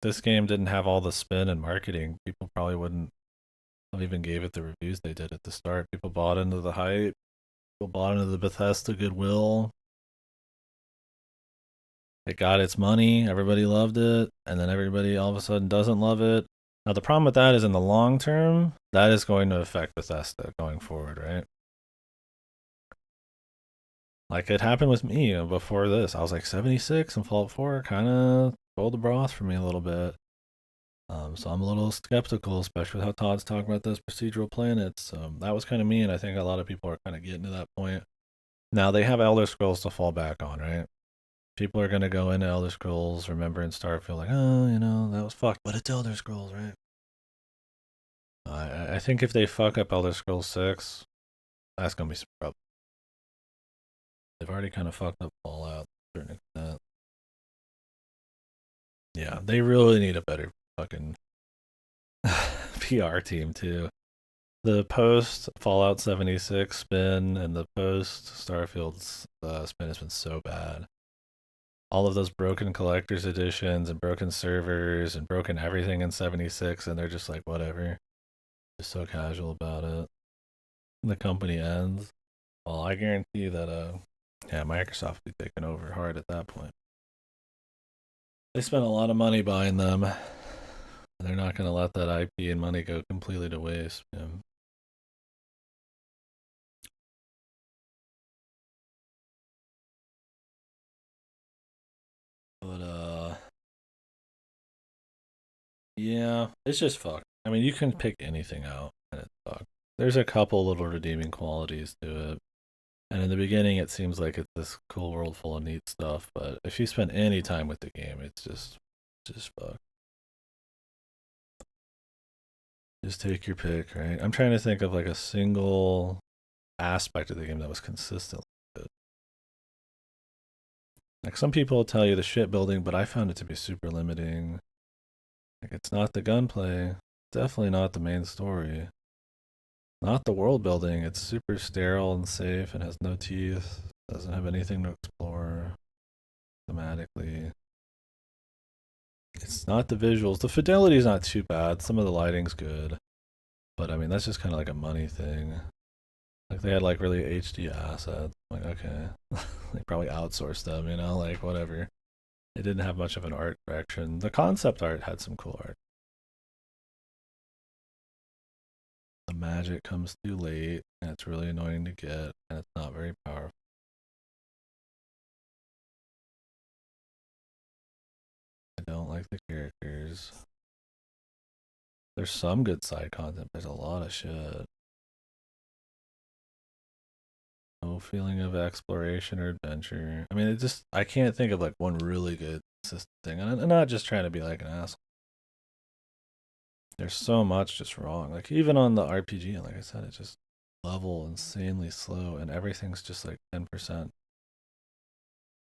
This game didn't have all the spin and marketing. People probably wouldn't have even gave it the reviews they did at the start. People bought into the hype. People bought into the Bethesda goodwill. It got its money. Everybody loved it, and then everybody all of a sudden doesn't love it. Now the problem with that is in the long term, that is going to affect Bethesda going forward, right? Like it happened with me before this. I was like 76 and Fallout 4 kind of pulled the broth for me a little bit. So I'm a little skeptical, especially with how Todd's talking about those procedural planets. That was kind of me, and I think a lot of people are kind of getting to that point. Now they have Elder Scrolls to fall back on, right? People are gonna go into Elder Scrolls, remembering Starfield, like, oh, that was fucked, but it's Elder Scrolls, right? I think if they fuck up Elder Scrolls 6, that's gonna be some trouble. They've already kind of fucked up Fallout to a certain extent. Yeah, they really need a better fucking PR team too. The post Fallout 76 spin and the post Starfield's spin has been so bad. All of those broken collector's editions and broken servers and broken everything in 76, and they're just like, whatever. Just so casual about it. And the company ends. Well, I guarantee that, yeah, Microsoft will be taking over hard at that point. They spent a lot of money buying them. They're not going to let that IP and money go completely to waste. Yeah. But yeah, it's just fucked. I mean, you can pick anything out, and it's fucked. There's a couple little redeeming qualities to it, and in the beginning, it seems like it's this cool world full of neat stuff. But if you spend any time with the game, it's just fucked. Just take your pick, right? I'm trying to think of like a single aspect of the game that was consistent. Like some people will tell you the ship building, but I found it to be super limiting. Like it's not the gunplay, definitely not the main story, not the world building. It's super sterile and safe and has no teeth. Doesn't have anything to explore thematically. It's not the visuals. The fidelity is not too bad. Some of the lighting's good, but I mean that's just kind of like a money thing. Like they had like really HD assets. Like okay, they probably outsourced them, you know, like whatever. It didn't have much of an art direction. The concept art had some cool art. The magic comes too late, and it's really annoying to get, and it's not very powerful. I don't like the characters. There's some good side content. There's a lot of shit. No feeling of exploration or adventure. I mean, it just I can't think of like one really good system thing. And I'm not just trying to be like an asshole. There's so much just wrong. Like even on the RPG, like I said, it's just level insanely slow, and everything's just like 10%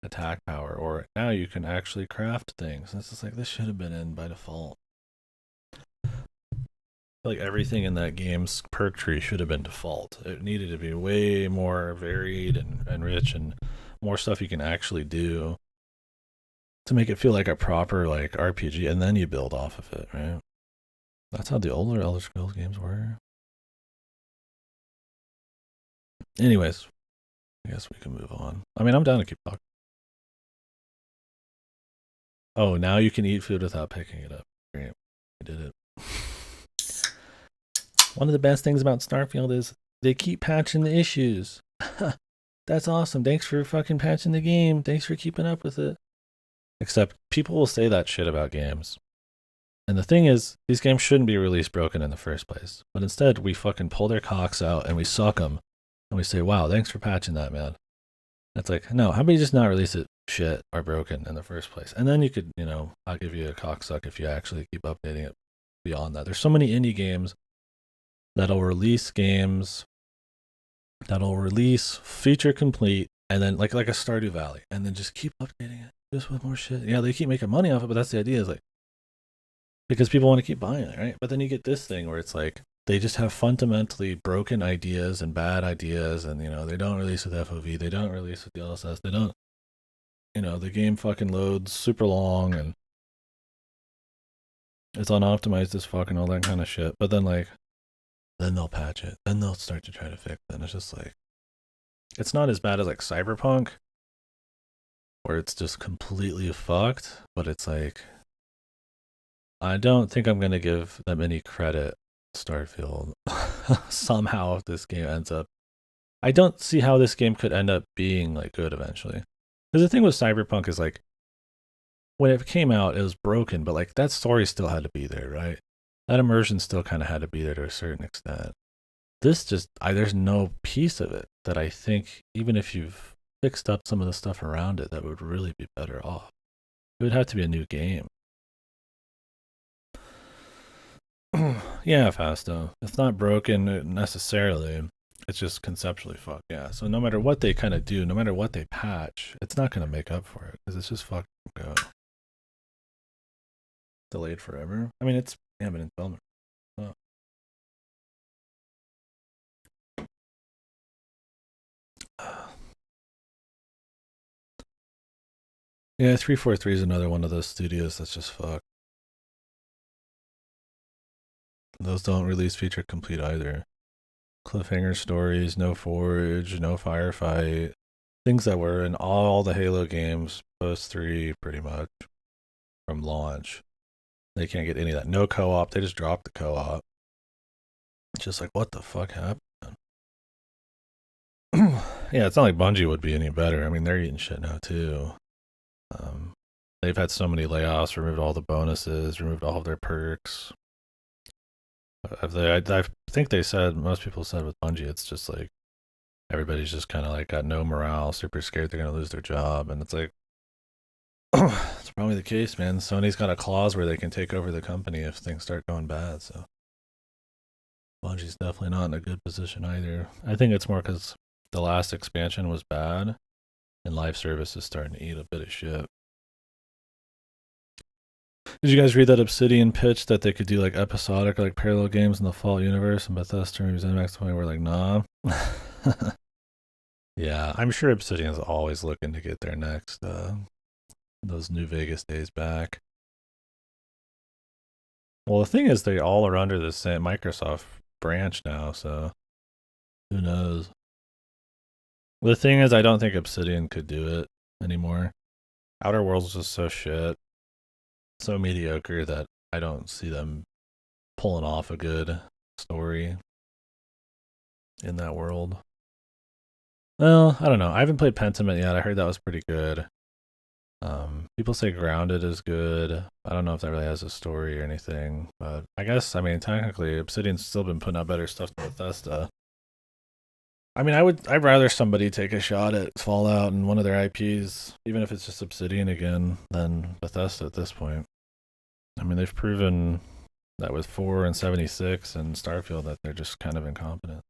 attack power. Or now you can actually craft things. And it's just like this should have been in by default. Like everything in that game's perk tree should have been default. It needed to be way more varied and rich and more stuff you can actually do to make it feel like a proper like RPG, and then you build off of it, right? That's how the older Elder Scrolls games were. Anyways, I guess we can move on. I mean, I'm down to keep talking. Oh, now you can eat food without picking it up. Great. I did it. One of the best things about Starfield is they keep patching the issues. That's awesome. Thanks for fucking patching the game. Thanks for keeping up with it. Except people will say that shit about games. And the thing is, these games shouldn't be released broken in the first place. But instead, we fucking pull their cocks out and we suck them. And we say, wow, thanks for patching that, man. It's like, no, how about you just not release it shit or broken in the first place? And then you could, you know, I'll give you a cocksuck if you actually keep updating it beyond that. There's so many indie games that'll release feature complete and then like a Stardew Valley and then just keep updating it just with more shit. Yeah, they keep making money off it, but that's the idea, is like because people want to keep buying it, right? But then you get this thing where it's like they just have fundamentally broken ideas and bad ideas, and you know they don't release with FOV, they don't release with DLSS, they don't, you know, the game fucking loads super long and it's unoptimized as fuck and all that kind of shit. But then like then they'll patch it, then they'll start to try to fix it, and it's just like it's not as bad as like Cyberpunk, where it's just completely fucked, but it's like I don't think I'm gonna give them any credit. Starfield somehow if this game ends up, I don't see how this game could end up being like good eventually. Because the thing with Cyberpunk is like when it came out, it was broken, but like that story still had to be there, right? That immersion still kind of had to be there to a certain extent. This just, there's no piece of it that I think, even if you've fixed up some of the stuff around it, that would really be better off. It would have to be a new game. Yeah, Fasto. It's not broken necessarily. It's just conceptually fucked. Yeah. So no matter what they kind of do, no matter what they patch, it's not going to make up for it because it's just fucking go. Delayed forever. I mean, it's been in development. Oh. Yeah, 343 is another one of those studios that's just fucked. Those don't release feature complete either. Cliffhanger stories, no forge, no firefight. Things that were in all the Halo games post 3 pretty much from launch. They can't get any of that. No co-op. They just dropped the co-op. Just like, what the fuck happened? Yeah, it's not like Bungie would be any better. I mean, they're eating shit now too. They've had so many layoffs, removed all the bonuses, removed all of their perks. I think they said, most people said with Bungie, it's just like everybody's just kind of like got no morale, super scared they're gonna lose their job, and it's like it's probably the case, man. Sony's got a clause where they can take over the company if things start going bad. So Bungie's definitely not in a good position either. I think it's more because the last expansion was bad, and live service is starting to eat a bit of shit. Did you guys read that Obsidian pitch that they could do like episodic, like parallel games in the Fallout universe, and Bethesda and ZeniMax 20 were like, nah. Yeah, I'm sure Obsidian's always looking to get their next those New Vegas days back. Well, the thing is, they all are under the same Microsoft branch now, so Who knows? The thing is, I don't think Obsidian could do it anymore. Outer Worlds is just so shit, so mediocre that I don't see them pulling off a good story in that world. Well, I don't know. I haven't played Pentiment yet. I heard that was pretty good. People say Grounded is good. I don't know if that really has a story or anything, but I guess, I mean, technically, Obsidian's still been putting out better stuff than Bethesda. I mean, I'd rather somebody take a shot at Fallout and one of their IPs, even if it's just Obsidian again, than Bethesda at this point. I mean, they've proven that with 4 and 76 and Starfield that they're just kind of incompetent.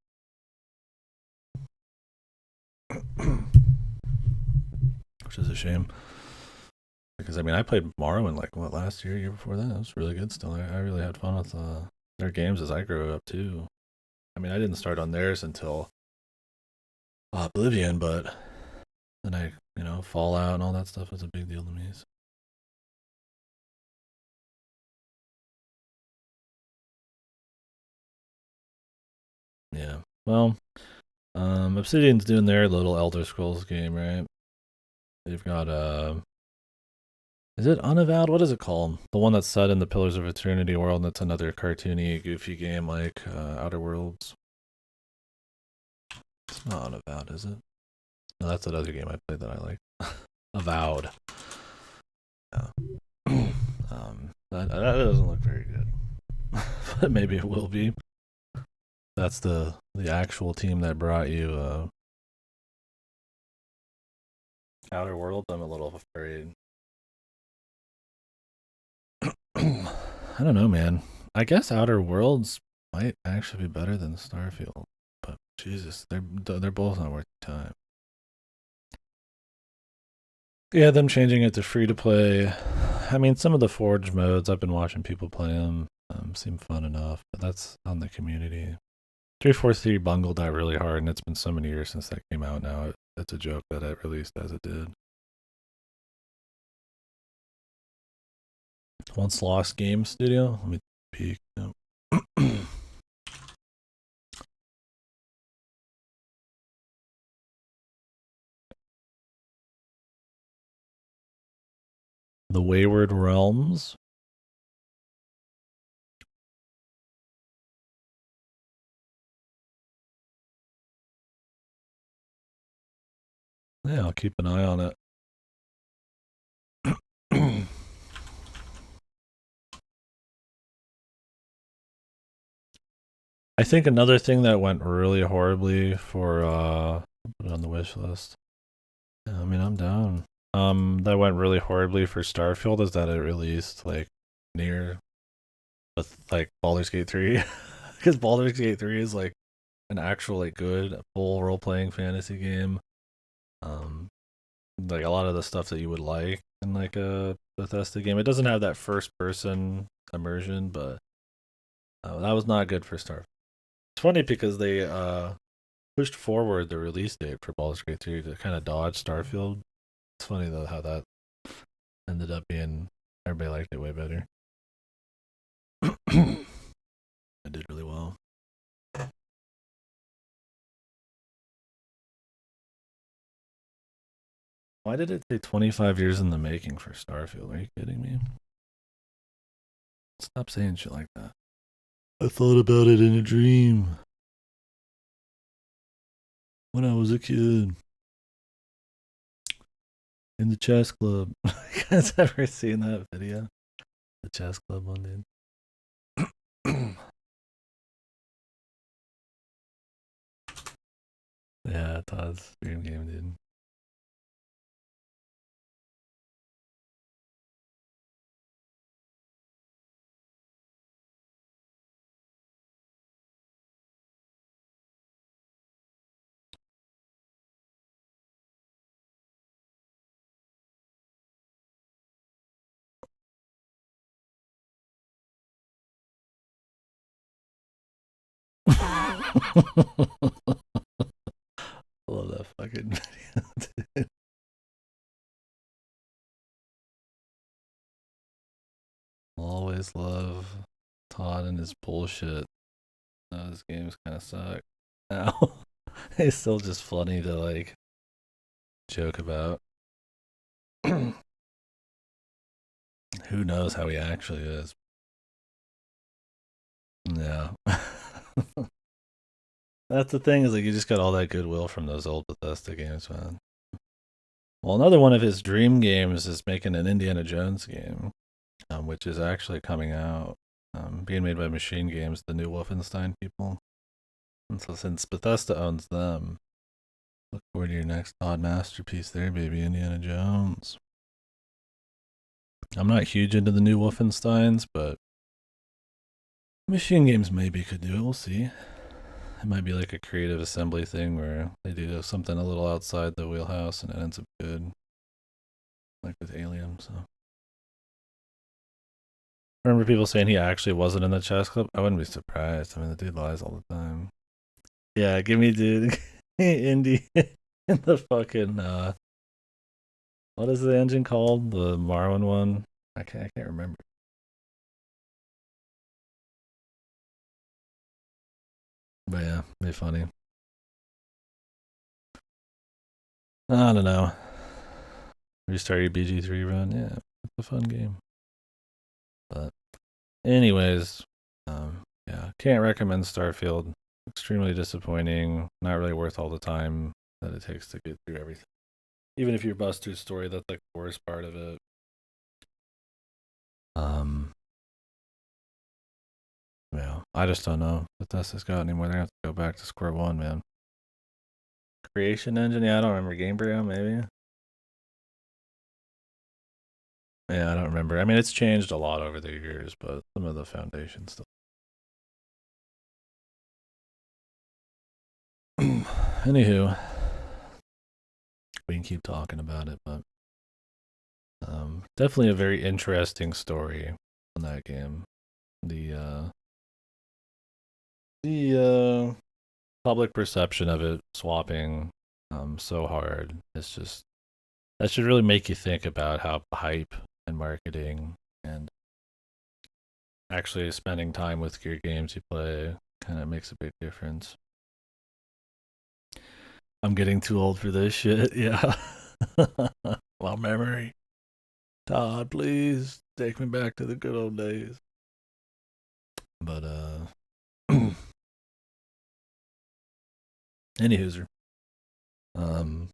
Which is a shame. Because, I mean, I played Morrowind like, what, last year before that? It was really good still. I really had fun with their games as I grew up, too. I mean, I didn't start on theirs until Oblivion, but then Fallout and all that stuff was a big deal to me. So. Yeah. Well, Obsidian's doing their little Elder Scrolls game, right? They've got is it Unavowed? What is it called? The one that's set in the Pillars of Eternity world. That's another cartoony, goofy game like Outer Worlds. It's not Unavowed, is it? No, that's another game I played that I like. Avowed. Yeah. That doesn't look very good, but maybe it will be. That's the actual team that brought you Outer Worlds. I'm a little afraid. I don't know, man. I guess Outer Worlds might actually be better than Starfield, but Jesus, they're both not worth your time. Yeah, them changing it to free to play. I mean, some of the Forge modes I've been watching people play them seem fun enough, but that's on the community. 343 bungled that really hard, and it's been so many years since that came out now. It's a joke that it released as it did. Once Lost Game Studio. Let me peek. No. The Wayward Realms. Yeah, I'll keep an eye on it. I think another thing that went really horribly for put it on the wish list. Yeah, I mean, I'm down. That went really horribly for Starfield is that it released like near with like Baldur's Gate 3 because Baldur's Gate 3 is like an actual like good full role playing fantasy game. Um, like a lot of the stuff that you would like in like a Bethesda game. It doesn't have that first person immersion, but that was not good for Starfield. It's funny because they pushed forward the release date for Baldur's Gate 3 to kind of dodge Starfield. It's funny though how that ended up being everybody liked it way better. It did really well. Why did it take 25 years in the making for Starfield? Are you kidding me? Stop saying shit like that. I thought about it in a dream when I was a kid in the chess club. You guys ever seen that video? The chess club one, dude. Yeah, Todd's dream game, dude. I love that fucking video, dude. Always love Todd and his bullshit. Those games kind of suck now. It's still just funny to like joke about. Who knows how he actually is? Yeah. That's the thing, is like you just got all that goodwill from those old Bethesda games, man. Well, another one of his dream games is making an Indiana Jones game, which is actually coming out, being made by Machine Games, the new Wolfenstein people. And so since Bethesda owns them, look forward to your next odd masterpiece there, baby, Indiana Jones. I'm not huge into the new Wolfensteins, but Machine Games maybe could do it. We'll see. It might be like a creative assembly thing where they do something a little outside the wheelhouse and it ends up good, like with Alien. So, I remember people saying he actually wasn't in the chess club. I wouldn't be surprised. I mean, the dude lies all the time. Yeah, give me dude, Indy in the fucking what is the engine called? The Marwin one. I can't remember. But yeah, be funny. I don't know. Restart your BG3 run. Yeah, it's a fun game. But anyways, yeah, can't recommend Starfield. Extremely disappointing. Not really worth all the time that it takes to get through everything. Even if you bust through story, that's like the worst part of it. Um, yeah, I just don't know if Bethesda's got anymore. They're gonna have to go back to square one, man. Creation engine, yeah, I don't remember. Gamebryo, maybe. Yeah, I don't remember. I mean, it's changed a lot over the years, but some of the foundations still. Anywho, we can keep talking about it, but definitely a very interesting story on that game. The public perception of it swapping so hard. It's just that should really make you think about how hype and marketing and actually spending time with your games you play kind of makes a big difference. I'm getting too old for this shit. Yeah. Well, memory. Todd, please take me back to the good old days. But any hooser. Um,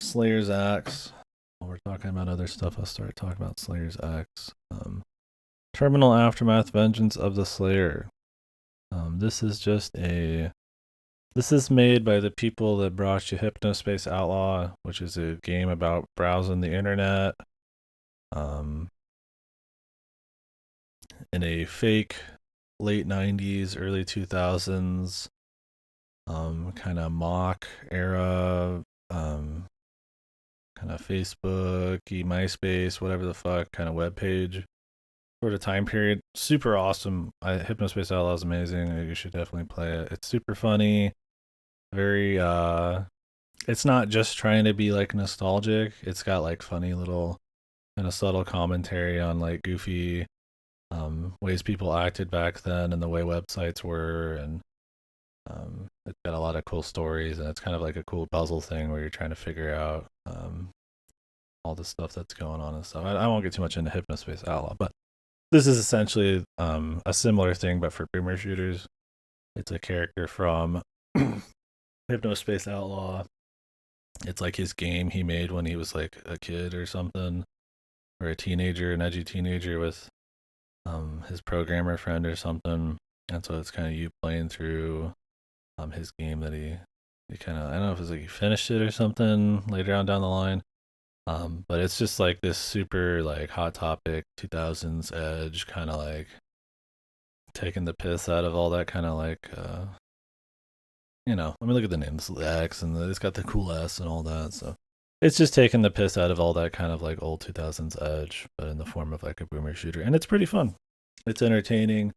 Slayer's Axe. While we're talking about other stuff, I'll start talking about Slayer's Axe. Terminal Aftermath Vengeance of the Slayer. This is just a. This is made by the people that brought you Hypnospace Outlaw, which is a game about browsing the internet. In a fake late 90s, early 2000s, kind of mock era, kind of Facebook, MySpace, whatever the fuck, kind of web page sort of time period. Super awesome. Hypnospace Outlaw is amazing. You should definitely play it. It's super funny. Very it's not just trying to be like nostalgic. It's got like funny little kind of subtle commentary on like goofy ways people acted back then and the way websites were, and it's got a lot of cool stories, and it's kind of like a cool puzzle thing where you're trying to figure out all the stuff that's going on and stuff. I won't get too much into Hypnospace Outlaw, but this is essentially a similar thing, but for boomer shooters. It's a character from Hypnospace Outlaw. It's like his game he made when he was like a kid or something, or a teenager, an edgy teenager with his programmer friend or something. And so it's kind of you playing through his game that he kind of, I don't know if it's like he finished it or something later on down the line. But it's just like this super like hot topic 2000s edge kind of like taking the piss out of all that kind of like let me look at the names, the X, and it's got the cool S and all that. So it's just taking the piss out of all that kind of like old 2000s edge, but in the form of like a boomer shooter, and it's pretty fun. It's entertaining.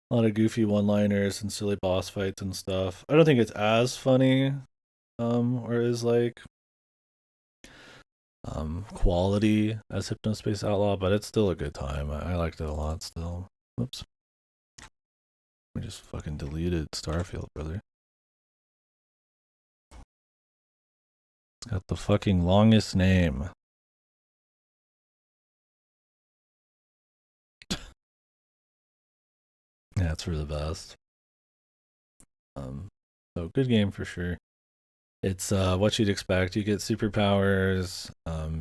A lot of goofy one-liners and silly boss fights and stuff. I don't think it's as funny, or as like quality as Hypnospace Outlaw, but it's still a good time. I liked it a lot still. Whoops. We just fucking deleted Starfield, brother. Got the fucking longest name. Yeah, it's for the best. So good game for sure. It's what you'd expect. You get superpowers,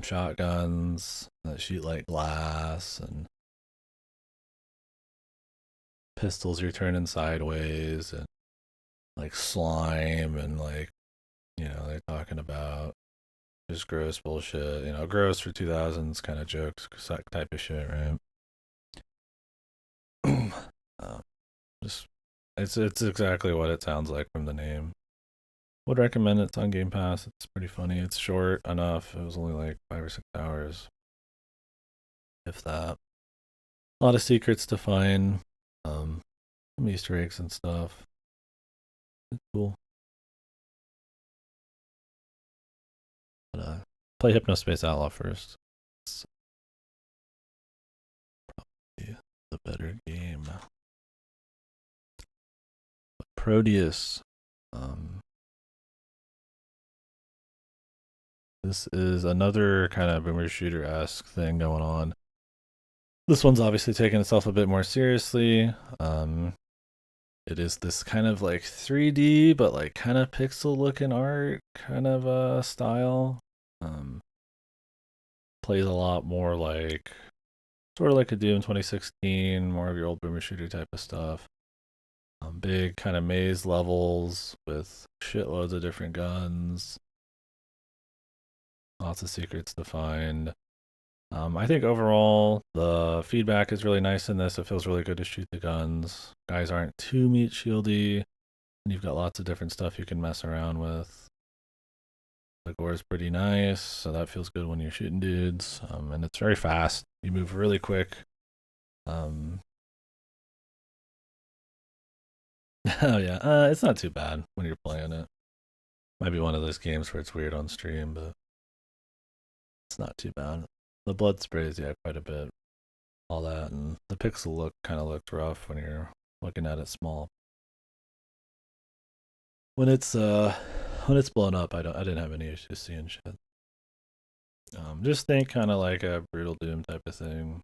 shotguns that shoot like glass, and pistols you're turning sideways, and like slime, and like they're talking about just gross bullshit. Gross for 2000s kind of jokes, type of shit, right? um, just it's exactly what it sounds like from the name. Would recommend it. It's on Game Pass. It's pretty funny. It's short enough. It was only like 5 or 6 hours, if that. A lot of secrets to find, some Easter eggs and stuff. It's cool. But play Hypnospace Outlaw first. It's probably the better game. But Proteus. Um, this is another kind of boomer shooter esque thing going on. This one's obviously taking itself a bit more seriously. It is this kind of like 3D, but like kind of pixel looking art kind of style. Um, Plays a lot more like sort of like a Doom 2016, more of your old boomer shooter type of stuff. Big kind of maze levels with shitloads of different guns, lots of secrets to find. I think overall the feedback is really nice in this. It feels really good to shoot the guns. Guys aren't too meat shieldy, and you've got lots of different stuff you can mess around with. The gore is pretty nice, so that feels good when you're shooting dudes. And it's very fast. You move really quick. Um, oh yeah, it's not too bad when you're playing it. Might be one of those games where it's weird on stream, but it's not too bad. The blood sprays, yeah, quite a bit. All that, and the pixel look kind of looks rough when you're looking at it small. When it's blown up, I didn't have any issues seeing shit. Just think kind of like a brutal doom type of thing.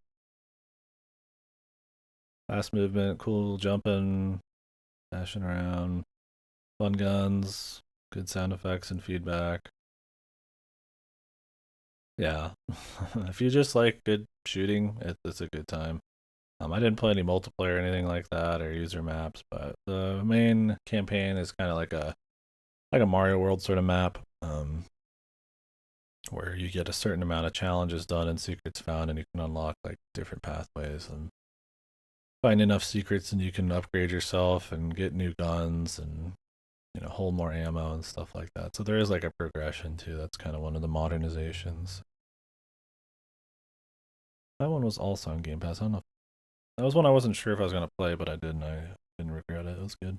Fast movement, cool jumping, dashing around, fun guns, good sound effects and feedback. Yeah, if you just like good shooting, it's a good time. I didn't play any multiplayer or anything like that or user maps, but the main campaign is kind of like a Mario World sort of map, where you get a certain amount of challenges done and secrets found, and you can unlock like different pathways and find enough secrets, and you can upgrade yourself and get new guns and hold more ammo and stuff like that. So there is like a progression too. That's kind of one of the modernizations. That one was also on Game Pass. I don't know. That was one I wasn't sure if I was gonna play, but I didn't. I didn't regret it. It was good.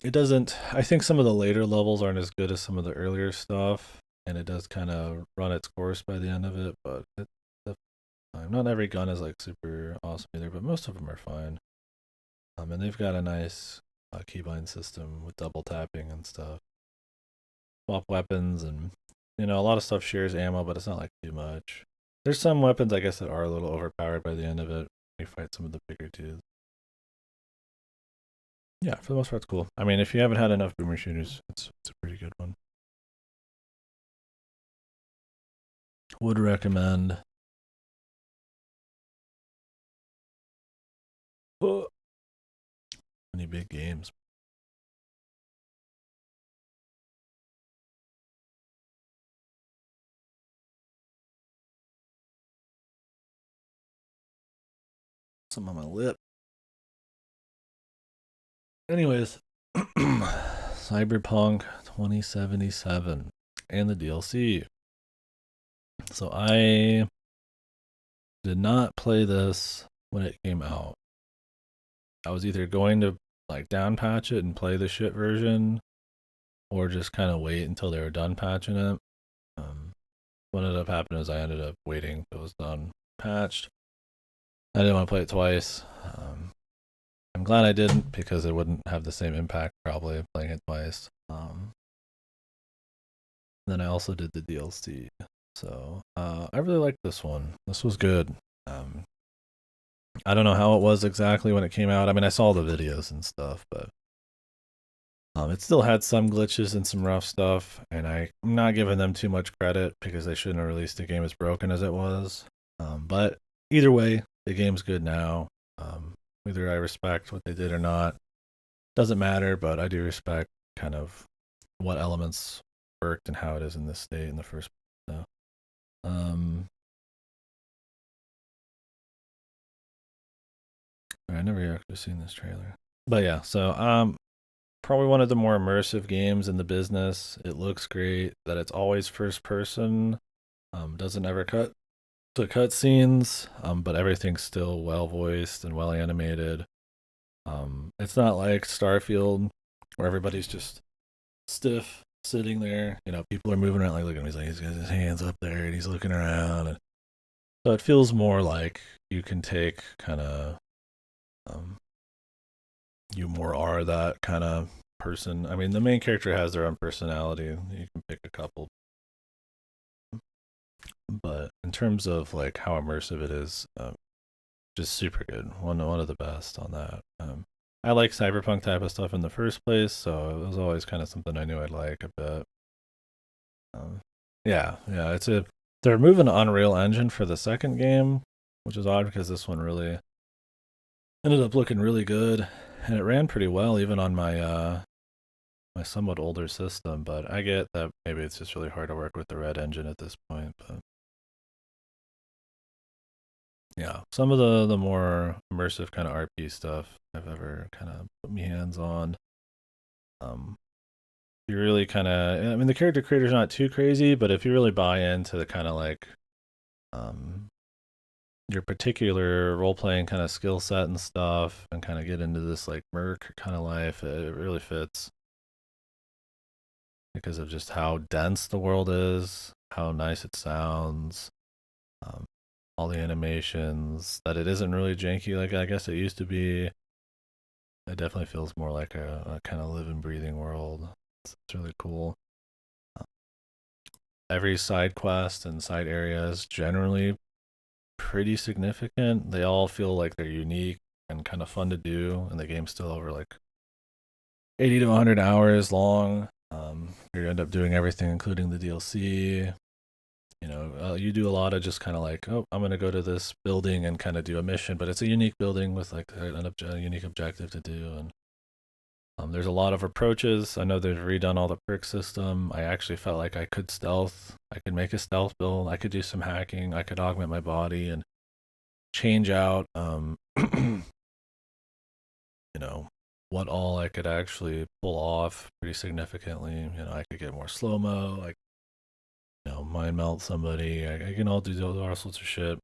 It doesn't. I think some of the later levels aren't as good as some of the earlier stuff, and it does kind of run its course by the end of it. But it's fine. Not every gun is like super awesome either, but most of them are fine. And they've got a nice keybind system with double tapping and stuff. Swap weapons, and a lot of stuff shares ammo, but it's not like too much. There's some weapons I guess that are a little overpowered by the end of it. You fight some of the bigger dudes. Yeah, for the most part, it's cool. I mean, if you haven't had enough boomer shooters, it's a pretty good one. Would recommend. Oh, any big games? Some on my lip. Anyways, Cyberpunk 2077 and the DLC. So I did not play this when it came out. I was either going to like down patch it and play the shit version, or just kind of wait until they were done patching it. What ended up happening is I ended up waiting till it was done patched. I didn't want to play it twice. I'm glad I didn't because it wouldn't have the same impact probably playing it twice. Then I also did the DLC. So I really liked this one. This was good. I don't know how it was exactly when it came out. I mean, I saw the videos and stuff, but it still had some glitches and some rough stuff. And I'm not giving them too much credit because they shouldn't have released a game as broken as it was. But either way, the game's good now. Whether I respect what they did or not doesn't matter, but I do respect kind of what elements worked and how it is in this state in the first place. So, I never actually seen this trailer, but yeah. So probably one of the more immersive games in the business. It looks great. That it's always first person. Doesn't ever cut to cutscenes. But everything's still well voiced and well animated. It's not like Starfield where everybody's just stiff sitting there. You know, people are moving around like, look at him. He's got his hands up there and he's looking around. And so it feels more like you can take kind of, you more are that kind of person. I mean, the main character has their own personality. You can pick a couple. But in terms of like how immersive it is, just super good. One of the best on that. I like cyberpunk type of stuff in the first place, so it was always kind of something I knew I'd like a bit. Yeah, it's a. They're moving to Unreal Engine for the second game, which is odd because this one really ended up looking really good, and it ran pretty well even on my somewhat older system. But I get that maybe it's just really hard to work with the Red Engine at this point. But yeah, some of the more immersive kind of RP stuff I've ever kind of put my hands on. Um, you really kind of, I mean, the character creator's not too crazy, but if you really buy into the kind of like um your particular role playing kind of skill set and stuff, and kind of get into this like merc kind of life, it really fits because of just how dense the world is, how nice it sounds, um, all the animations. That it isn't really janky like I guess it used to be. It definitely feels more like a kind of living, breathing world. It's really cool. Every side quest and side area is generally pretty significant. They all feel like they're unique and kind of fun to do, and the game's still over like 80 to 100 hours long. You end up doing everything, including the DLC. You know, you do a lot of just kind of like, oh, I'm gonna go to this building and kind of do a mission, but it's a unique building with like a unique objective to do, and there's a lot of approaches. I know they've redone all the perk system. I actually felt like I could stealth. I could make a stealth build. I could do some hacking. I could augment my body and change out, you know, what all I could actually pull off pretty significantly. You know, I could get more slow mo. Like, mind melt somebody. I can all do all sorts of shit.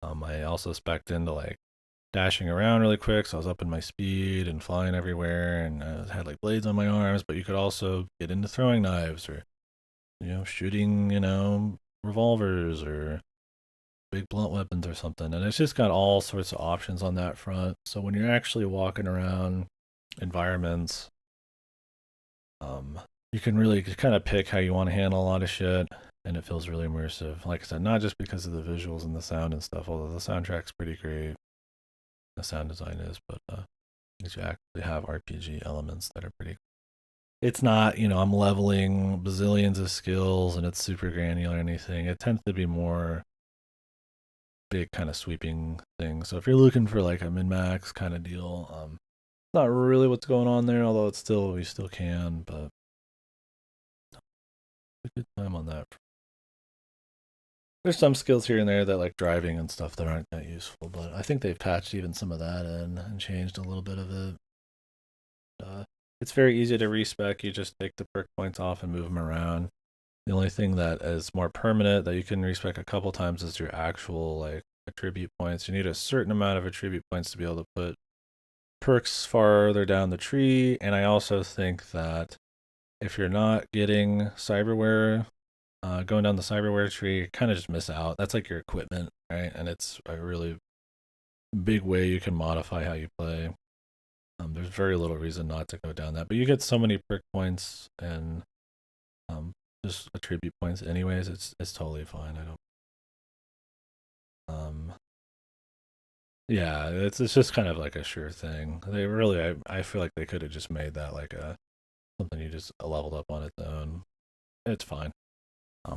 I also spec'd into like dashing around really quick, so I was up in my speed and flying everywhere, and I had like blades on my arms. But you could also get into throwing knives or shooting revolvers or big blunt weapons or something. And it's just got all sorts of options on that front. So when you're actually walking around environments, you can really kind of pick how you want to handle a lot of shit, and it feels really immersive. Like I said, not just because of the visuals and the sound and stuff, although the soundtrack's pretty great, the sound design is, but you actually have RPG elements that are pretty. It's not, I'm leveling bazillions of skills and it's super granular or anything. It tends to be more big kind of sweeping things. So if you're looking for like a min max kind of deal, not really what's going on there, although it's still we still can, but a good time on that. There's some skills here and there that like driving and stuff that aren't that useful, but I think they've patched even some of that in and changed a little bit of it. It's very easy to respec. You just take the perk points off and move them around. The only thing that is more permanent that you can respec a couple times is your actual like attribute points. You need a certain amount of attribute points to be able to put perks farther down the tree. And I also think that if you're not getting cyberware, going down the cyberware tree, you kind of just miss out. That's like your equipment, right? And it's a really big way you can modify how you play. There's very little reason not to go down that, but you get so many perk points and just attribute points anyways. It's totally fine. I don't. Um, yeah, it's just kind of like a sure thing. They really, I feel like they could have just made that like a something you just leveled up on its own. It's fine.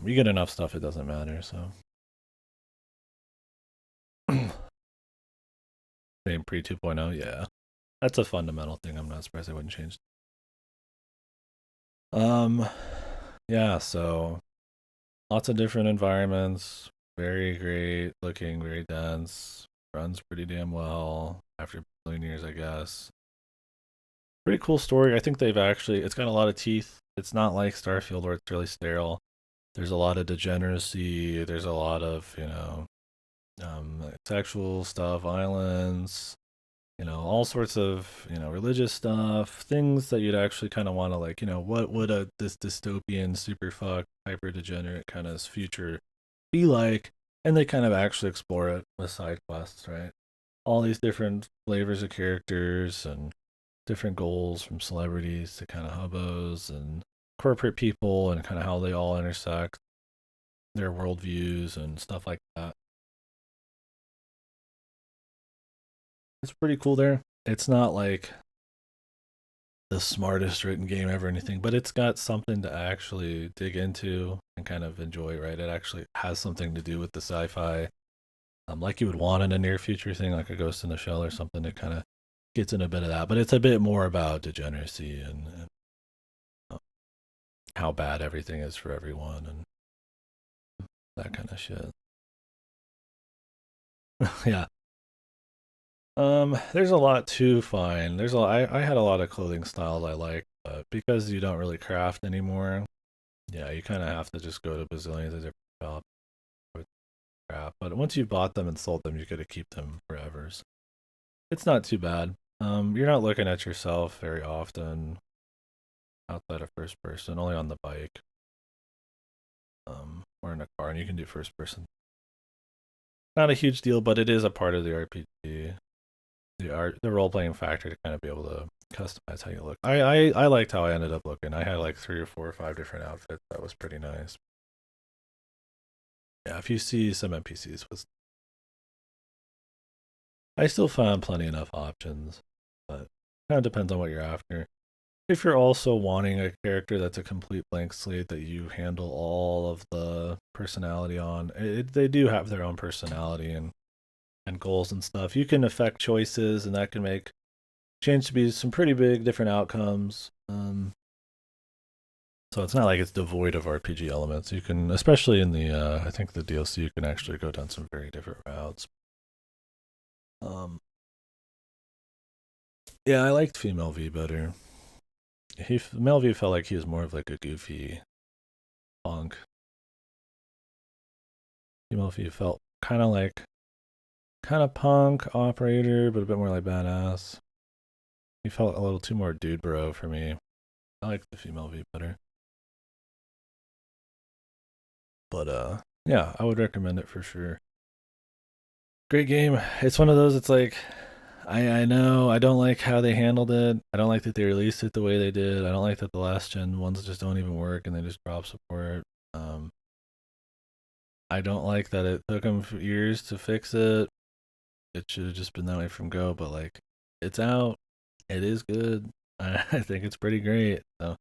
You get enough stuff, it doesn't matter. So, same pre 2.0, yeah, that's a fundamental thing. I'm not surprised they wouldn't change. Um, yeah. So lots of different environments. Very great looking, very dense. Runs pretty damn well after a billion years, I guess. Pretty cool story. I think they've actually, it's got a lot of teeth. It's not like Starfield where it's really sterile. There's a lot of degeneracy. There's a lot of, sexual stuff, violence, all sorts of, religious stuff, things that you'd actually kind of want to like, what would this dystopian, super fucked, hyper degenerate kind of future be like? And they kind of actually explore it with side quests, right? All these different flavors of characters and different goals from celebrities to kind of hubbos and corporate people and kind of how they all intersect their worldviews and stuff like that. It's pretty cool there. It's not like the smartest written game ever, or anything, but it's got something to actually dig into and kind of enjoy, right? It actually has something to do with the sci-fi, like you would want in a near future thing, like a Ghost in the Shell or something. That kind of gets in a bit of that, but it's a bit more about degeneracy and uh, how bad everything is for everyone and that kind of shit. Yeah. There's a lot to find. I had a lot of clothing styles I like, but because you don't really craft anymore, yeah, you kind of have to just go to bazillions of different shops with crap. But once you bought them and sold them, you get to keep them forever. So it's not too bad. You're not looking at yourself very often outside of first person, only on the bike, or in a car, and you can do first person. Not a huge deal, but it is a part of the RPG. The role playing factor to kind of be able to customize how you look. I liked how I ended up looking. I had like 3 or 4 or 5 different outfits. That was pretty nice. Yeah, if you see some NPCs, was I still found plenty enough options, but kind of depends on what you're after. If you're also wanting a character that's a complete blank slate that you handle all of the personality on, they do have their own personality and goals and stuff. You can affect choices, and that can make change to be some pretty big different outcomes. So it's not like it's devoid of RPG elements. You can, especially in the, I think the DLC, you can actually go down some very different routes. Um, yeah, I liked Female V better. Male V felt like he was more of like a goofy punk. Female V felt kind of punk operator, but a bit more like badass. He felt a little too more dude bro for me. I like the Female V better. But yeah, I would recommend it for sure. Great game. It's one of those. It's like I know I don't like how they handled it. I don't like that they released it the way they did. I don't like that the last gen ones just don't even work and they just drop support. Um, I don't like that it took them years to fix it. It should have just been that way from go. But like, it's out. It is good. I think it's pretty great. So,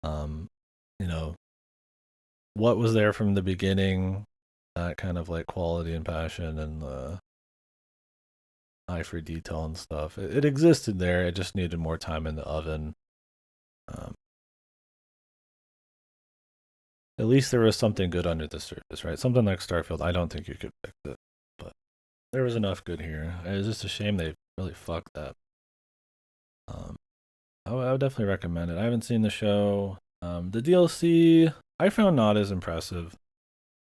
um, you know, what was there from the beginning? That kind of like quality and passion and eye for detail and stuff. It existed there. It just needed more time in the oven. Um, at least there was something good under the surface, right? Something like Starfield. I don't think you could fix it, but there was enough good here. It's just a shame they really fucked that. Um, I would definitely recommend it. I haven't seen the show. The DLC I found not as impressive.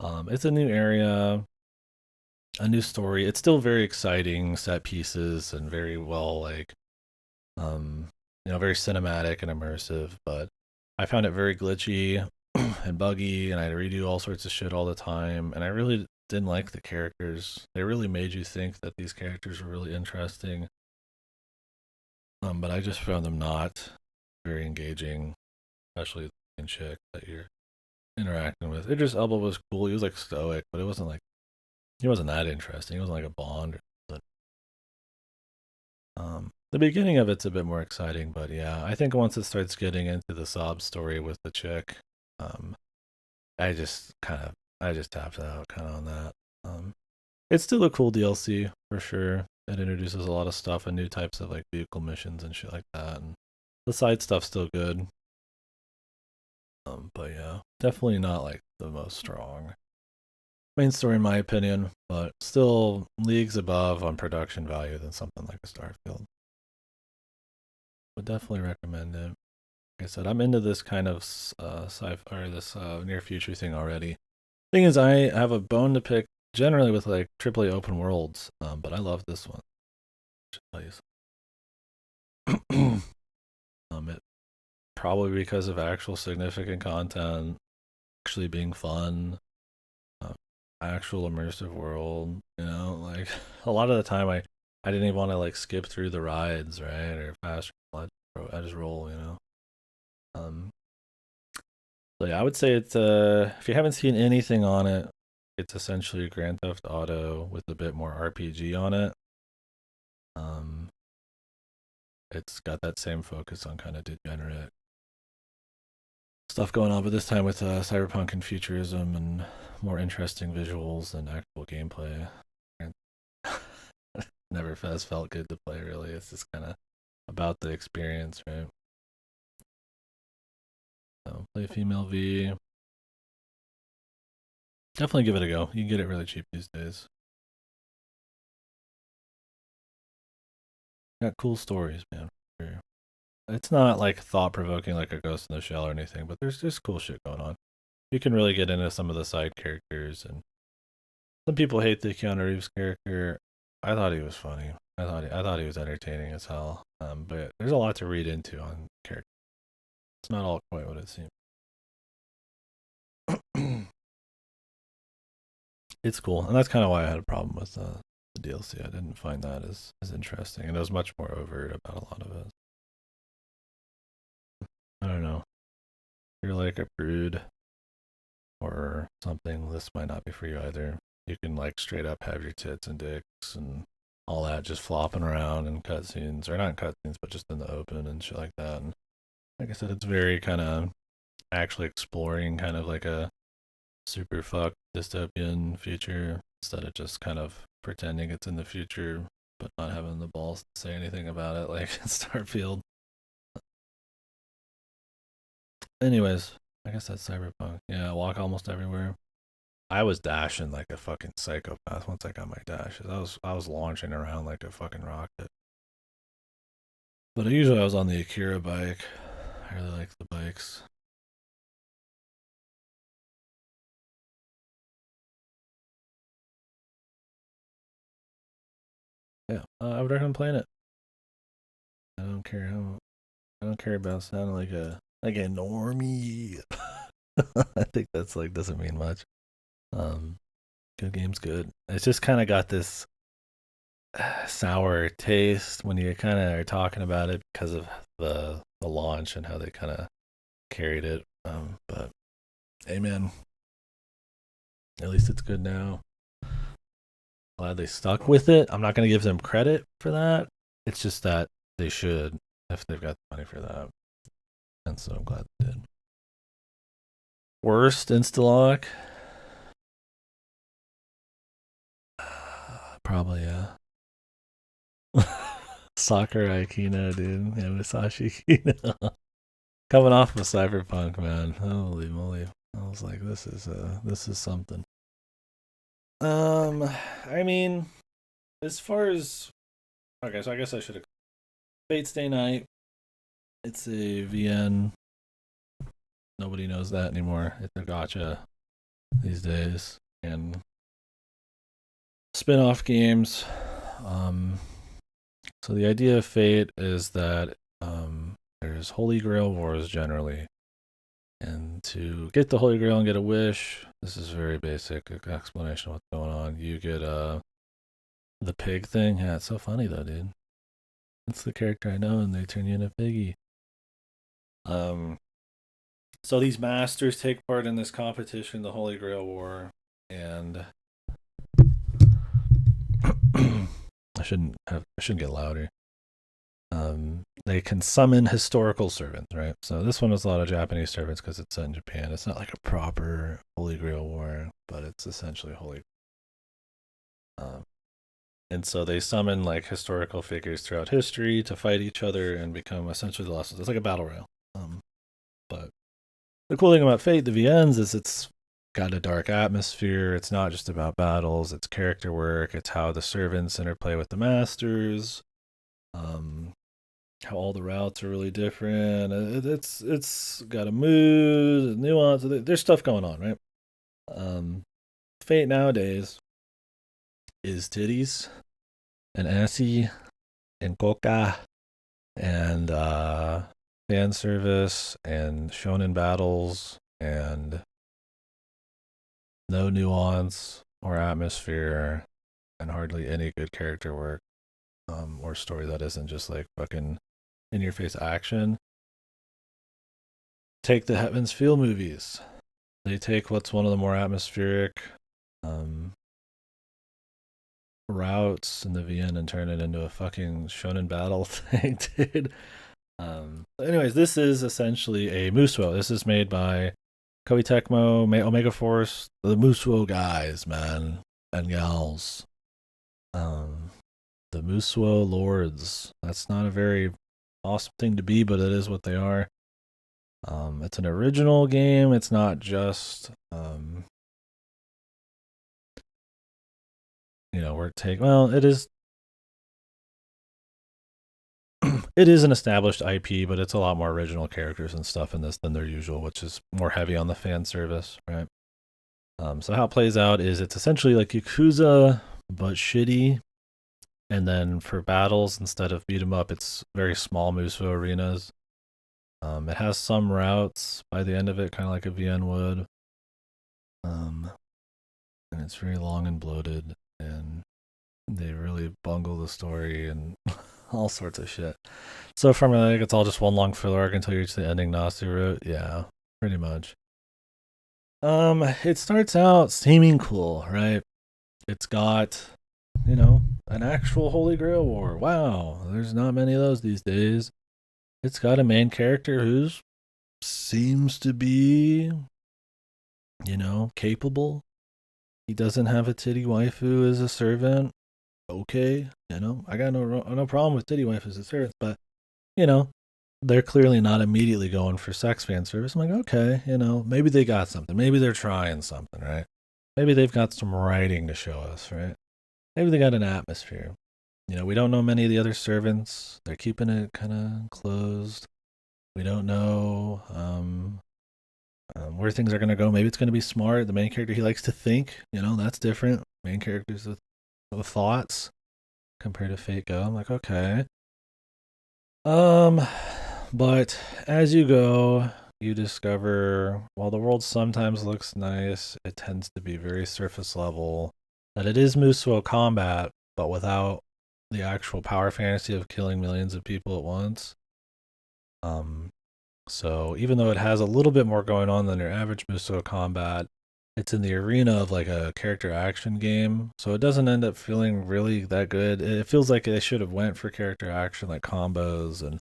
It's a new area, a new story. It's still very exciting set pieces and very well um, very cinematic and immersive. But I found it very glitchy and buggy, and I redo all sorts of shit all the time. And I really didn't like the characters. They really made you think that these characters were really interesting. But I just found them not very engaging, especially the fucking chick that you're interacting with. Idris Elba was cool. He was like stoic, but it wasn't like he wasn't that interesting. He wasn't like a Bond or something. The beginning of it's a bit more exciting, but yeah, I think once it starts getting into the sob story with the chick, um, I just tapped out kind of on that. Um, it's still a cool DLC for sure. It introduces a lot of stuff and new types of like vehicle missions and shit like that, and the side stuff's still good. But yeah, definitely not like the most strong main story in my opinion, but still leagues above on production value than something like a Starfield. Would definitely recommend it. Like I said, I'm into this kind of sci or this near future thing already. Thing is, I have a bone to pick generally with like AAA open worlds, but I love this one. It probably because of actual significant content, actually being fun, uh, actual immersive world. You know, like a lot of the time, I didn't even want to like skip through the rides, right, or fast. I just roll, you know. Um, so yeah, I would say it's if you haven't seen anything on it, it's essentially Grand Theft Auto with a bit more RPG on it. Um, it's got that same focus on kind of degenerate stuff going on, but this time with cyberpunk and futurism and more interesting visuals and actual gameplay. And never has felt good to play. Really, it's just kind of about the experience, right? So play female V. Definitely give it a go. You can get it really cheap these days. Got cool stories, man. Sure. It's not like thought provoking like a Ghost in the Shell or anything, but there's just cool shit going on. You can really get into some of the side characters, and some people hate the Keanu Reeves character. I thought he was funny. I thought he was entertaining as hell. But there's a lot to read into on character. It's not all quite what it seems. It's cool, and that's kind of why I had a problem with the DLC. I didn't find that as interesting, and it was much more overt about a lot of it. I don't know. If you're like a prude or something, this might not be for you either. You can like straight up have your tits and dicks and all that just flopping around in cutscenes, or not cutscenes, but just in the open and shit like that. And like I said, it's very kind of actually exploring kind of like a super fucked dystopian future instead of just kind of pretending it's in the future but not having the balls to say anything about it like Starfield. Anyways, I guess that's Cyberpunk. Yeah, I walk almost everywhere. I was dashing like a fucking psychopath once I got my dashes. I was launching around like a fucking rocket. But usually I was on the Akira bike. I really like the bikes. Yeah, I would recommend playing it. I don't care how. I don't care about sounding like a normie. I think that's like doesn't mean much. Um, Good game's good. It's just kind of got this sour taste when you kind of are talking about it because of the launch and how they kind of carried it. But hey, man, at least it's good now. Glad they stuck with it. I'm not gonna give them credit for that. It's just that they should if they've got the money for that, and so I'm glad they did. Worst Instalock? Probably yeah. Sakura Aikino, dude. Yeah, Musashi Kino. Coming off of Cyberpunk, man. Holy moly. I was like, this is something. Um I mean, as far as okay, so I guess I should have Fate Stay Night. It's a VN. Nobody knows that anymore. It's a gotcha these days. And spin-off games. Um so the idea of Fate is that there's Holy Grail wars generally. And to get the Holy Grail and get a wish, this is very basic explanation of what's going on. You get the pig thing. Yeah, it's so funny though, dude. It's the character I know, and they turn you into Piggy. So these masters take part in this competition, the Holy Grail War, and I shouldn't get louder. They can summon historical servants, right? So this one is a lot of Japanese servants because it's set in Japan. It's not like a proper Holy Grail War, but it's essentially Holy. And so they summon like historical figures throughout history to fight each other and become essentially the losses. It's like a battle royale. But the cool thing about Fate, the Viennes, is it's got a dark atmosphere. It's not just about battles. It's character work. It's how the servants interplay with the masters. How all the routes are really different. It's got a mood, a nuance. There's stuff going on, right? Fate nowadays is titties and assy and coca and fan service and shonen battles and no nuance or atmosphere and hardly any good character work or story that isn't just like fucking in your face action. Take the Heavens Feel movies. They take what's one of the more atmospheric routes in the Vienne and turn it into a fucking shonen battle thing, dude. Anyways, this is essentially a Musuo. This is made by Koei Tecmo, Omega Force, the Musuo guys, man, and gals. The Musuo Lords. That's not a very awesome thing to be, but it is what they are. It's an original game. It's not just it is it is an established IP, but it's a lot more original characters and stuff in this than their usual, which is more heavy on the fan service, right? So how it plays out is it's essentially like Yakuza, but shitty. And then for battles, instead of beat 'em up, it's very small Musuo arenas. It has some routes by the end of it, kind of like a VN would. And it's very long and bloated, and they really bungle the story and all sorts of shit. So from like it's all just one long filler arc until you reach the ending Nasu route. Yeah, pretty much. It starts out seeming cool, right? It's got, an actual Holy Grail War. Wow, there's not many of those these days. It's got a main character who seems to be, capable. He doesn't have a titty waifu as a servant. Okay, I got no problem with titty waifus as servants, but they're clearly not immediately going for sex fan service. I'm like, okay, maybe they got something. Maybe they're trying something, right? Maybe they've got some writing to show us, right? Maybe they got an atmosphere. We don't know many of the other servants. They're keeping it kind of closed. We don't know where things are going to go. Maybe it's going to be smart. The main character, he likes to think. That's different. Main characters with thoughts compared to Fate Go. I'm like, okay. But as you go, you discover while the world sometimes looks nice, it tends to be very surface level. That it is Musuo combat, but without the actual power fantasy of killing millions of people at once. So even though it has a little bit more going on than your average Musuo combat, it's in the arena of like a character action game, so it doesn't end up feeling really that good. It feels like they should have went for character action, like combos and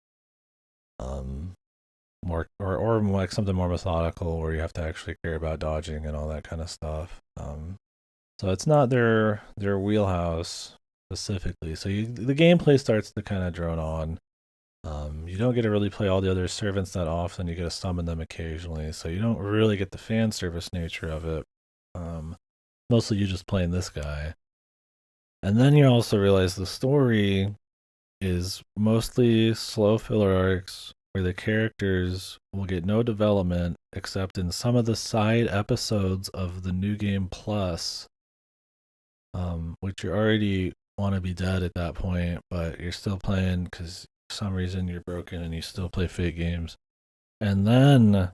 more or like something more methodical where you have to actually care about dodging and all that kind of stuff. So it's not their wheelhouse specifically. So the gameplay starts to kind of drone on. You don't get to really play all the other servants that often. You get to summon them occasionally, so you don't really get the fan service nature of it. Mostly you just playing this guy. And then you also realize the story is mostly slow filler arcs where the characters will get no development except in some of the side episodes of the New Game Plus, which you already want to be dead at that point, but you're still playing because for some reason you're broken and you still play Fate games. And then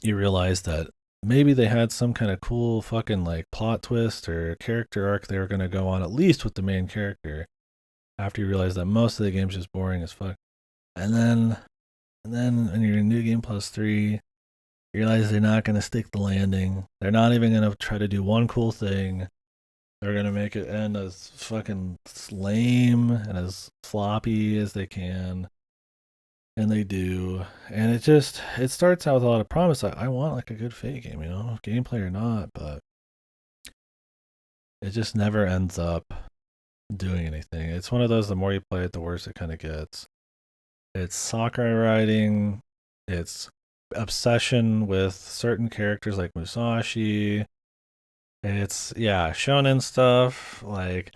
you realize that maybe they had some kind of cool fucking like plot twist or character arc they were going to go on, at least with the main character. after you realize that most of the game's just boring as fuck. And then when you're in New Game Plus 3, you realize they're not going to stick the landing. They're not even going to try to do one cool thing. They're going to make it end as fucking lame and as floppy as they can. And they do. And it starts out with a lot of promise. I want like a good Fate game, gameplay or not, but it just never ends up doing anything. It's one of those, the more you play it, the worse it kind of gets. It's Sakurai writing, it's obsession with certain characters like Musashi. It's, yeah, shonen stuff. Like,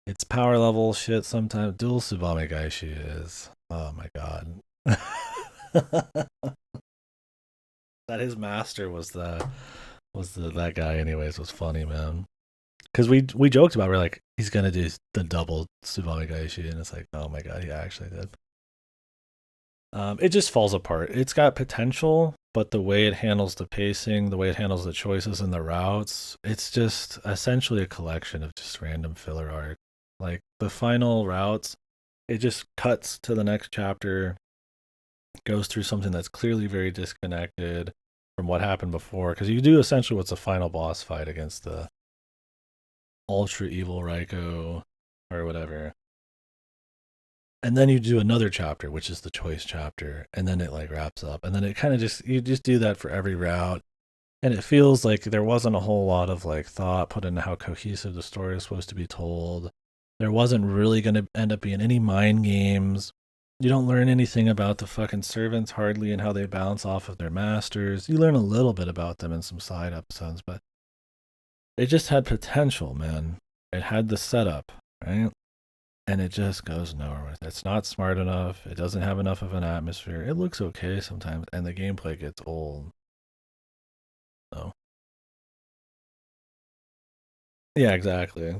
it's power level shit sometimes. Dual Tsubame Gaishi is. Oh my god. That his master was the that guy anyways was funny, man. Because we joked about, we're like, he's gonna do the double Tsubame Gaishi, and it's like, oh my god, he actually did. It just falls apart. It's got potential, but the way it handles the pacing, the way it handles the choices and the routes, it's just essentially a collection of just random filler art. Like the final routes, it just cuts to the next chapter, goes through something that's clearly very disconnected from what happened before. Because you do essentially what's a final boss fight against the ultra evil Raiko or whatever, and then you do another chapter, which is the choice chapter, and then it like wraps up, and then it kind of just, you just do that for every route, and it feels like there wasn't a whole lot of like thought put into how cohesive the story is supposed to be told. There wasn't really going to end up being any mind games. You don't learn anything about the fucking servants hardly and how they bounce off of their masters. You learn a little bit about them in some side episodes, but it just had potential, man. It had the setup, right? And it just goes nowhere with it. It's not smart enough. It doesn't have enough of an atmosphere. It looks okay sometimes, and the gameplay gets old. So, yeah, exactly.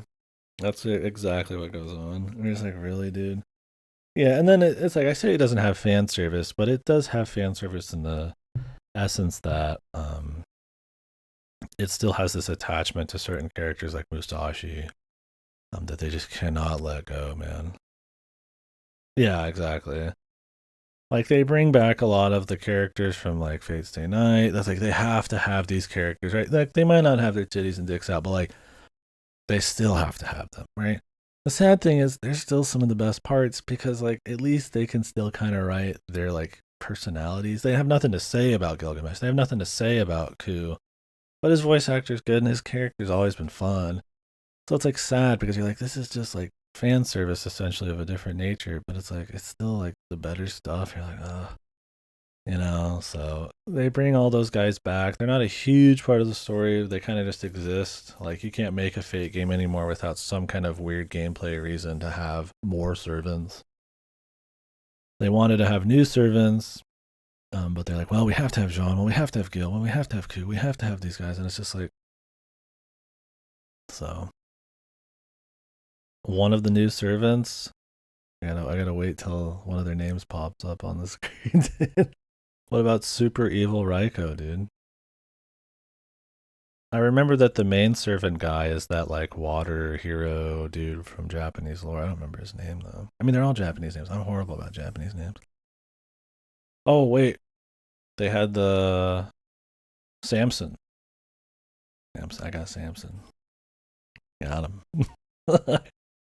That's exactly what goes on. And it's like, really, dude? Yeah, and then it's like, I say it doesn't have fan service, but it does have fan service in the essence that it still has this attachment to certain characters like Musashi that they just cannot let go, man. Yeah, exactly. Like they bring back a lot of the characters from like Fate Stay Night. That's like they have to have these characters, right? Like they might not have their titties and dicks out, but like they still have to have them, right? The sad thing is they're still some of the best parts because like at least they can still kind of write their like personalities. They have nothing to say about Gilgamesh. They have nothing to say about Ku. But his voice actor's good and his character's always been fun. So it's like sad because you're like, this is just like fan service essentially of a different nature, but it's like it's still like the better stuff. You're like, so they bring all those guys back. They're not a huge part of the story. They kind of just exist. Like you can't make a Fate game anymore without some kind of weird gameplay reason to have more servants. They wanted to have new servants, but they're like, well, we have to have Jean. Well, we have to have Gil. Well, we have to have Ku. We have to have these guys, and it's just like, so one of the new servants. I gotta wait till one of their names pops up on the screen. What about Super Evil Raiko, dude? I remember that the main servant guy is that like water hero dude from Japanese lore. I don't remember his name though. I mean, they're all Japanese names. I'm horrible about Japanese names. Oh wait, they had the Samson. Samson, I got Samson. Got him.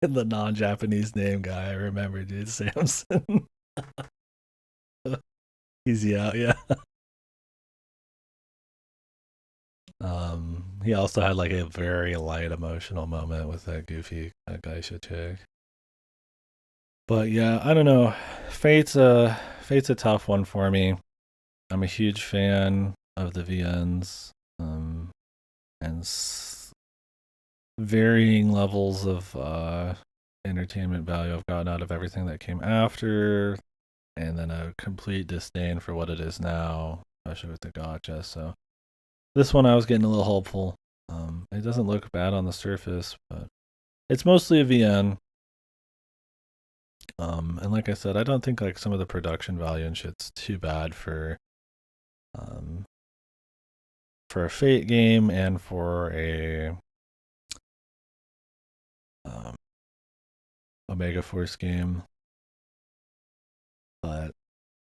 The non-Japanese name guy. I remember, dude. Samson. Easy out, yeah. He also had like a very light emotional moment with that goofy Geisha chick. But yeah, I don't know. Fate's a tough one for me. I'm a huge fan of the VNs, and varying levels of entertainment value I've gotten out of everything that came after, and then a complete disdain for what it is now, especially with the gotcha. So this one I was getting a little hopeful. It doesn't look bad on the surface, but it's mostly a VN. And like I said, I don't think like some of the production value and shit's too bad um, for a Fate game and for a um, Omega Force game, but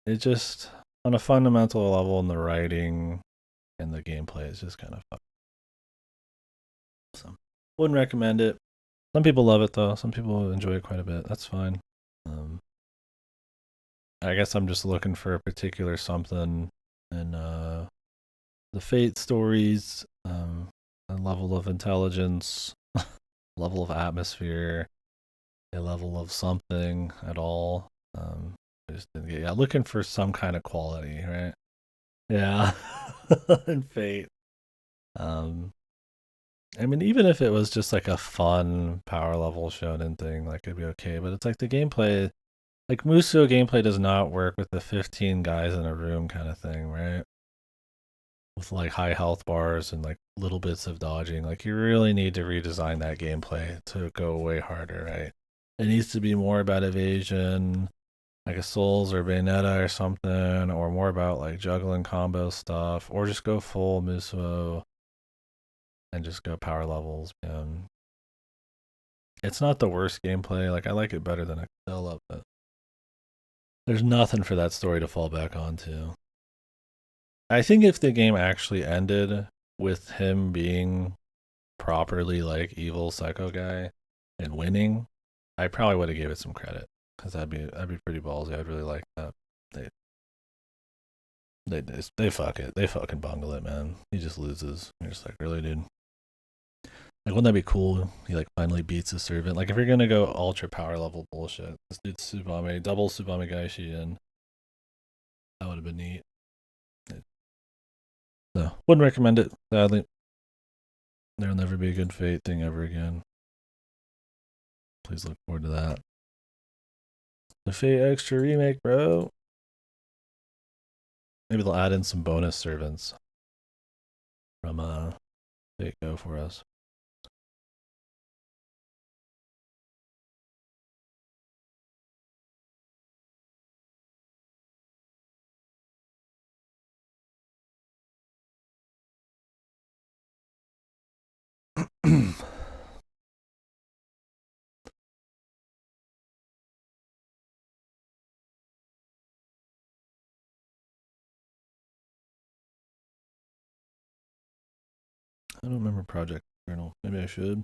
it just on a fundamental level in the writing and the gameplay is just kind of fun. So wouldn't recommend it. Some people love it though. Some people enjoy it quite a bit. That's fine. Um, I guess I'm just looking for a particular something in the Fate stories, a level of intelligence, level of atmosphere, a level of something at all. I just didn't get, yeah, looking for some kind of quality, right? Yeah, and Fate. Um, I mean, even if it was just like a fun power level shonen thing, like it'd be okay. But it's like the gameplay, like Musou gameplay does not work with the 15 guys in a room kind of thing, right? With like high health bars and like little bits of dodging. Like you really need to redesign that gameplay to go way harder, right? It needs to be more about evasion, like a Souls or Bayonetta or something, or more about like juggling combo stuff, or just go full Musou and just go power levels. And it's not the worst gameplay. Like I like it better than Excella, but there's nothing for that story to fall back onto. I think if the game actually ended with him being properly like evil psycho guy and winning, I probably would have gave it some credit because that'd be pretty ballsy. I'd really like that. They they fuck it. They fucking bungle it, man. He just loses. You're just like, really, dude. Like, wouldn't that be cool? He like finally beats his servant. Like, if you're gonna go ultra power level bullshit, this dude's Tsubame, double Tsubame Gaishi, and that would have been neat. No, wouldn't recommend it. Sadly, there'll never be a good Fate thing ever again. Please look forward to that. The Fate Extra remake, bro. Maybe they'll add in some bonus servants from Fate Go for us. I don't remember Project Journal. Maybe I should.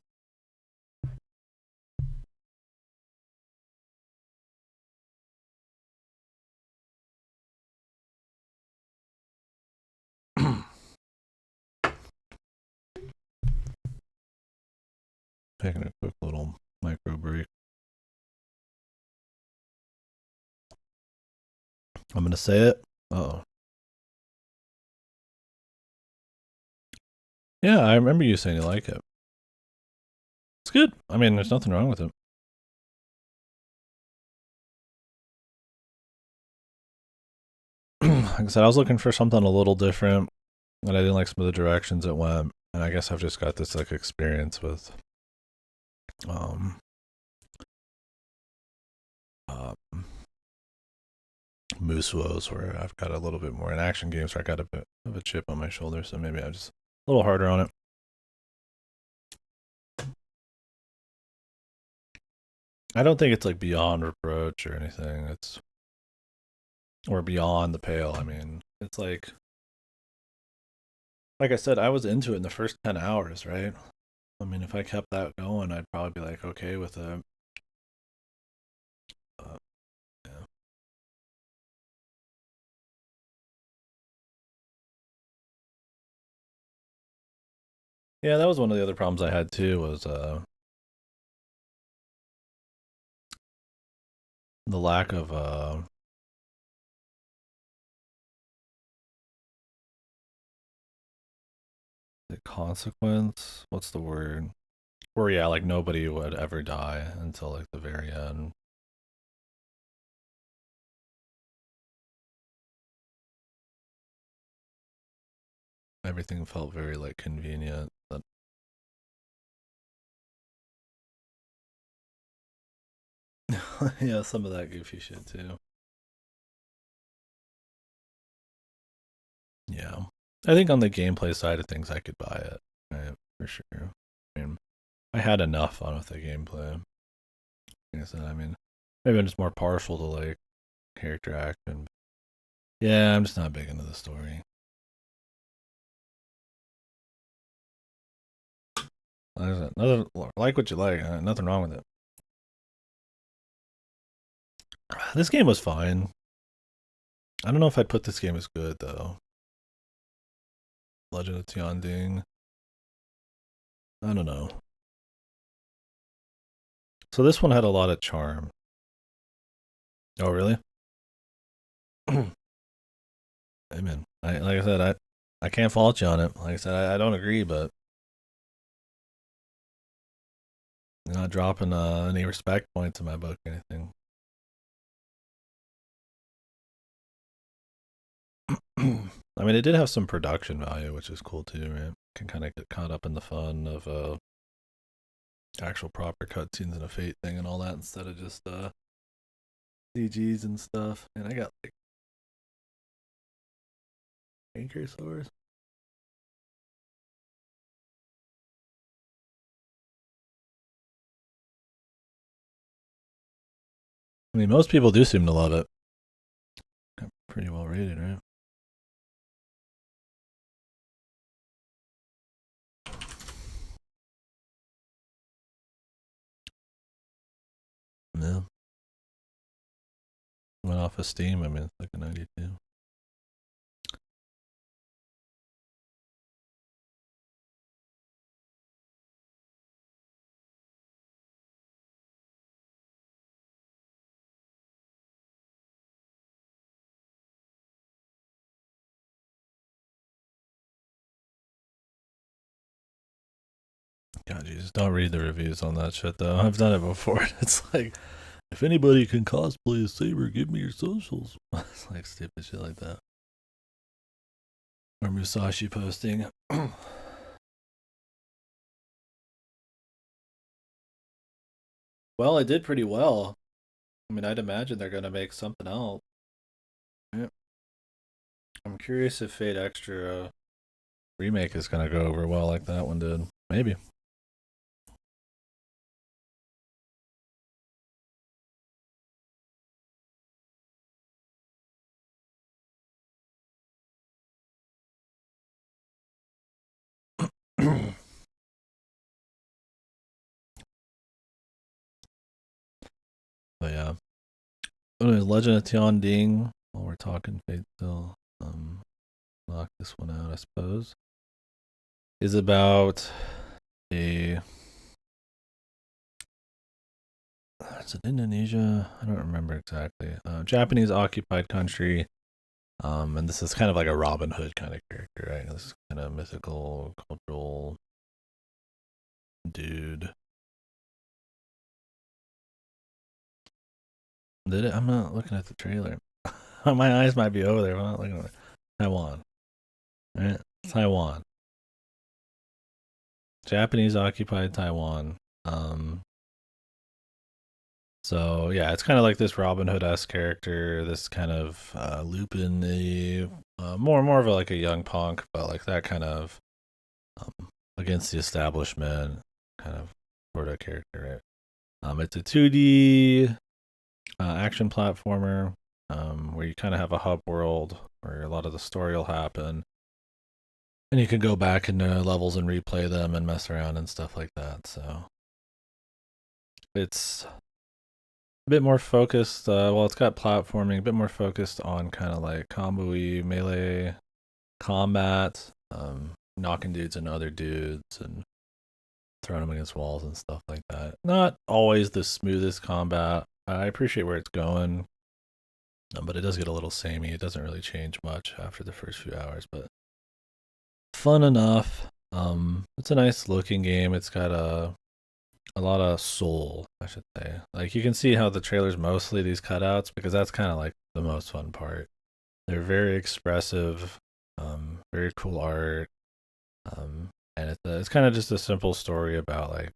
Taking a quick little micro break. I'm gonna say it. Oh, yeah, I remember you saying you like it. It's good. I mean, there's nothing wrong with it. Like I said, I was looking for something a little different, and I didn't like some of the directions it went. And I guess I've just got this like experience with um, um Musou's where I've got a little bit more in action games where I got a bit of a chip on my shoulder, so maybe I'm just a little harder on it. I don't think it's like beyond reproach or anything. It's or beyond the pale. I mean, it's like I said, I was into it in the first 10 hours, right? I mean, if I kept that going, I'd probably be like okay with it. Yeah. Yeah, that was one of the other problems I had too. Was the lack of the consequence. What's the word? Where yeah, like nobody would ever die until like the very end. Everything felt very like convenient. But yeah, some of that goofy shit too. Yeah, I think on the gameplay side of things, I could buy it. Right, for sure. I mean, I had enough fun with the gameplay. Like I said, I mean, maybe I'm just more partial to like character action. Yeah, I'm just not big into the story. Nothing, like what you like. Nothing wrong with it. This game was fine. I don't know if I'd put this game as good though. Legend of Tianding. I don't know. So this one had a lot of charm. Oh really? Amen. Like I said, I can't fault you on it. Like I said, I don't agree, but you're not dropping any respect points in my book or anything. I mean, it did have some production value, which is cool too, right? Can kind of get caught up in the fun of actual proper cutscenes and a fate thing and all that instead of just CGs and stuff. And I got like anchor sores. I mean, most people do seem to love it. Pretty well rated, right? Yeah. Went off of Steam. I mean, it's like a 92. God, Jesus, don't read the reviews on that shit though. I've done it before. It's like, if anybody can cosplay a Saber, give me your socials. It's like stupid shit like that. Or Musashi posting. Well, it did pretty well. I mean, I'd imagine they're gonna make something else. Yeah. I'm curious if Fate Extra remake is gonna go over well like that one did. Maybe. But yeah. Anyways, Legend of Tian Ding. While we're talking Fate still, knock this one out, I suppose. Is about a. Is it Indonesia? I don't remember exactly. Japanese occupied country. And this is kind of like a Robin Hood kind of character, right? This is kind of mythical, cultural dude. Did it? I'm not looking at the trailer. My eyes might be over there. I'm not looking at it. Taiwan. Right? Taiwan. Japanese occupied Taiwan. Um, so yeah, it's kind of like this Robin Hood esque character, this kind of Lupin, more of a, like a young punk, but like that kind of against the establishment kind of sort of character. Right? It's a 2D action platformer where you kind of have a hub world where a lot of the story will happen, and you can go back into levels and replay them and mess around and stuff like that. So it's a bit more focused. Well, it's got platforming, a bit more focused on kind of like combo-y melee combat, knocking dudes into other dudes and throwing them against walls and stuff like that. Not always the smoothest combat. I appreciate where it's going, but it does get a little samey. It doesn't really change much after the first few hours, but fun enough. It's a nice looking game. It's got a lot of soul, I should say. Like you can see how the trailer's mostly these cutouts because that's kind of like the most fun part. They're very expressive, very cool art, and it's kind of just a simple story about like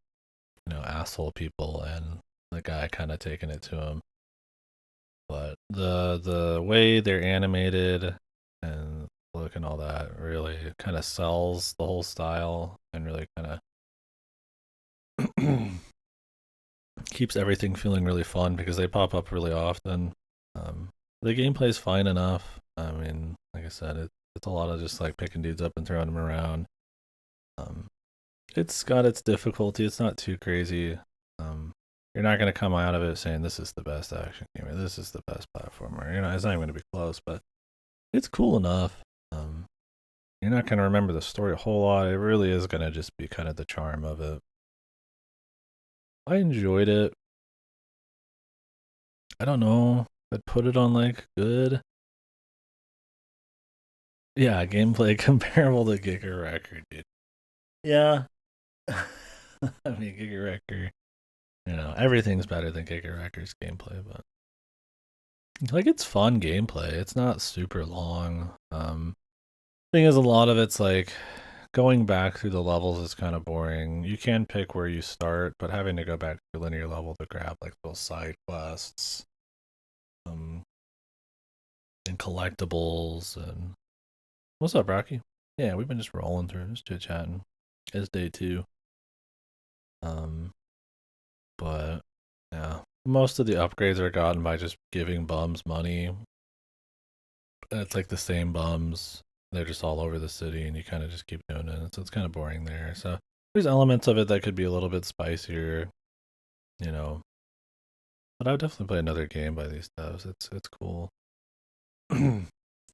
asshole people and the guy kind of taking it to him. But the way they're animated and look and all that really kind of sells the whole style and really kind of Keeps everything feeling really fun because they pop up really often. The gameplay's fine enough. I mean, like I said, it's a lot of just like picking dudes up and throwing them around. Um, it's got its difficulty. It's not too crazy. Um, you're not going to come out of it saying this is the best action game or this is the best platformer. It's not even going to be close, but it's cool enough. You're not going to remember the story a whole lot. It really is going to just be kind of the charm of it. I enjoyed it. I don't know. I'd put it on like good. Yeah, gameplay comparable to Giga Wrecker, dude. Yeah. I mean, Giga Wrecker, everything's better than Giga Wrecker's gameplay, but like it's fun gameplay. It's not super long. Thing is, a lot of it's like going back through the levels is kind of boring. You can pick where you start, but having to go back to a linear level to grab like those side quests, um, and collectibles and what's up, Rocky? Yeah, we've been just rolling through, just chit chatting. It's day 2. Um, but yeah, most of the upgrades are gotten by just giving bums money. It's like the same bums. They're just all over the city, and you kind of just keep doing it. So it's kind of boring there. So there's elements of it that could be a little bit spicier, you know. But I would definitely play another game by these devs. It's cool.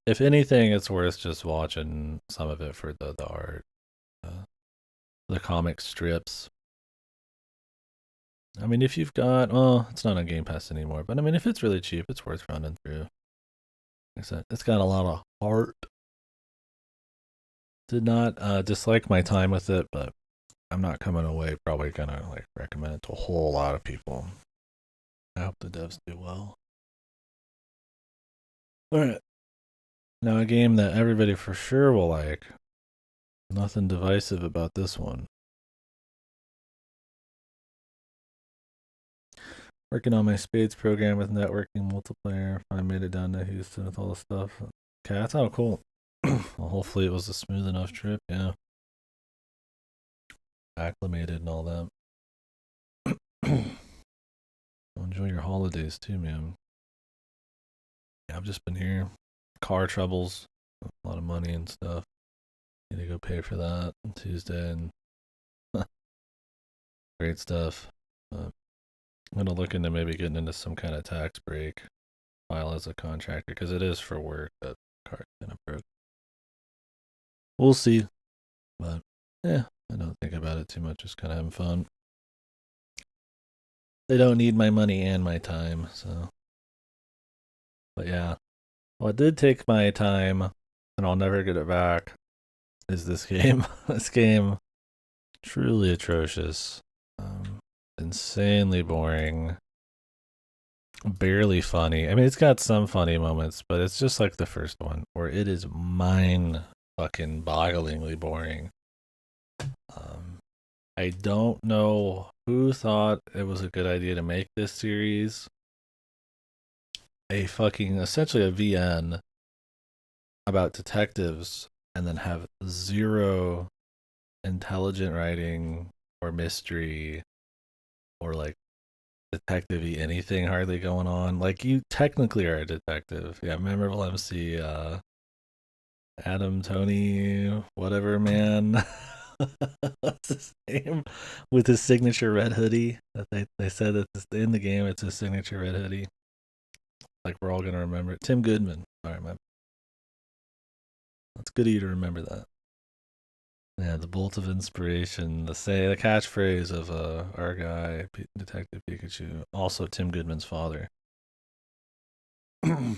If anything, it's worth just watching some of it for the art, the comic strips. I mean, if you've got, well, it's not on Game Pass anymore, but I mean, if it's really cheap, it's worth running through. Like I said, it's got a lot of heart. Did not dislike my time with it, but I'm not coming away probably gonna like recommend it to a whole lot of people. I hope the devs do well. All right, now a game that everybody for sure will like. Nothing divisive about this one. Working on my Spades program with networking multiplayer. I made it down to Houston with all the stuff. Okay, that's how cool. Well, hopefully it was a smooth enough trip. Yeah, acclimated and all that. Enjoy your holidays too, man. Yeah, I've just been here. Car troubles, a lot of money and stuff. Need to go pay for that on Tuesday and great stuff. I'm gonna look into maybe getting into some kind of tax break file as a contractor because it is for work that car's kind of broke. We'll see, but yeah, I don't think about it too much. Just kind of having fun. They don't need my money and my time, so. But yeah, what did take my time, and I'll never get it back, is this game. This game, truly atrocious, insanely boring, barely funny. I mean, it's got some funny moments, but it's just like the first one, where it is mind fucking bogglingly boring. I don't know who thought it was a good idea to make this series a fucking essentially a VN about detectives and then have zero intelligent writing or mystery or like detective-y anything hardly going on. Like you technically are a detective. Yeah, memorable MC Adam Tony whatever man. What's his name? With his signature red hoodie. That they said that in the game it's his signature red hoodie. Like we're all gonna remember it. Tim Goodman. Alright, man. That's good of you to remember that. Yeah, the bolt of inspiration, the catchphrase of our guy, Detective Pikachu, also Tim Goodman's father, who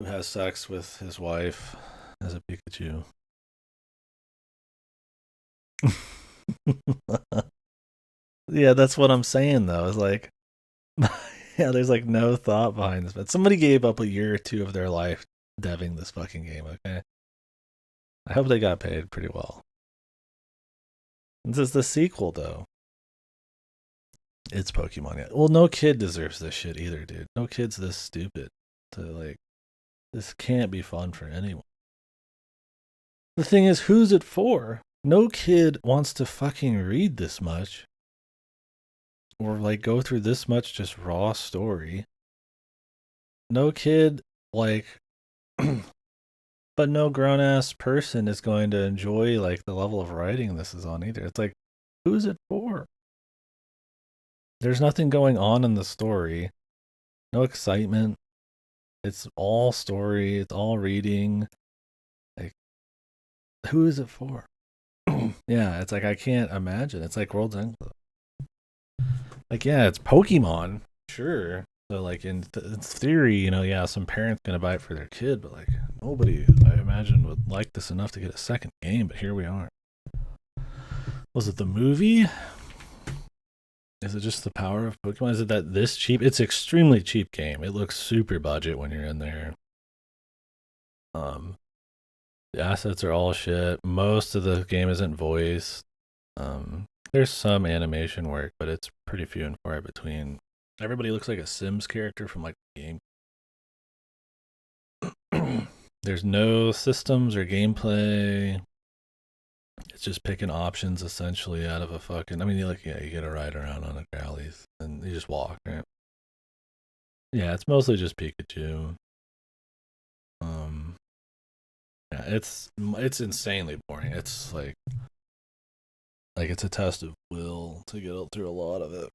has sex with his wife as a Pikachu. Yeah, that's what I'm saying though. It's like, yeah, there's like no thought behind this, but somebody gave up a year or two of their life deving this fucking game. Okay, I hope they got paid pretty well. This is the sequel though. It's Pokemon. Yeah. Well, no kid deserves this shit either, dude. No kid's this stupid to like. This can't be fun for anyone. The thing is, who's it for? No kid wants to fucking read this much. or like go through this much just raw story. No kid like but no grown ass person is going to enjoy like the level of writing this is on either. It's like, who's it for? There's nothing going on in the story. No excitement. It's all story. It's all reading. Like, who is it for? Yeah, it's like I can't imagine. It's like World's End Club. Like, yeah, it's Pokemon, sure. So, like in theory, yeah, some parents gonna buy it for their kid, but like nobody, I imagine, would like this enough to get a second game. But here we are. Was it the movie? Is it just the power of Pokemon? Is it that this cheap? It's extremely cheap game. It looks super budget when you're in there. Um, the assets are all shit. Most of the game isn't voiced. There's some animation work, but it's pretty few and far between. Everybody looks like a Sims character from like the game. There's no systems or gameplay. It's just picking options essentially out of a fucking. I mean, you get to ride around on a Growlithe and you just walk, right? Yeah, it's mostly just Pikachu. Yeah, it's insanely boring. It's like it's a test of will to get through a lot of it.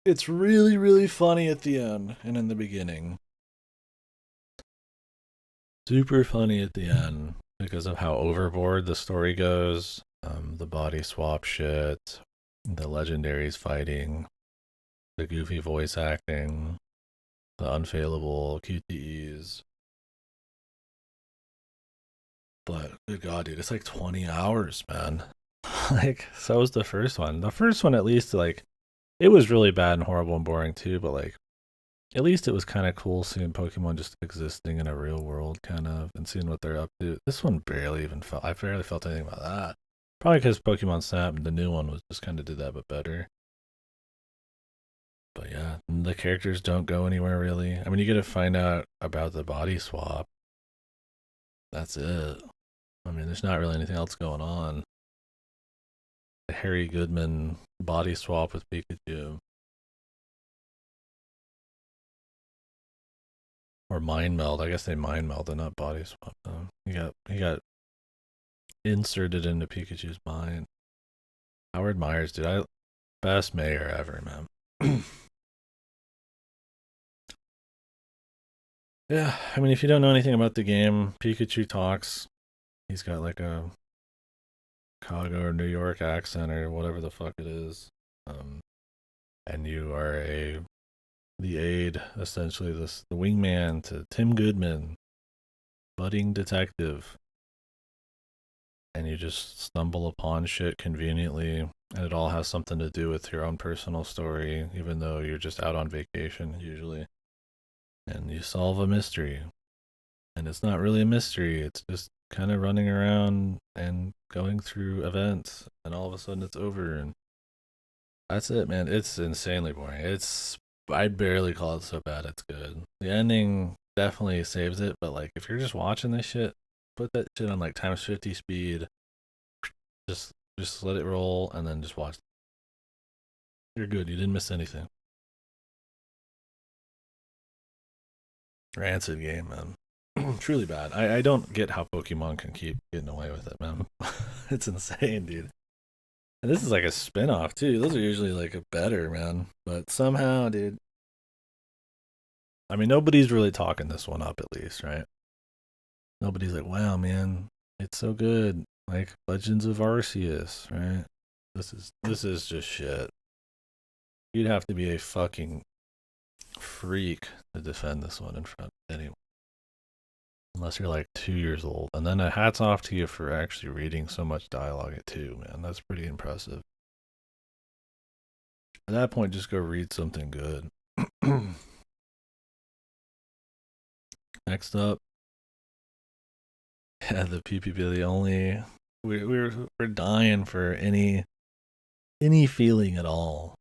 It's really, really funny at the end and in the beginning. Super funny at the end because of how overboard the story goes. The body swap shit, the legendaries fighting, the goofy voice acting, the unfailable QTEs. But good god, dude, it's like 20 hours, man. Like, so was the first one. The first one, at least, like, it was really bad and horrible and boring too, but like, at least it was kind of cool seeing Pokemon just existing in a real world, kind of, and seeing what they're up to. This one barely even felt. I barely felt anything about that. Probably because Pokemon Snap, the new one, was just kind of did that, but better. But yeah, the characters don't go anywhere really. I mean, you get to find out about the body swap. That's it. I mean, there's not really anything else going on. The Harry Goodman body swap with Pikachu. Or mind meld. I guess they mind meld and not body swap them. He got inserted into Pikachu's mind. Howard Myers, dude, best mayor ever, man. Yeah, I mean, if you don't know anything about the game, Pikachu talks. He's got like a Chicago or New York accent or whatever the fuck it is. And you are the aide, essentially the wingman to Tim Goodman, budding detective. And you just stumble upon shit conveniently, and it all has something to do with your own personal story, even though you're just out on vacation usually. And you solve a mystery, and it's not really a mystery, it's just kind of running around and going through events, and all of a sudden it's over, and that's it, man. It's insanely boring. I'd barely call it so bad it's good. The ending definitely saves it, but like if you're just watching this shit, put that shit on like times 50 speed, just just let it roll and then just watch. You're good. You didn't miss anything. Rancid game, man. Truly bad. I don't get how Pokemon can keep getting away with it, man. It's insane, dude. And this is like a spin-off too. Those are usually like a better, man. But somehow, dude. I mean, nobody's really talking this one up at least, right? Nobody's like, wow, man, it's so good. Like Legends of Arceus, right? This is just shit. You'd have to be a fucking freak to defend this one in front of anyone. Unless you're like 2 years old. And then hats off to you for actually reading so much dialogue at 2, man. That's pretty impressive. At that point, just go read something good. Next up, yeah, the PPP, the only we're dying for any feeling at all,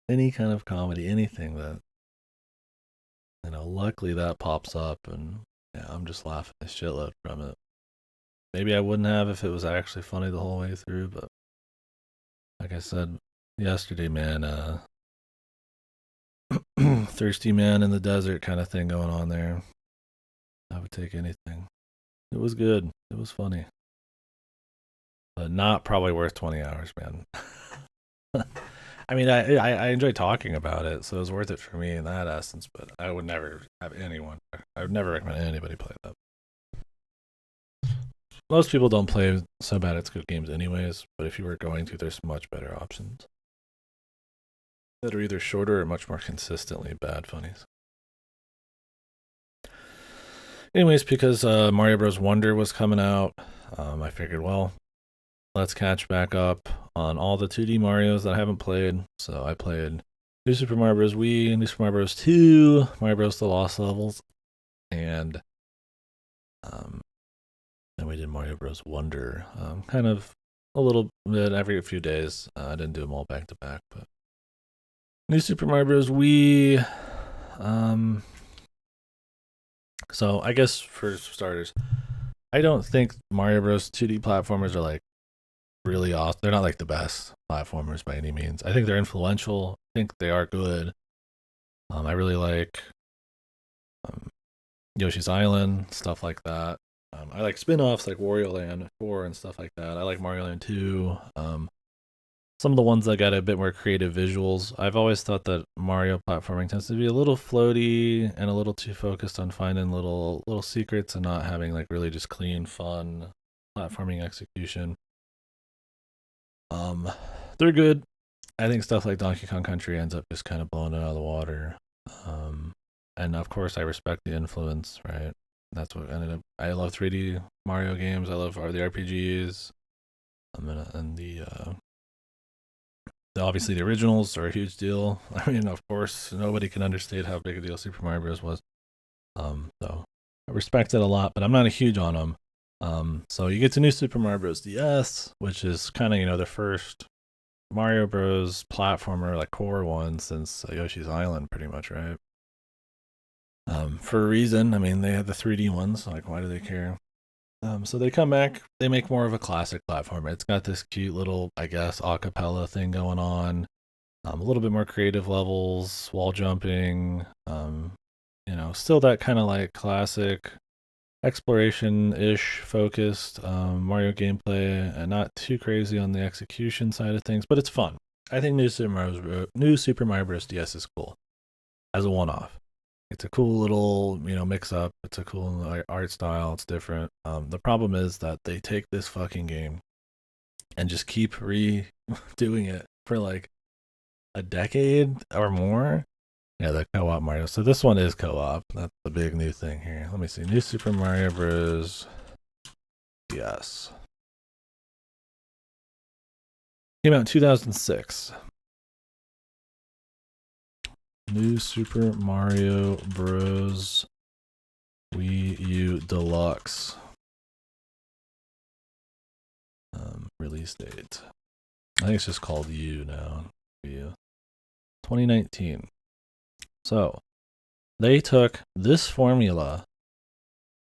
any kind of comedy, anything that luckily that pops up, and yeah, I'm just laughing a shitload from it. Maybe I wouldn't have if it was actually funny the whole way through, but like I said yesterday, man, thirsty man in the desert kind of thing going on there. I would take anything. It was good. It was funny, but not probably worth 20 hours, man. I mean, I enjoy talking about it, so it was worth it for me in that essence. But I would never have anyone. I would never recommend anybody play that. Most people don't play so bad it's good games anyways. But if you were going to, there's much better options that are either shorter or much more consistently bad funnies. Anyways, because Mario Bros. Wonder was coming out, I figured, well, let's catch back up on all the 2D Marios that I haven't played. So I played New Super Mario Bros. Wii, New Super Mario Bros. 2, Mario Bros. The Lost Levels, and then we did Mario Bros. Wonder, kind of a little bit every few days. I didn't do them all back to back, but New Super Mario Bros. Wii. So I guess for starters, I don't think Mario Bros. 2D platformers are like really awesome. They're not like the best platformers by any means. I think they're influential. I think they are good. I really like Yoshi's Island, stuff like that. I like spin-offs like Wario Land 4 and stuff like that. I like Mario Land 2. Some of the ones that got a bit more creative visuals. I've always thought that Mario platforming tends to be a little floaty and a little too focused on finding little secrets and not having like really just clean, fun platforming execution. They're good. I think stuff like Donkey Kong Country ends up just kind of blowing it out of the water. And of course, I respect the influence, right? That's what ended up. I love 3D Mario games. I love the RPGs. And the obviously the originals are a huge deal. I mean, of course, nobody can understate how big a deal Super Mario Bros. Was. So I respect it a lot, but I'm not a huge on them. So you get to New Super Mario Bros. DS, which is kind of the first Mario Bros. Platformer, like core one since Yoshi's Island, pretty much, right? For a reason. I mean, they had the 3D ones. Like, why do they care? So they come back. They make more of a classic platformer. It's got this cute little, I guess, acapella thing going on. A little bit more creative levels, wall jumping. Still that kind of like classic exploration-ish focused Mario gameplay, and not too crazy on the execution side of things, but it's fun. I think New Super Mario Bros. DS is cool as a one-off. It's a cool little mix up. It's a cool art style. It's different. The problem is that they take this fucking game and just keep redoing it for like a decade or more. Yeah, the co-op Mario. So this one is co-op. That's the big new thing here. Let me see. New Super Mario Bros. Yes. Came out in 2006. New Super Mario Bros. Wii U Deluxe. Release date. I think it's just called U now. Wii U. 2019. So, they took this formula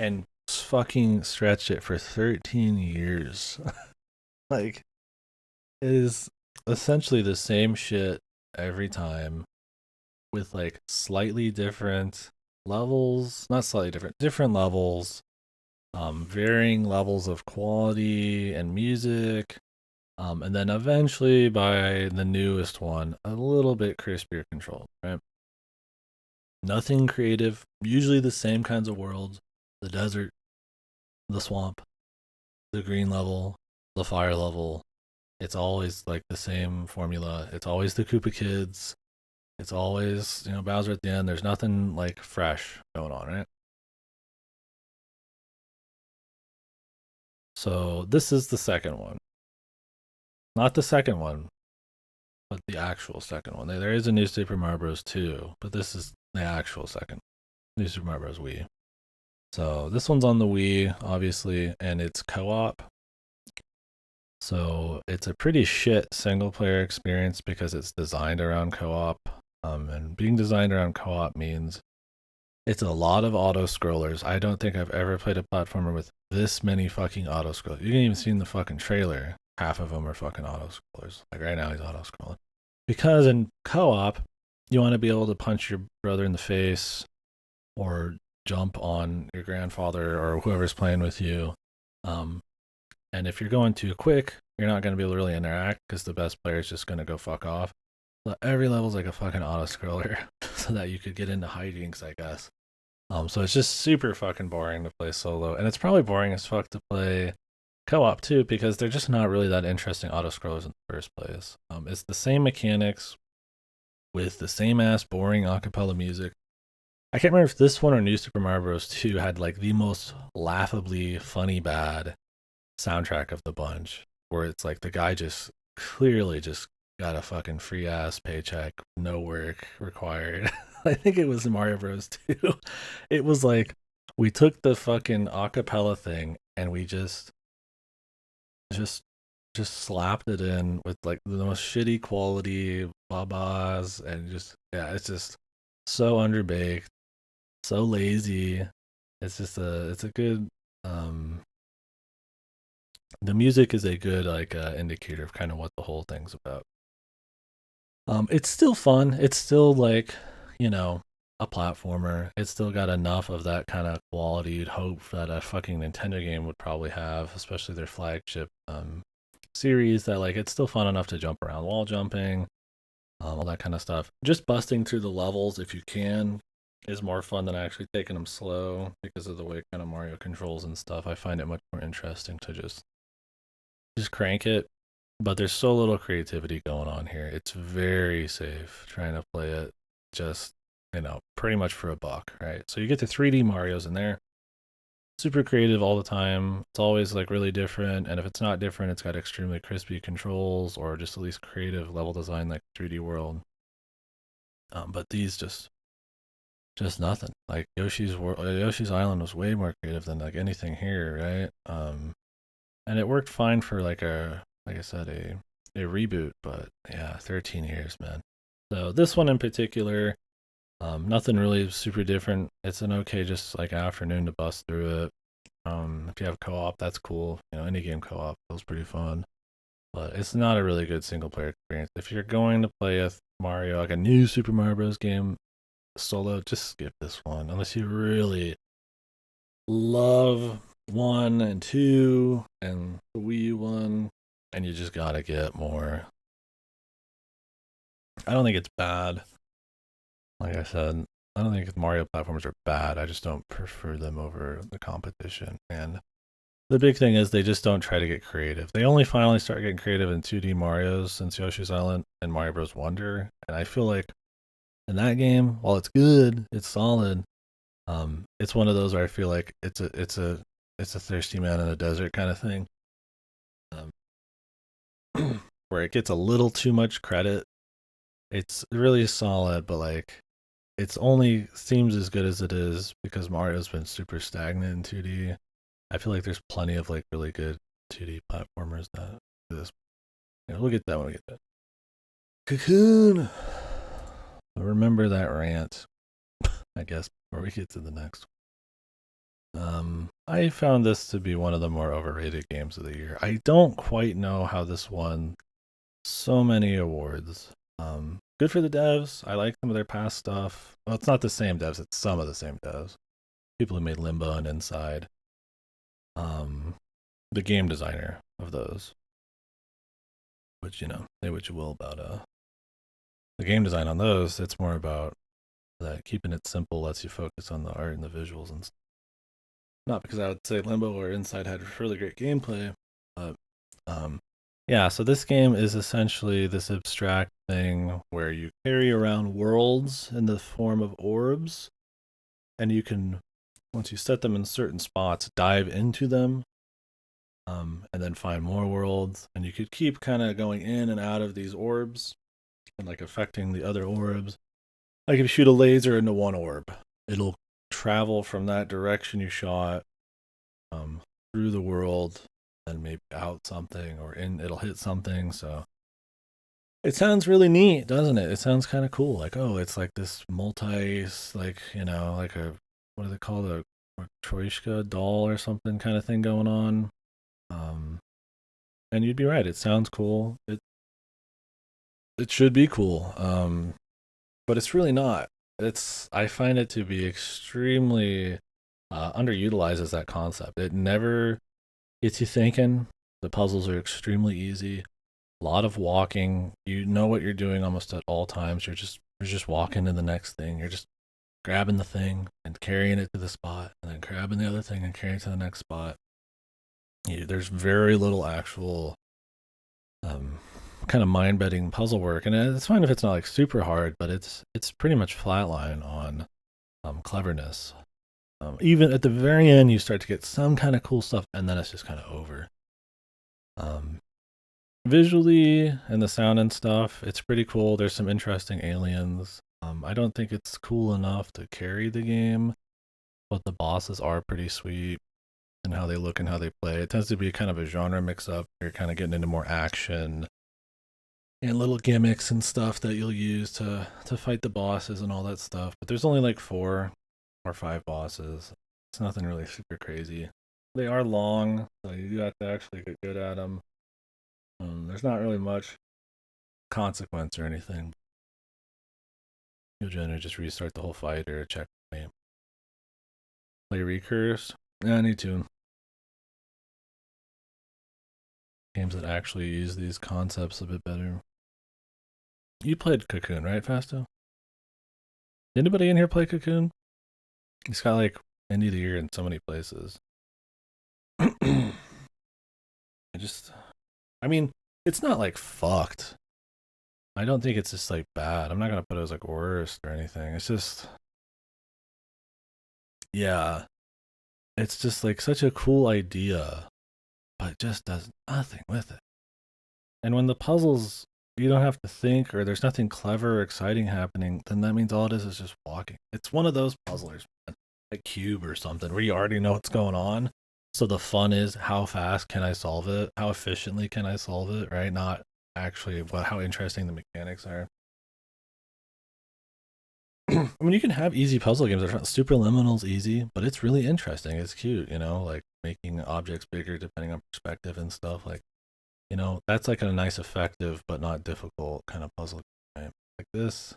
and fucking stretched it for 13 years. Like, it is essentially the same shit every time with like slightly different levels, not slightly different levels, varying levels of quality and music. And then eventually by the newest one, a little bit crispier controlled, right? Nothing creative, usually the same kinds of worlds: the desert, the swamp, the green level, the fire level. It's always like the same formula. It's always the Koopa Kids. It's always, Bowser at the end. There's nothing like fresh going on, right? So this is the second one. Not the second one, but the actual second one. There is a New Super Mario Bros. 2, but this is the actual second New Super Mario Bros. Wii. So this one's on the Wii, obviously, and it's co-op. So it's a pretty shit single-player experience because it's designed around co-op. And being designed around co-op means it's a lot of auto-scrollers. I don't think I've ever played a platformer with this many fucking auto-scrollers. You didn't even see in the fucking trailer. Half of them are fucking auto-scrollers. Like right now he's auto-scrolling. Because in co-op, you want to be able to punch your brother in the face or jump on your grandfather or whoever's playing with you. Um, and if you're going too quick, you're not going to be able to really interact because the best player is just going to go fuck off. But every level's like a fucking auto scroller, so that you could get into hijinks, I guess. So it's just super fucking boring to play solo, and it's probably boring as fuck to play co-op too because they're just not really that interesting auto scrollers in the first place. It's the same mechanics with the same ass boring acapella music. I can't remember if this one or New Super Mario Bros. 2 had like the most laughably funny bad soundtrack of the bunch, where it's like the guy just clearly just got a fucking free ass paycheck, no work required. I think it was Mario Bros. 2. It was like we took the fucking acapella thing and we just just slapped it in with like the most shitty quality babas and just yeah, it's just so underbaked, so lazy. It's a good um the music is a good like indicator of kind of what the whole thing's about. It's still fun. It's still like, you know, a platformer. It's still got enough of that kind of quality you'd hope that a fucking Nintendo game would probably have, especially their flagship series. That like it's still fun enough to jump around, wall jumping, all that kind of stuff. Just busting through the levels if you can is more fun than actually taking them slow because of the way kind of Mario controls and stuff. I find it much more interesting to just crank it, but there's so little creativity going on here. It's very safe trying to play it just, pretty much for a buck, right? So you get the 3D Marios in there. Super creative all the time. It's always like really different, and if it's not different, it's got extremely crispy controls or just at least creative level design like 3D World. But these just nothing. Like Yoshi's Island was way more creative than like anything here, right? And it worked fine for like I said, a reboot, but yeah, 13 years, man. So this one in particular, nothing really super different. It's an okay, just like afternoon to bust through it. If you have co-op, that's cool. Any game co-op feels pretty fun, but it's not a really good single player experience. If you're going to play a Mario, like a new Super Mario Bros. Game solo, just skip this one unless you really love 1 and 2 and the Wii U one, and you just gotta get more. I don't think it's bad. Like I said, I don't think Mario platforms are bad. I just don't prefer them over the competition. And the big thing is they just don't try to get creative. They only finally start getting creative in 2D Mario's since Yoshi's Island and Mario Bros. Wonder. And I feel like in that game, while it's good, it's solid. It's one of those where I feel like it's a thirsty man in a desert kind of thing, where it gets a little too much credit. It's really solid, but like it's only seems as good as it is because Mario's been super stagnant in 2D. I feel like there's plenty of like really good 2D platformers that do this. We'll get that when we get that. Cocoon. Remember that rant, I guess, before we get to the next one. I found this to be one of the more overrated games of the year. I don't quite know how this won so many awards. Good for the devs. I like some of their past stuff. Well, it's not the same devs. It's some of the same devs. People who made Limbo and Inside. The game designer of those. Which say what you will about the game design on those. It's more about that keeping it simple lets you focus on the art and the visuals and stuff. Not because I would say Limbo or Inside had really great gameplay, but yeah. So this game is essentially this abstract thing where you carry around worlds in the form of orbs, and you can, once you set them in certain spots, dive into them, and then find more worlds, and you could keep kind of going in and out of these orbs and like affecting the other orbs. Like if you shoot a laser into one orb, it'll travel from that direction you shot through the world and maybe out something or in it'll hit something. So it sounds really neat, doesn't it? It sounds kind of cool. Like, oh, it's like this multi, like, like a, what do they call it? A Troishka doll or something kind of thing going on. And you'd be right. It sounds cool. It should be cool. but it's really not. I find it to be extremely underutilized as that concept. It never gets you thinking. The puzzles are extremely easy. A lot of walking. You know what you're doing almost at all times. You're just walking to the next thing. You're just grabbing the thing and carrying it to the spot, and then grabbing the other thing and carrying it to the next spot. There's very little actual um, kind of mind bending puzzle work, and it's fine if it's not like super hard, but it's pretty much flatline on cleverness. Even at the very end, you start to get some kind of cool stuff, and then it's just kind of over. Um, Visually and the sound and stuff, it's pretty cool. There's some interesting aliens. I don't think it's cool enough to carry the game, but the bosses are pretty sweet and how they look and how they play. It tends to be kind of a genre mix up. You're kind of getting into more action and little gimmicks and stuff that you'll use to fight the bosses and all that stuff. But there's only like 4 or 5 bosses. It's nothing really super crazy. They are long, so you do have to actually get good at them. There's not really much consequence or anything. You'll generally just restart the whole fight or check play recurse. Yeah, I need to. Games that actually use these concepts a bit better. You played Cocoon, right, Fasto? Anybody in here play Cocoon? It's got like Indie of the Year in so many places. I just, I mean, it's not like fucked. I don't think it's just like bad. I'm not gonna put it as like worst or anything. It's just, yeah, it's just like such a cool idea, but it just does nothing with it. And when the puzzles, you don't have to think or there's nothing clever or exciting happening, then that means all it is just walking. It's one of those puzzlers, like Cube or something, where you already know what's going on. So the fun is how fast can I solve it? How efficiently can I solve it? Right? Not actually how interesting the mechanics are. I mean, you can have easy puzzle games. Superliminal's easy, but it's really interesting. It's cute, like making objects bigger depending on perspective and stuff. Like, that's like a nice, effective, but not difficult kind of puzzle game. Like this,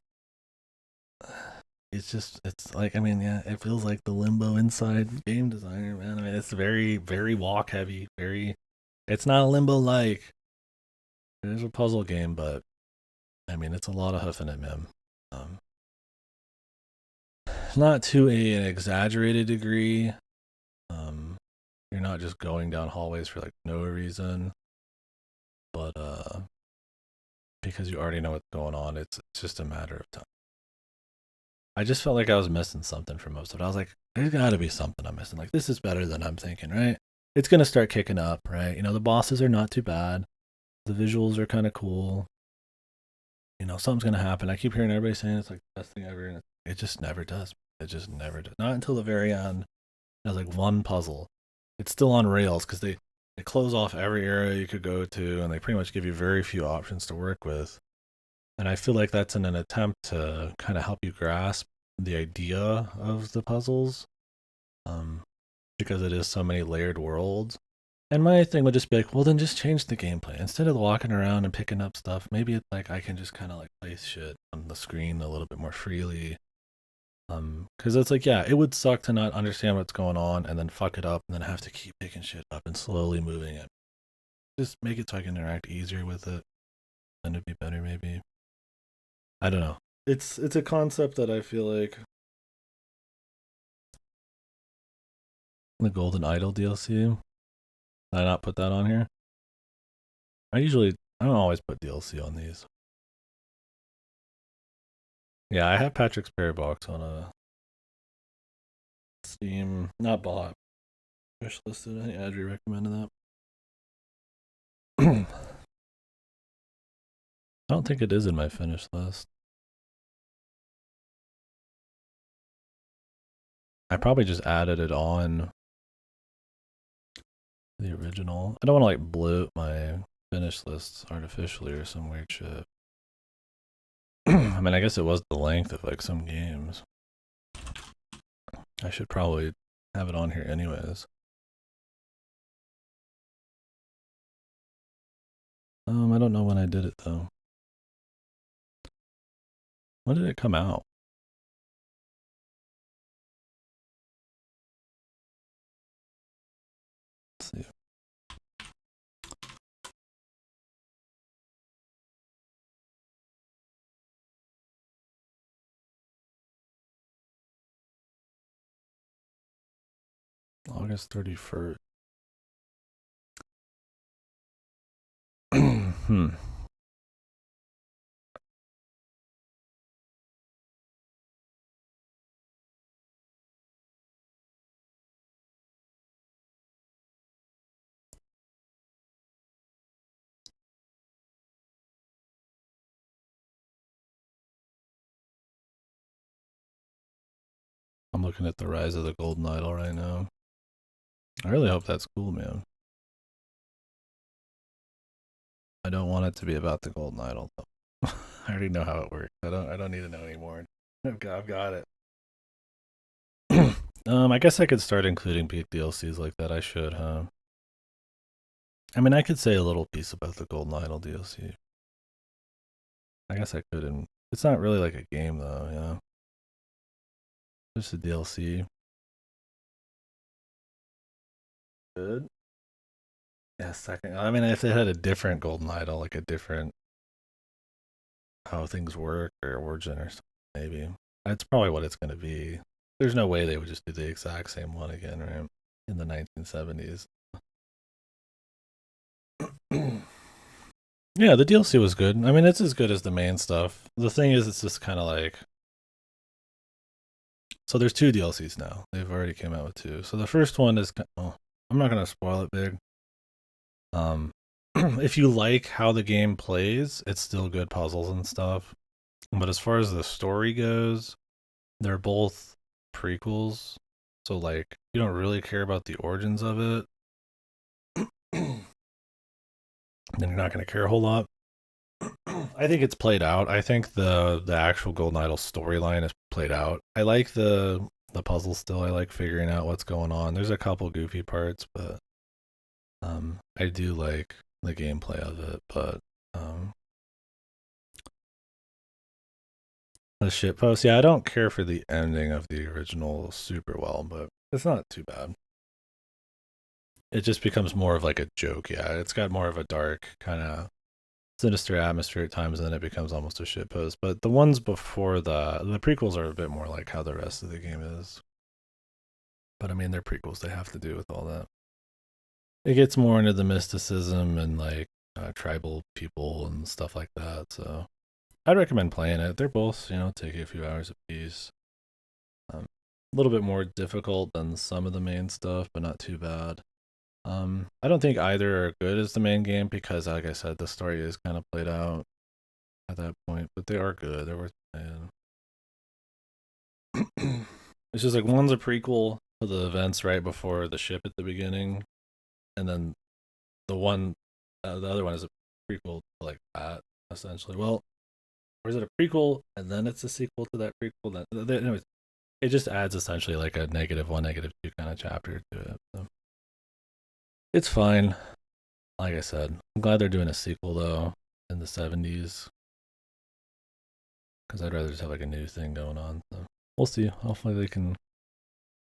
it's like, I mean, yeah, it feels like the Limbo Inside game designer, man. I mean, it's very, very walk heavy. It's not a Limbo like. It is a puzzle game, but I mean, it's a lot of huffing it, man. Um, not to an exaggerated degree. Um, you're not just going down hallways for like no reason, but because you already know what's going on, it's just a matter of time. I just felt like I was missing something for most of it. I was like, there's got to be something I'm missing. Like this is better than I'm thinking, right? It's gonna start kicking up, right? The bosses are not too bad. The visuals are kind of cool. Something's gonna happen. I keep hearing everybody saying it's like the best thing ever, and it just never does. It just never does. Not until the very end. There's like one puzzle. It's still on rails because they close off every area you could go to, and they pretty much give you very few options to work with. And I feel like that's in an attempt to kind of help you grasp the idea of the puzzles, um, because it is so many layered worlds. And my thing would just be like, well, then just change the gameplay. Instead of walking around and picking up stuff, maybe it's like I can just kind of like place shit on the screen a little bit more freely. Because it's like, yeah, it would suck to not understand what's going on and then fuck it up and then have to keep picking shit up and slowly moving it. Just make it so I can interact easier with it. Then it'd be better, maybe. I don't know. It's a concept that I feel like the Golden Idol DLC. Did I not put that on here? I don't always put DLC on these. Yeah, I have Patrick's Parabox on a Steam, not bought, wish listed. I think Adri recommended that. I don't think it is in my finished list. I probably just added it on the original. I don't want to like bloat my finished lists artificially or some weird shit. I mean, I guess it was the length of like some games. I should probably have it on here anyways. I don't know when I did it though. When did it come out? Let's see. August 31st. Hmm. I'm looking at the Rise of the Golden Idol right now. I really hope that's cool, man. I don't want it to be about the Golden Idol though. I already know how it works. I don't need to know anymore. I've got it. I guess I could start including big DLCs like that. I should, huh? I mean, I could say a little piece about the Golden Idol DLC. I guess I could, and it's not really like a game though, you know. Just a DLC. Good. Yeah, second. I mean, if they had a different Golden Idol, like a different how things work or origin or something, maybe that's probably what it's gonna be. There's no way they would just do the exact same one again, right? In the 1970s. Yeah, the DLC was good. I mean, it's as good as the main stuff. The thing is, it's just kind of like so. There's two DLCs now. They've already came out with two. So the first one is. Oh, I'm not gonna spoil it big. If you like how the game plays, it's still good puzzles and stuff. But as far as the story goes, they're both prequels. So like, you don't really care about the origins of it. Then you're not gonna care a whole lot. I think it's played out. I think the actual Golden Idol storyline is played out. I like the puzzle still. I like figuring out what's going on. There's a couple goofy parts, but I do like the gameplay of it. But the shit post, yeah, I don't care for the ending of the original super well, but it's not too bad. It just becomes more of like a joke. Yeah, it's got more of a dark kind of sinister atmosphere at times, and then it becomes almost a shit post. But the ones before the prequels are a bit more like how the rest of the game is. But I mean, they're prequels; they have to do with all that. It gets more into the mysticism and like tribal people and stuff like that. So I'd recommend playing it. They're both, take a few hours apiece. A little bit more difficult than some of the main stuff, but not too bad. I don't think either are good as the main game because, like I said, the story is kind of played out at that point, but they are good. They're worth playing. It's just like one's a prequel to the events right before the ship at the beginning, and then the other one is a prequel to like that essentially. Well, or is it a prequel and then it's a sequel to that prequel? Anyways, it just adds essentially like a -1, -2 kind of chapter to it. So it's fine. Like I said, I'm glad they're doing a sequel though in the 70s because I'd rather just have like a new thing going on. So we'll see. Hopefully they can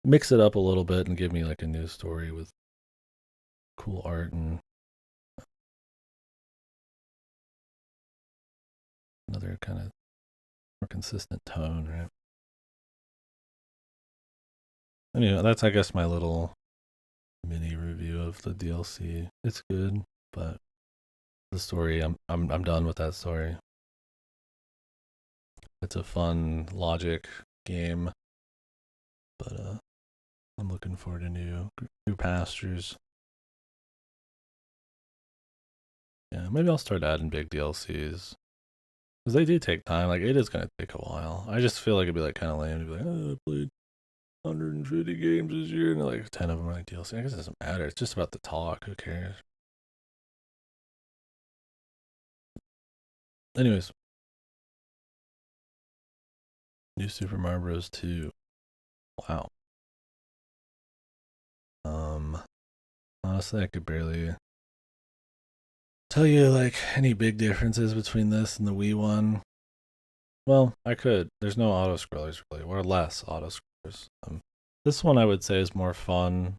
mix it up a little bit and give me like a new story with cool art and another kind of more consistent tone, right? Anyway, that's I guess my little mini review of the DLC. It's good, but the story, I'm done with that story. It's a fun logic game, but I'm looking forward to new pastures. Yeah, maybe I'll start adding big DLCs because they do take time. Like it is gonna take a while. I just feel like it'd be like kind of lame to be like, oh, I played 150 games this year and like 10 of them are like DLC. I guess it doesn't matter. It's just about the talk. Who cares? Anyways, New Super Mario Bros. 2. Wow. Um, Honestly, I could barely tell you like any big differences between this and the Wii one. Well, I could. There's no auto scrollers really, or less auto scrollers. This one I would say is more fun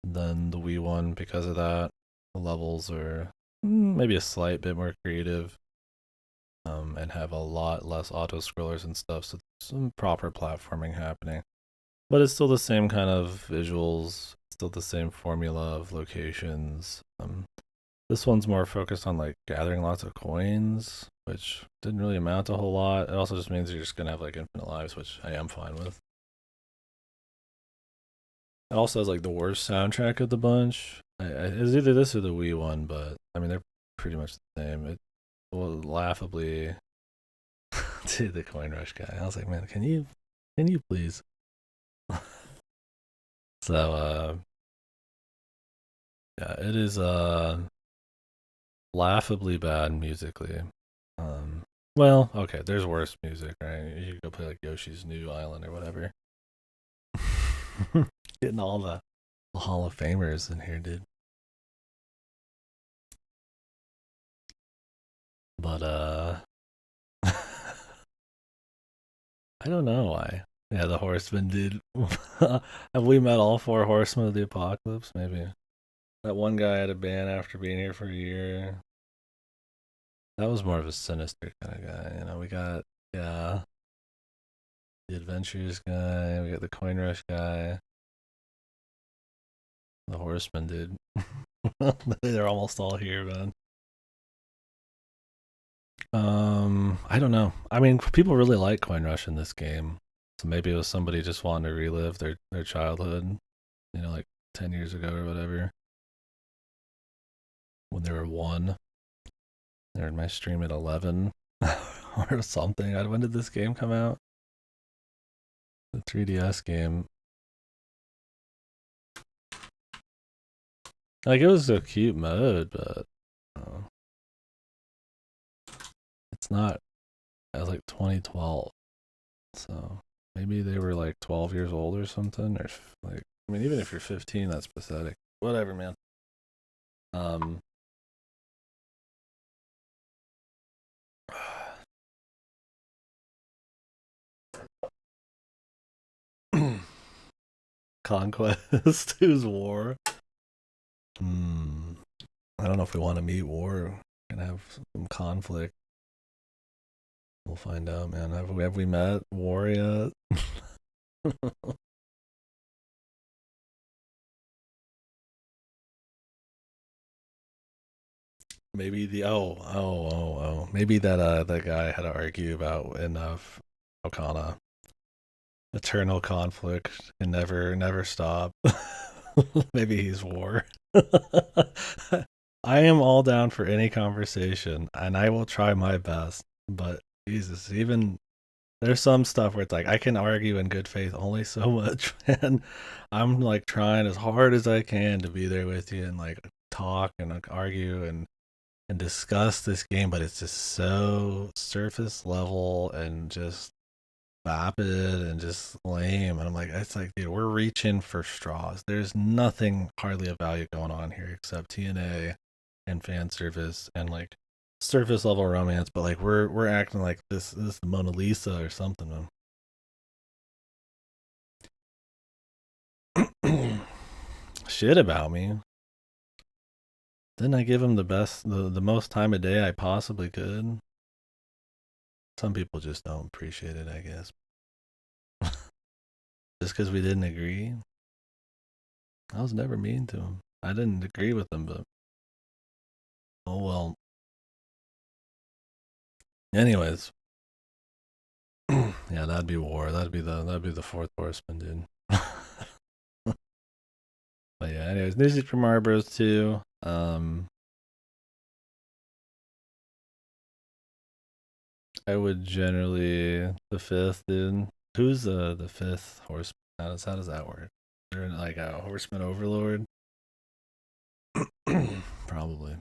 than the Wii one because of that. The levels are maybe a slight bit more creative, and have a lot less auto scrollers and stuff. So some proper platforming happening, but it's still the same kind of visuals, still the same formula of locations. This one's more focused on like gathering lots of coins, which didn't really amount to a whole lot. It also just means you're just gonna have like infinite lives, which I am fine with. It also has like the worst soundtrack of the bunch. It's either this or the Wii one, but I mean they're pretty much the same. It will laughably to the coin rush guy. I was like, man, can you please? So yeah, it is laughably bad musically. Um well, okay, there's worse music, right? You could go play like Yoshi's New Island or whatever. Getting all the Hall of Famers in here, dude. But I don't know why. Yeah, the horsemen, dude. Have we met all four horsemen of the apocalypse? Maybe. That one guy had a ban after being here for a year. That was more of a sinister kind of guy. You know, we got, yeah, the adventures guy. We got the coin rush guy. The horsemen, dude. They're almost all here, man. I don't know. I mean, people really like coin rush in this game. So maybe it was somebody just wanting to relive their childhood, you know, like 10 years ago or whatever, when they were one. They're in my stream at 11 or something. When did this game come out? The 3DS game. Like, it was a cute mode, but uh, it's not. It was like 2012. So maybe they were like 12 years old or something. Or like, I mean, even if you're 15, that's pathetic. Whatever, man. Um, Conquest, who's War? Hmm. I don't know if we want to meet War. We're gonna have some conflict. We'll find out, man. Have we met War yet? Maybe maybe that guy had to argue about in Okana. Eternal conflict and never stop. Maybe he's War. I am all down for any conversation, and I will try my best. But Jesus, even there's some stuff where it's like I can argue in good faith only so much, and I'm like trying as hard as I can to be there with you and like talk and like, argue and discuss this game, but it's just so surface level and just vapid and just lame. And I'm like, it's like, dude, we're reaching for straws. There's nothing hardly of value going on here except TNA and fan service and like surface level romance. But like, we're acting like this is the Mona Lisa or something, man. Shit about me. Didn't I give him the most time of day I possibly could? Some people just don't appreciate it, I guess. Just because we didn't agree. I was never mean to him. I didn't agree with him, but oh well. Anyways, yeah, that'd be War. That'd be the fourth horseman, dude. But yeah, anyways, music from Mario Bros. 2. I would generally the fifth, dude. Who's the fifth horseman? How does that work? They're like a horseman overlord. Probably.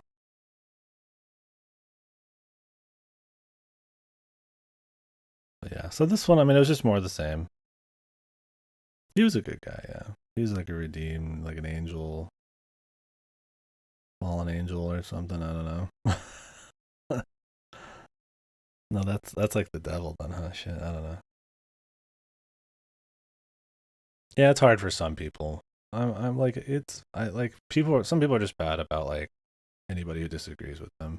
But yeah, so this one, I mean, it was just more of the same. He was a good guy, yeah. He was like a redeemed, like an angel, fallen angel or something. I don't know. No, that's like the devil then, huh? Shit, I don't know. Yeah, it's hard for some people. I'm like it's I like people. Some people are just bad about like anybody who disagrees with them.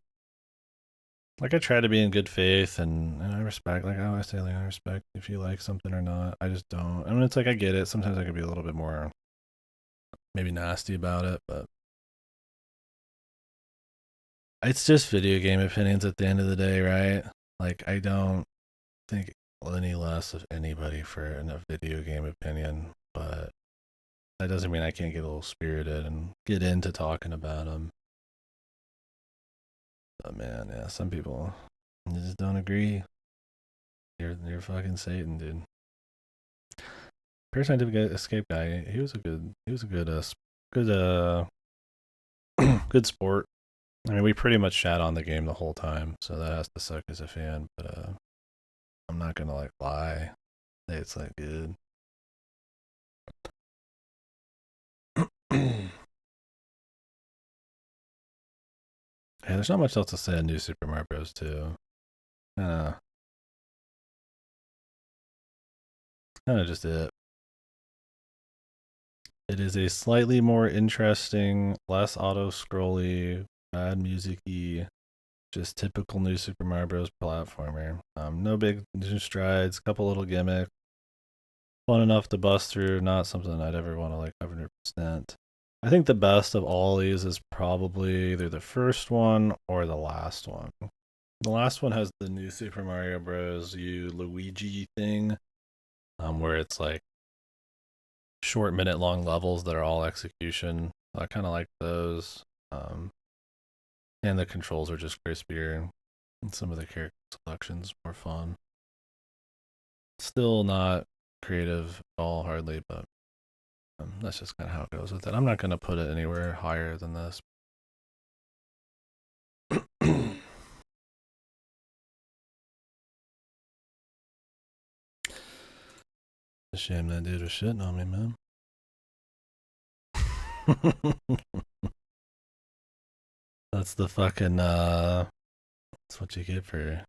Like I try to be in good faith, and I respect. Like I always say, like I respect if you like something or not. I just don't. I mean, it's like I get it. Sometimes I could be a little bit more maybe nasty about it, but it's just video game opinions at the end of the day, right? Like I don't think any less of anybody for a video game opinion, but that doesn't mean I can't get a little spirited and get into talking about them. But man, yeah, some people just don't agree. You're fucking Satan, dude. Pure Scientific Escape guy, good good sport. I mean, we pretty much chat on the game the whole time, so that has to suck as a fan. But I'm not gonna like lie, say it's like good. Yeah, there's not much else to say on New Super Mario Bros. 2. Uh, kind of just it. It is a slightly more interesting, less auto-scrolly, bad musicy, just typical New Super Mario Bros. Platformer. No big new strides, couple little gimmicks, fun enough to bust through. Not something I'd ever want to like 100%. I think the best of all these is probably either the first one or the last one. The last one has the new Super Mario Bros. U Luigi thing, where it's like short minute long levels that are all execution. I kind of like those. Um, and the controls are just crispier. And some of the character selections more fun. Still not creative at all, hardly, but that's just kind of how it goes with it. I'm not going to put it anywhere higher than this. It's a shame that dude was shitting on me, man. That's the fucking that's what you get for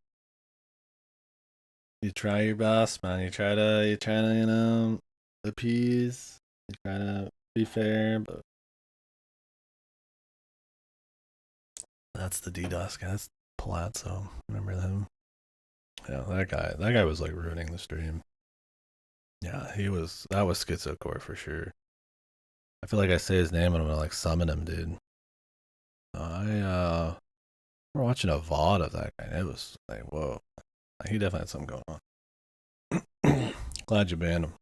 you try your best, man. You try to, appease. You try to be fair, but that's the DDoS guy. That's Palazzo. Remember them? Yeah, that guy was like ruining the stream. Yeah, he was that was schizocore for sure. I feel like I say his name and I'm gonna like summon him, dude. We're watching a VOD of that guy and it was like, whoa. He definitely had something going on. Glad you banned him.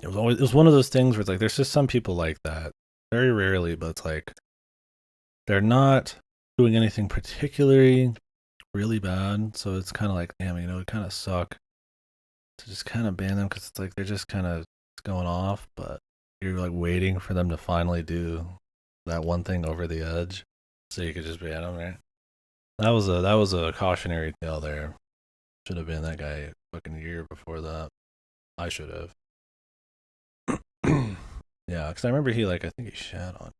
It was one of those things where it's like there's just some people like that. Very rarely, but it's like they're not doing anything particularly really bad. So it's kind of like, damn, it kind of suck to just kind of ban them because it's like they're just kind of going off, but you're like waiting for them to finally do that one thing over the edge, so you could just ban them, right? That was a cautionary tale there. Should have been that guy a fucking year before that. I should have. Yeah, because I remember I think he shat on,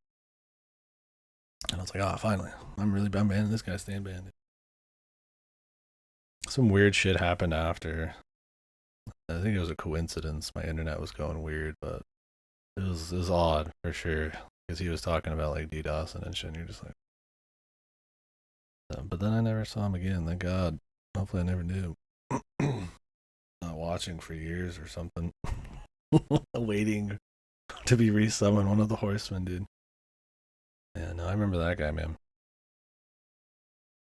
and I was like, oh, finally, I'm banning this guy, staying banned. Some weird shit happened after. I think it was a coincidence. My internet was going weird, but it was odd for sure because he was talking about like DDoS and shit. And you're just like, but then I never saw him again. Thank God. Hopefully, I never do. Not watching for years or something, waiting to be resummoned. One of the horsemen, dude. Yeah, no, I remember that guy, man.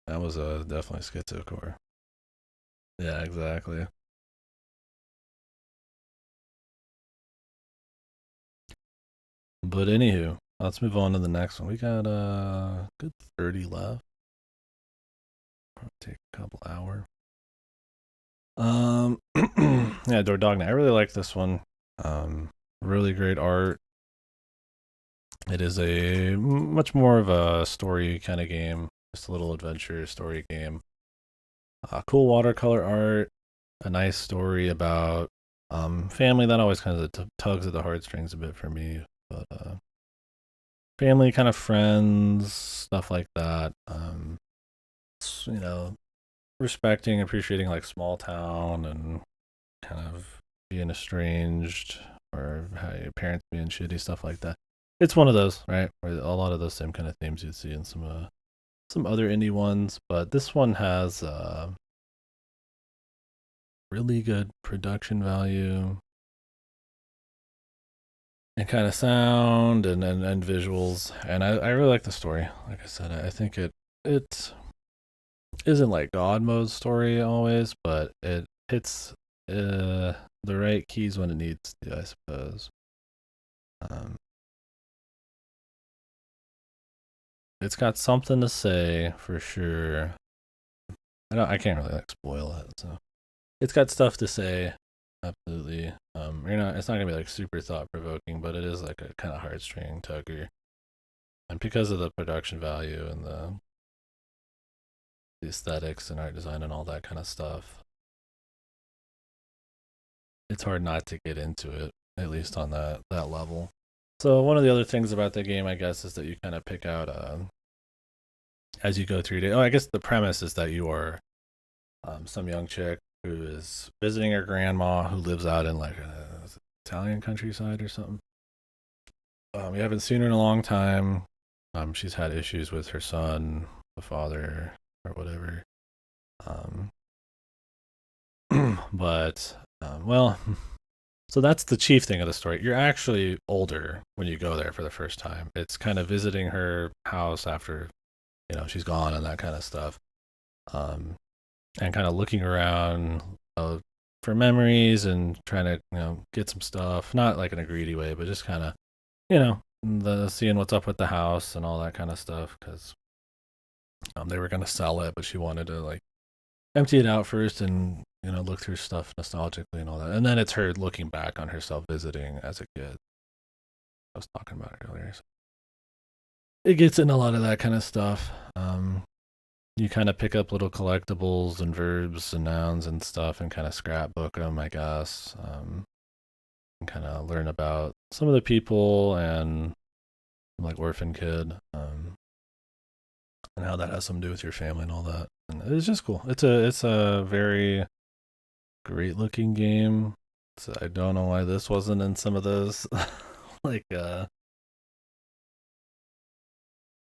That was definitely schizocore. Yeah, exactly. But anywho, let's move on to the next one. We got good 30 left. Probably take a couple hour. Yeah, Dordogne. I really like this one. Really great art. It is a much more of a story kind of game, just a little adventure story game. Cool watercolor art, a nice story about family. That always kind of tugs at the heartstrings a bit for me, but family, kind of friends, stuff like that. You know, respecting, appreciating like small town and kind of being estranged or how your parents being shitty, stuff like that. It's one of those, right? Where a lot of those same kind of themes you'd see in some other indie ones, but this one has really good production value and kind of sound and visuals, and I really like the story. Like I said, I think it isn't like God mode story always, but it hits the right keys when it needs to, I suppose. Um, it's got something to say for sure. I can't really like spoil it, so it's got stuff to say. Absolutely. It's not gonna be like super thought provoking, but it is like a kind of heartstring tugger, and because of the production value and the aesthetics and art design and all that kind of stuff, it's hard not to get into it, at least on that level. So one of the other things about the game, I guess, is that you kind of pick out as you go through your day. Oh, I guess the premise is that you are some young chick who is visiting her grandma who lives out in like an Italian countryside or something. You haven't seen her in a long time. She's had issues with her son, the father, or whatever. Um, but well, so that's the chief thing of the story. You're actually older when you go there for the first time. It's kind of visiting her house after she's gone and that kind of stuff. Um, and kind of looking around for memories and trying to get some stuff, not like in a greedy way, but just kind of the seeing what's up with the house and all that kind of stuff because they were gonna sell it, but she wanted to like empty it out first and look through stuff nostalgically and all that. And then it's her looking back on herself visiting as a kid. I was talking about it earlier. So it gets in a lot of that kind of stuff. You kind of pick up little collectibles and verbs and nouns and stuff and kind of scrapbook them, I guess. And kind of learn about some of the people and like orphan kid, and how that has something to do with your family and all that. And it's just cool. It's a very great looking game. So I don't know why this wasn't in some of those like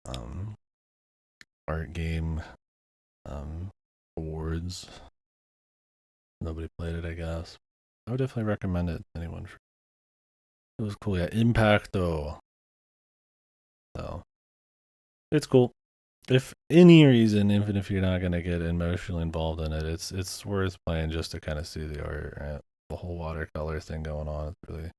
um art game um awards. Nobody played it, I guess. I would definitely recommend it to anyone. It was cool. Yeah, Impacto. So it's cool. If any reason, even if you're not gonna get emotionally involved in it, it's worth playing just to kind of see the art, right? The whole watercolor thing going on. It's really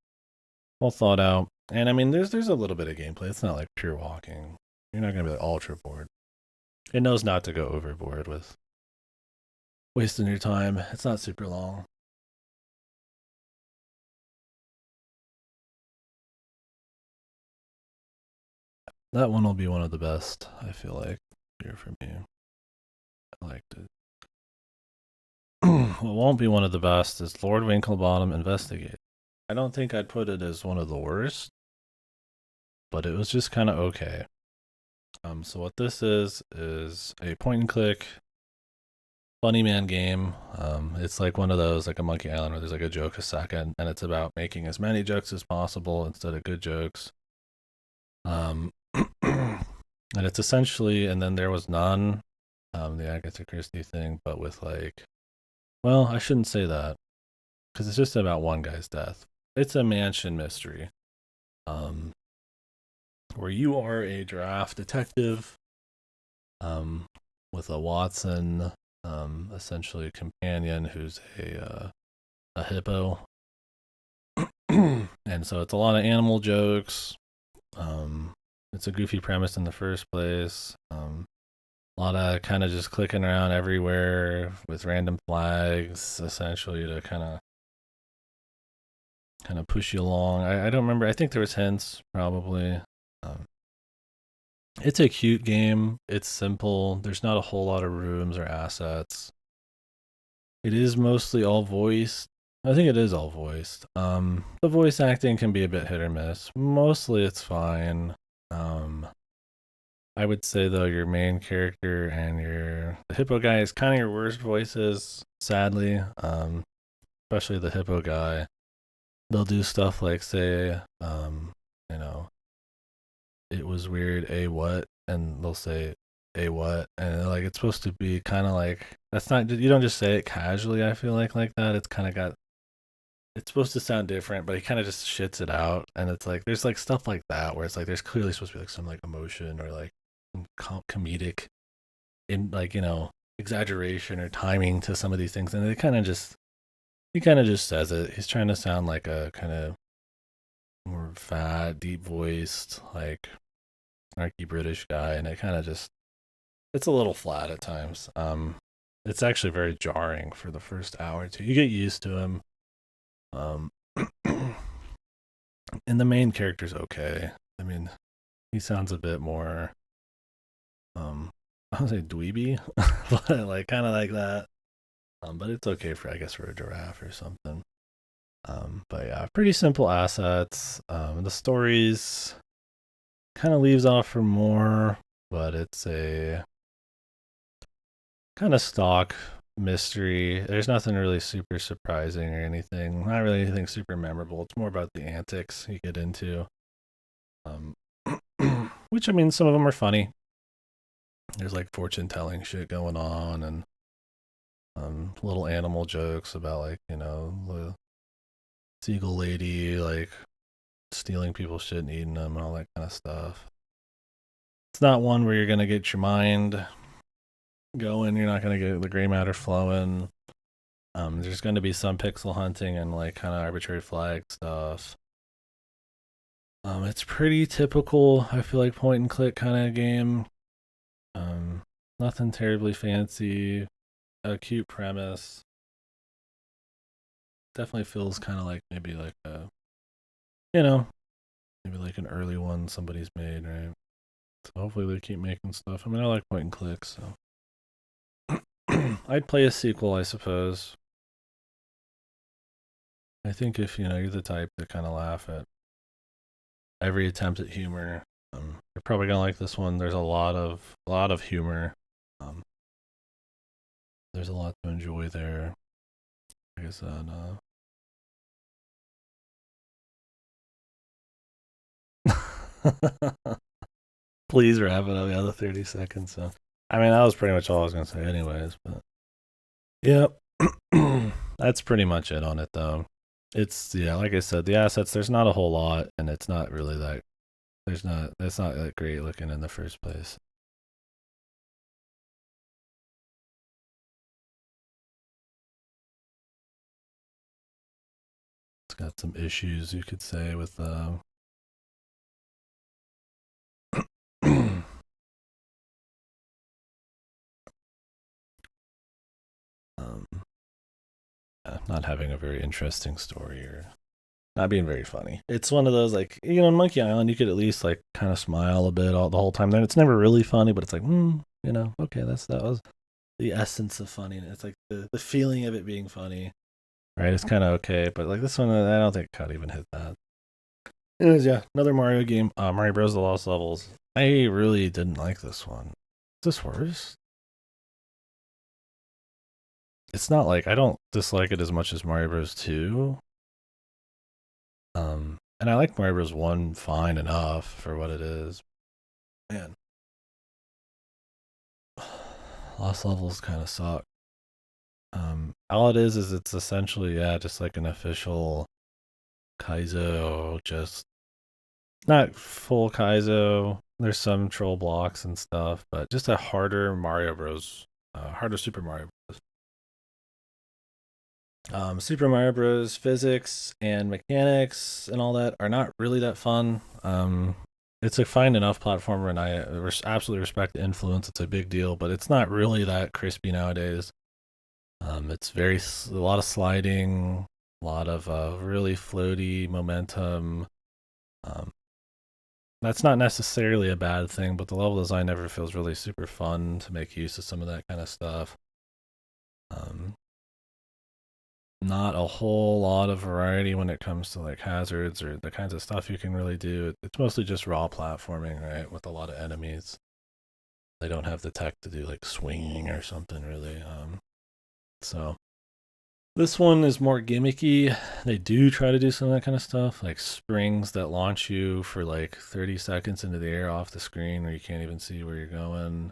well thought out. And I mean, there's a little bit of gameplay. It's not like pure walking. You're not gonna be like ultra bored. It knows not to go overboard with wasting your time. It's not super long. That one will be one of the best. I feel like hear from you. I liked it. What won't be one of the best is Lord Winklebottom Investigate. I don't think I'd put it as one of the worst, but it was just kind of okay. So what this is a point and click funny man game. It's like one of those, like a Monkey Island, where there's like a joke a second, and it's about making as many jokes as possible instead of good jokes. Um, and it's essentially, and then there was none, the Agatha Christie thing, but with like, well, I shouldn't say that because it's just about one guy's death. It's a mansion mystery, um, where you are a draft detective, um, with a Watson, essentially a companion who's a hippo, and so it's a lot of animal jokes. Um, it's a goofy premise in the first place. A lot of kind of just clicking around everywhere with random flags, essentially to kind of push you along. I don't remember. I think there was hints probably. Um, it's a cute game. It's simple. There's not a whole lot of rooms or assets. It is mostly all voiced. I think it is all voiced. The voice acting can be a bit hit or miss. Mostly it's fine. I would say though your main character and your where the hippo guy is kind of your worst voices, sadly. Especially the hippo guy. They'll do stuff like say, you know, it was weird, a what, and they'll say a what, and like it's supposed to be kind of like that's not you don't just say it casually. I feel like that. It's kind of got it's supposed to sound different, but he kind of just shits it out, and it's like there's like stuff like that where it's like there's clearly supposed to be like some like emotion or like some comedic in like exaggeration or timing to some of these things, and it kind of just he kind of just says it. He's trying to sound like a kind of more fat, deep voiced, like snarky British guy, and it kind of just it's a little flat at times. It's actually very jarring for the first hour or two. You get used to him. Um, and the main character's okay. I mean, he sounds a bit more, I don't say dweeby, but like kind of like that. But it's okay for I guess for a giraffe or something. But yeah, pretty simple assets. The stories kind of leaves off for more, but it's a kind of stock mystery. There's nothing really super surprising or anything. Not really anything super memorable. It's more about the antics you get into. Um, which I mean, some of them are funny. There's like fortune telling shit going on, and little animal jokes about like the seagull lady like stealing people's shit and eating them and all that kind of stuff. It's not one where you're gonna get your mind going. You're not gonna get the gray matter flowing. There's going to be some pixel hunting and like kind of arbitrary flag stuff. It's pretty typical. I feel like point and click kind of game. Nothing terribly fancy. A cute premise. Definitely feels kind of like maybe like a, maybe like an early one somebody's made, right? So hopefully they keep making stuff. I mean, I like point and click, so I'd play a sequel, I suppose. I think if you're the type to kind of laugh at every attempt at humor, you're probably gonna like this one. There's a lot of humor. Um, there's a lot to enjoy there. Like I said, please wrap it up. Yeah, the 30 seconds. So, I mean, that was pretty much all I was gonna say, anyways. But yep, that's pretty much it on it, though. It's yeah, like I said, the assets. There's not a whole lot, and it's not really that. That's not that great looking in the first place. It's got some issues, you could say, with um, not having a very interesting story or not being very funny. It's one of those like in Monkey Island, you could at least like kind of smile a bit all the whole time. Then it's never really funny, but it's like, okay, that was the essence of funny. And it's like the feeling of it being funny, right? It's kind of okay, but like this one, I don't think Cut even hit that. Anyways, yeah, another Mario game, Mario Bros. The Lost Levels. I really didn't like this one. Is this worse? It's not like I don't dislike it as much as Mario Bros. 2. And I like Mario Bros. 1 fine enough for what it is. Man, Lost Levels kind of suck. All it is it's essentially just like an official Kaizo, just not full Kaizo. There's some troll blocks and stuff, but just a harder Mario Bros. Harder Super Mario Bros. Super Mario Bros. Physics and mechanics and all that are not really that fun. It's a fine enough platformer, and I absolutely respect the influence. It's a big deal, but it's not really that crispy nowadays. It's a lot of sliding, a lot of really floaty momentum. Um, that's not necessarily a bad thing, but the level design never feels really super fun to make use of some of that kind of stuff. Um, not a whole lot of variety when it comes to like hazards or the kinds of stuff you can really do. It's mostly just raw platforming, right, with a lot of enemies. They don't have the tech to do like swinging or something really. So this one is more gimmicky. They do try to do some of that kind of stuff, like springs that launch you for like 30 seconds into the air off the screen where you can't even see where you're going.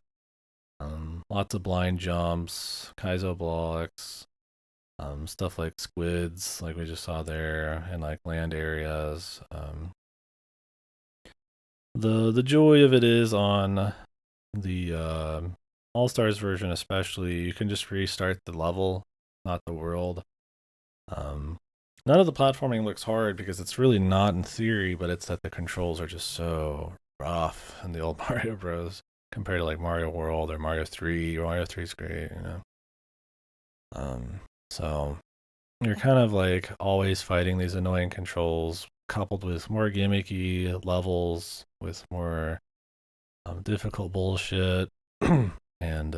Lots of blind jumps, Kaizo blocks, stuff like squids, like we just saw there, and like land areas. The joy of it is on the All Stars version, especially, you can just restart the level, not the world. Um, None of the platforming looks hard because it's really not in theory, but it's that the controls are just so rough in the old Mario Bros. Compared to like Mario World or Mario 3. Mario 3 is great, you know. So you're kind of like always fighting these annoying controls coupled with more gimmicky levels with more difficult bullshit and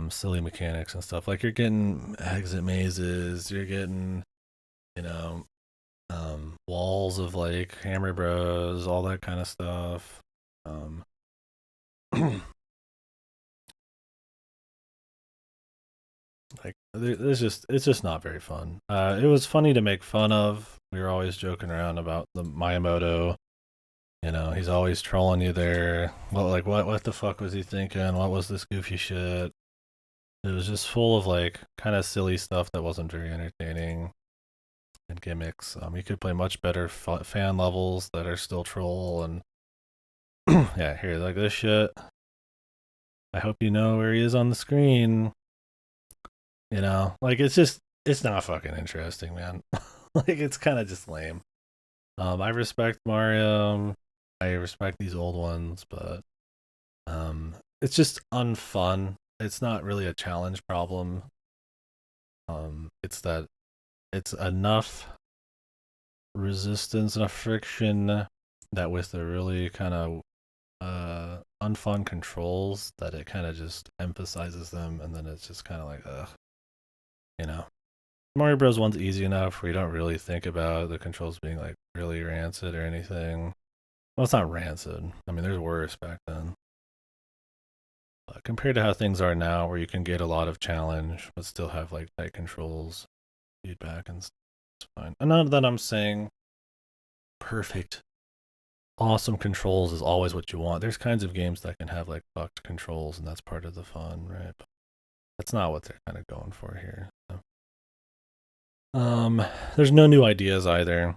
silly mechanics and stuff. Like you're getting exit mazes, you're getting, you know, walls of like Hammer Bros, all that kind of stuff. Like it's just not very fun. It was funny to make fun of. We were always joking around about the Miyamoto. You know, he's always trolling you there. Well, like what the fuck was he thinking? What was this goofy shit? It was just full of like kind of silly stuff that wasn't very entertaining and gimmicks. You could play much better fan levels that are still troll and yeah, here like this shit. I hope you know where he is on the screen. You know, like it's not fucking interesting, man. Like it's kind of just lame. I respect Mario. I respect these old ones, but it's just unfun. It's not really a challenge problem. It's that it's enough resistance, enough friction that with the really kind of unfun controls that it kind of just emphasizes them, and then it's just kind of like, ugh, you know. Mario Bros. One's easy enough where you don't really think about the controls being like really rancid or anything. Well, it's not rancid. I mean, there's worse back then. But compared to how things are now, where you can get a lot of challenge but still have like tight controls, feedback, and stuff, it's fine. And not that I'm saying perfect, awesome controls is always what you want. There's kinds of games that can have like fucked controls, and that's part of the fun, right? But that's not what they're kind of going for here. So. There's no new ideas either.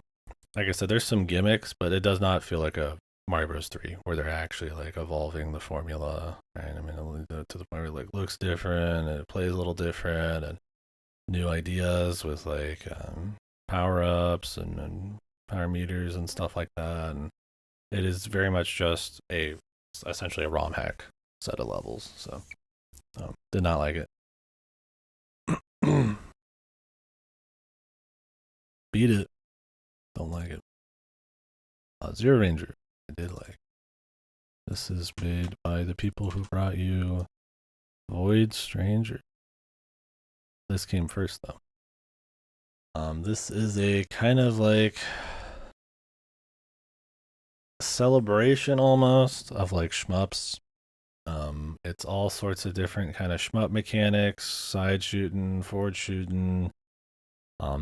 Like I said, there's some gimmicks, but it does not feel like a Mario Bros. 3 where they're actually like evolving the formula, right? I mean, to the point where it like looks different and it plays a little different and new ideas with like power ups and power meters and stuff like that. And it is very much just essentially a ROM hack set of levels. So did not like it. Beat it. Don't like it. Zero Ranger. I did like. This is made by the people who brought you Void Stranger. This came first though. This is a kind of like celebration almost of like shmups. It's all sorts of different kind of shmup mechanics, side shooting, forward shooting,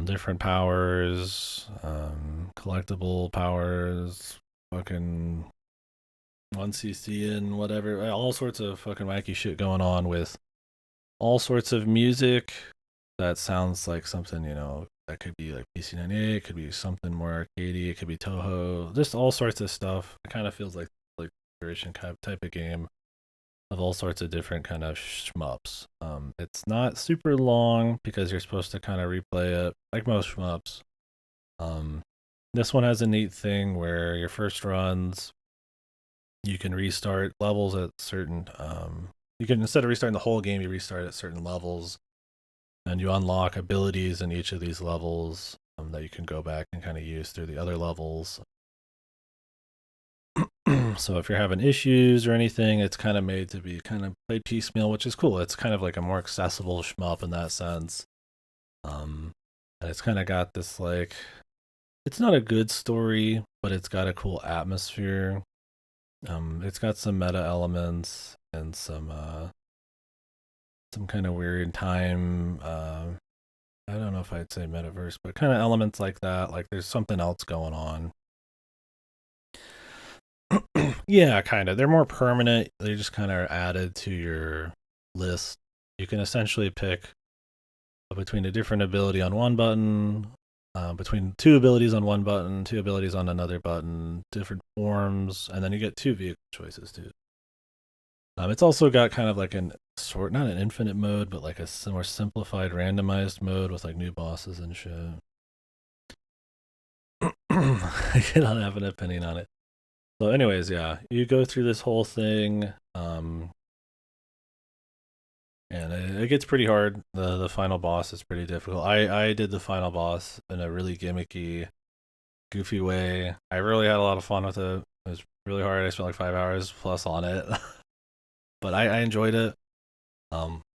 different powers, collectible powers, fucking 1cc and whatever, all sorts of fucking wacky shit going on with all sorts of music that sounds like something, you know, that could be like PC98, it could be something more arcadey, it could be Toho, just all sorts of stuff. It kind of feels like version type of game of all sorts of different kind of shmups. It's not super long because you're supposed to kind of replay it like most shmups. This one has a neat thing where your first runs, you can restart levels at certain. You can, instead of restarting the whole game, you restart at certain levels, and you unlock abilities in each of these levels that you can go back and kind of use through the other levels. So if you're having issues or anything, it's kind of made to be kind of played piecemeal, which is cool. It's kind of like a more accessible shmup in that sense. And it's kind of got this like, it's not a good story, but it's got a cool atmosphere. It's got some meta elements and some kind of weird time. I don't know if I'd say metaverse, but kind of elements like that. Like there's something else going on. Yeah, kind of. They're more permanent. They just kind of are added to your list. You can essentially pick between a different ability on one button, between two abilities on one button, two abilities on another button, different forms, and then you get two vehicle choices too. It's also got kind of like not an infinite mode, but like a more simplified, randomized mode with like new bosses and shit. I cannot have an opinion on it. So, anyways, yeah, you go through this whole thing, and it gets pretty hard. The final boss is pretty difficult. I did the final boss in a really gimmicky, goofy way. I really had a lot of fun with it. It was really hard. I spent like 5 hours plus on it, but I enjoyed it.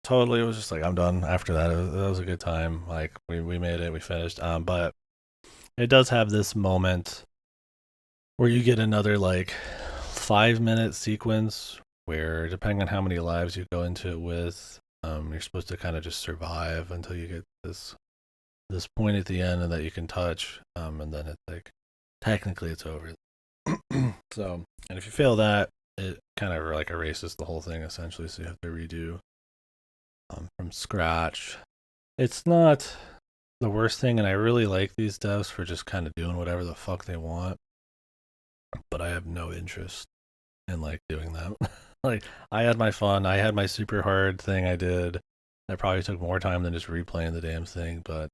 Totally. It was just like I'm done after that. That was a good time. Like we made it, we finished. But it does have this moment where you get another like 5 minute sequence where, depending on how many lives you go into it with, you're supposed to kind of just survive until you get this point at the end and that you can touch. And then it's like technically it's over. So, and if you fail that, it kind of like erases the whole thing essentially. So you have to redo from scratch. It's not the worst thing, and I really like these devs for just kind of doing whatever the fuck they want. But I have no interest in like doing that. Like I had my fun. I had my super hard thing I did. That probably took more time than just replaying the damn thing, but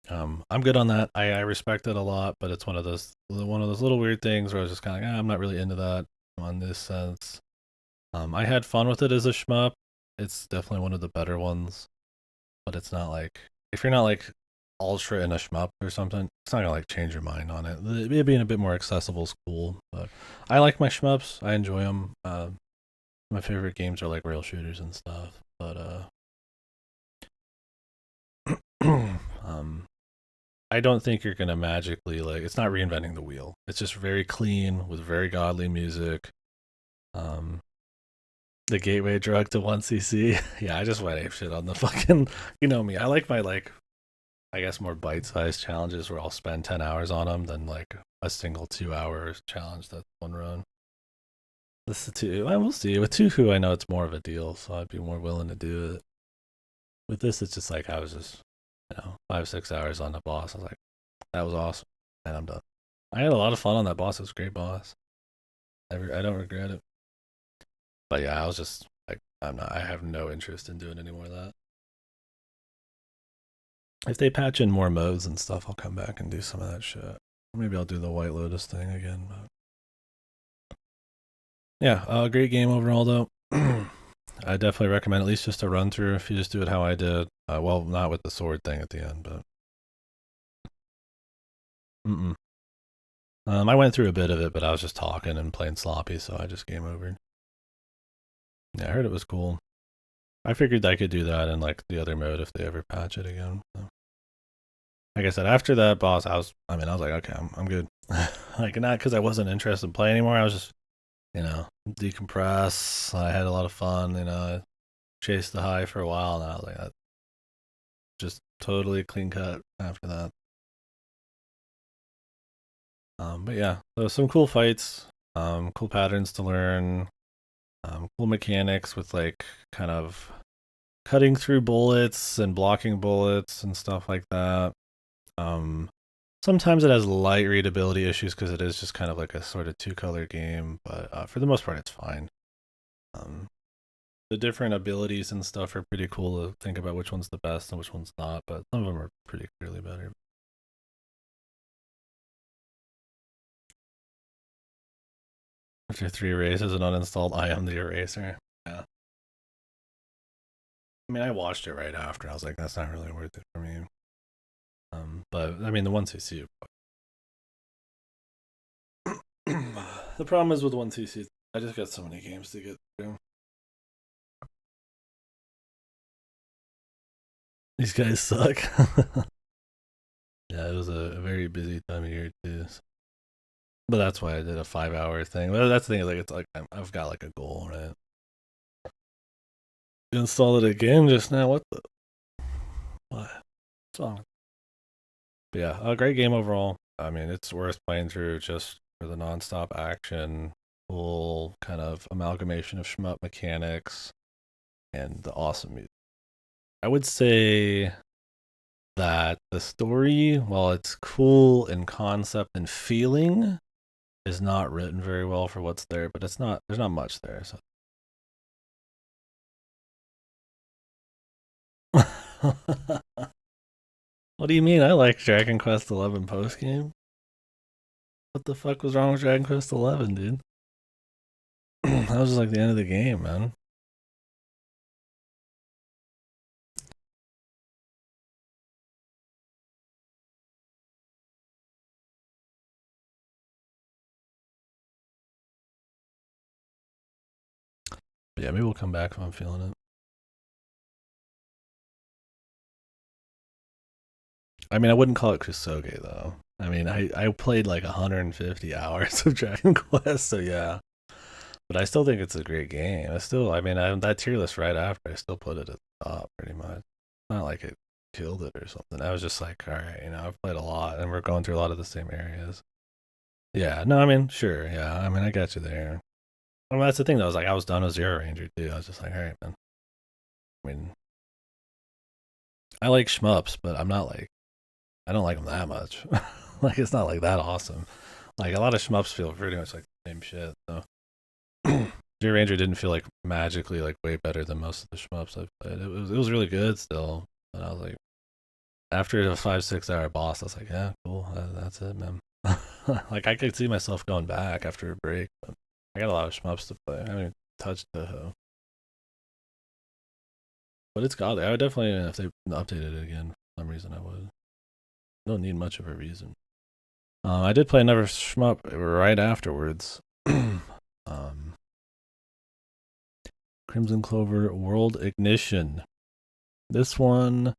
I'm good on that. I respect it a lot, but it's one of those little weird things where I was just kind of like, I'm not really into that on this sense. I had fun with it as a shmup. It's definitely one of the better ones, but it's not like, if you're not like ultra in a shmup or something, it's not gonna like change your mind on it. It being a bit more accessible is cool, but I like my shmups. I enjoy them. My favorite games are like rail shooters and stuff, but um, I don't think you're gonna magically like. It's not reinventing the wheel. It's just very clean with very godly music. Um, the gateway drug to 1cc. Yeah, I just went ape shit on the fucking. You know me. I like my like, I guess, more bite-sized challenges where I'll spend 10 hours on them than like a single 2 hour challenge that's one run. This is two. I will see. With Tuhu, I know it's more of a deal, so I'd be more willing to do it. With this, it's just like I was just, 5 6 hours on the boss. I was like, that was awesome, and I'm done. I had a lot of fun on that boss. It was a great boss. I don't regret it. But yeah, I was just like, I'm not. I have no interest in doing any more of that. If they patch in more modes and stuff, I'll come back and do some of that shit. Maybe I'll do the White Lotus thing again. But yeah, great game overall though. I definitely recommend at least just a run through if you just do it how I did. Well, not with the sword thing at the end, but mm-mm. I went through a bit of it, but I was just talking and playing sloppy, so I just game over. Yeah, I heard it was cool. I figured I could do that in like the other mode if they ever patch it again. So. Like I said, after that boss, I was like, okay, I'm good. Like, not because I wasn't interested in playing anymore. I was just, decompress. I had a lot of fun. I chased the high for a while, and I was like, that just totally clean cut after that. But yeah, so some cool fights, cool patterns to learn, cool mechanics with like kind of cutting through bullets and blocking bullets and stuff like that. Um, Sometimes it has light readability issues because it is just kind of like a sort of two-color game, but for the most part, it's fine. Um, the different abilities and stuff are pretty cool to think about which one's the best and which one's not, but some of them are pretty clearly better. After 3 erases and uninstalled, I am the eraser. Yeah. I mean, I watched it right after. I was like, that's not really worth it for me. But I mean, the 1cc. The problem is with 1cc, I just got so many games to get through. These guys suck. Yeah, it was a very busy time of year too. So But that's why I did a 5 hour thing. But that's the thing, like it's like I've got like a goal, right? Installed it again just now. What the? What? What's wrong? But yeah, a great game overall. I mean, it's worth playing through just for the nonstop action, full kind of amalgamation of shmup mechanics, and the awesome music. I would say that the story, while it's cool in concept and feeling, is not written very well for what's there. But it's not. There's not much there. So. What do you mean? I like Dragon Quest XI post game. What the fuck was wrong with Dragon Quest XI, dude? That was just like the end of the game, man. But yeah, maybe we'll come back if I'm feeling it. I mean, I wouldn't call it Kusoge though. I mean, I played like 150 hours of Dragon Quest, so yeah. But I still think it's a great game. I mean, that tier list right after, I still put it at the top pretty much. Not like it killed it or something. I was just like, all right, I've played a lot, and we're going through a lot of the same areas. Yeah, no, I mean, sure, yeah. I mean, I got you there. I mean, that's the thing though. I was done with Zero Ranger too. I was just like, all right, man. I mean, I like shmups, but I'm not like I don't like them that much. Like it's not like that awesome. Like a lot of shmups feel pretty much like the same shit. So Zero Ranger didn't feel like magically like way better than most of the shmups I've played. It was really good still, but I was like after a 5-6 hour boss, I was like, yeah, cool, that's it, man. Like I could see myself going back after a break, but I got a lot of shmups to play. I haven't even touched Toho, but it's got it. I would definitely if they updated it again for some reason I would. Don't need much of a reason. I did play another shmup right afterwards. um, Crimson Clover World Ignition. This one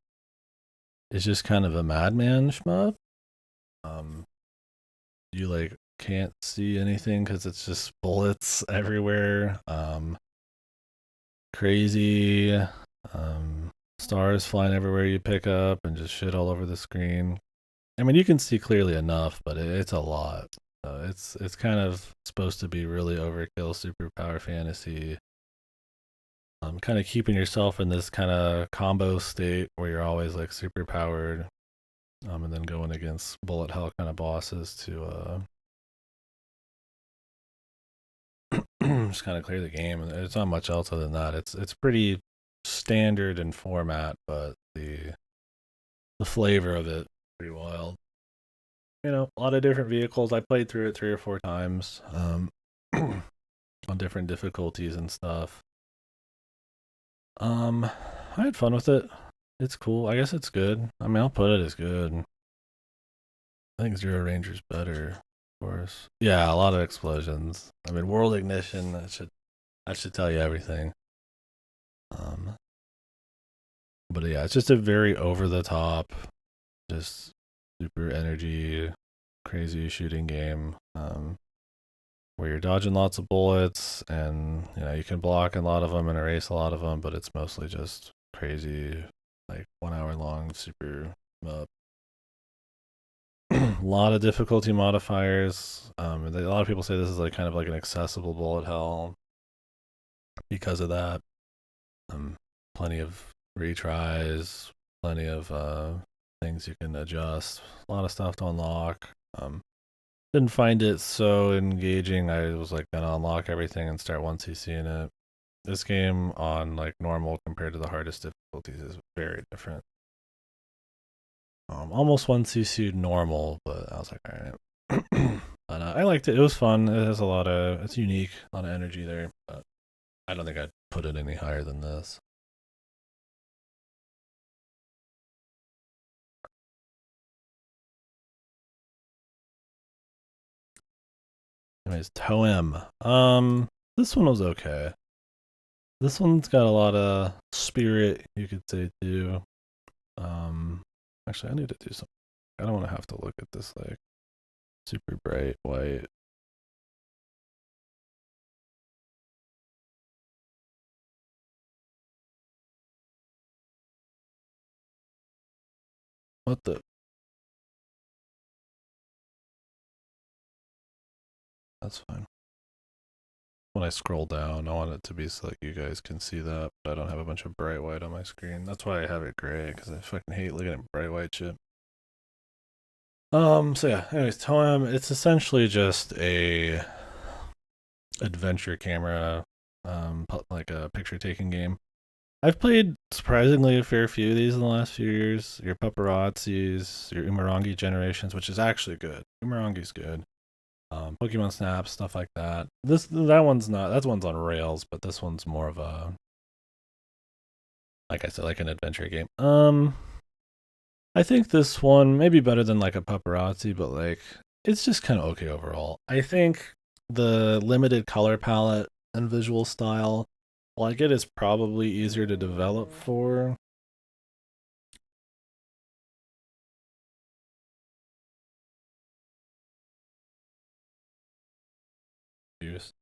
is just kind of a madman shmup. Um, you like can't see anything because it's just bullets everywhere. Crazy. Stars flying everywhere you pick up and just shit all over the screen. I mean, you can see clearly enough, but it's a lot. It's kind of supposed to be really overkill superpower fantasy. Kind of keeping yourself in this kind of combo state where you're always like super powered, and then going against bullet hell kind of bosses to just kind of clear the game. And it's not much else other than that. It's pretty standard in format, but the flavor of it pretty wild. A lot of different vehicles. I played through it 3 or 4 times, on different difficulties and stuff. I had fun with it. It's cool. I guess it's good. I mean, I'll put it as good. I think Zero Ranger's better, of course. Yeah, a lot of explosions. I mean, World Ignition. That should tell you everything. Um, but yeah, it's just a very over the top, just super energy, crazy shooting game. Where you're dodging lots of bullets, and you can block a lot of them and erase a lot of them, but it's mostly just crazy, like 1 hour long super a lot of difficulty modifiers. A lot of people say this is like kind of like an accessible bullet hell because of that. Um, Plenty of retries, plenty of things you can adjust, a lot of stuff to unlock. Didn't find it so engaging. I was like gonna unlock everything and start 1cc in it. This game on like normal compared to the hardest difficulties is very different. Almost 1cc normal, but I was like, all right. But I liked it. It was fun. It's unique, a lot of energy there. But I don't think I'd put it any higher than this. Anyways, Toem. This one was okay. This one's got a lot of spirit, you could say too. Um, Actually, I need to do something. I don't want to have to look at this like super bright white What the? That's fine. When I scroll down, I want it to be so like you guys can see that, but I don't have a bunch of bright white on my screen. That's why I have it gray, because I fucking hate looking at bright white shit. So yeah, anyways, Toem, it's essentially just a adventure camera, like a picture taking game. I've played surprisingly a fair few of these in the last few years. Your Paparazzis, your Umurangi generations, which is actually good. Umurangi's good. Pokemon Snap, stuff like that. That one's not, that one's on rails, but this one's more of a, like I said, like an adventure game. I think this one may be better than like a Paparazzi, but like it's just kind of okay overall. I think the limited color palette and visual style, like it is probably easier to develop for. Use.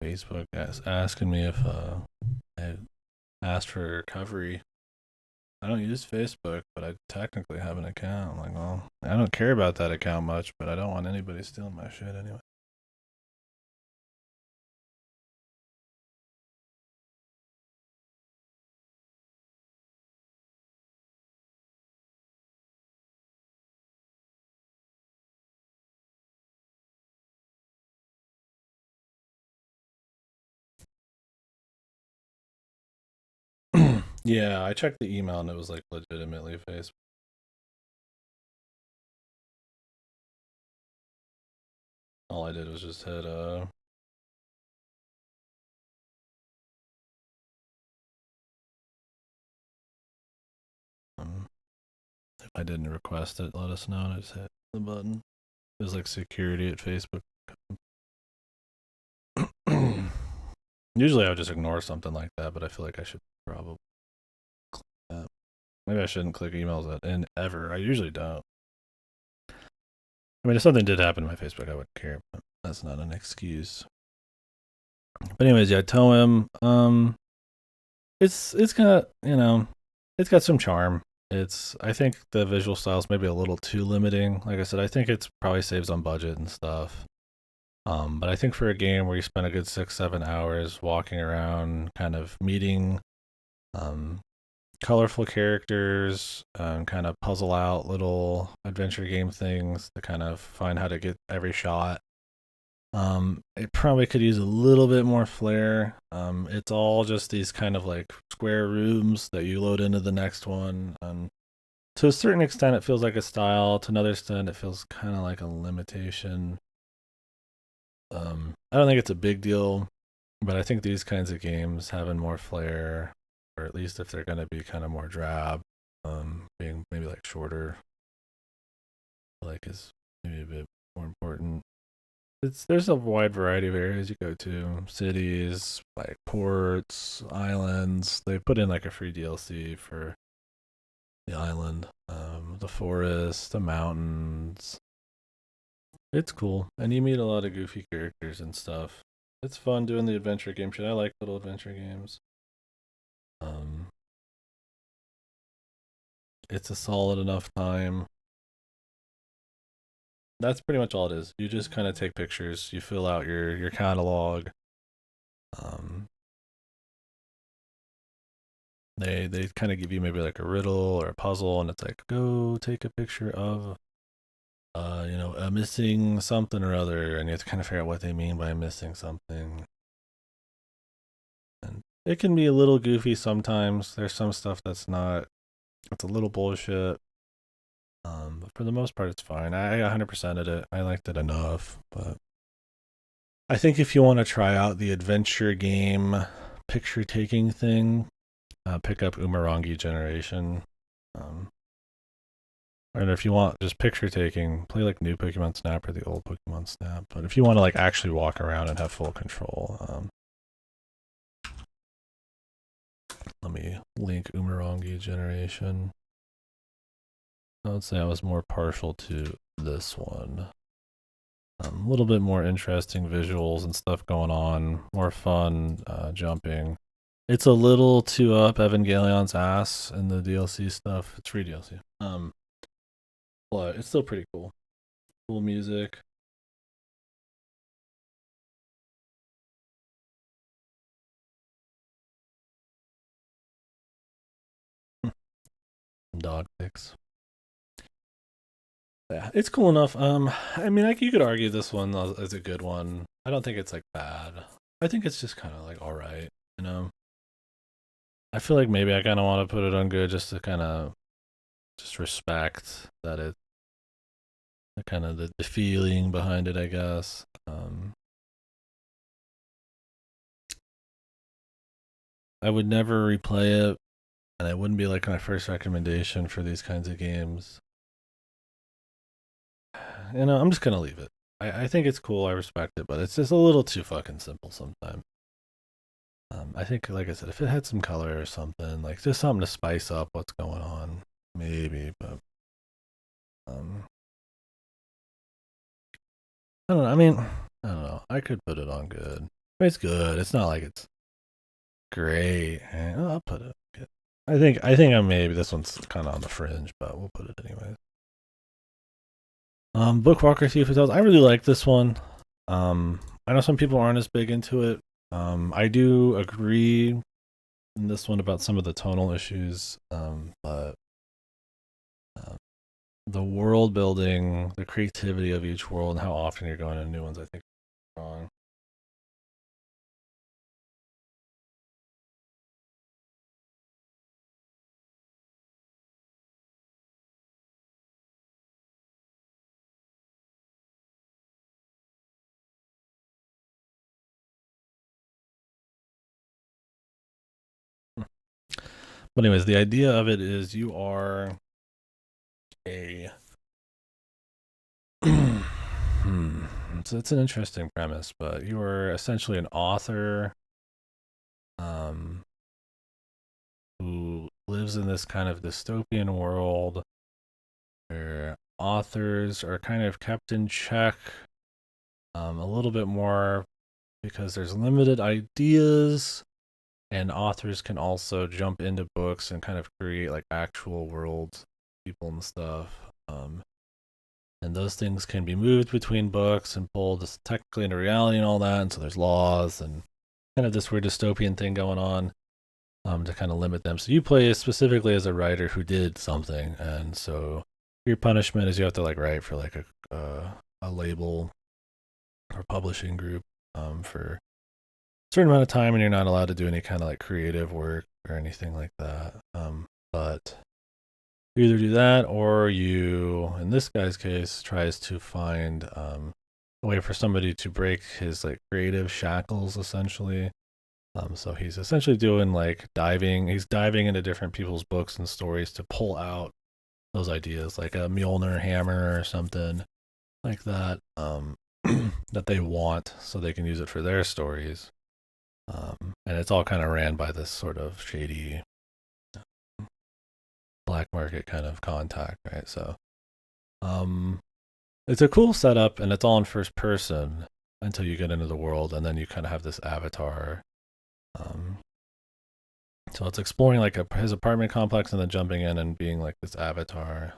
Facebook asking me if I asked for recovery. I don't use Facebook, but I technically have an account. I'm like, well, I don't care about that account much, but I don't want anybody stealing my shit anyway. Yeah, I checked the email and it was like legitimately Facebook. All I did was just hit um, if I didn't request it, let us know, and I just hit the button. It was like security at Facebook. Usually I would just ignore something like that, but I feel like I should probably click that. Maybe I shouldn't click emails that in ever. I usually don't. I mean, if something did happen to my Facebook, I wouldn't care, but that's not an excuse. But anyways, yeah, Toem. It's kind of, it's got some charm. It's, I think the visual style is maybe a little too limiting. Like I said, I think it's probably saves on budget and stuff. But I think for a game where you spend a good 6-7 hours walking around, kind of meeting um, colorful characters, kind of puzzle out little adventure game things to kind of find how to get every shot. It probably could use a little bit more flair. It's all just these kind of like square rooms that you load into the next one. To a certain extent, it feels like a style. To another extent, it feels kind of like a limitation. I don't think it's a big deal, but I think these kinds of games having more flair, or at least if they're going to be kind of more drab, being maybe like shorter, like is maybe a bit more important. There's a wide variety of areas you go to, cities, like ports, islands. They put in like a free DLC for the island, the forest, the mountains. It's cool, and you meet a lot of goofy characters and stuff. It's fun doing the adventure game shit. I like little adventure games. Um, it's a solid enough time. That's pretty much all it is. You just kind of take pictures. You fill out your catalog. Um, they kind of give you maybe like a riddle or a puzzle, and it's like go take a picture of a missing something or other, and you have to kind of figure out what they mean by missing something. And it can be a little goofy sometimes. There's some stuff that's not. It's a little bullshit. But for the most part, it's fine. I 100%ed it. I liked it enough, but I think if you want to try out the adventure game picture taking thing, pick up Umurangi Generation. Um, and if you want just picture taking, play like new Pokemon Snap or the old Pokemon Snap. But if you want to like actually walk around and have full control, let me link Umurangi Generation. I would say I was more partial to this one. A little bit more interesting visuals and stuff going on, more fun jumping. It's a little too up Evangelion's ass in the DLC stuff. It's free DLC. But it's still pretty cool. Cool music. Dog pics. Yeah, it's cool enough. I mean, you could argue this one is a good one. I don't think it's like bad. I think it's just kind of like all right. You know, I feel like maybe I kind of want to put it on good just to kind of just respect that it, the kind of the feeling behind it, I guess. I would never replay it, and it wouldn't be like my first recommendation for these kinds of games. You know, I'm just gonna leave it. I think it's cool. I respect it, but it's just a little too fucking simple sometimes. I think, like I said, if it had some color or something, like just something to spice up what's going on, maybe. But um, I don't know. I mean, I don't know. I could put it on good. I mean, it's good. It's not like it's great. I'll put it. Good. I think maybe this one's kind of on the fringe, but we'll put it anyways. Bookwalker Thief of Tales. I really like this one. I know some people aren't as big into it. I do agree in this one about some of the tonal issues, but the world building, the creativity of each world, and how often you're going to new ones, I think, is wrong. But anyways, the idea of it is you are a it's an interesting premise, but you are essentially an author um, who lives in this kind of dystopian world where authors are kind of kept in check a little bit more because there's limited ideas, and authors can also jump into books and kind of create like actual worlds, people and stuff. And those things can be moved between books and pulled technically into reality and all that. And so there's laws and kind of this weird dystopian thing going on to kind of limit them. So you play specifically as a writer who did something, and so your punishment is you have to like write for like a label or publishing group for a certain amount of time, and you're not allowed to do any kind of like creative work or anything like that. But you either do that or you, in this guy's case, tries to find a way for somebody to break his like creative shackles essentially. So he's essentially doing like diving. He's diving into different people's books and stories to pull out those ideas, like a Mjolnir hammer or something like that, that they want, so they can use it for their stories. And it's all kind of ran by this sort of shady black market kind of contact, right? So, it's a cool setup, and it's all in first person until you get into the world, and then you kind of have this avatar. Um, so it's exploring like his apartment complex, and then jumping in and being like this avatar.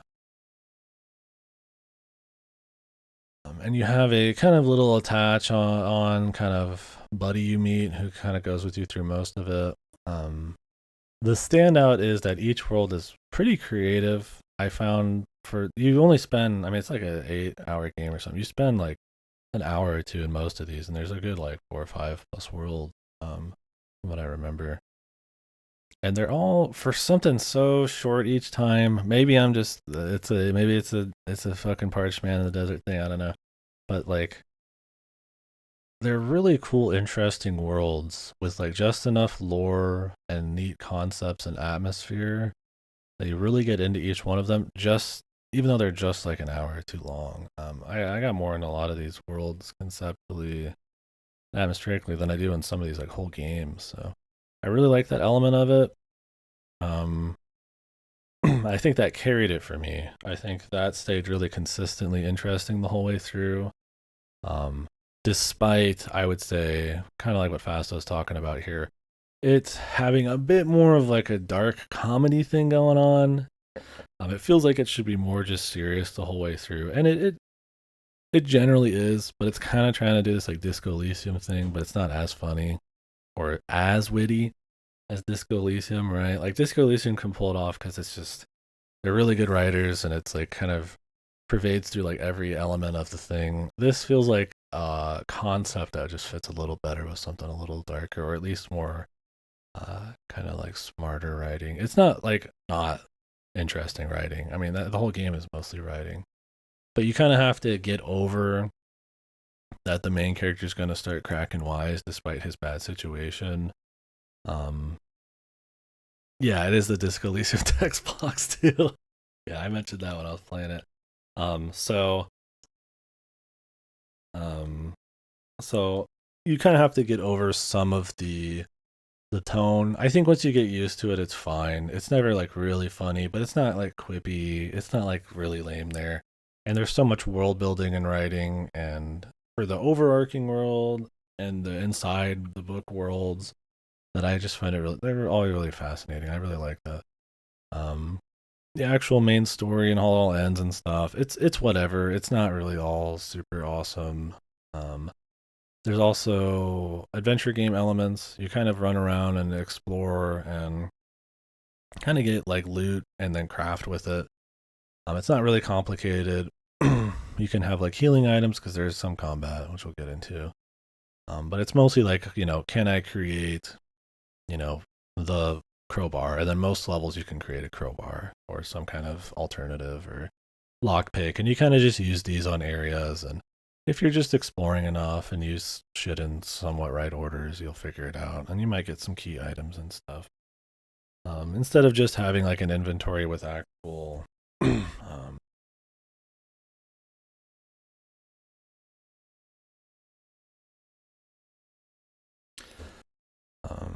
And you have a kind of little attach on kind of buddy you meet who kind of goes with you through most of it. The standout is that each world is pretty creative. I found for you only spend, I mean, it's like a 8 hour game or something. You spend like an hour or two in most of these, and there's a good like 4 or 5 plus world, from what I remember. And they're all for something so short each time. Maybe I'm just it's a fucking parched man in the desert thing. I don't know, but like they're really cool, interesting worlds with like just enough lore and neat concepts and atmosphere that you really get into each one of them. Just even though they're just like an hour or two long, I got more in a lot of these worlds conceptually, atmospherically than I do in some of these like whole games. So I really like that element of it. Um, I think that carried it for me. I think that stayed really consistently interesting the whole way through. Um, Despite, I would say, kind of like what Fast was talking about here, it's having a bit more of like a dark comedy thing going on. It feels like it should be more just serious the whole way through, and it generally is, but it's kind of trying to do this like Disco Elysium thing, but it's not as funny or as witty as Disco Elysium, right? Like Disco Elysium can pull it off because it's just they're really good writers, and it's like kind of pervades through like every element of the thing. This feels like a concept that just fits a little better with something a little darker, or at least more kind of like smarter writing. It's not like not interesting writing. I mean, the whole game is mostly writing, but you kind of have to get over that the main character is going to start cracking wise despite his bad situation. Um, yeah, it is the Disco Elysium text box too. Yeah, I mentioned that when I was playing it. Um, so, um, so you kind of have to get over some of the tone. I think once you get used to it, it's fine. It's never like really funny, but it's not like quippy. It's not like really lame there. And there's so much world building and writing, and for the overarching world and the inside the book worlds that I just find it really, they're all really fascinating. I really like that. Um, the actual main story and how it all ends and stuff. It's whatever. It's not really all super awesome. Um, there's also adventure game elements. You kind of run around and explore and kind of get like loot and then craft with it. It's not really complicated. You can have like healing items because there's some combat, which we'll get into. But it's mostly like, can I create, you know, the crowbar? And then most levels you can create a crowbar or some kind of alternative or lockpick. And you kind of just use these on areas, and if you're just exploring enough and use shit in somewhat right orders, you'll figure it out, and you might get some key items and stuff. Instead of just having like an inventory with actual,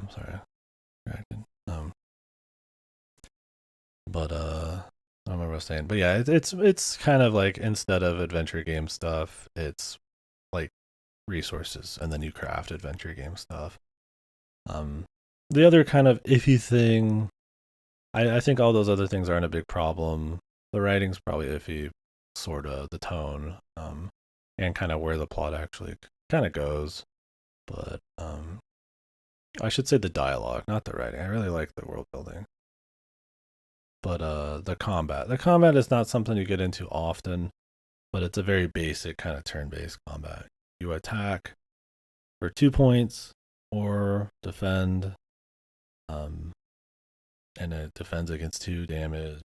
sorry, distracted. But I don't remember what I was saying. But yeah, it's kind of like instead of adventure game stuff, it's like resources, and then you craft adventure game stuff. Um, the other kind of iffy thing, I think all those other things aren't a big problem. The writing's probably iffy, sort of the tone, and kind of where the plot actually kind of goes. But I should say the dialogue, not the writing. I really like the world building. But the combat is not something you get into often, but it's a very basic kind of turn-based combat. You attack for 2 points or defend, um, and it defends against 2 damage,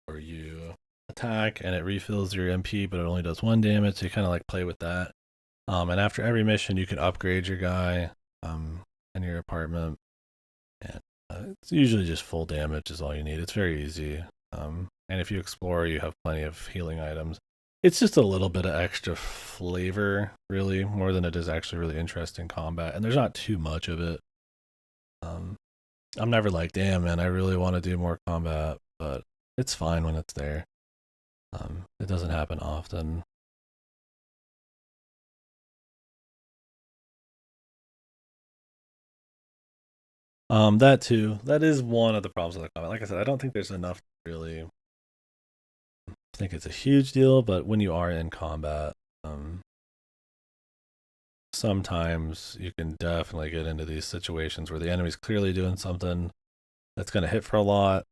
or you attack and it refills your MP, but it only does 1 damage. So you kind of like play with that. And after every mission, you can upgrade your guy in your apartment, and it's usually just full damage is all you need. It's very easy. And if you explore, you have plenty of healing items. It's just a little bit of extra flavor, really, more than it is actually really interesting combat. And there's not too much of it. Um, I'm never like, damn, man, I really want to do more combat, but it's fine when it's there. It doesn't happen often. That too. That is one of the problems with the combat. Like I said, I don't think there's enough to really think it's a huge deal, but when you are in combat, um, sometimes you can definitely get into these situations where the enemy's clearly doing something that's going to hit for a lot,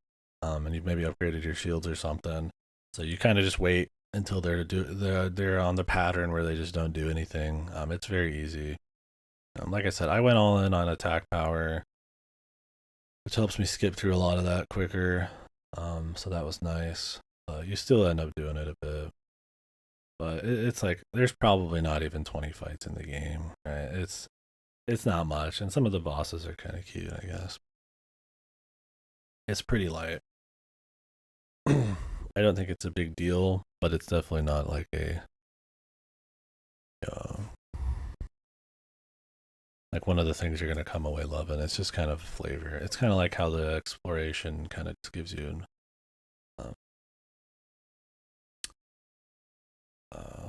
and you've maybe upgraded your shields or something. So you kind of just wait until they're on the pattern where they just don't do anything. It's very easy. Like I said, I went all in on attack power, which helps me skip through a lot of that quicker. So that was nice. You still end up doing it a bit. but it's like there's probably not even 20 fights in the game. Right? It's not much, and some of the bosses are kind of cute, I guess. It's pretty light. I don't think it's a big deal, but it's definitely not like a uh, like one of the things you're gonna come away loving. It's just kind of flavor. It's kind of like how the exploration kind of gives you uh, uh,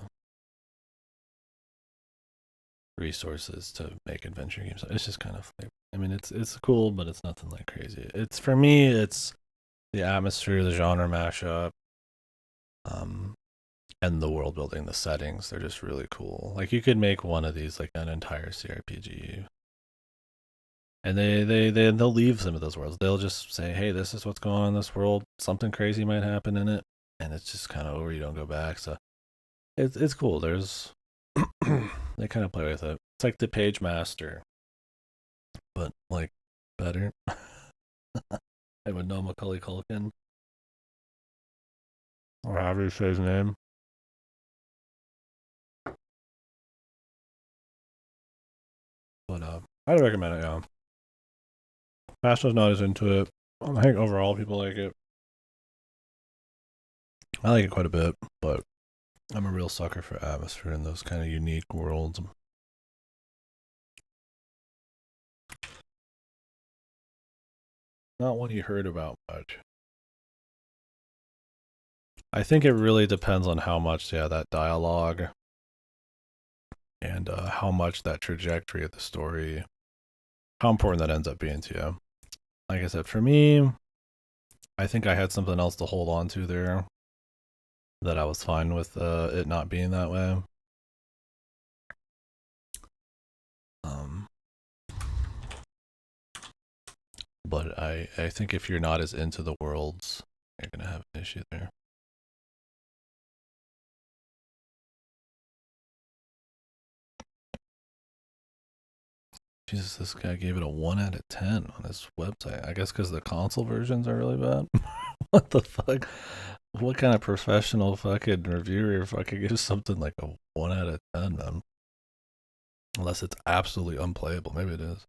resources to make adventure games. It's just kind of flavor. I mean, it's cool, but it's nothing like crazy. It's for me, it's the atmosphere, the genre mashup, um, and the world building, the settings. They're just really cool. Like you could make one of these like an entire CRPG, and they'll leave some of those worlds. They'll just say, "Hey, this is what's going on in this world. Something crazy might happen in it," and it's just kind of over. You don't go back, so it's cool. There's they kind of play with it. It's like the Page Master, but like better. I would know Macaulay Culkin, or however you say his name. But I'd recommend it. Yeah, Pastor's not as into it. I think overall people like it. I like it quite a bit, but I'm a real sucker for atmosphere and those kind of unique worlds. Not one you heard about much. I think it really depends on how much, yeah, that dialogue and how much that trajectory of the story, how important that ends up being to you. Like I said, for me, I think I had something else to hold on to there that I was fine with it not being that way. Um, but I think if you're not as into the worlds, you're gonna have an issue there. Jesus, this guy gave it a 1 out of 10 on his website. I guess because the console versions are really bad. What the fuck? What kind of professional fucking reviewer fucking gives something like a 1 out of 10, man? Unless it's absolutely unplayable. Maybe it is.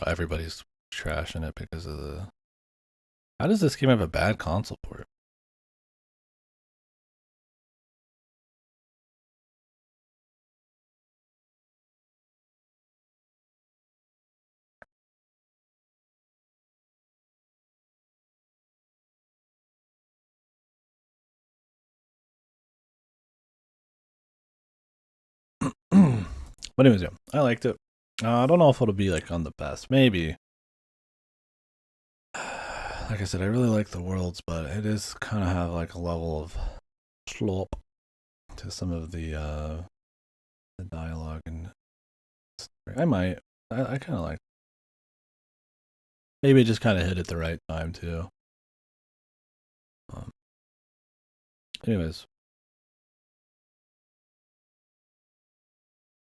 Everybody's trashing it because of the. How does this game have a bad console port? But anyways, yeah, I liked it. I don't know if it'll be like on the best. Maybe. Like I said, I really like the worlds, but it is kind of have like a level of slop to some of the dialogue and I might. I kind of like. Maybe it just kind of hit at the right time too. Um, anyways,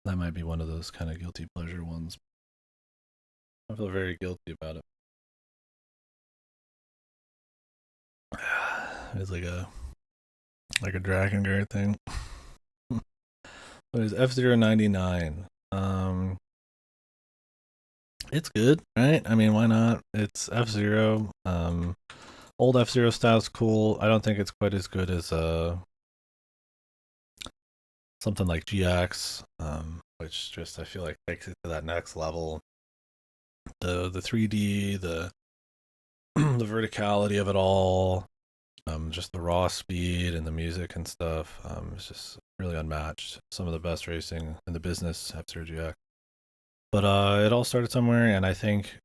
that might be one of those kind of guilty pleasure ones. I feel very guilty about it. It's like a Dragon Guard thing. What is F-Zero 99? It's good, right? I mean, why not? It's F-Zero. Old F-Zero style's cool. I don't think it's quite as good as something like GX, which just I feel like takes it to that next level. The 3D, the verticality of it all, just the raw speed and the music and stuff. It's just really unmatched. Some of the best racing in the business, F-Zero GX. But it all started somewhere, and I think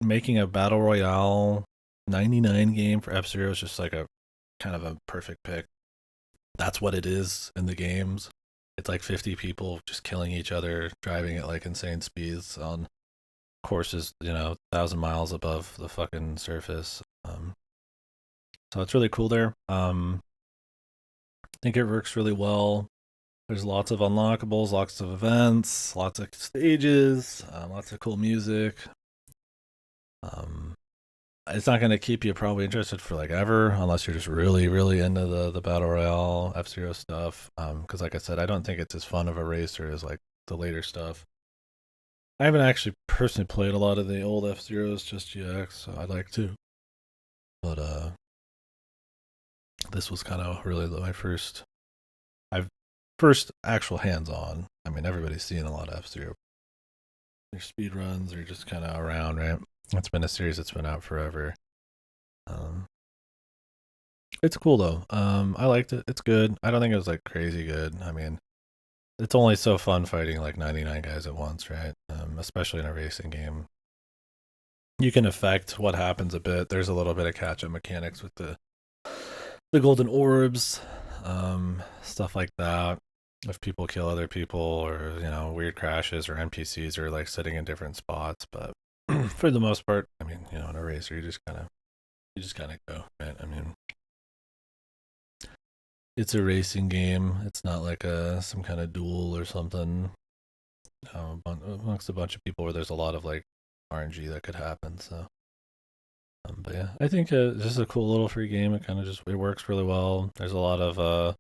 making a battle royale 99 game for F Zero is just like a kind of a perfect pick. That's what it is in the games. It's like 50 people just killing each other, driving at like insane speeds on courses, 1,000 miles above the fucking surface. So it's really cool there. I think it works really well. There's lots of unlockables, lots of events, lots of stages, lots of cool music. Um, it's not going to keep you probably interested for like ever unless you're just really, really into the battle royale F-Zero stuff. Because like I said, I don't think it's as fun of a racer as like the later stuff. I haven't actually personally played a lot of the old F-Zeros, just GX, so I'd like to. But this was kind of really my first actual hands-on. I mean, everybody's seen a lot of F-Zero. Their speed runs are just kind of around, right? It's been a series that's been out forever. Um, it's cool though. I liked it. It's good. I don't think it was like crazy good. I mean, it's only so fun fighting like 99 guys at once, right? Especially in a racing game. You can affect what happens a bit. There's a little bit of catch-up mechanics with the golden orbs, stuff like that. If people kill other people, or weird crashes, or NPCs are like sitting in different spots, but for the most part, I mean, in a racer, you just kind of go, right? I mean, it's a racing game. It's not like some kind of duel or something amongst a bunch of people where there's a lot of like RNG that could happen. So, but yeah, I think this is a cool little free game. It kind of just it works really well. There's a lot of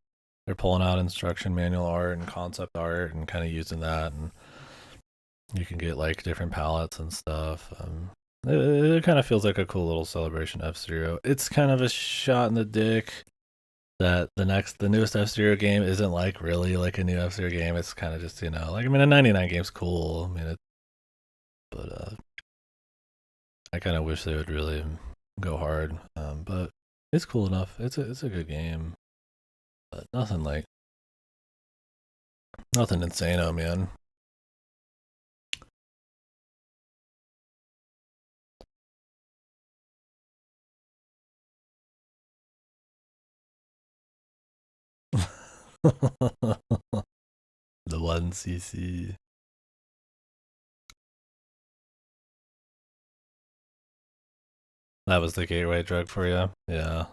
they're pulling out instruction manual art and concept art and kind of using that, and you can get like different palettes and stuff. It kind of feels like a cool little celebration F-Zero. It's kind of a shot in the dick that the newest F-Zero game isn't like really like a new F-Zero game. It's kind of just like I mean a 99 game's cool. I mean but I kind of wish they would really go hard. But it's cool enough. It's a good game, but nothing insane, oh man. The 1cc. That was the gateway drug for you. Yeah.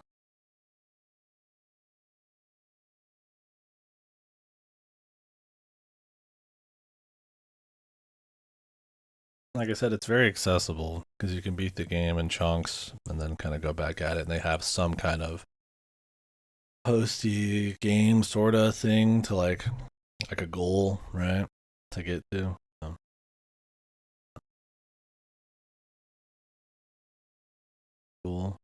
Like I said, it's very accessible because you can beat the game in chunks and then kind of go back at it. And they have some kind of posty game sort of thing to like a goal, right? To get to. Cool.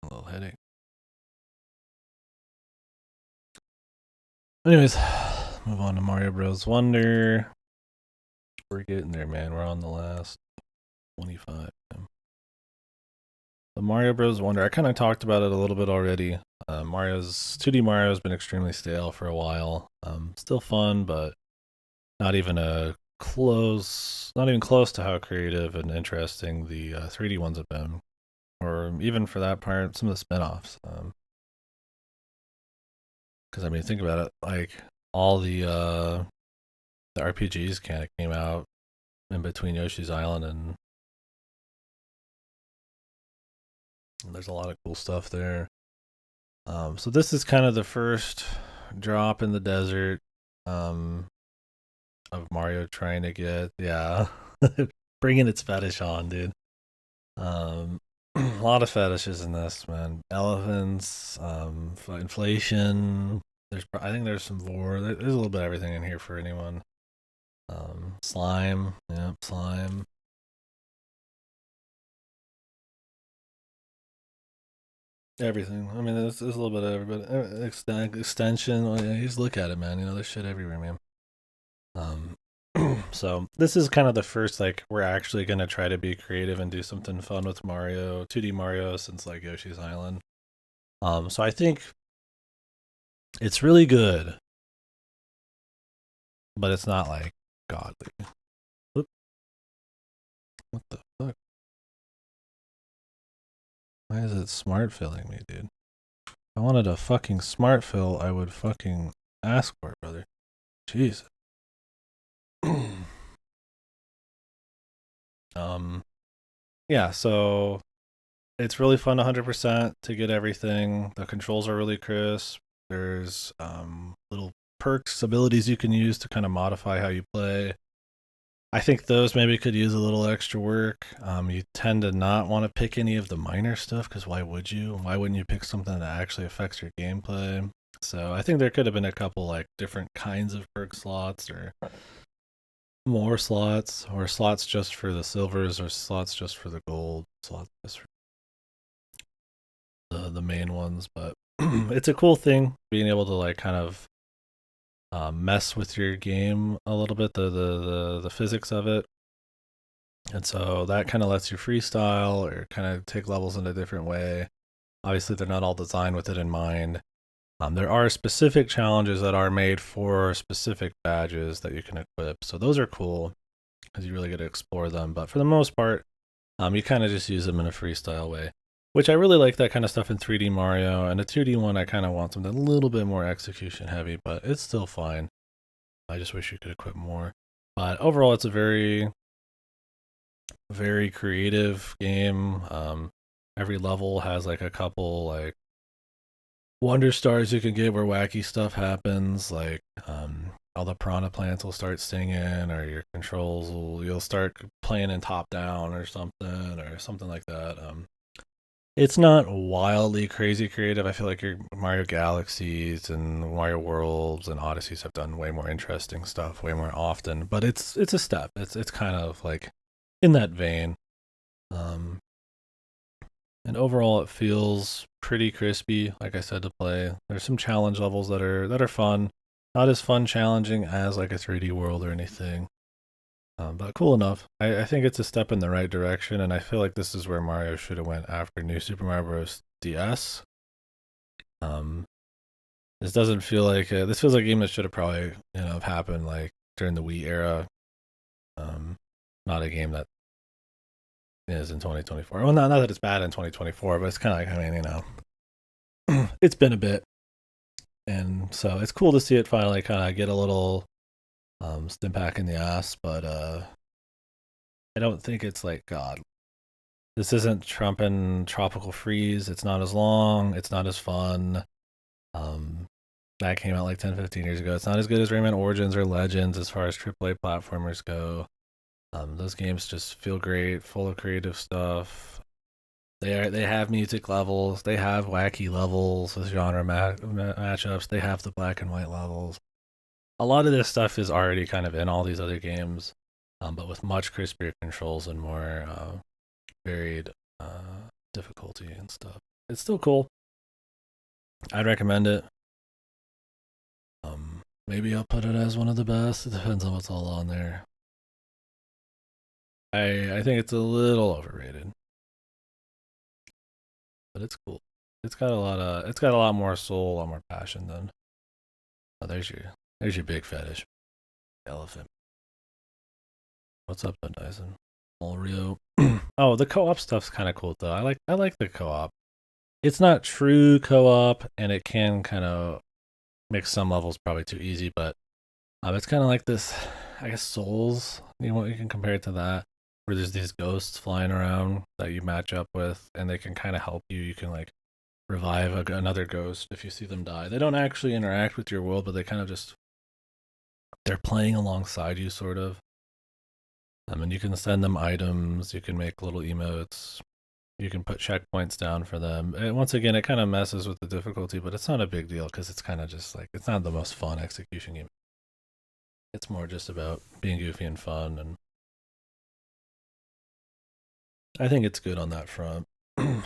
A little headache. Anyways, move on to Mario Bros. Wonder. We're getting there, man. We're on the last 25. The Mario Bros. Wonder. I kind of talked about it a little bit already. Mario's 2D Mario has been extremely stale for a while. Still fun, but not even not even close to how creative and interesting the 3D ones have been, or even for that part, some of the spin-offs. Because I mean, think about it, like all the RPGs kind of came out in between Yoshi's Island and there's a lot of cool stuff there. So this is kind of the first drop in the desert of Mario trying to get bringing its fetish on, dude. A lot of fetishes in this, man. Elephants, inflation. I think there's some vor. There's a little bit of everything in here for anyone. Slime, yeah, slime. Everything. I mean, there's a little bit of everybody. Extension. Oh, yeah, just look at it, man. There's shit everywhere, man. So this is kind of the first like we're actually gonna try to be creative and do something fun with Mario, 2D Mario since like Yoshi's Island. So I think it's really good, but it's not like godly. Oop, what the fuck? Why is it smart filling me, dude? If I wanted a fucking smart fill, I would fucking ask for it, brother. Jeez. um, yeah. So it's really fun 100% to get everything. The controls are really crisp. There's little perks, abilities you can use to kind of modify how you play. I think those maybe could use a little extra work. You tend to not want to pick any of the minor stuff because why would you? Why wouldn't you pick something that actually affects your gameplay? So I think there could have been a couple like different kinds of perk slots or more slots or slots just for the silvers or slots just for the gold, slots just for the main ones. But it's a cool thing being able to like kind of mess with your game a little bit, the physics of it. And so that kind of lets you freestyle or kind of take levels in a different way. Obviously, they're not all designed with it in mind. There are specific challenges that are made for specific badges that you can equip. So those are cool because you really get to explore them. But for the most part, you kind of just use them in a freestyle way, which I really like that kind of stuff in 3D Mario. And the 2D one, I kind of want something a little bit more execution heavy, but it's still fine. I just wish you could equip more. But overall, it's a very, very creative game. Every level has like a couple like wonder stars you can get where wacky stuff happens, like all the piranha plants will start singing, or your controls will you'll start playing in top down or something like that. It's not wildly crazy creative. I feel like your Mario Galaxies and Mario Worlds and Odysseys have done way more interesting stuff way more often, but it's a step. It's kind of like in that vein. Um, and overall, it feels pretty crispy. Like I said, to play. There's some challenge levels that are fun. Not as fun challenging as like a 3D world or anything, but cool enough. I think it's a step in the right direction, and I feel like this is where Mario should have went after New Super Mario Bros. DS. Um, this doesn't feel like this feels like a game that should have probably have happened like during the Wii era. Um, Not a game that is in 2024. Well, not that it's bad in 2024, but it's kind of like it's been a bit, and so it's cool to see it finally kind of get a little stim pack in the ass. But I don't think it's like God. This isn't trumping Tropical Freeze. It's not as long. It's not as fun. Um, that came out like 10, 15 years ago. It's not as good as Rayman Origins or Legends as far as AAA platformers go. Those games just feel great, full of creative stuff. They have music levels. They have wacky levels with genre matchups. They have the black and white levels. A lot of this stuff is already kind of in all these other games, but with much crispier controls and more varied difficulty and stuff. It's still cool. I'd recommend it. Maybe I'll put it as one of the best. It depends on what's all on there. I think it's a little overrated, but it's cool. It's got a lot more soul, a lot more passion than. Oh, there's your big fetish elephant. What's up, then, Dyson? Rio. Oh, the co-op stuff's kind of cool though. I like the co-op. It's not true co-op, and it can kind of make some levels probably too easy, but it's kind of like this, I guess, Souls. You can compare it to that, where there's these ghosts flying around that you match up with, and they can kind of help you. You can like revive another ghost if you see them die. They don't actually interact with your world, but they kind of just they're playing alongside you, sort of. And you can send them items. You can make little emotes. You can put checkpoints down for them. And once again, it kind of messes with the difficulty, but it's not a big deal because it's kind of just like it's not the most fun execution game. It's more just about being goofy and fun, and I think it's good on that front.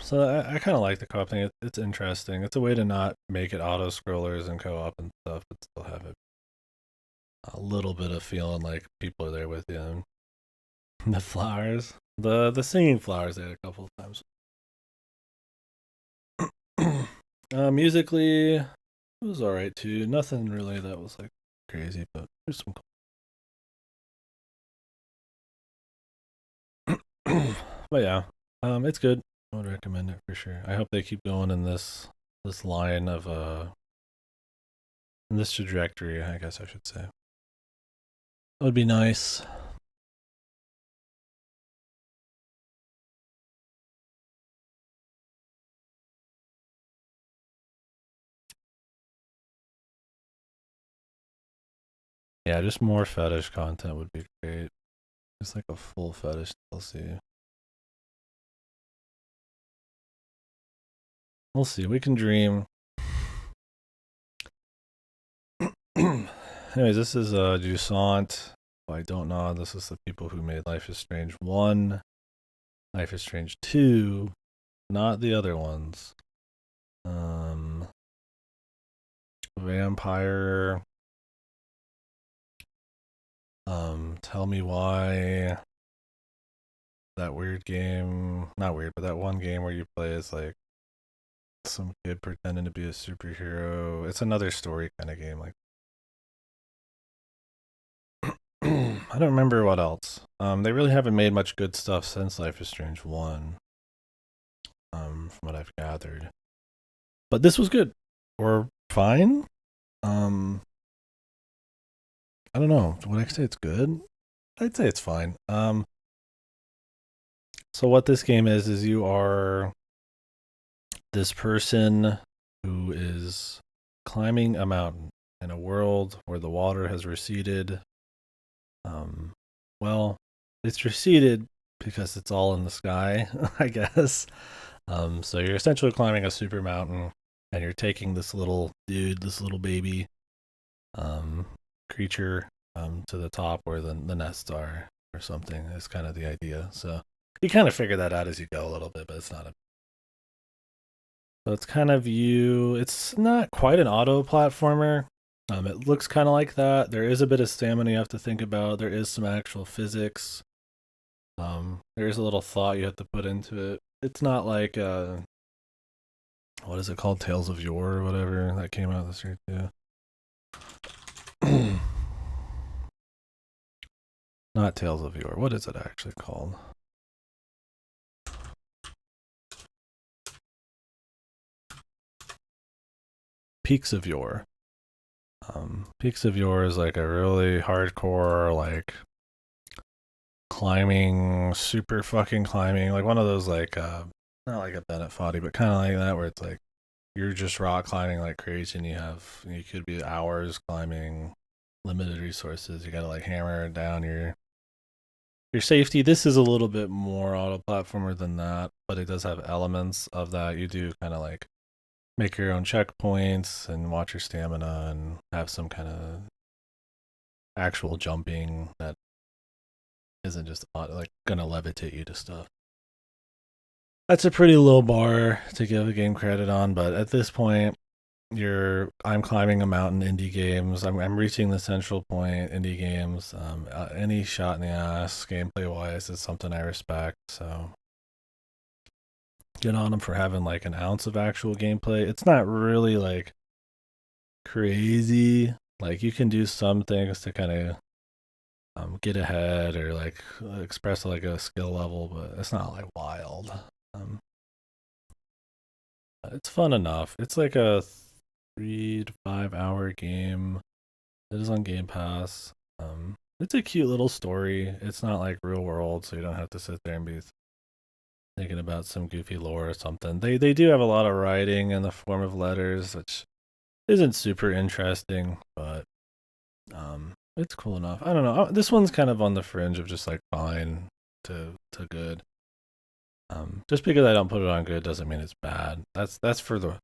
So I kind of like the co-op thing. It's interesting. It's a way to not make it auto scrollers and co-op and stuff, but still have it a little bit of feeling like people are there with you. And the flowers, the singing flowers, they had a couple of times. Musically, it was alright too. Nothing really that was like crazy, but there's some. But yeah, it's good. I would recommend it for sure. I hope they keep going in this line of in this trajectory. I guess I should say. It would be nice. Yeah, just more fetish content would be great. Just like a full fetish DLC. We'll see. We can dream. Anyways, this is Jusant by Don't Nod. This is the people who made Life is Strange 1, Life is Strange 2, not the other ones. Vampire. Tell Me Why. That weird game. Not weird, but that one game where you play as like some kid pretending to be a superhero. It's another story kind of game. Like I don't remember what else. They really haven't made much good stuff since Life is Strange 1. From what I've gathered. But this was good. Or fine. I don't know. Would I say it's good? I'd say it's fine. So what this game is you are this person who is climbing a mountain in a world where the water has receded. Well, it's receded because it's all in the sky, I guess. So you're essentially climbing a super mountain, and you're taking this little dude, this little baby, creature, to the top where the nests are, or something. Is kind of the idea. So you kind of figure that out as you go a little bit, but it's not a. So it's kind of you. It's not quite an auto platformer. It looks kind of like that. There is a bit of stamina you have to think about. There is some actual physics. There is a little thought you have to put into it. It's not like what is it called, Tales of Yore or whatever that came out this year too. Not Tales of Yore. What is it actually called? Peaks of Yore. Peaks of Yore is like a really hardcore, like climbing, super fucking climbing, like one of those like not like a Bennett Foddy, but kind of like that where it's like you're just rock climbing like crazy, and you could be hours climbing, limited resources. You gotta like hammer down your safety. This is a little bit more auto platformer than that, but it does have elements of that. You do kind of like make your own checkpoints and watch your stamina and have some kind of actual jumping that isn't just like gonna levitate you to stuff. That's a pretty low bar to give a game credit on, but at this point, I'm climbing a mountain indie games. I'm reaching the central point indie games. Any shot in the ass gameplay wise is something I respect. So get on them for having like an ounce of actual gameplay. It's not really like crazy. Like you can do some things to kind of get ahead or like express like a skill level, but it's not like wild. Um, it's fun enough. It's like a 3 to 5 hour game. It is on Game Pass. It's a cute little story. It's not like real world, so you don't have to sit there and be thinking about some goofy lore or something. They do have a lot of writing in the form of letters, which isn't super interesting, but it's cool enough. I don't know. This one's kind of on the fringe of just like fine to good. Just because I don't put it on good doesn't mean it's bad. That's for the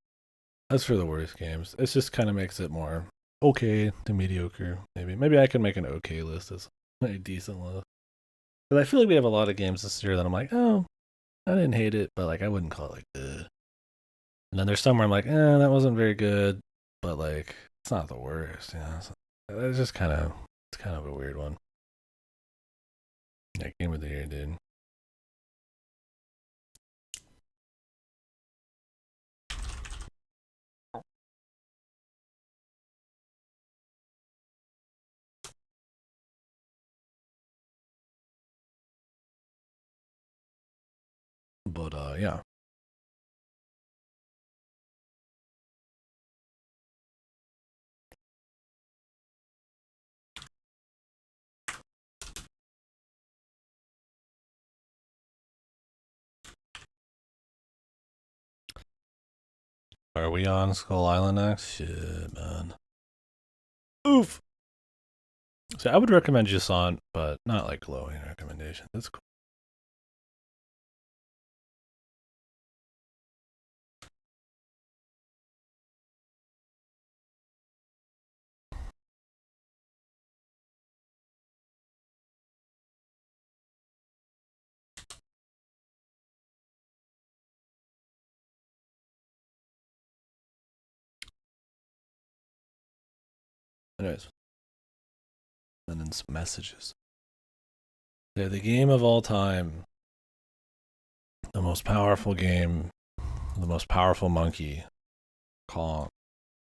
worst games. It just kind of makes it more okay to mediocre. Maybe I can make an okay list as a decent list. Because I feel like we have a lot of games this year that I'm like, oh, I didn't hate it, but like I wouldn't call it like good. And then there's somewhere I'm like, that wasn't very good, but like it's not the worst. So it's just it's kind of a weird one. Yeah, game of the year, dude. But yeah. Are we on Skull Island next? Shit, man. Oof. So I would recommend Jusant, but not like glowing recommendation. That's cool. Anyways, and then some messages. They're the game of all time, the most powerful game, the most powerful monkey, Kong.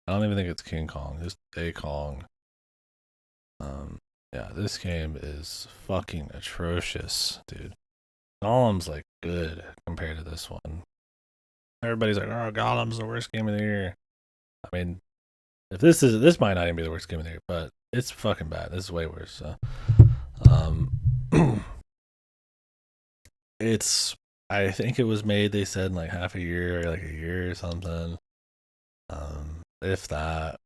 I don't even think it's King Kong, just a Kong. Yeah, this game is fucking atrocious, dude. Golem's like good compared to this one. Everybody's like, "Oh, Golem's the worst game of the year." I mean, if this might not even be the worst game of the year, but it's fucking bad. This is way worse. So, um, it's I think it was made. They said in like half a year or like a year or something. If that.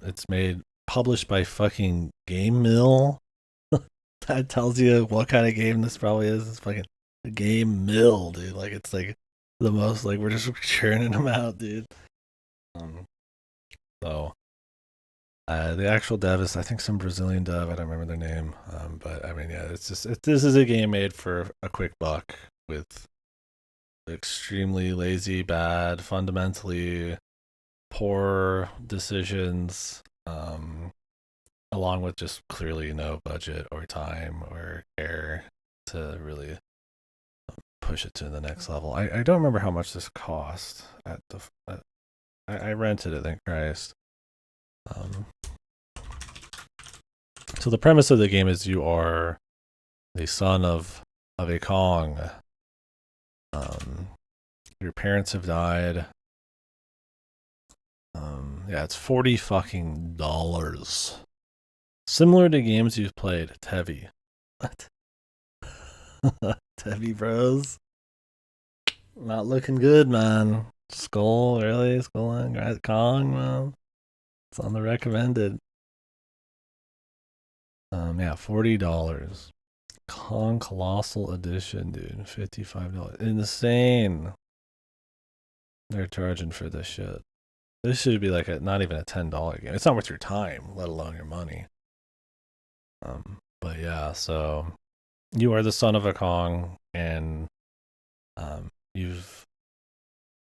It's made published by fucking Game Mill. That tells you what kind of game this probably is. It's fucking Game Mill, dude. Like it's like the most like we're just churning them out, dude. Um, so the actual dev is I think some Brazilian dev. I don't remember their name. But I mean, yeah, it's just this is a game made for a quick buck with extremely lazy, bad, fundamentally poor decisions. Along with just clearly no budget or time or care to really push it to the next level. I don't remember how much this cost at the. I rented it. Thank Christ. Um, so the premise of the game is you are the son of a Kong. Your parents have died. Yeah, it's $40 fucking. Similar to games you've played, Tevi. What? Tevi Bros. Not looking good, man. Skull, really? Skull and Kong, man. It's on the recommended. Yeah, $40. Kong Colossal Edition, dude. $55. Insane. They're charging for this shit. This should be like not even a $10 game. It's not worth your time, let alone your money. But yeah, so you are the son of a Kong, and you've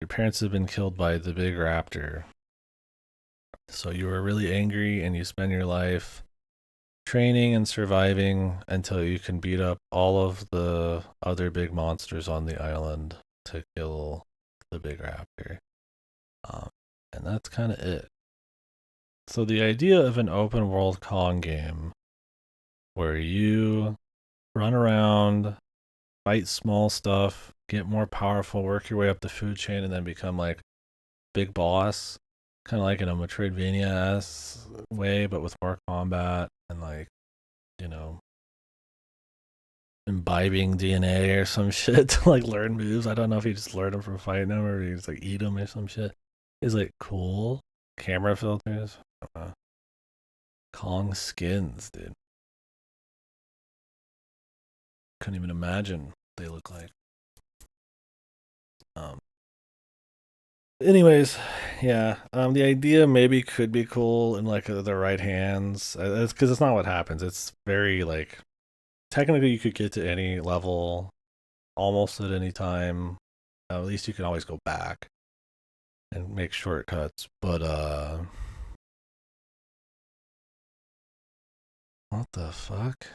your parents have been killed by the big raptor. So you are really angry, and you spend your life training and surviving until you can beat up all of the other big monsters on the island to kill the big raptor. Um, and that's kind of it. So the idea of an open world Kong game where you run around, fight small stuff, get more powerful, work your way up the food chain, and then become like big boss, kind of like in a Metroidvania way, but with more combat and like you know imbibing DNA or some shit to like learn moves. I don't know if he just learned them from fighting them or he just like eat them or some shit. Is like cool camera filters. Kong skins, dude. Couldn't even imagine what they look like. Um. Anyways, yeah. The idea maybe could be cool in like the right hands. It's because it's not what happens. It's very like technically you could get to any level almost at any time. At least you can always go back and make shortcuts. But what the fuck?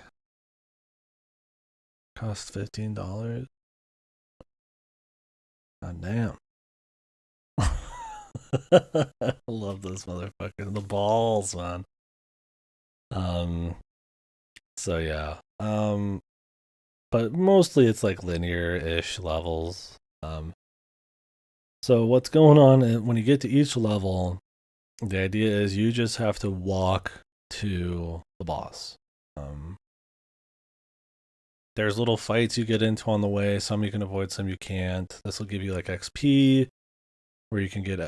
Cost $15? God damn. I love this motherfucker. The balls, man. Um so yeah. But mostly it's like linear-ish levels. So what's going on when you get to each level, the idea is you just have to walk to the boss. Um, there's little fights you get into on the way. Some you can avoid, some you can't. This will give you like XP, where you can get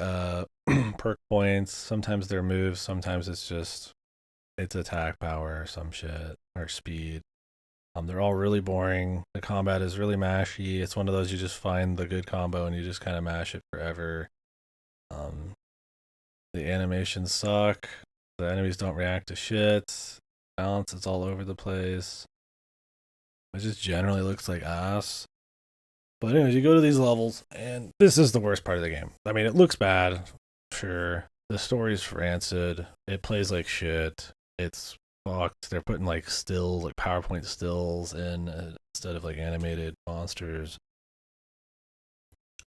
perk points. Sometimes they're moves, sometimes it's just its attack power or some shit or speed. They're all really boring. The combat is really mashy. It's one of those you just find the good combo and you just kind of mash it forever. Um, the animations suck. The enemies don't react to shit. Balance is all over the place. It just generally looks like ass. But anyways, you go to these levels, and this is the worst part of the game. I mean, it looks bad, sure. The story's rancid. It plays like shit. It's fucked. They're putting like stills, like PowerPoint stills in instead of like animated monsters.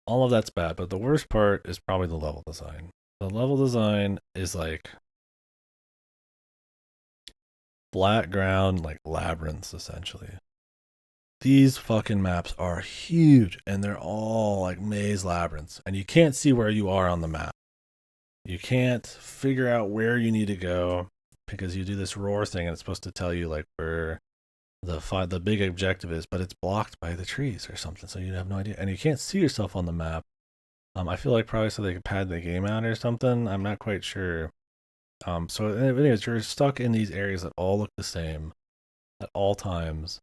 All of that's bad, but the worst part is probably the level design. The level design is like flat ground, like labyrinths, essentially. These fucking maps are huge and they're all like maze labyrinths, and you can't see where you are on the map. You can't figure out where you need to go because you do this roar thing and it's supposed to tell you like where the big objective is, but it's blocked by the trees or something, so you have no idea, and you can't see yourself on the map. I feel like probably so they could pad the game out or something. I'm not quite sure. So anyways, you're stuck in these areas that all look the same at all times,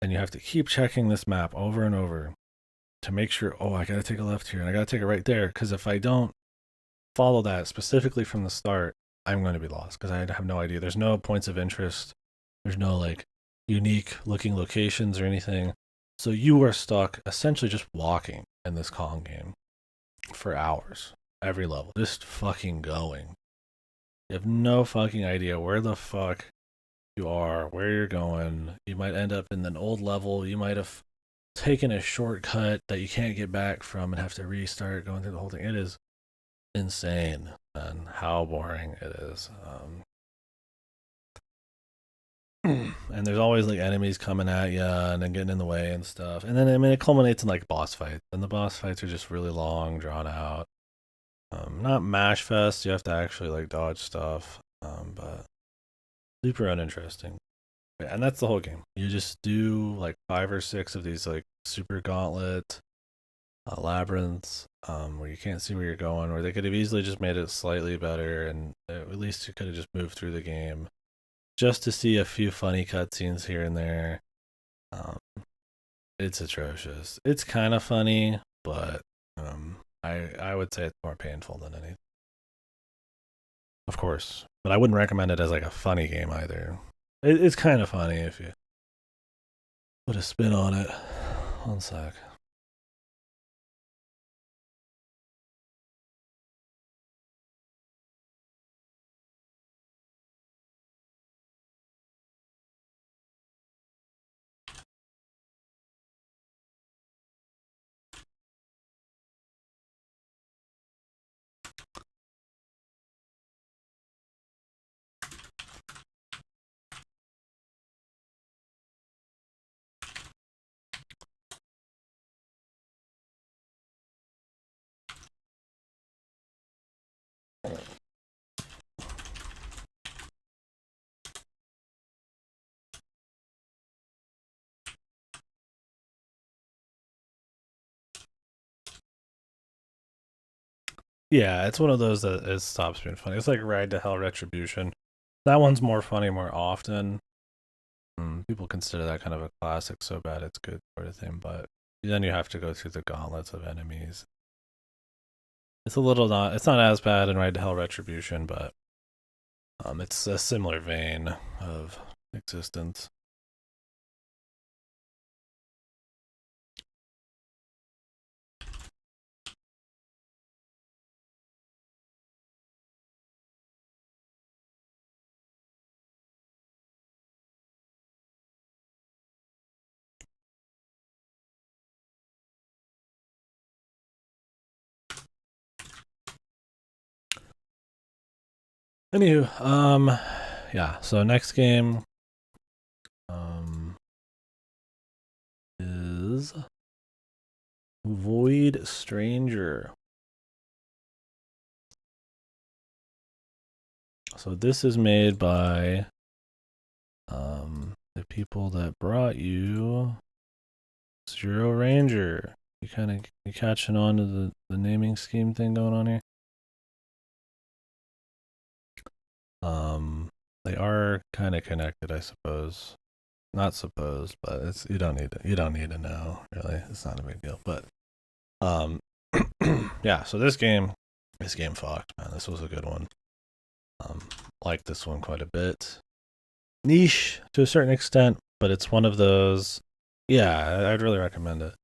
and you have to keep checking this map over and over to make sure. Oh, I gotta take a left here, and I gotta take a right there, because if I don't follow that specifically from the start, I'm going to be lost because I have no idea. There's no points of interest. There's no like unique looking locations or anything. So you are stuck essentially just walking in this Kong game for hours, every level, just fucking going. You have no fucking idea where the fuck you are, where you're going. You might end up in an old level. You might have taken a shortcut that you can't get back from and have to restart going through the whole thing. It is insane, and how boring it is. And there's always like enemies coming at you and then getting in the way and stuff. And then I mean it culminates in like boss fights, and the boss fights are just really long, drawn out. Not mash fest. You have to actually like dodge stuff, but super uninteresting. And that's the whole game. You just do like 5 or 6 of these like super gauntlet labyrinths, where you can't see where you're going, where they could have easily just made it slightly better, and at least you could have just moved through the game just to see a few funny cutscenes here and there. Um, it's atrocious. It's kind of funny, but I would say it's more painful than anything. Of course, but I wouldn't recommend it as like a funny game either. It's kind of funny if you put a spin on it. One sec. Yeah, it's one of those that it stops being funny. It's like Ride to Hell Retribution. That one's more funny more often. People consider that kind of a classic, so bad it's good sort of thing, but then you have to go through the gauntlets of enemies. It's a little not. It's not as bad in Ride to Hell Retribution, but it's a similar vein of existence. Anywho, yeah. So next game, is Void Stranger. So this is made by the people that brought you Zero Ranger. You catching on to the naming scheme thing going on here? They are kind of connected, I suppose. Not supposed, but it's you don't need to know really. It's not a big deal. But um, yeah. So this game fucked, man. This was a good one. Um, like this one quite a bit. Niche to a certain extent, but it's one of those. Yeah, I'd really recommend it.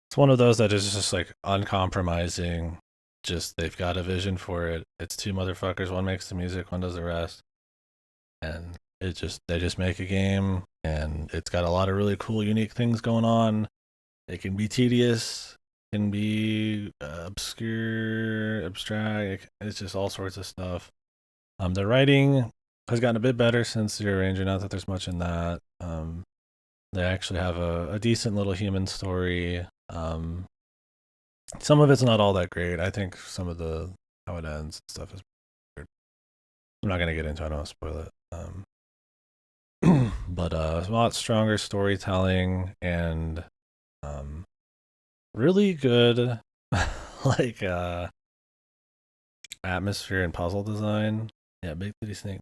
It's one of those that is just like uncompromising. Just they've got a vision for it. It's two motherfuckers. One makes the music, one does the rest, and they just make a game, and it's got a lot of really cool, unique things going on. It can be tedious, can be obscure, abstract. It's just all sorts of stuff. The writing has gotten a bit better since Zero Ranger. Not that there's much in that. They actually have a decent little human story. Some of it's not all that great. I think some of the how it ends and stuff is weird. I'm not gonna get into it. I don't want to spoil it. But a lot stronger storytelling and um, really good like atmosphere and puzzle design. Yeah, Big Titty Snake